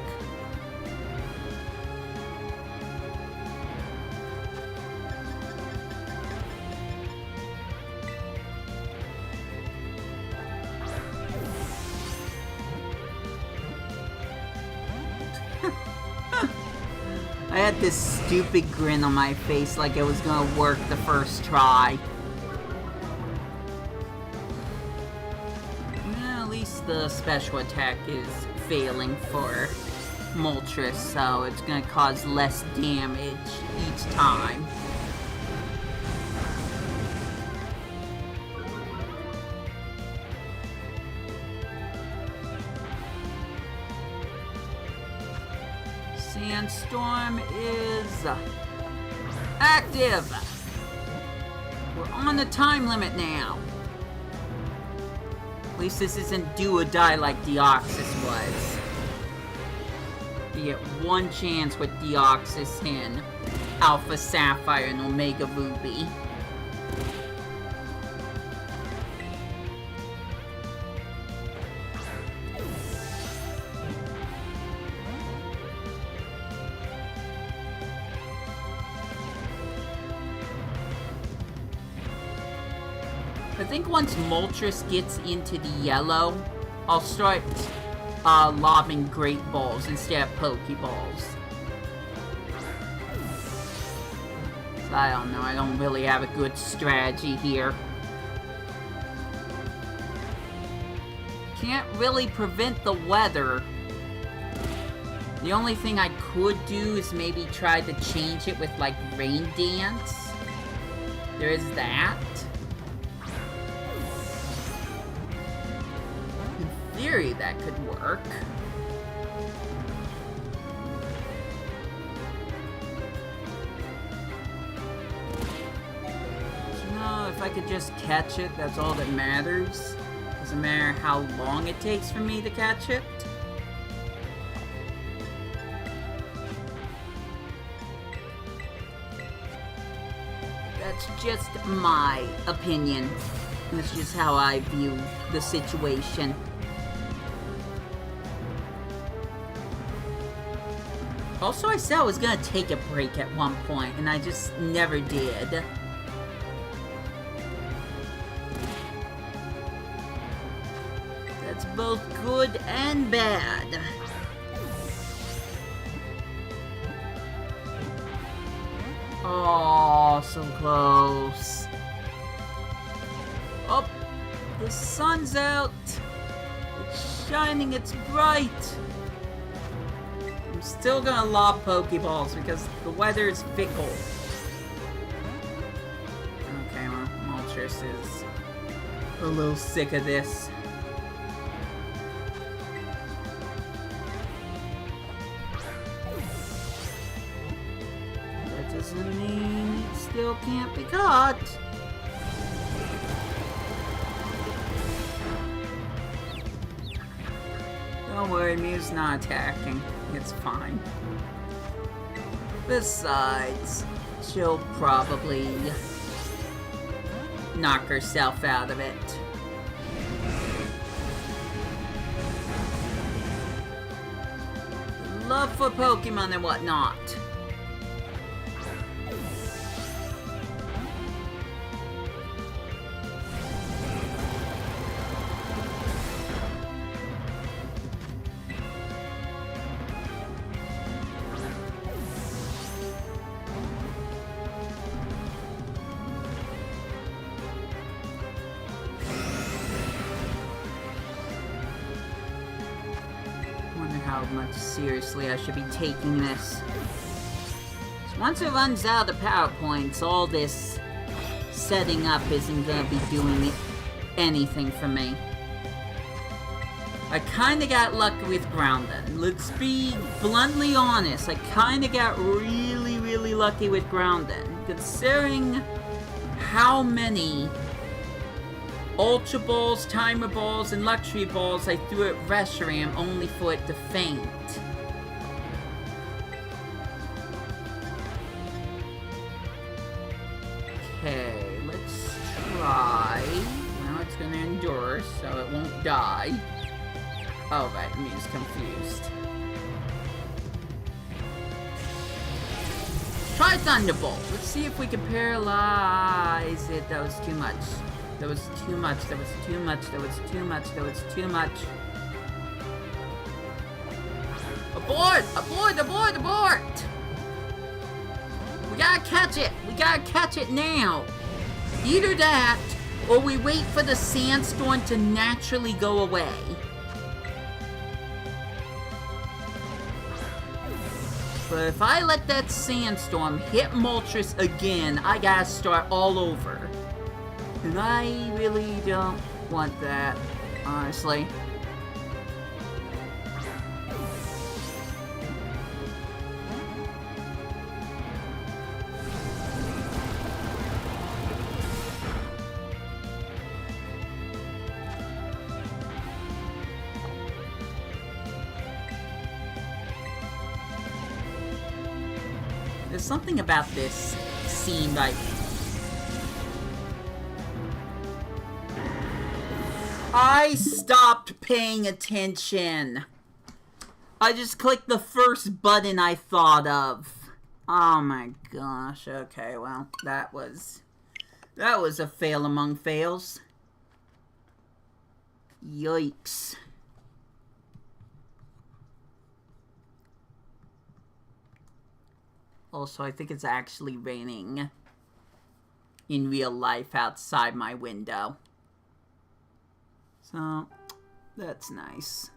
I had this stupid grin on my face like it was gonna work the first try. Well, at least the special attack is failing for Moltres, so it's gonna cause less damage each time. Sandstorm is active. We're on the time limit now. At least this isn't do or die like Deoxys was. You get one chance with Deoxys in Alpha Sapphire and Omega Ruby. I think once Moltres gets into the yellow, I'll start lobbing Great Balls instead of Pokeballs. So I don't know, I don't really have a good strategy here. Can't really prevent the weather. The only thing I could do is maybe try to change it with like Rain Dance. There is that. In theory, that could work. You know, if I could just catch it, that's all that matters. Doesn't matter how long it takes for me to catch it. That's just my opinion. That's just how I view the situation. Also, I said I was gonna take a break at one point, and I just never did. That's both good and bad. Oh, so close. Oh, the sun's out. It's shining, it's bright. I'm still gonna lob Pokeballs because the weather is fickle. Okay, well, Moltres is a little sick of this. doesn't mean it still can't be caught. Don't worry, Mew's not attacking. It's fine. Besides, she'll probably knock herself out of it. Love for Pokemon and whatnot. How much seriously I should be taking this. So once it runs out of power points, all this setting up isn't gonna be doing anything for me. I kinda got lucky with Groundon. Let's be bluntly honest, I kinda got really lucky with Groundon, considering how many Ultra Balls, Timer Balls, and Luxury Balls I threw at Reshiram only for it to faint. Okay, let's try. Now it's gonna endure, so it won't die. Oh, right, Mew's confused. Try Thunderbolt. Let's see if we can paralyze it. That was too much. That was too much, that was too much, that was too much, that was too much. Abort! Abort! Abort! Abort! We gotta catch it! We gotta catch it now! Either that, or we wait for the sandstorm to naturally go away. But if I let that sandstorm hit Moltres again, I gotta start all over. And I really don't want that, honestly. There's something about this scene like I stopped paying attention. I just clicked the first button I thought of. Oh my gosh. Okay, well, that was a fail among fails. Yikes. Also, I think it's actually raining in real life outside my window. So, that's nice.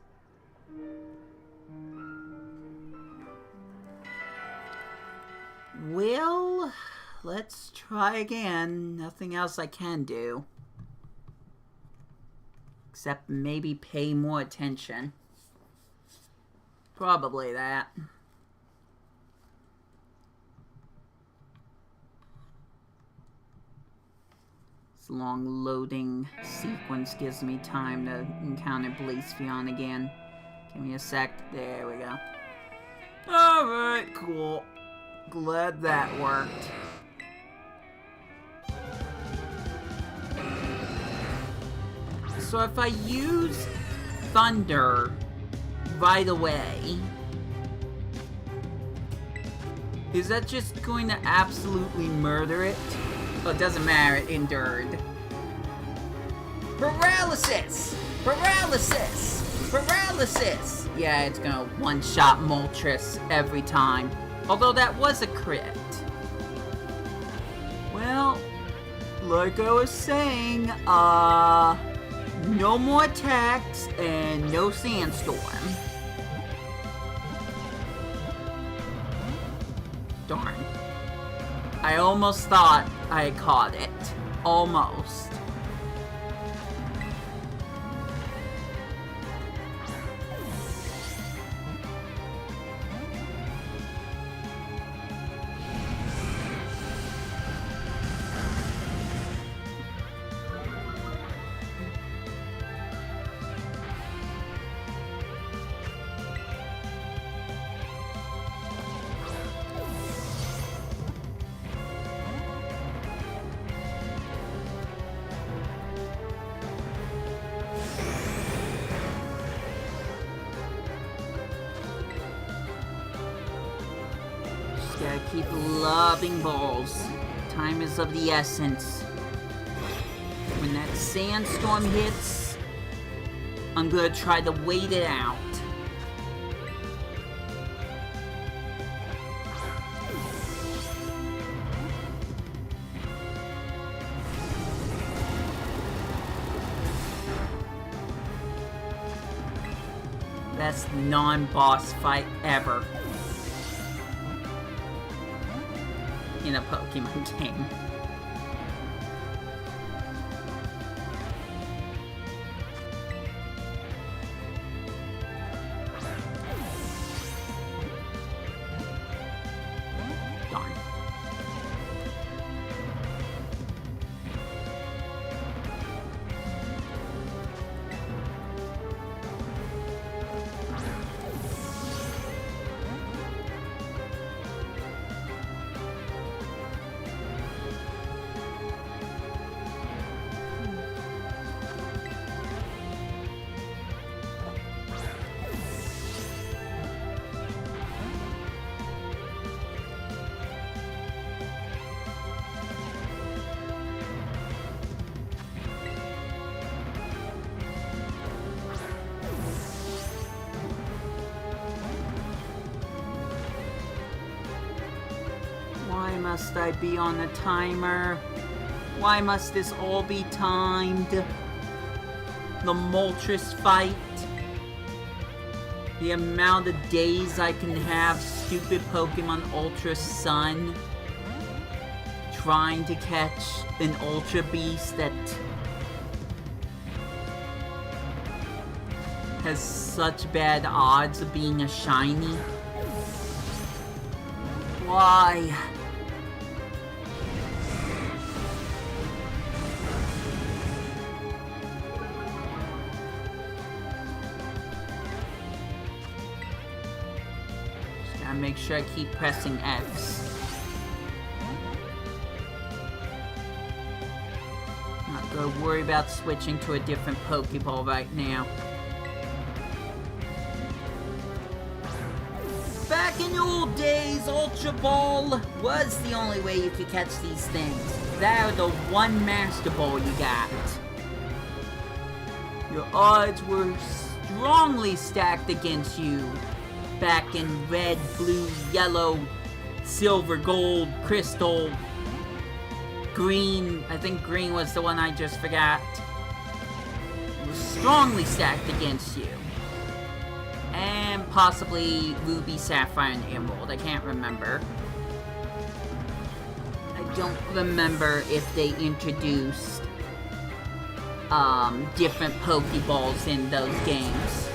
Well, let's try again. Nothing else I can do. Except maybe pay more attention. Probably that. This long loading sequence gives me time to encounter Blacephalon again. Give me a sec. There we go. Alright, cool. Glad that worked. So if I use Thunder right away, is that just going to absolutely murder it? Oh, it doesn't matter, it endured. Paralysis! Paralysis! Paralysis! Yeah, it's gonna one-shot Moltres every time. Although that was a crit. Well, like I was saying, no more attacks and no sandstorm. Darn. I almost thought I had caught it. Almost. Just gotta keep lobbing balls. Time is of the essence. When that sandstorm hits, I'm gonna try to wait it out. Best non-boss fight ever in a Pokemon game. Darn. Why must I be on a timer? Why must this all be timed? The Moltres fight? The amount of days I can have stupid Pokemon Ultra Sun trying to catch an Ultra Beast that has such bad odds of being a shiny? Why? Make sure I keep pressing X. Not gonna worry about switching to a different Pokeball right now. Back in the old days, Ultra Ball was the only way you could catch these things. That or the one Master Ball you got. Your odds were strongly stacked against you. Back in red, blue, yellow, silver, gold, crystal, green. I think green was the one I just forgot. It was strongly stacked against you. And possibly Ruby, Sapphire, and Emerald. I can't remember. I don't remember if they introduced different Pokeballs in those games.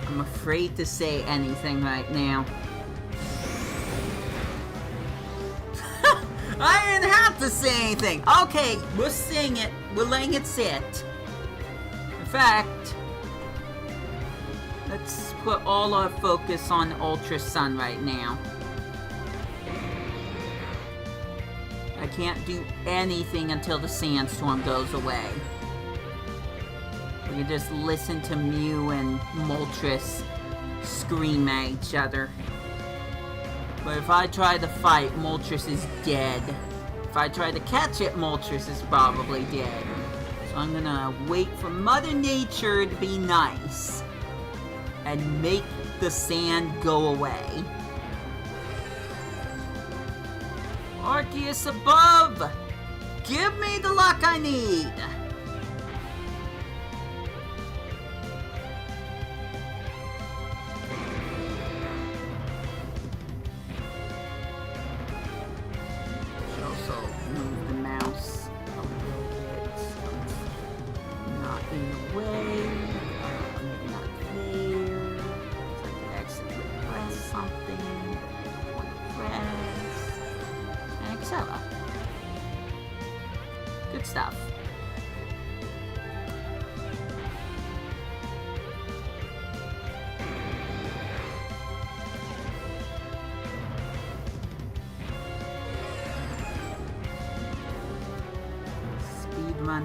I'm afraid to say anything right now. I didn't have to say anything. Okay, we're saying it. We're letting it sit. In fact, let's put all our focus on Ultra Sun right now. I can't do anything until the sandstorm goes away. We can just listen to Mew and Moltres scream at each other. But if I try to fight, Moltres is dead. If I try to catch it, Moltres is probably dead. So I'm gonna wait for Mother Nature to be nice and make the sand go away. Arceus above! Give me the luck I need! Good stuff.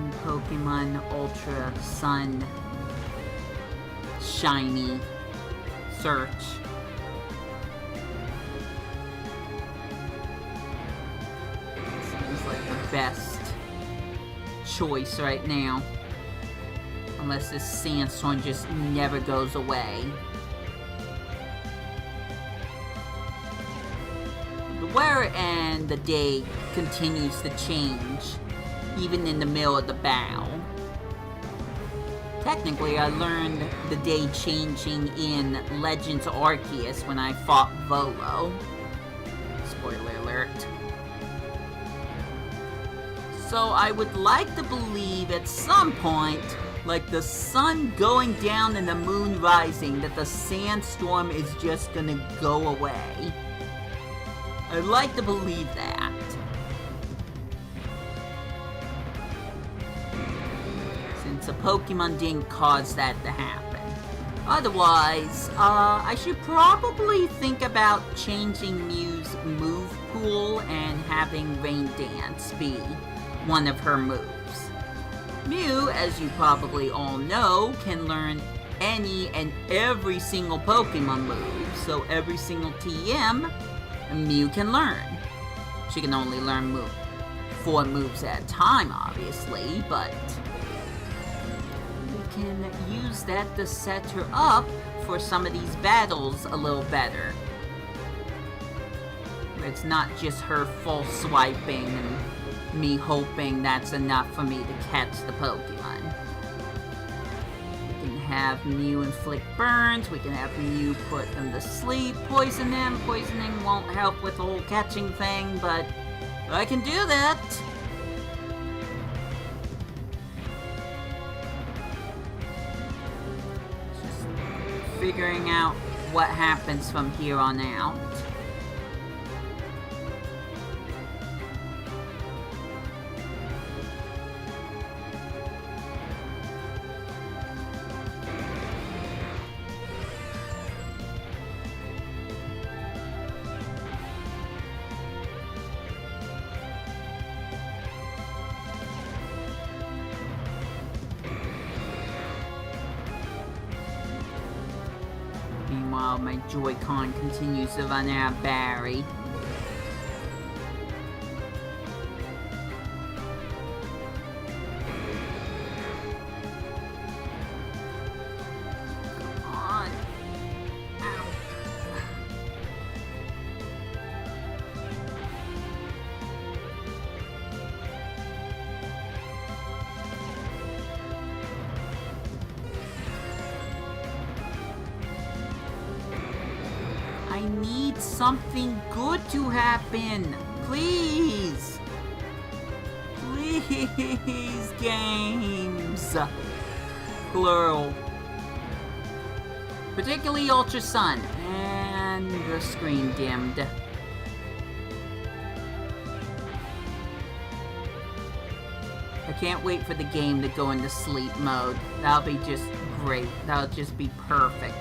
on Pokemon Ultra Sun Shiny search. Seems like the best choice right now. Unless this sandstorm just never goes away. The weather and the day continues to change, even in the middle of the battle. Technically, I learned the day changing in Legends Arceus when I fought Volo. Spoiler alert. So I would like to believe at some point, like the sun going down and the moon rising, that the sandstorm is just gonna go away. I'd like to believe that. Since a Pokemon didn't cause that to happen. Otherwise, I should probably think about changing Mew's move pool and having Rain Dance be one of her moves. Mew, as you probably all know, can learn any and every single Pokemon move, so every single TM Mew can learn. She can only learn 4 moves at a time, obviously, but we can use that to set her up for some of these battles a little better. It's not just her full swiping and me hoping that's enough for me to catch the Pokemon. We can have Mew inflict burns, we can have Mew put them to sleep, poison them. Poisoning won't help with the whole catching thing, but I can do that. Just figuring out what happens from here on out. Meanwhile, my Joy-Con continues to run out of battery. Come on. Ow. I need something good to happen. Please. Please, games. Plural. Particularly Ultra Sun. And the screen dimmed. I can't wait for the game to go into sleep mode. That'll be just great. That'll just be perfect.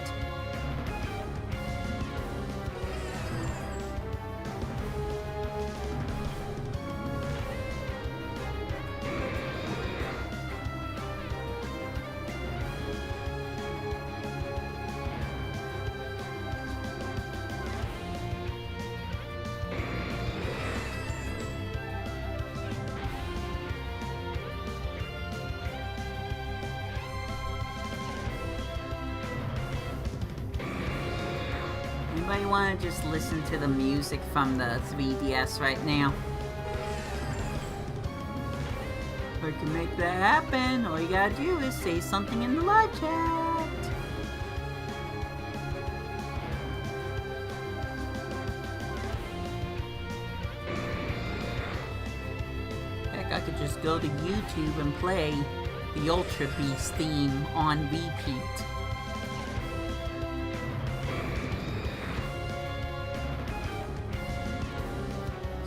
Anybody want to just listen to the music from the 3DS right now? Or can make that happen. All you gotta do is say something in the live chat. Heck, I could just go to YouTube and play the Ultra Beast theme on repeat.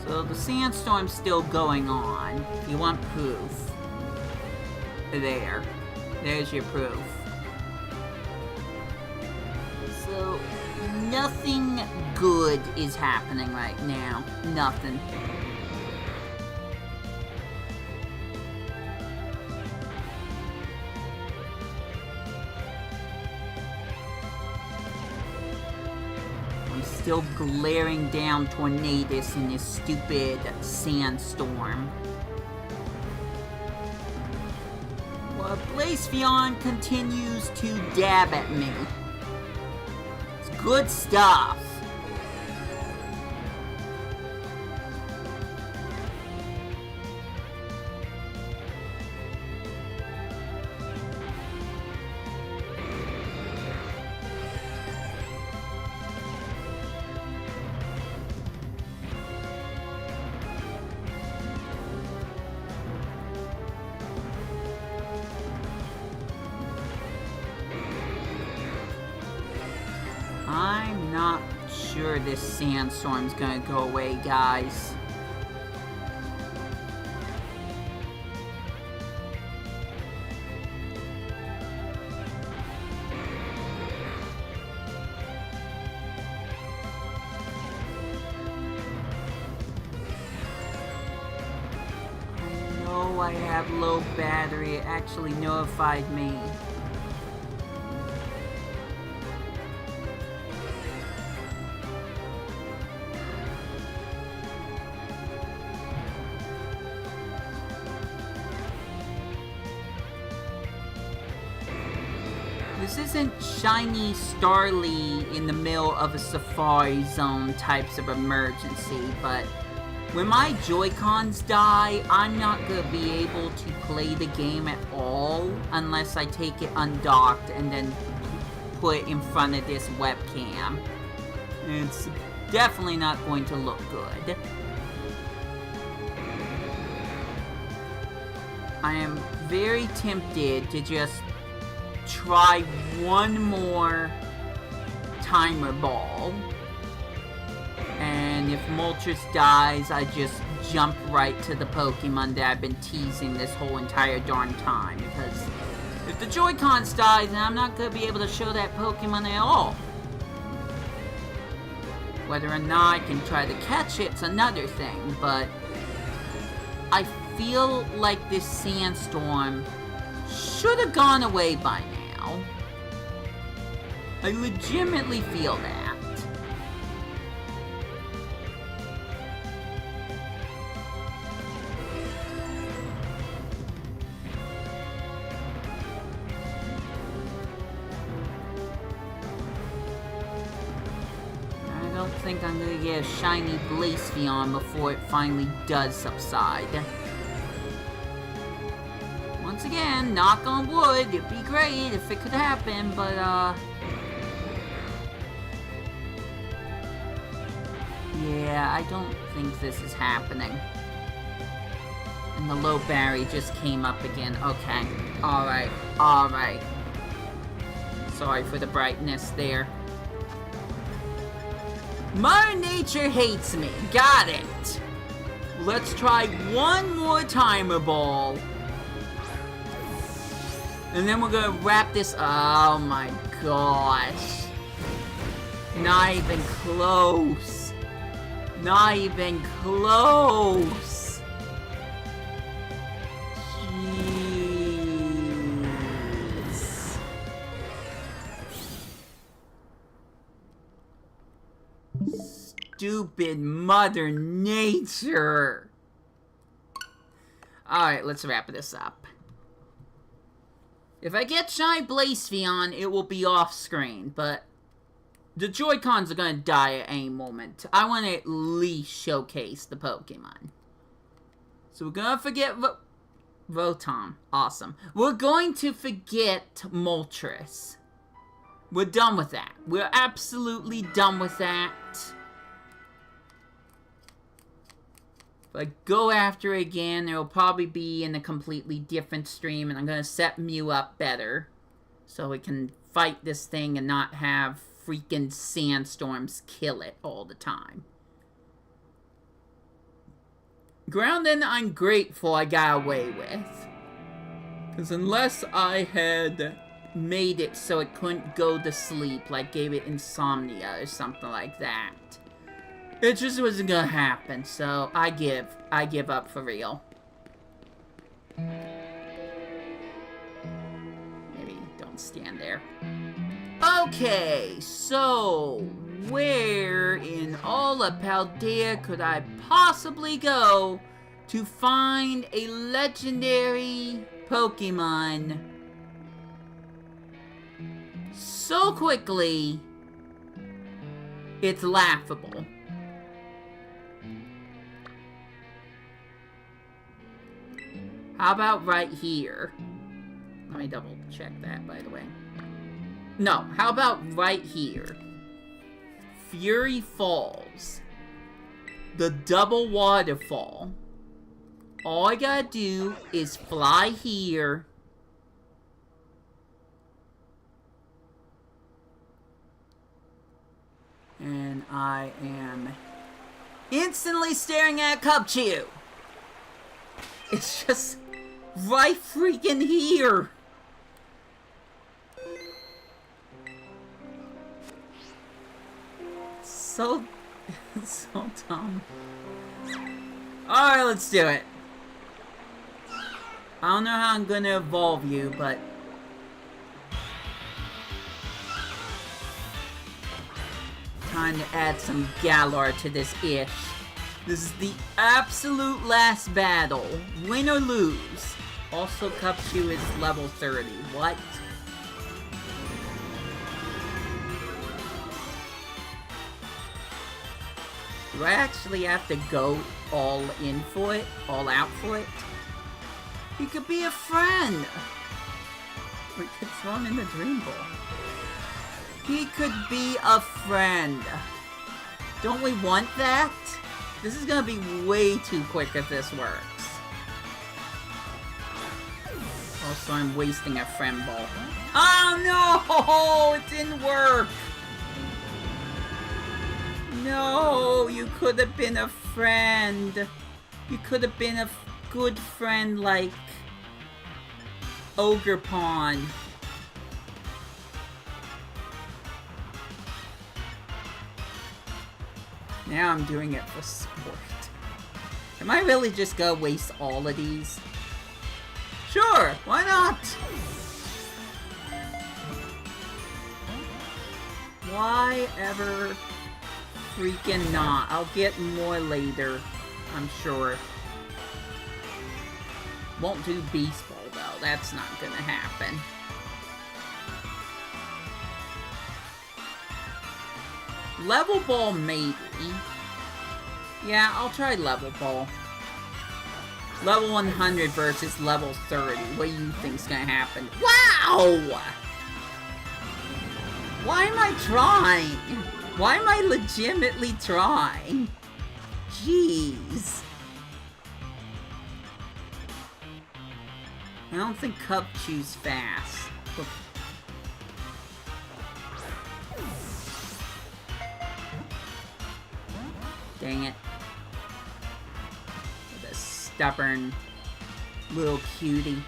So the sandstorm's still going on. If you want proof. There's your proof. So, nothing good is happening right now. Nothing. storm still glaring down tornadoes in this stupid sandstorm. While Blacephalon continues to dab at me. It's good stuff. I'm not sure this sandstorm's gonna go away, guys. I know I have low battery. It actually notified me. This isn't shiny Starly in the middle of a safari zone types of emergency, but when my Joy-Cons die, I'm not gonna be able to play the game at all unless I take it undocked and then put it in front of this webcam. It's definitely not going to look good. I am very tempted to just try one more timer ball, and if Moltres dies, I just jump right to the Pokemon that I've been teasing this whole entire darn time, because if the Joy-Cons dies, then I'm not going to be able to show that Pokemon at all. Whether or not I can try to catch it's another thing, but I feel like this sandstorm should have gone away by now. I legitimately feel that. I don't think I'm gonna get a shiny Blacephalon before it finally does subside. Once again, knock on wood, it'd be great if it could happen, but yeah, I don't think this is happening. And the low battery just came up again. Okay, alright, alright. Sorry for the brightness there. Mother Nature hates me, got it! Let's try one more timer ball. And then we're gonna wrap this. Oh my gosh. Not even close. Not even close. Jeez. Stupid Mother Nature. Alright, let's wrap this up. If I get Shy Blacephalon, it will be off screen, but the Joy-Cons are gonna die at any moment. I want to at least showcase the Pokemon. So we're gonna forget Rotom. Awesome. We're going to forget Moltres. We're done with that. We're absolutely done with that. If I go after it again, it will probably be in a completely different stream, and I'm going to set Mew up better so it can fight this thing and not have freaking sandstorms kill it all the time. Grounded, I'm grateful I got away with. Because unless I had made it so it couldn't go to sleep, like gave it insomnia or something like that, it just wasn't gonna happen, so I give up for real. Maybe don't stand there. Okay, so Where in all of Paldea could I possibly go to find a legendary Pokemon so quickly? It's laughable. How about right here? Let me double check that, by the way. No, how about right here? Fury Falls. The double waterfall. All I gotta do is fly here. And I am instantly staring at Cubchoo. It's just right freaking here. So dumb. Alright, let's do it. I don't know how I'm gonna evolve you, but time to add some Galar to this ish. This is the absolute last battle. Win or lose. Also, Cubchoo is level 30. What? Do I actually have to go all in for it? All out for it? He could be a friend! We could throw him in the Dream Ball. He could be a friend. Don't we want that? This is gonna be way too quick if this works. Also, I'm wasting a friend ball. Oh no! It didn't work! No, you could have been a friend. You could have been a good friend like Ogre Pawn. Now I'm doing it for sport. Am I really just gonna waste all of these? Sure, why not? Why ever freaking not? I'll get more later, I'm sure. Won't do Beast Ball though, that's not gonna happen. Level Ball maybe. Yeah, I'll try Level Ball. Level 100 versus level 30. What do you think's gonna happen? Wow! Why am I trying? Why am I legitimately trying? Jeez. I don't think Cubchoo's fast. Dang it. What a stubborn little cutie.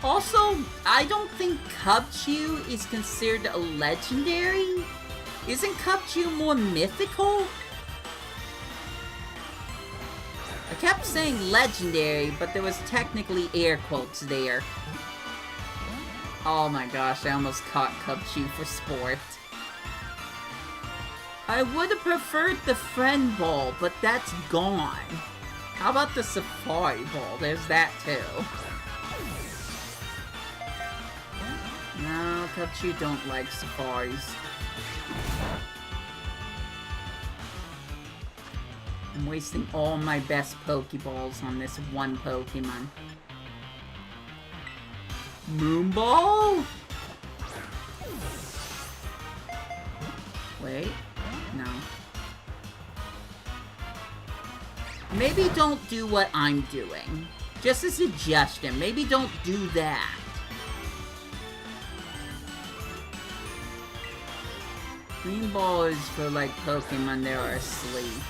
Also, I don't think Cubchoo is considered a legendary. Isn't Cubchoo more mythical? I kept saying legendary, but there was technically air quotes there. Oh my gosh, I almost caught Cubchoo for sport. I would have preferred the friend ball, but that's gone. How about the safari ball? There's that too. No, Cubchoo don't like safaris. I'm wasting all my best Pokeballs on this one Pokemon. Moonball? Wait, no. Maybe don't do what I'm doing. Just a suggestion, maybe don't do that. Green Ball is for like Pokemon that are asleep.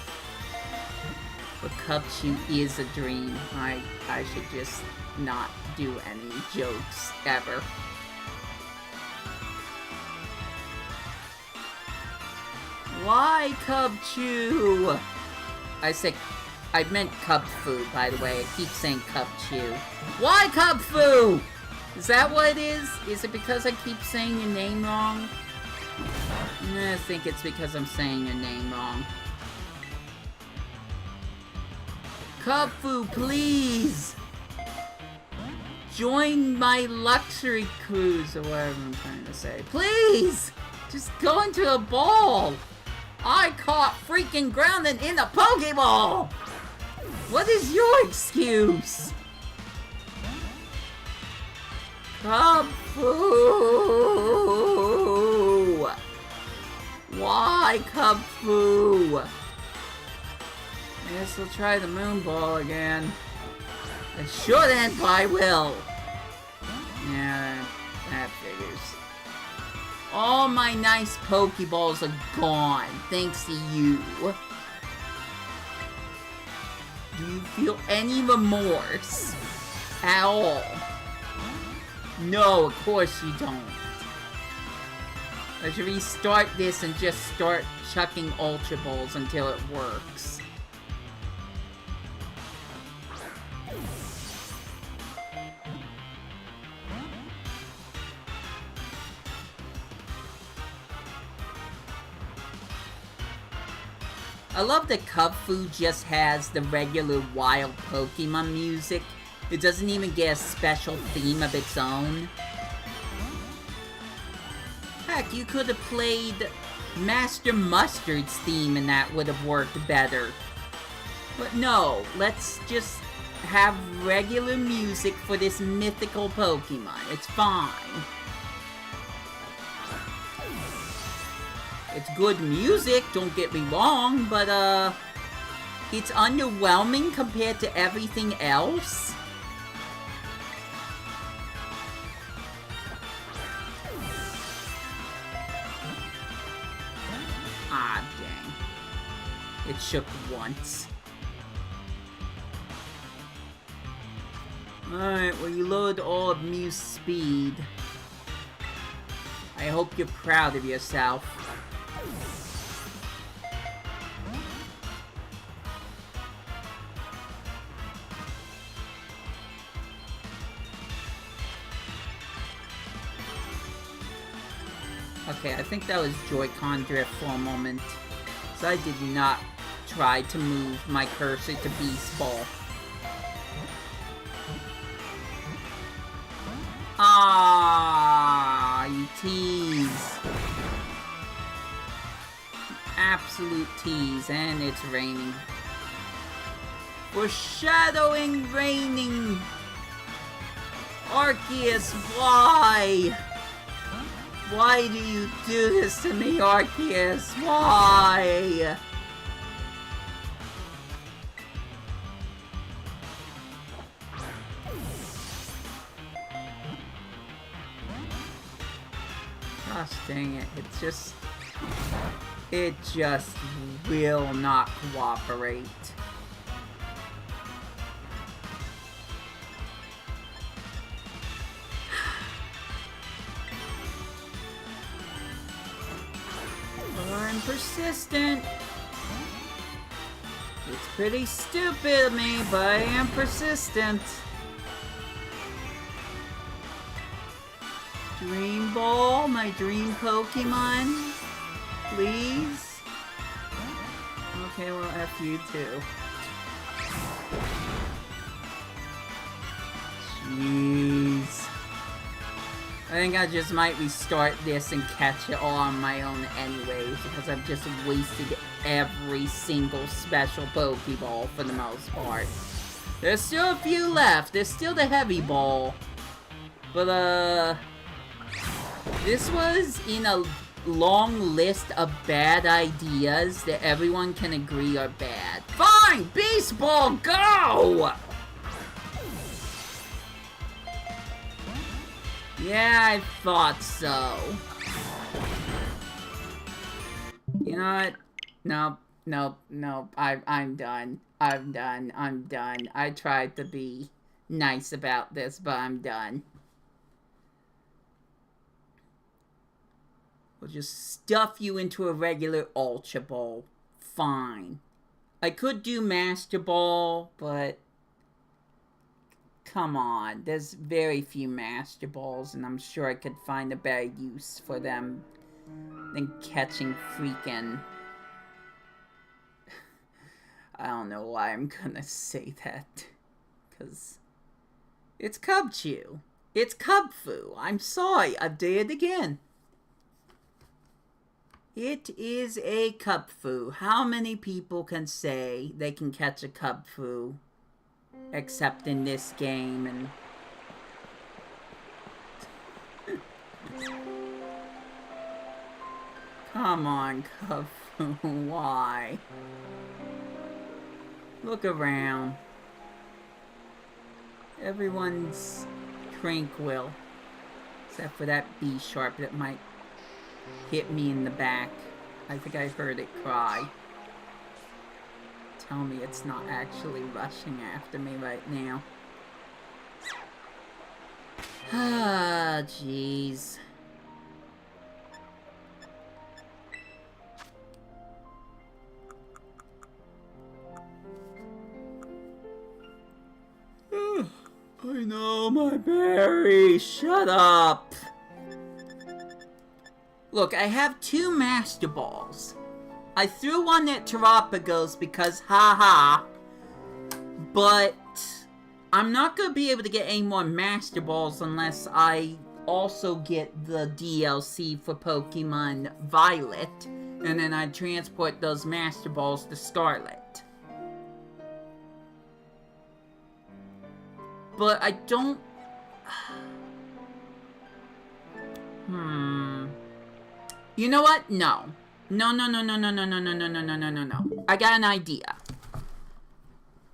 But Cubchoo is a dream. I should just not do any jokes ever. Why Cubchoo? I meant Cubfu, by the way. I keep saying Cubchoo. Why Cubfu? Is that what it is? Is it because I keep saying your name wrong? I think it's because I'm saying your name wrong. Kubfu, please! Join my luxury cruise, or whatever I'm trying to say. Please! Just go into a ball! I caught freaking grounded in a Pokeball! What is your excuse? Kubfu! Why, Kubfu? I guess we'll try the moon ball again. I shouldn't, but I will. Yeah, that figures. All my nice Pokeballs are gone, thanks to you. Do you feel any remorse at all? No, of course you don't. I should restart this and just start chucking Ultra Balls until it works. I love that Kubfu just has the regular wild Pokemon music. It doesn't even get a special theme of its own. Heck, you could have played Master Mustard's theme and that would have worked better. But no, let's just have regular music for this mythical Pokemon. It's fine. It's good music, don't get me wrong, but it's underwhelming compared to everything else. Ah, dang. It shook once. Alright, well, you load all of Mew's speed. I hope you're proud of yourself. Okay, I think that was Joy-Con drift for a moment. So I did not try to move my cursor to Beast Ball. Ah, you tease. Absolute tease, and it's raining. Foreshadowing raining. Arceus, why? Why do you do this to me, Arceus? Why? Gosh dang it, it just will not cooperate. I'm persistent. It's pretty stupid of me, but I am persistent. Dream Ball, my dream Pokemon. Please? Okay, well, F you too. Jeez. I think I just might restart this and catch it all on my own anyways, because I've just wasted every single special Pokeball for the most part. There's still a few left. There's still the Heavy Ball. But, this was in a long list of bad ideas that everyone can agree are bad. Fine! Beast Ball, go! Yeah, I thought so. You know what? Nope. I'm done. I'm done. I tried to be nice about this, but I'm done. We'll just stuff you into a regular Ultra Ball. Fine. I could do Master Ball, but come on. There's very few Master Balls, and I'm sure I could find a better use for them than catching freaking... I don't know why I'm gonna say that. Because it's Cubchew. It's Cubfu. I'm sorry. I did it again. It is a Cubfu. How many people can say they can catch a Cubfu? Except in this game and... Come on, Cubfu. Why? Look around. Everyone's tranquil. Except for that B-sharp that might hit me in the back. I think I heard it cry. Tell me it's not actually rushing after me right now. Ah, jeez. I know, my berry. Shut up. Look, I have 2 Master Balls. I threw one at Terapagos because haha. But I'm not going to be able to get any more Master Balls unless I also get the DLC for Pokemon Violet. And then I transport those Master Balls to Scarlet. But I don't... You know what? No. No. I got an idea.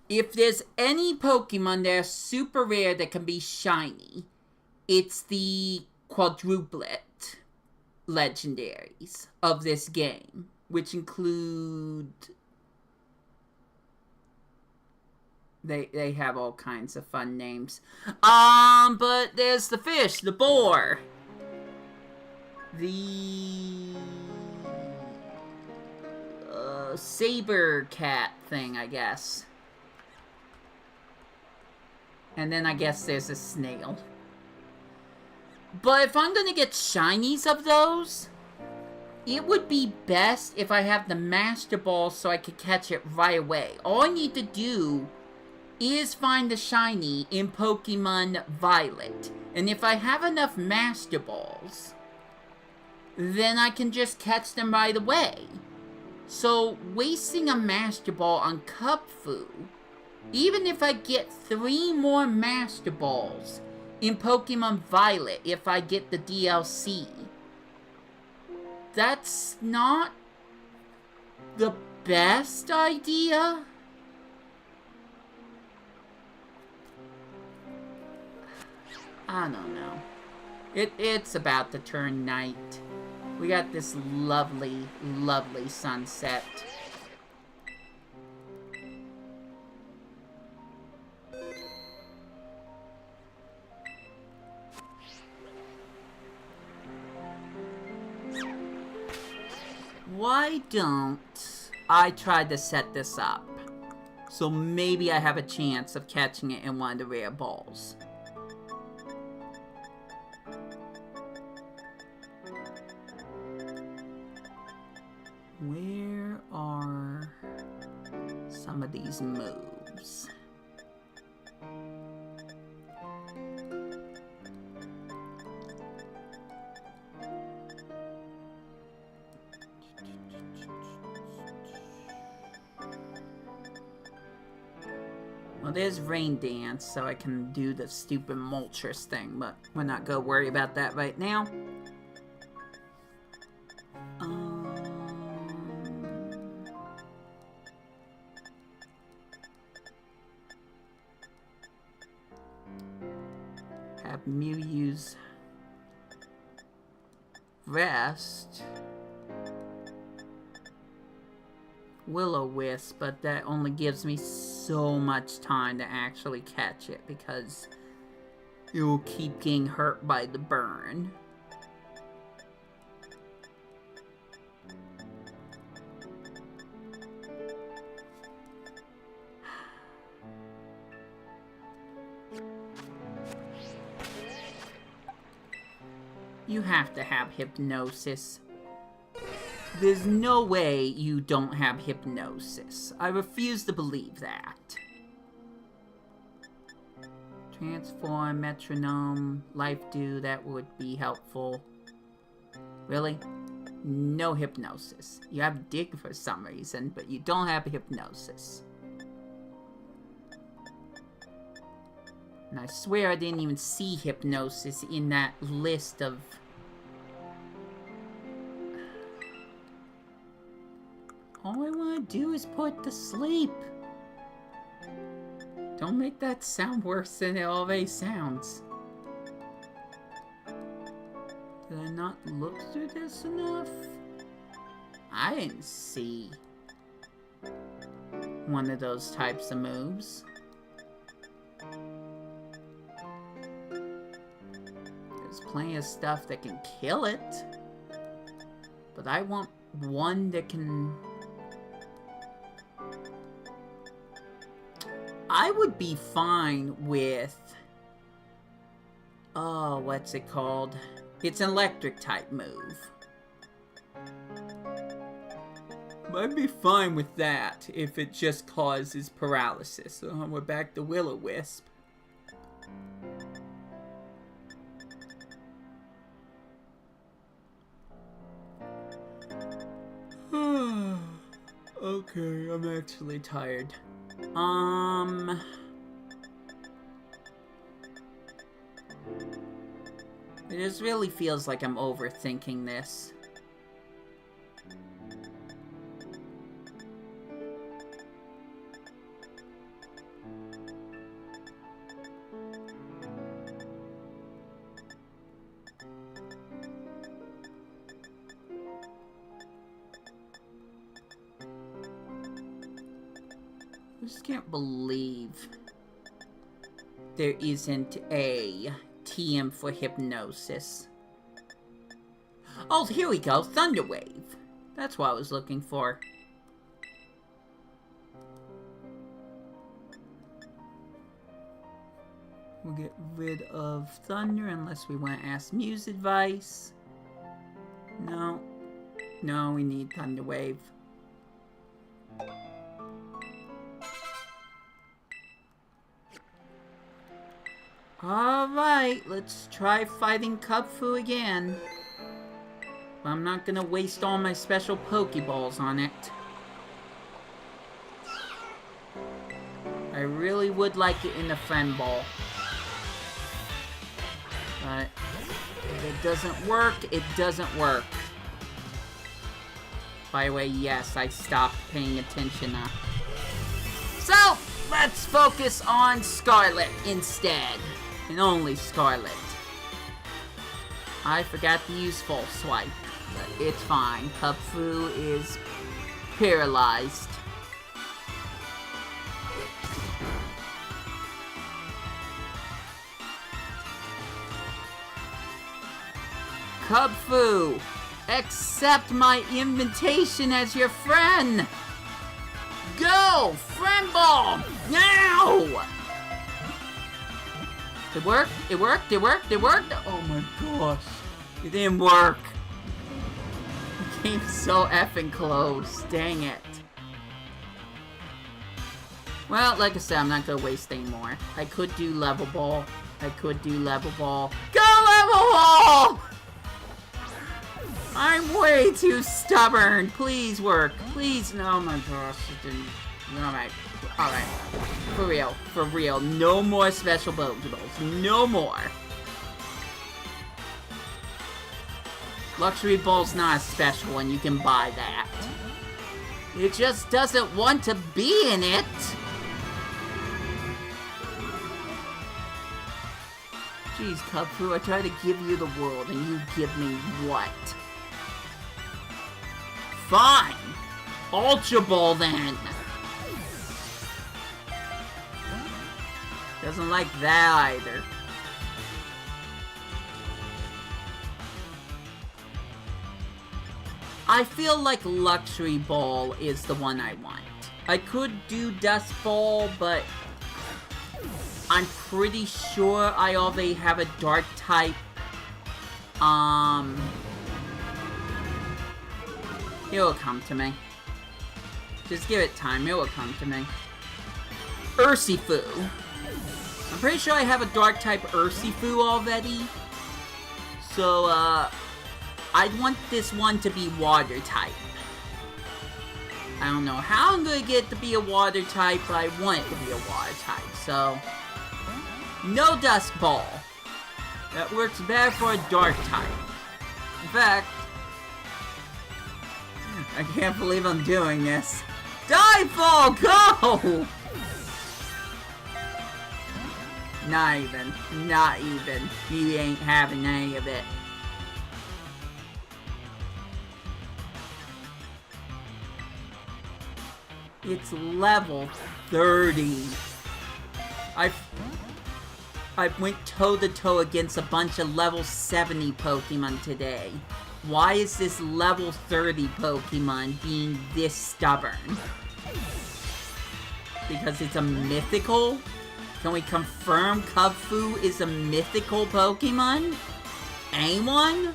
If there's any Pokemon that are super rare that can be shiny, it's the quadruplet legendaries of this game, which include... They have all kinds of fun names. But there's the fish, the boar, the saber cat thing, I guess. And then I guess there's a snail. But if I'm gonna get shinies of those, it would be best if I have the Master Ball so I could catch it right away. All I need to do is find the shiny in Pokemon Violet. And if I have enough Master Balls, then I can just catch them right away. So, wasting a Master Ball on Cubfu, even if I get 3 more Master Balls in Pokemon Violet, if I get the DLC, that's not the best idea. I don't know. It's about to turn night. We got this lovely, lovely sunset. Why don't I try to set this up? So maybe I have a chance of catching it in one of the rare balls. Where are some of these moves? Well, there's Rain Dance, so I can do the stupid Moltres thing, but we're not gonna worry about that right now. Have Mew use Rest. Will-O-Wisp, but that only gives me so much time to actually catch it because it will keep getting hurt by the burn. You have to have Hypnosis. There's no way you don't have hypnosis. I refuse to believe that. Transform, metronome, life do, that would be helpful. Really? No hypnosis. You have dig for some reason, but you don't have hypnosis. And I swear I didn't even see hypnosis in that list of... All I want to do is put to sleep. Don't make that sound worse than it already sounds. Did I not look through this enough? I didn't see one of those types of moves. There's plenty of stuff that can kill it. But I want one that can... I would be fine with... Oh, what's it called? It's an electric type move. I'd be fine with that if it just causes paralysis. So we're back to Will-O-Wisp. Okay, I'm actually tired. It just really feels like I'm overthinking this. I just can't believe there isn't a TM for hypnosis. Oh, here we go. Thunder Wave. That's what I was looking for. We'll get rid of Thunder unless we want to ask Muse advice. No. No, we need Thunder Wave. Alright, let's try fighting Kubfu again. I'm not gonna waste all my special Pokeballs on it. I really would like it in the Friend Ball. But if it doesn't work, it doesn't work. By the way, yes, I stopped paying attention now. So, let's focus on Scarlet instead. And only Scarlet. I forgot to use Full Swipe, but it's fine. Kubfu is paralyzed. Kubfu, accept my invitation as your friend. Go, Friend Ball, now! It worked, it worked, it worked, it worked! Oh my gosh. It didn't work. It came so effing close. Dang it. Well, like I said, I'm not gonna waste any more. I could do Level Ball. I could do Level Ball. Go Level Ball! I'm way too stubborn. Please work. Please. Oh my gosh. It didn't. Alright. Alright. For real. For real. No more special Pokeballs. No more. Luxury Ball's not a special one. You can buy that. It just doesn't want to be in it. Jeez, Kubfu, I try to give you the world and you give me what? Fine. Ultra Ball then. Doesn't like that either. I feel like Luxury Ball is the one I want. I could do Dust Ball, but I'm pretty sure I already have a Dark type. It will come to me. Just give it time, it will come to me. Urshifu. I'm pretty sure I have a dark type Urshifu already. So, I'd want this one to be water type. I don't know how I'm gonna get it to be a water type, but I want it to be a water type, so... No Dusk Ball. That works better for a dark type. In fact... I can't believe I'm doing this. Dive-Ball, go! Not even. Not even. You ain't having any of it. It's level 30. I went toe-to-toe against a bunch of level 70 Pokemon today. Why is this level 30 Pokemon being this stubborn? Because it's a mythical? Can we confirm Kubfu is a mythical Pokemon? Anyone?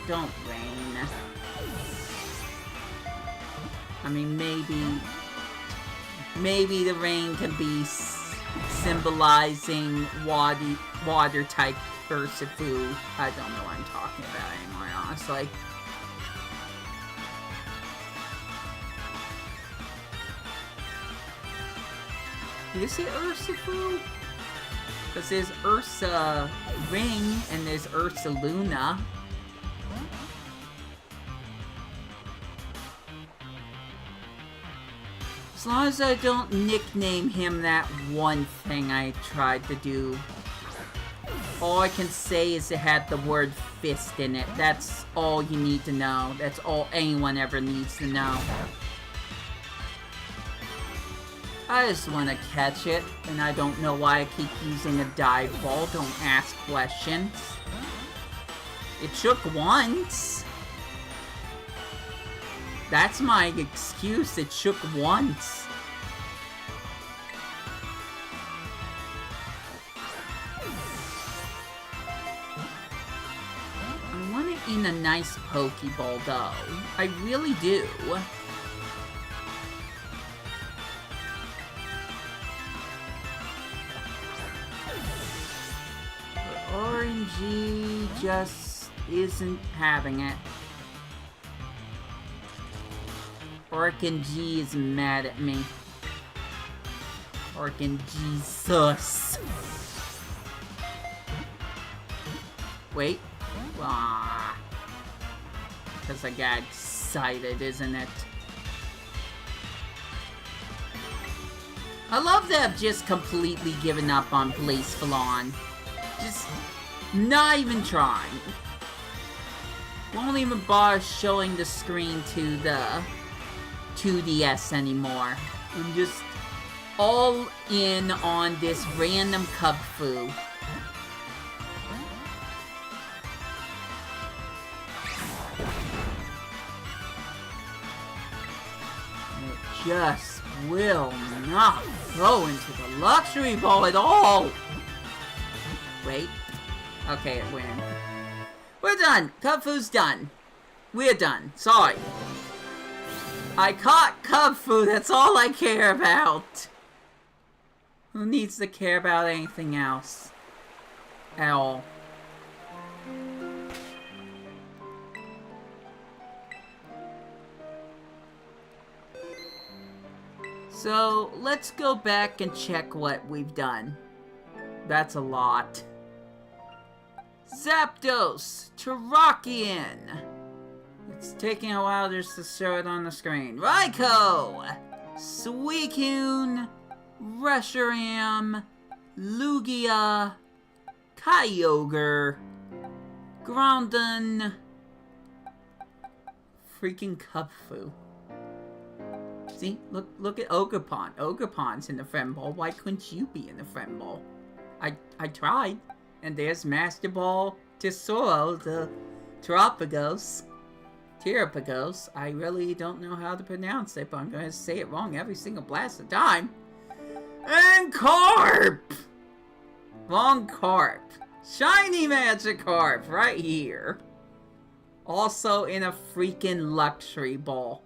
Don't rain. I mean, maybe the rain can be symbolizing water type Urshifu. I don't know what I'm talking about anymore, honestly. Is it Urshifu? Because there's Ursa Ring and there's Ursa Luna. As long as I don't nickname him that one thing I tried to do. All I can say is it had the word fist in it. That's all you need to know. That's all anyone ever needs to know. I just want to catch it, and I don't know why I keep using a dive ball. Don't ask questions. It shook once. That's my excuse. It shook once. I want it in a nice Pokeball, though. I really do. But RNG just isn't having it. RNG is mad at me. RNG sus. Wait. Ah. Because I got excited, isn't it? I love that I've just completely given up on Blacephalon. Just not even trying. Won't even bother showing the screen to the 2DS anymore. I'm just all in on this random Kubfu. It just will not go into the luxury ball at all. Wait. Okay, it went. We're done. Kubfu's done. We're done. Sorry. I caught Kubfu, that's all I care about. Who needs to care about anything else? At all. So, let's go back and check what we've done. That's a lot. Zapdos! Terrakion! It's taking a while just to show it on the screen. Raikou! Suicune! Reshiram! Lugia! Kyogre! Groudon! Freaking Kubfu. See? Look at Ogerpon. Ogerpon's in the friend ball. Why couldn't you be in the friend ball? I tried. And there's Master Ball Tesoro, the Terapagos. I really don't know how to pronounce it, but I'm going to say it wrong every single blast of time. And Carp! Wrong Carp. Shiny Magikarp right here. Also in a freaking luxury ball.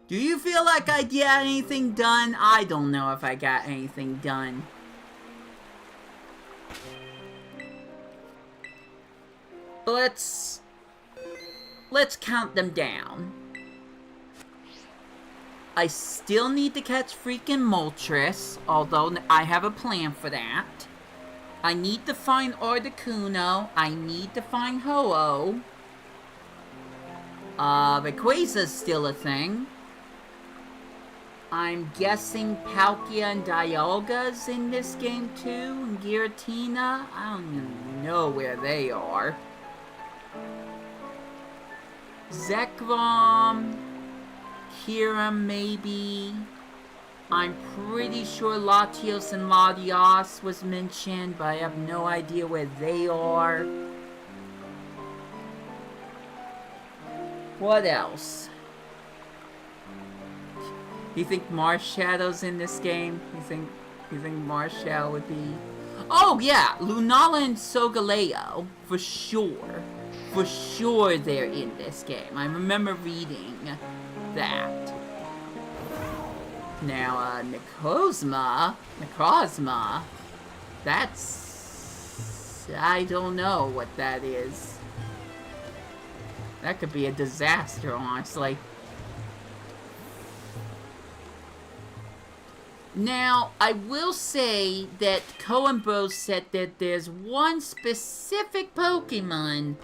Do you feel like I got anything done? I don't know if I got anything done. Let's count them down. I still need to catch freaking Moltres, although I have a plan for that. I need to find Articuno. I need to find Ho-Oh. Rayquaza's still a thing. I'm guessing Palkia and Dialga's in this game too, and Giratina. I don't even know where they are. Zekrom, Kira maybe. I'm pretty sure Latios and Latios was mentioned, but I have no idea where they are. What else? You think Marshallow's in this game? You think Marshall would be... Oh yeah, Lunala and Solgaleo, for sure. For sure they're in this game. I remember reading that. Now, Necrozma, that's... I don't know what that is. That could be a disaster, honestly. Now, I will say that Cohen Bros said that there's one specific Pokemon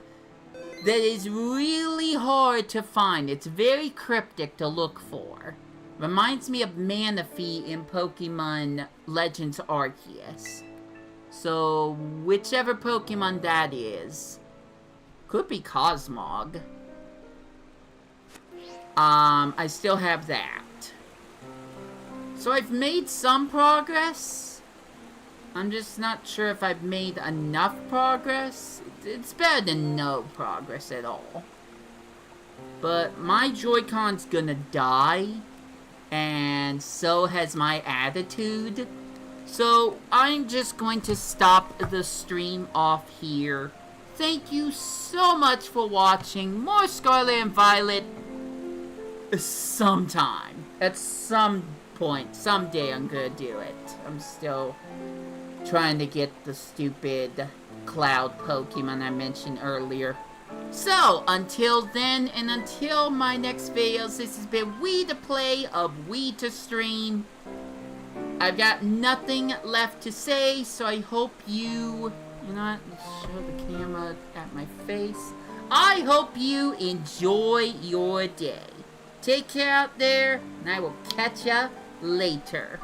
that is really hard to find. It's very cryptic to look for. Reminds me of Manaphy in Pokemon Legends Arceus. So, whichever Pokemon that is. Could be Cosmog. I still have that. So I've made some progress. I'm just not sure if I've made enough progress. It's better than no progress at all. But my Joy-Con's gonna die. And so has my attitude. So I'm just going to stop the stream off here. Thank you so much for watching. More Scarlet and Violet sometime. At some point. Someday I'm gonna do it. I'm still trying to get the stupid cloud Pokemon I mentioned earlier. So, until then, and until my next videos, this has been Wii2Play of Wii2Stream. I've got nothing left to say, so I hope you know what, let's show the camera at my face. I hope you enjoy your day. Take care out there, and I will catch ya later.